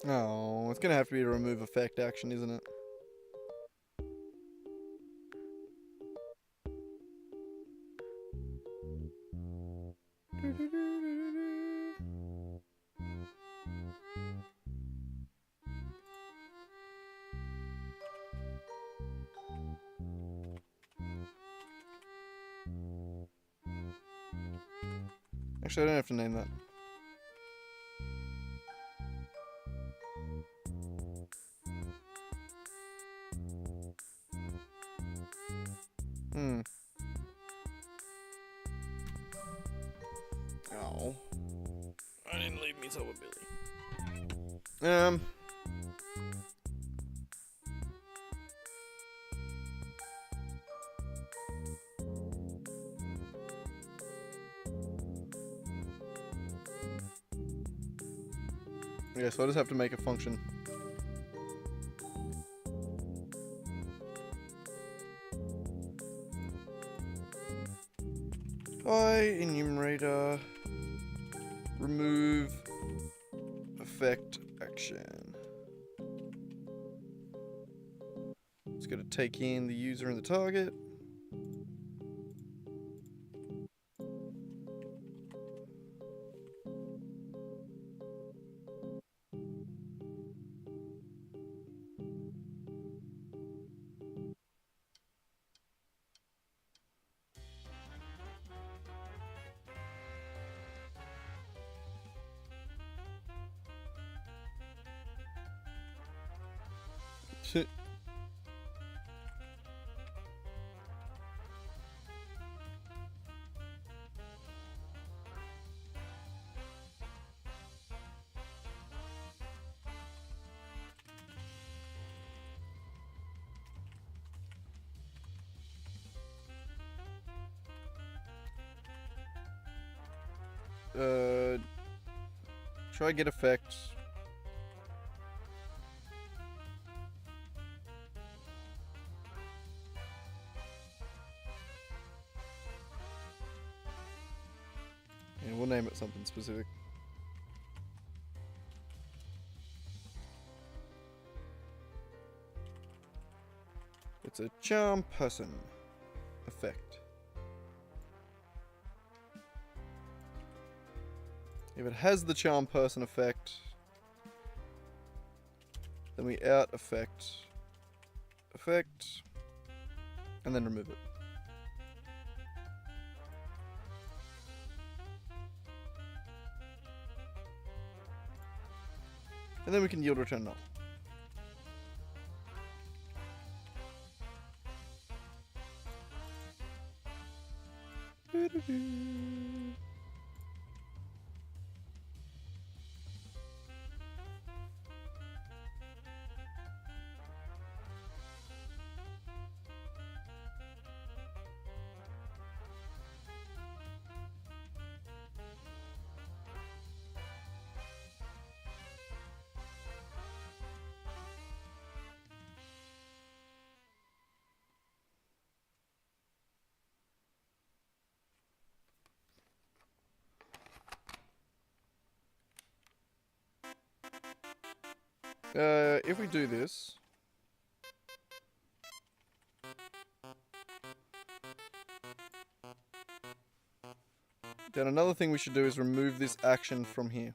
A: Oh, it's gonna have to be a remove effect action, isn't it? Actually, I don't have to name that. Oh. I didn't leave me so Billy. Yeah, so I just have to make a function. By enumerator, remove effect action. It's going to take in the user and the target. Shit. Try get effects. And we'll name it something specific. It's a charm person effect. If it has the charm person effect, then we out effect, and then remove it. And then we can yield return null. If we do this, then another thing we should do is remove this action from here.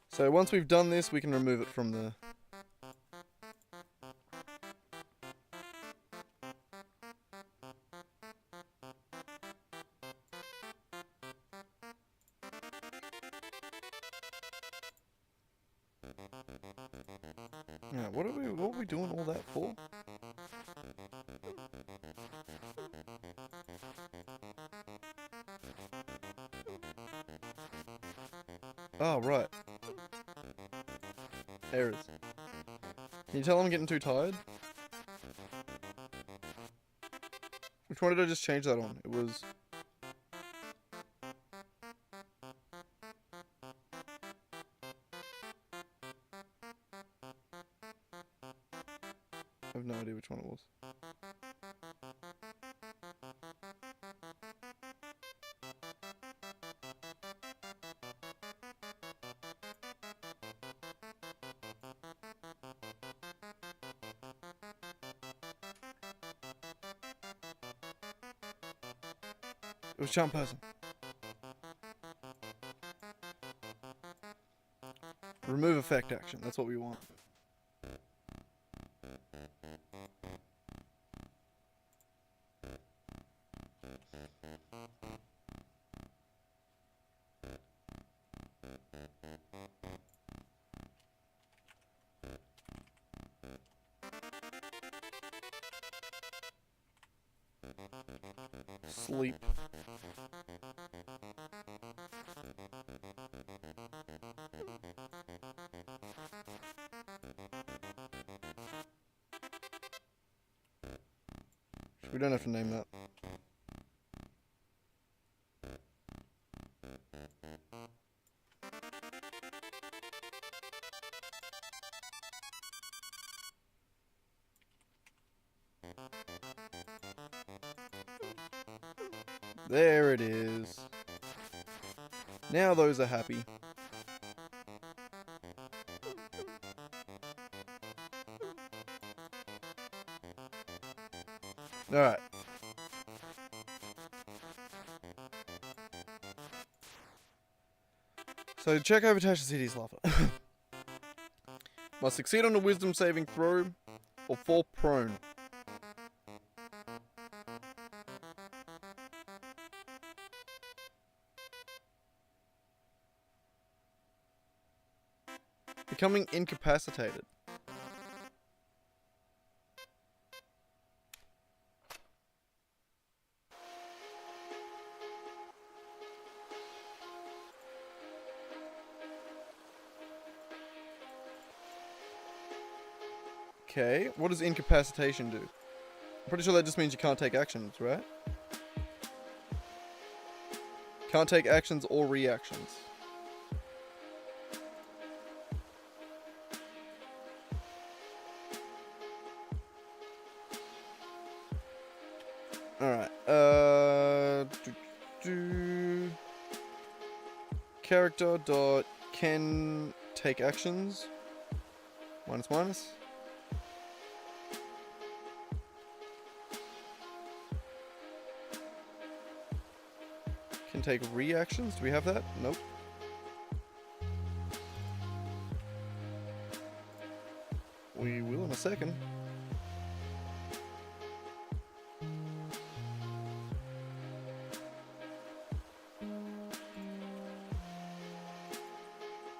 A: So once we've done this, we can remove it from the... Yeah, what are we doing all that for? Oh, right. Errors. Can you tell I'm getting too tired? Which one did I just change that on? It was... I have no idea which one it was. It was charm person. Remove effect action. That's what we want. Sleep. We don't have to name that. There it is. Now those are happy. Alright. So check over Tasha City's lava. Must succeed on a wisdom saving throw or fall prone. Becoming incapacitated. Okay, what does incapacitation do? I'm pretty sure that just means you can't take actions, right? Can't take actions or reactions. Alright, character dot can take actions. Minus. Can take reactions. Do we have that? Nope. We will in a second.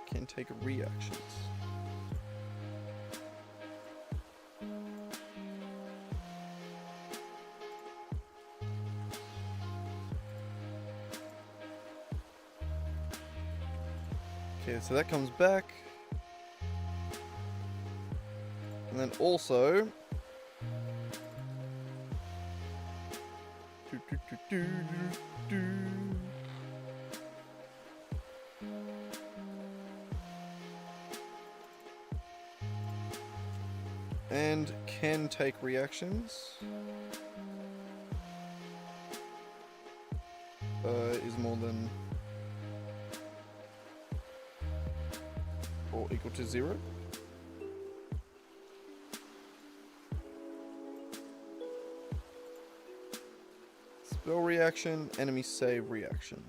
A: Can take reactions. Okay, so that comes back. And then also... And can take reactions. Is more than... or equal to 0. Spell reaction, enemy save reaction.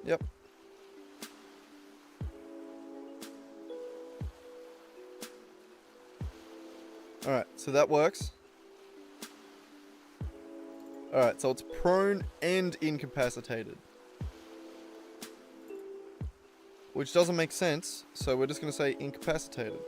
A: Yep. Alright, so that works. Alright, so it's prone and incapacitated. which doesn't make sense, so we're just going to say incapacitated.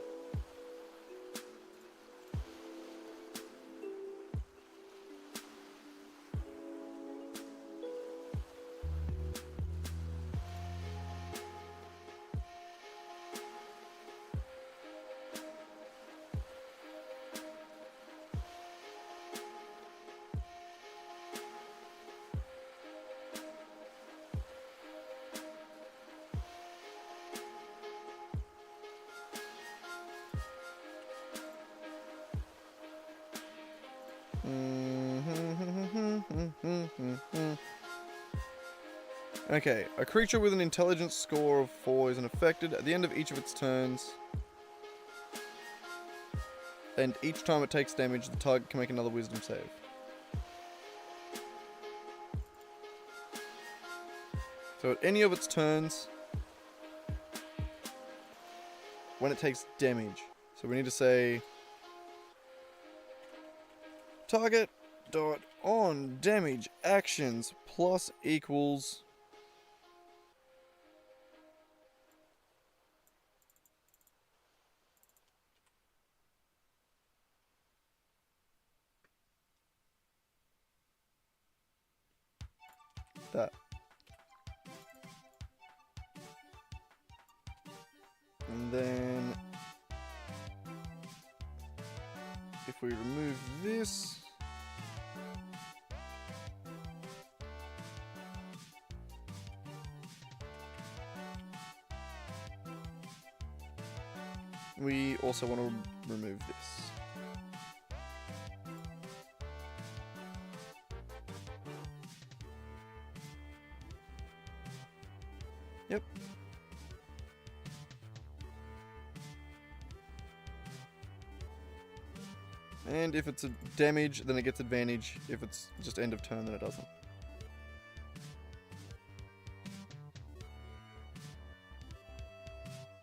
A: Okay, a creature with an intelligence score of 4 is affected at the end of each of its turns. And each time it takes damage, the target can make another wisdom save. So at any of its turns, when it takes damage. So we need to say target dot on damage actions plus equals that. And then if we remove this, we also want to remove this. Yep. And if it's a damage, then it gets advantage. If it's just end of turn, then it doesn't.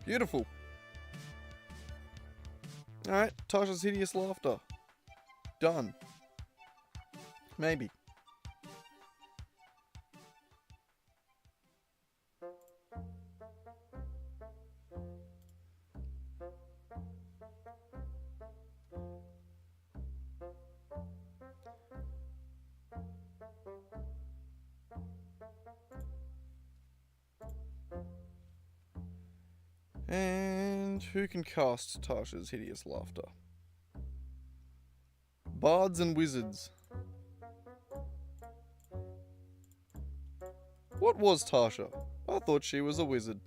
A: Beautiful. Alright, Tasha's Hideous Laughter. Done. Maybe. And who can cast Tasha's Hideous Laughter? Bards and Wizards. What was Tasha? I thought she was a wizard.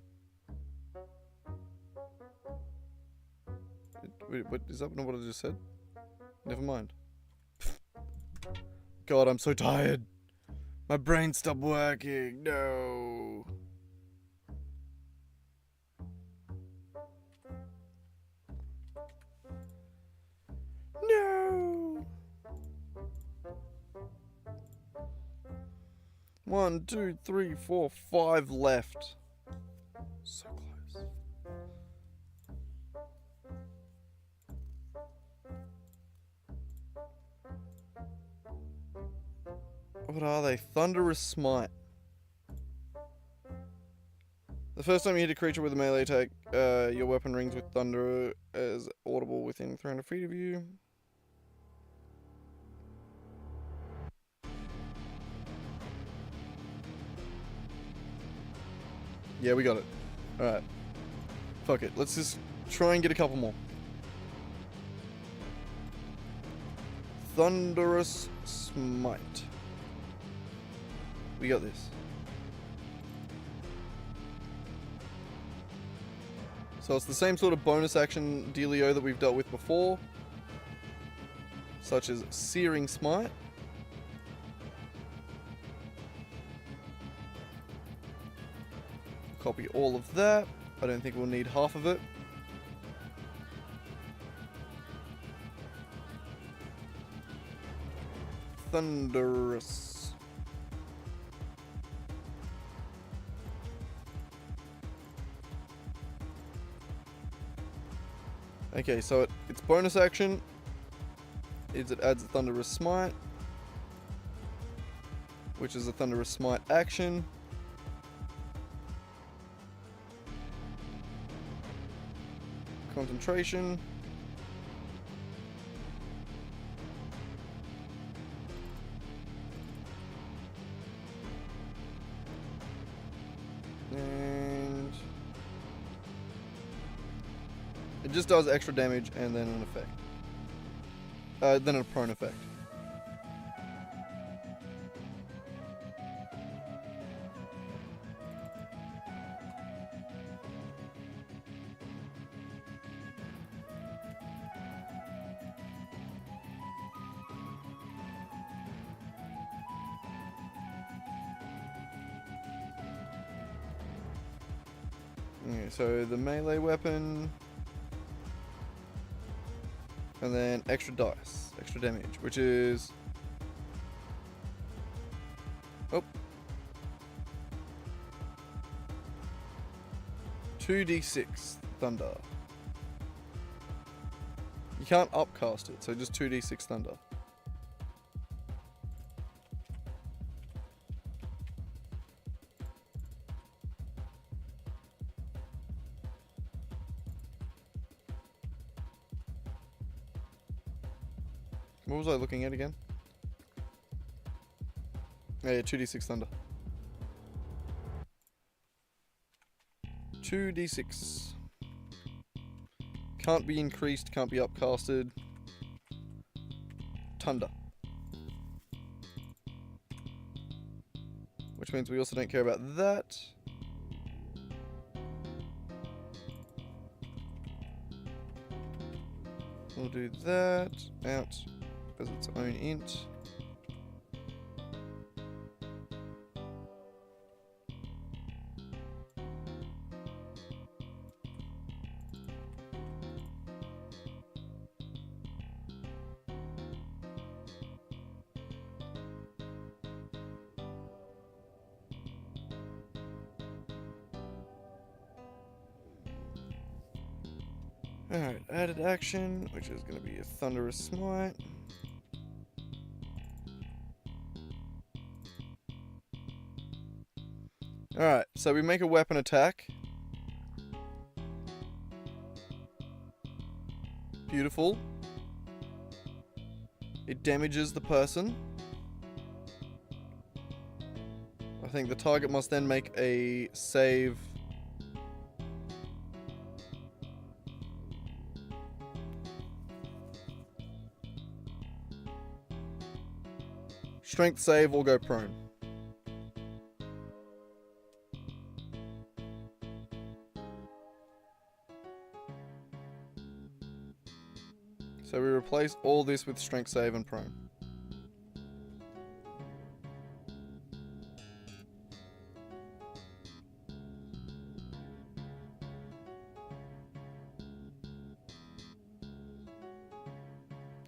A: Wait, is that not what I just said? Never mind. God, I'm so tired. My brain stopped working. No. No. 1, 2, 3, 4, 5 left. So close. What are they? Thunderous Smite. The first time you hit a creature with a melee attack, your weapon rings with thunder as audible within 300 feet of you. Yeah, we got it. Alright. Fuck it. Let's just try and get a couple more. Thunderous Smite. We got this. So it's the same sort of bonus action dealio that we've dealt with before, such as Searing Smite. Copy all of that. I don't think we'll need half of it. Thunderous. Okay, so its bonus action is it adds a Thunderous Smite, which is a Thunderous Smite action. Concentration. And it just does extra damage and then an effect. Then a prone effect. Okay, so the melee weapon, and then extra dice, extra damage, which is 2d6 thunder. You can't upcast it, so just 2d6 thunder. What was I looking at again? Yeah, 2d6 thunder. 2d6. Can't be increased, can't be upcasted. Thunder. Which means we also don't care about that. We'll do that out as its own int. Alright, added action, which is going to be a Thunderous Smite. Alright, so we make a weapon attack. Beautiful. It damages the person. I think the target must then make a save. Strength save or go prone. So we replace all this with strength save and prone.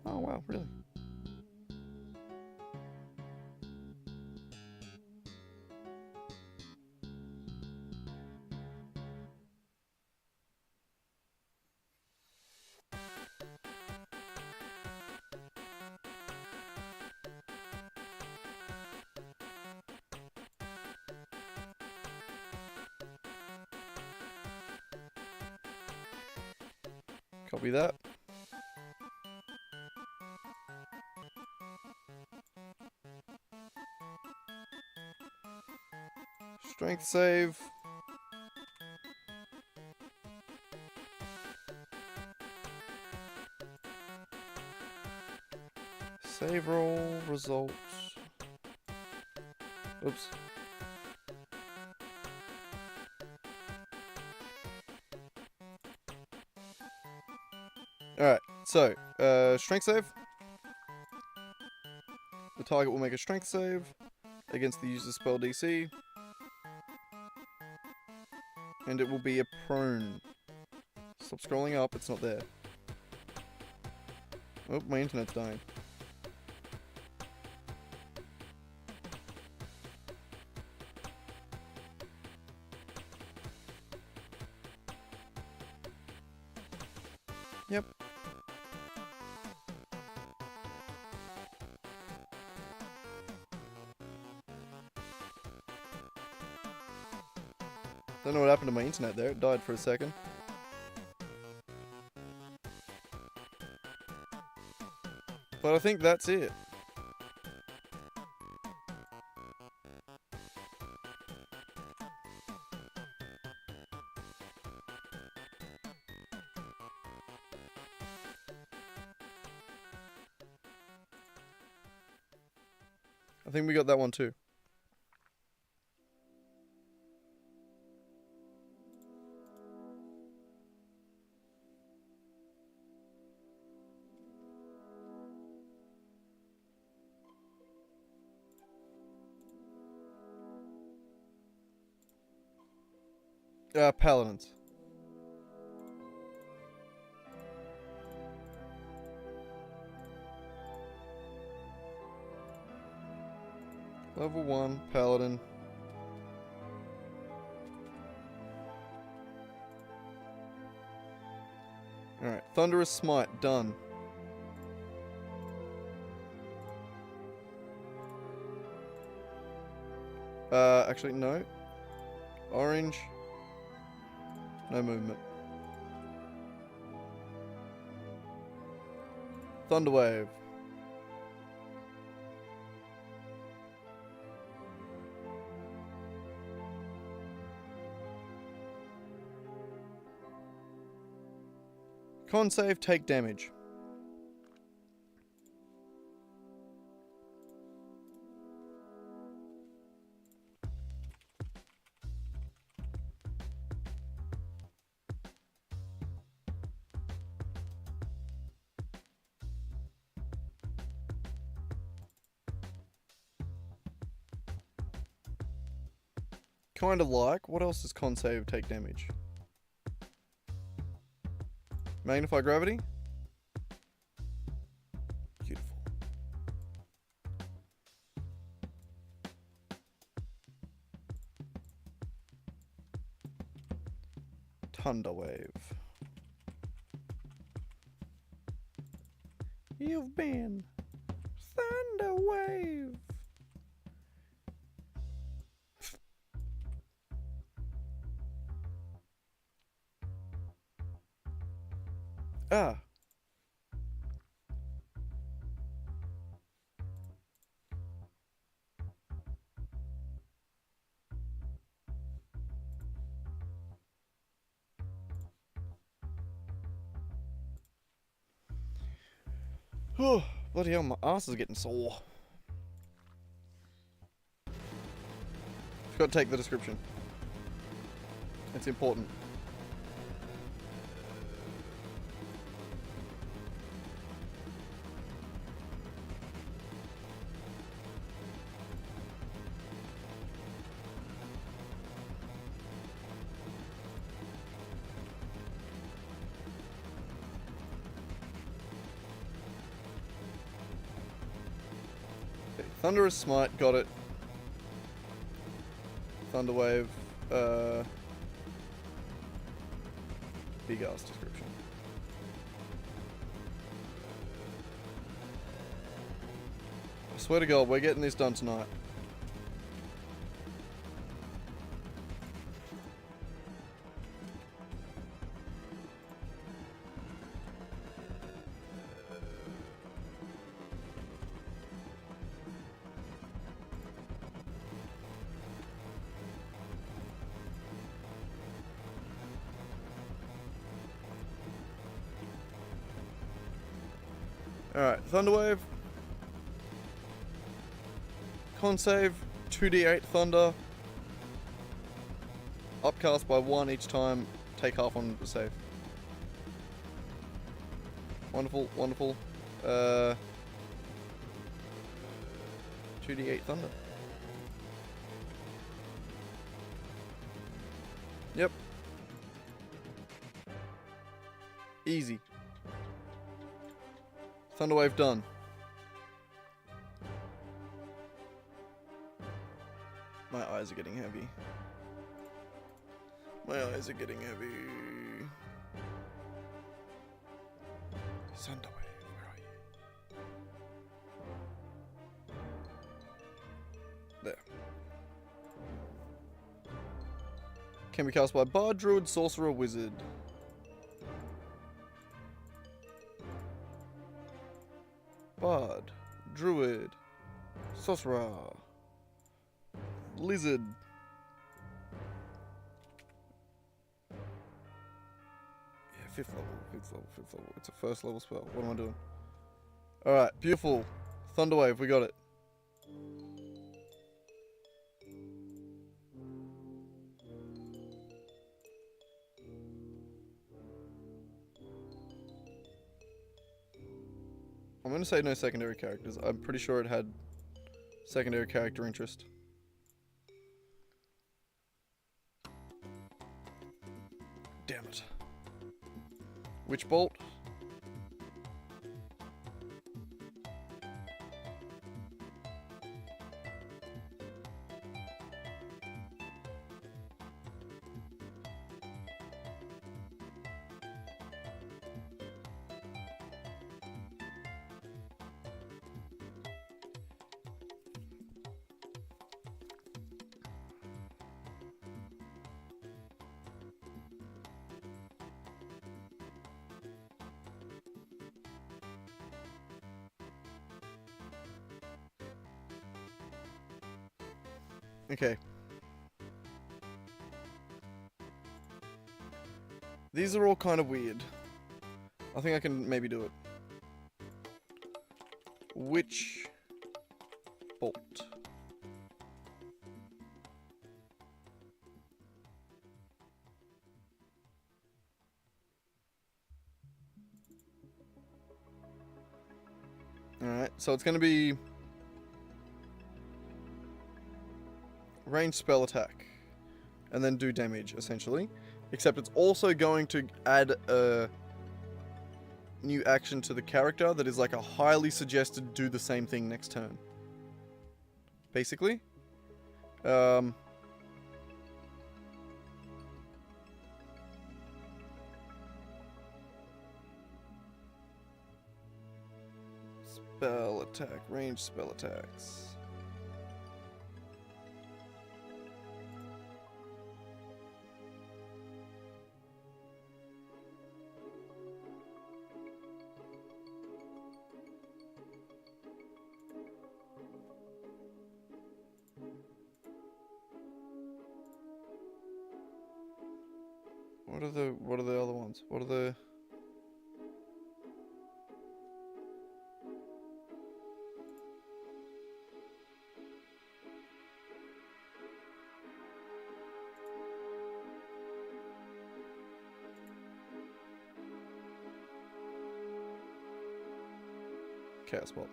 A: Oh wow, really? Copy that. Strength save. Save roll results. Oops. Alright, so, strength save. The target will make a strength save against the user's spell DC. And it will be a prone. Stop scrolling up, it's not there. Oh, my internet's dying. Yep. Don't know what happened to my internet there, it died for a second. But I think that's it. I think we got that one too. Paladins. Level 1, Paladin. Alright, Thunderous Smite, done. Actually, no. Orange. No movement. Thunderwave. Con save, take damage. Kind of like. What else does con save, take damage? Magnify gravity? Beautiful. Thunderwave. You've been Thunderwave. Ah. Oh, bloody hell, my ass is getting sore. Forgot to take the description. It's important. Okay, Thunderous Smite, got it. Thunderwave, big ass description. I swear to God, we're getting this done tonight. Alright, Thunderwave. Con save, 2d8 thunder. Upcast by 1 each time, take half on the save. Wonderful, wonderful. 2d8 thunder. Yep. Easy. Thunderwave done. My eyes are getting heavy. My eyes are getting heavy. Thunderwave, where are you? There. Can be cast by Bard, Druid, Sorcerer, Wizard. Bard. Sorcerer. Lizard. Yeah, 5th level, 5th level, 5th level. It's a 1st level spell. What am I doing? Alright, beautiful. Thunderwave, we got it. I'm going to say no secondary characters. I'm pretty sure it had secondary character interest. Damn it. Witch Bolt. Okay. These are all kind of weird. I think I can maybe do it. Witch Bolt. Alright, so it's going to be range spell attack and then do damage, essentially. Except it's also going to add a new action to the character that is like a highly suggested do the same thing next turn. Basically. Spell attack, range spell attacks. What are the other ones? What are the... Chaos Bolt.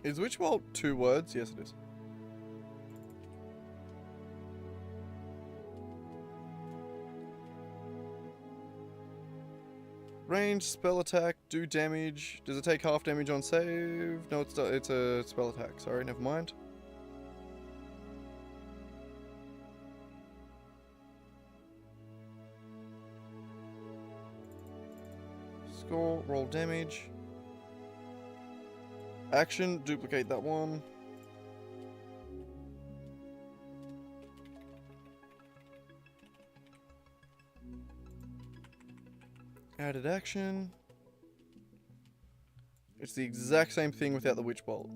A: Is Witch Bolt 2 words? Yes, it is. Range, spell attack, do damage. Does it take half damage on save? No, it's a spell attack. Sorry, never mind. Score, roll damage. Action, duplicate that one. Added action. It's the exact same thing without the Witch Bolt.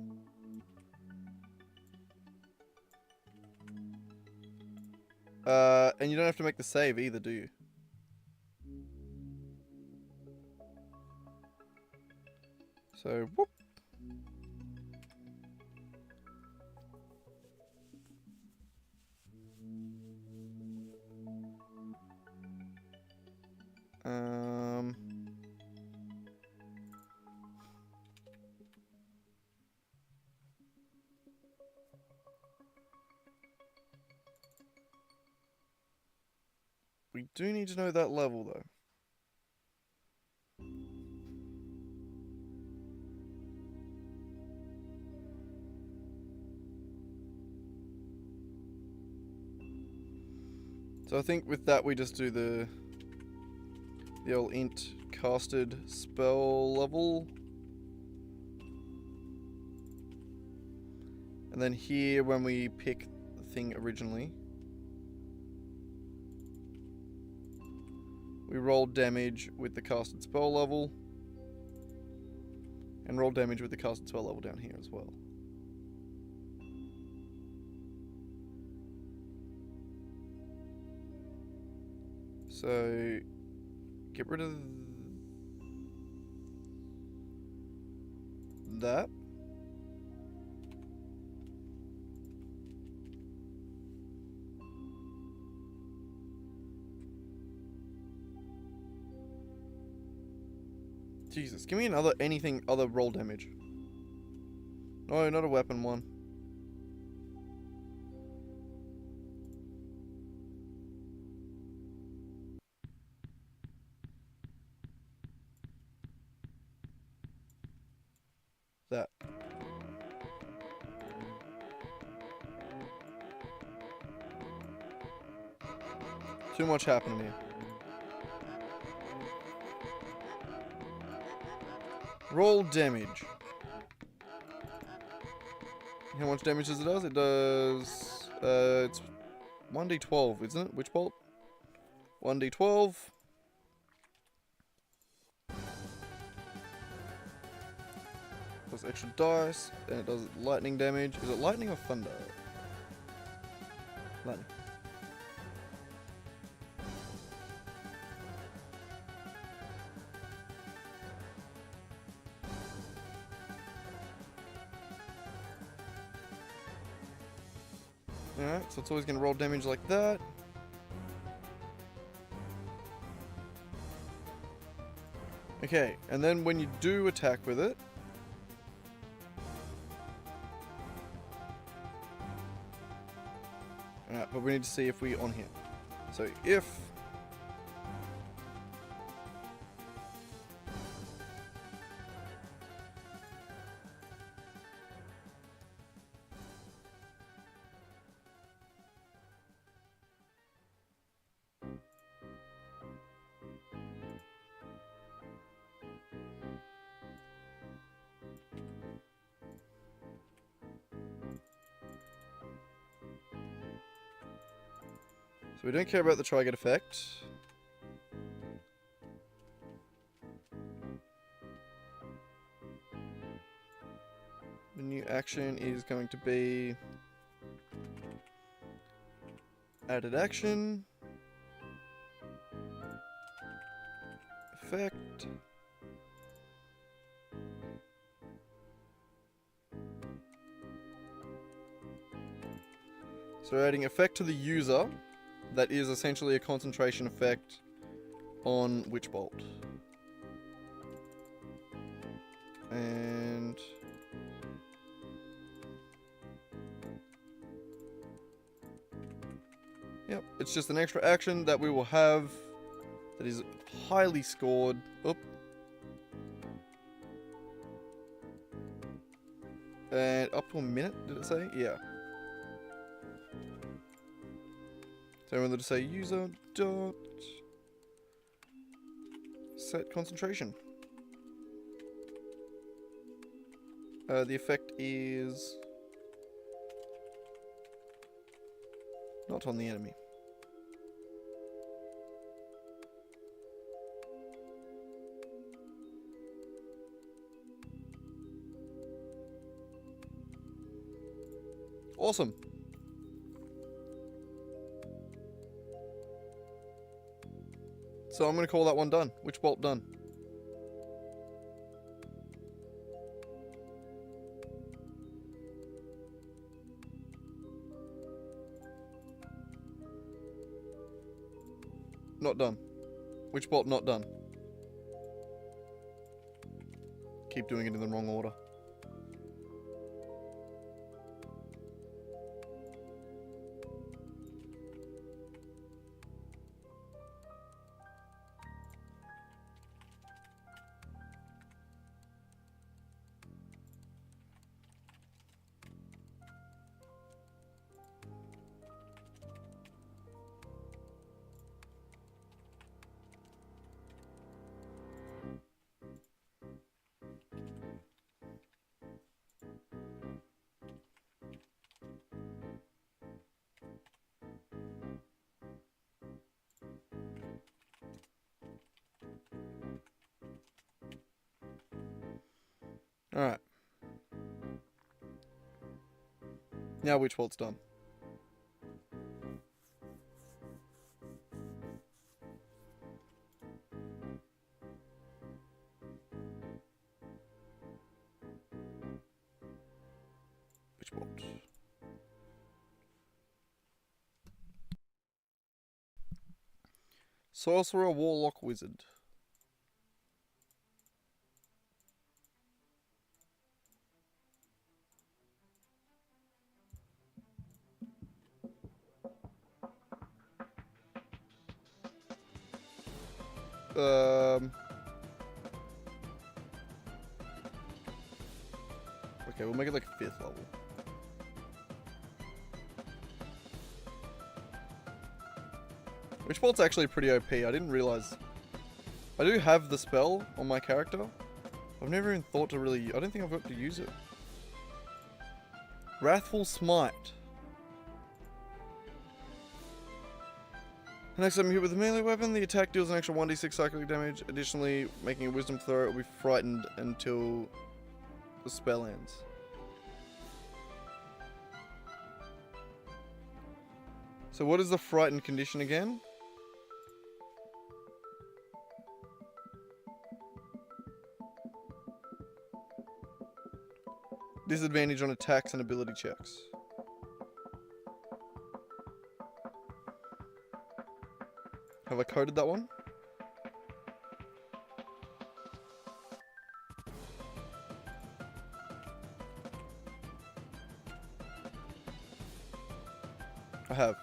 A: And you don't have to make the save either, do you? So, whoop. We do need to know that level, though. So I think with that we just do the old int casted spell level. And then here, when we pick the thing originally, we roll damage with the casted spell level. And roll damage with the casted spell level down here as well. So, get rid of that. Jesus, give me another other roll damage. No, not a weapon one. That. Too much happening here. Roll damage. How much damage does it do? It does... it's 1d12, isn't it? Witch Bolt? 1d12. Plus extra dice. And it does lightning damage. Is it lightning or thunder? Lightning. Alright, so it's always going to roll damage like that. Okay, and then when you do attack with it... Alright, but we need to see if we on here. So if... So we don't care about the target effect. The new action is going to be added action, effect, so adding effect to the user. That is essentially a concentration effect on Witch Bolt. And... Yep, it's just an extra action that we will have that is highly scored. Oop. And up to a minute, did it say? Yeah. So I'm going to say user dot set concentration. The effect is not on the enemy. Awesome. So I'm going to call that one done. Witch Bolt done. Not done. Witch Bolt not done. Keep doing it in the wrong order. Alright. Now Witchbolt's done. Witchbolt. Sorcerer, Warlock, Wizard. Okay, we'll make it like 5th level. Witchbolt's actually pretty OP. I didn't realize. I do have the spell on my character. I've never even thought to really. I don't think I've got to use it. Wrathful Smite. Next time you hit with a melee weapon, the attack deals an extra 1d6 psychic damage. Additionally, making a wisdom throw, it will be frightened until the spell ends. So what is the frightened condition again? Disadvantage on attacks and ability checks. Have I coded that one? I have.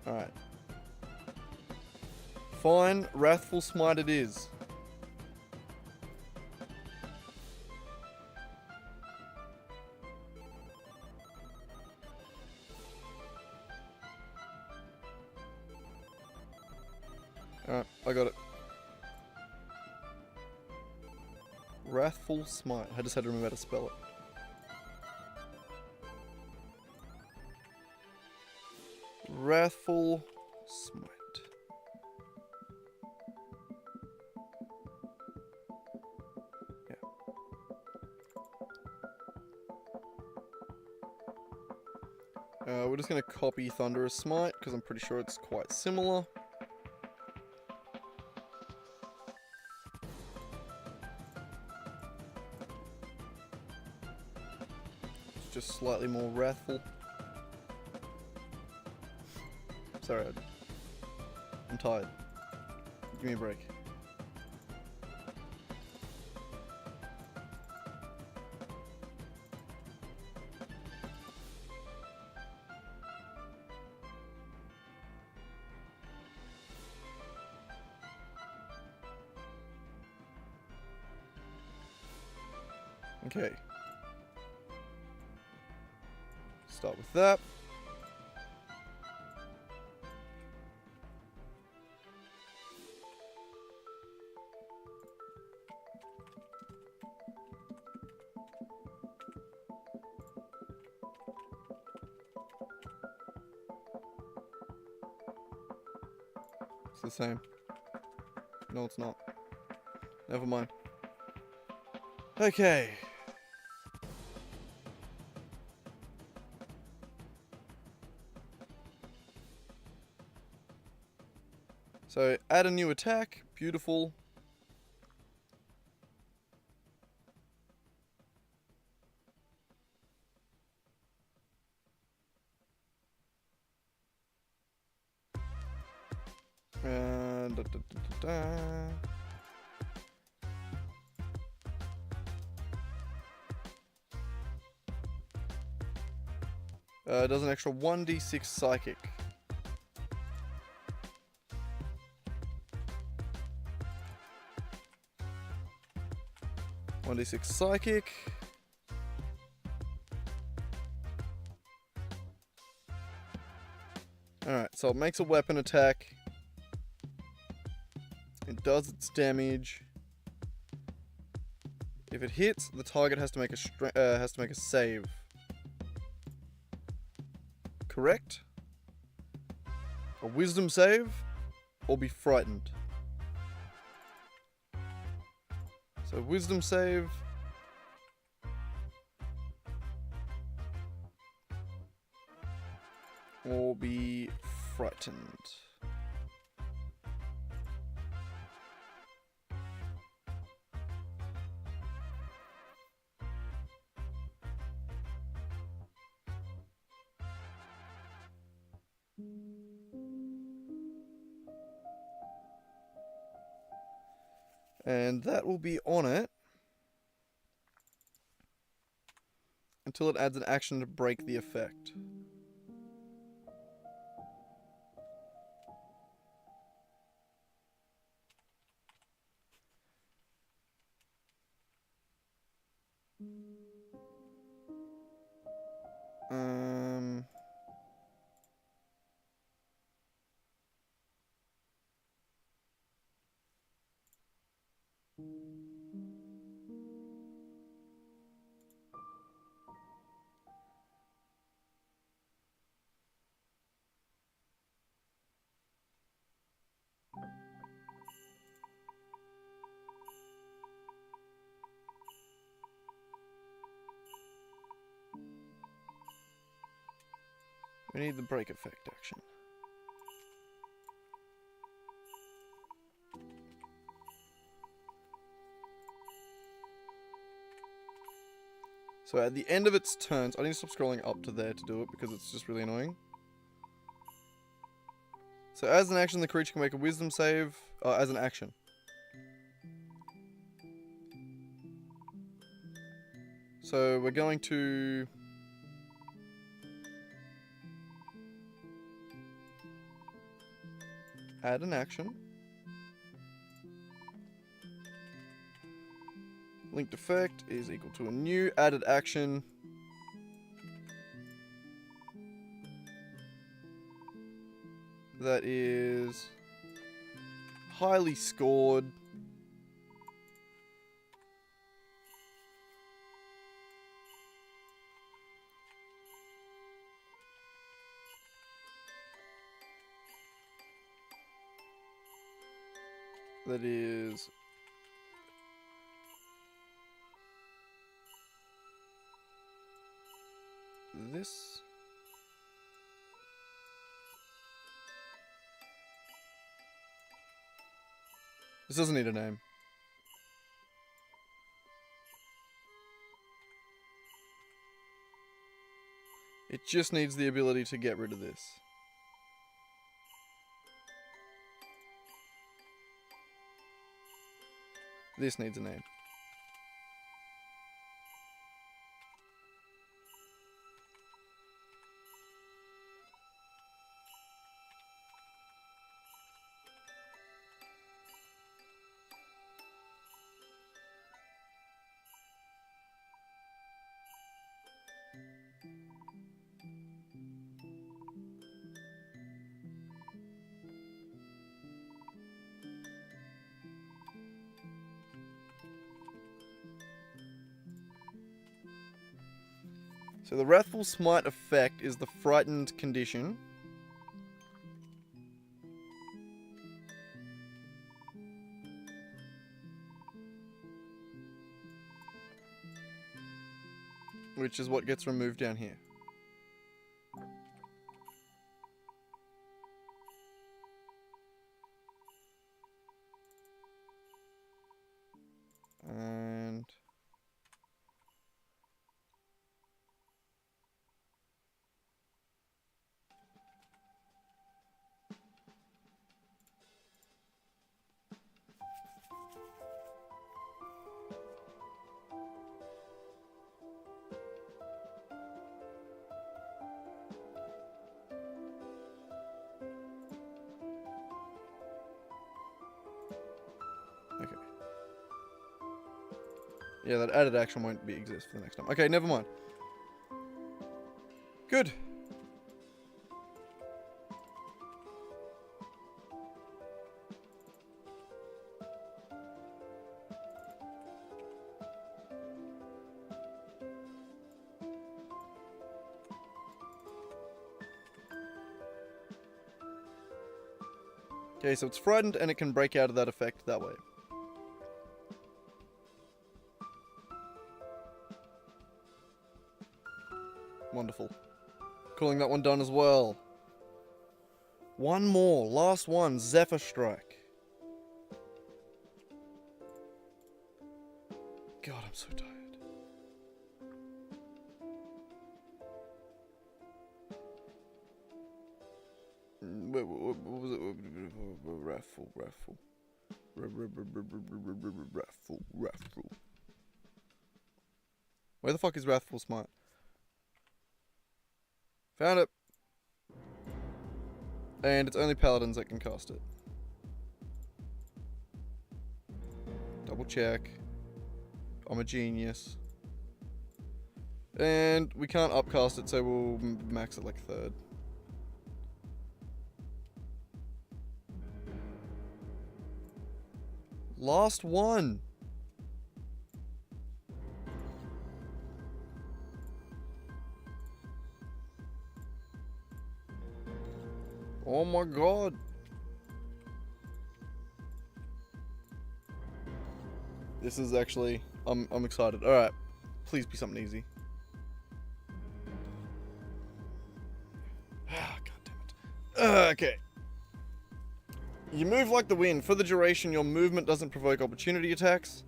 A: Alright. Fine, Wrathful Smite it is. Alright, I got it. Wrathful Smite. I just had to remember how to spell it. Wrathful Smite. Yeah. We're just going to copy Thunderous Smite because I'm pretty sure it's quite similar. Just slightly more wrathful. Sorry, I'm tired. Give me a break. Okay. Start with that. It's the same. No, it's not. Never mind. Okay. So, add a new attack. Beautiful. And does an extra 1d6 psychic. One d6 psychic. Alright, so it makes a weapon attack. It does its damage. If it hits, the target has to make a save. Correct? A wisdom save? or be frightened. So wisdom save. Or be frightened. And that will be on it until it adds an action to break the effect. We need the break effect action. So at the end of its turns, I need to stop scrolling up to there to do it because it's just really annoying. So as an action, the creature can make a wisdom save as an action. So we're going to add an action. Linked effect is equal to a new added action. That is highly scored. That is this. This doesn't need a name. It just needs the ability to get rid of this. This needs a name. So the Wrathful Smite effect is the frightened condition. Which is what gets removed down here. And okay. Yeah, that added action won't exist for the next time. Okay, never mind. Good. Okay, so it's frightened and it can break out of that effect that way. Wonderful. Calling that one done as well. One more. Last one. Zephyr Strike. God, I'm so tired. What was it? Raffle. Where the fuck is Wrathful Smite? Found it. And it's only paladins that can cast it. Double check. I'm a genius. And we can't upcast it, so we'll max it like third. Last one. Oh my god. This is actually, I'm excited. Alright. Please be something easy. Ah, god damn it. Okay. You move like the wind. For the duration, your movement doesn't provoke opportunity attacks.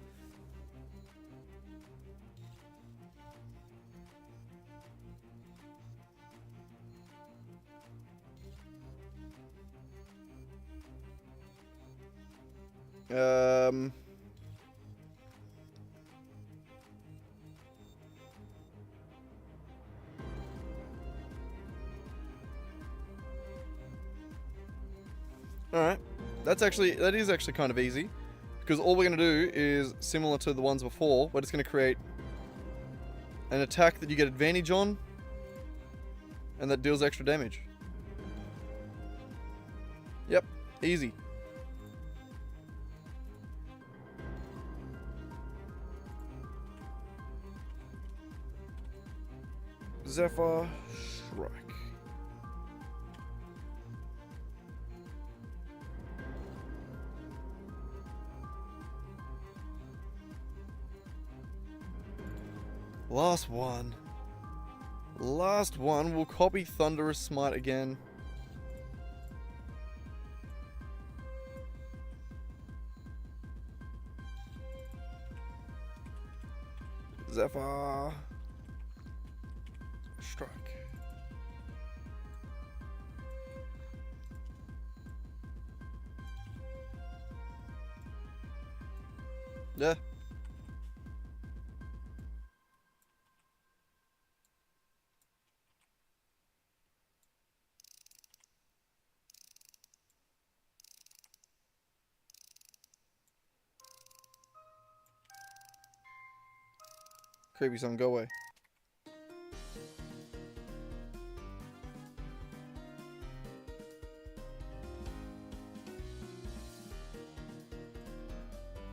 A: Alright. That is actually kind of easy. Because all we're going to do is, similar to the ones before, we're just going to create an attack that you get advantage on, and that deals extra damage. Yep, easy. Zephyr Strike. Last one. Last one. We'll copy Thunderous Smite again. Zephyr Strike. Yeah. Creepy son, go away.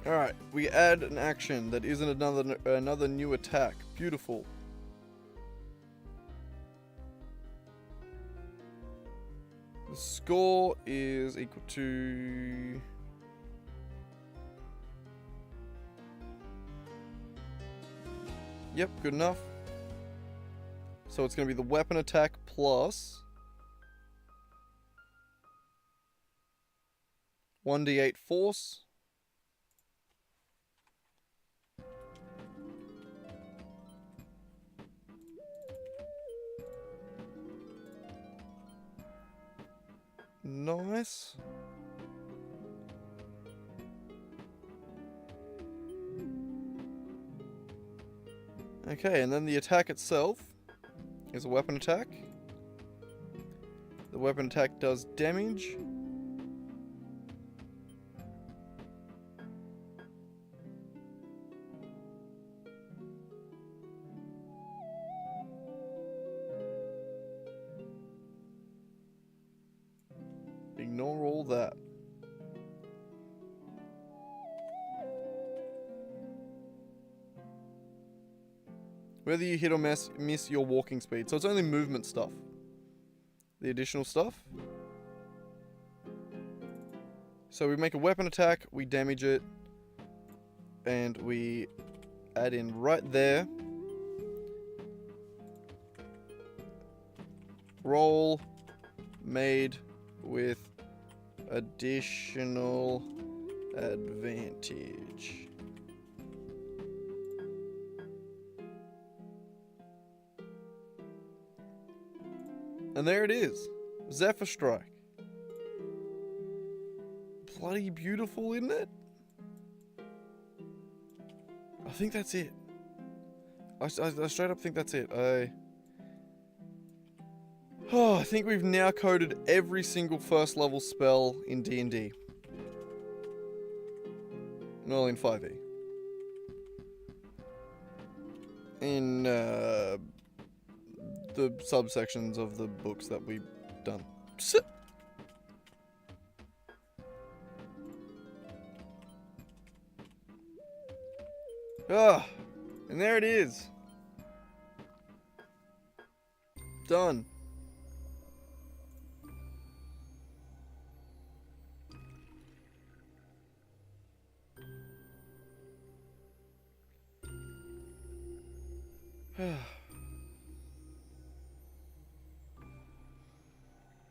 A: Alright, we add an action that isn't another new attack. Beautiful. The score is equal to... Yep, good enough. So it's going to be the weapon attack plus 1d8 force. Nice. Okay, and then the attack itself is a weapon attack. The weapon attack does damage. Ignore all that. Whether you hit or miss your walking speed. So it's only movement stuff. The additional stuff. So we make a weapon attack, we damage it, and we add in right there. Roll made with additional advantage. And there it is. Zephyr Strike. Bloody beautiful, isn't it? I think that's it. I straight up think that's it. I think we've now coded every single first level spell in D&D. Well, in 5e. In the subsections of the books that we've done. And there it is. Done.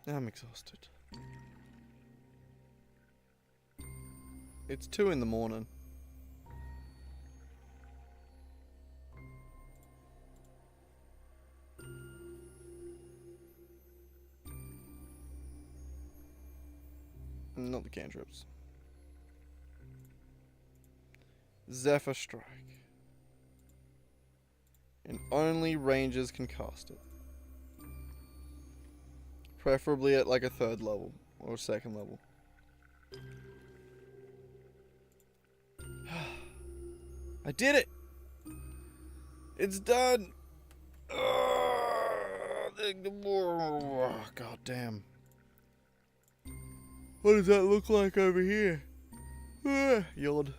A: I'm exhausted. It's 2 in the morning. Not the cantrips. Zephyr Strike. And only rangers can cast it. Preferably at like a 3rd level or a 2nd level. I did it! It's done! God damn. What does that look like over here? Yawn.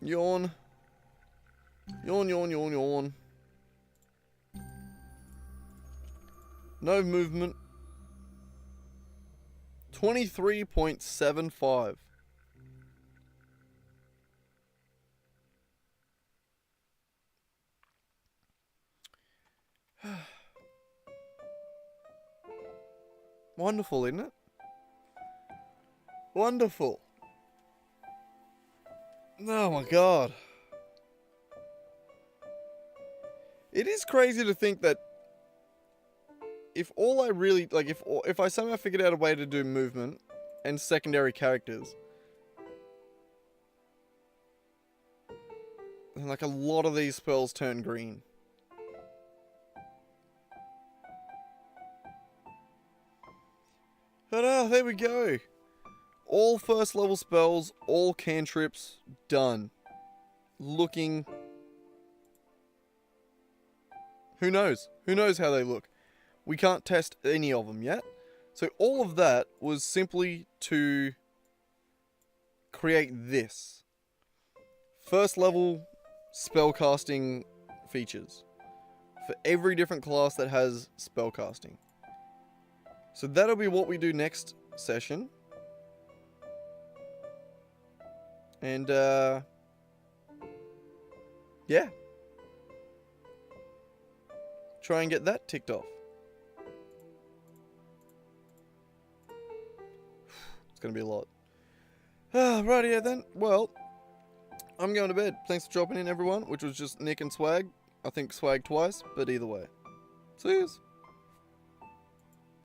A: Yawn. Yawn, yawn, yawn, yawn. No movement. 23.75. Wonderful, isn't it? Wonderful. Oh my god. It is crazy to think that if all I really, like, if I somehow figured out a way to do movement and secondary characters, then like a lot of these spells turn green. But there we go. All 1st level spells, all cantrips, done. Looking... Who knows? Who knows how they look? We can't test any of them yet. So all of that was simply to create this. 1st level spellcasting features. For every different class that has spellcasting. So that'll be what we do next session. And, yeah. Try and get that ticked off. It's gonna be a lot. Right, yeah then. Well, I'm going to bed. Thanks for dropping in, everyone, which was just Nick and Swag. I think Swag twice, but either way. See yous.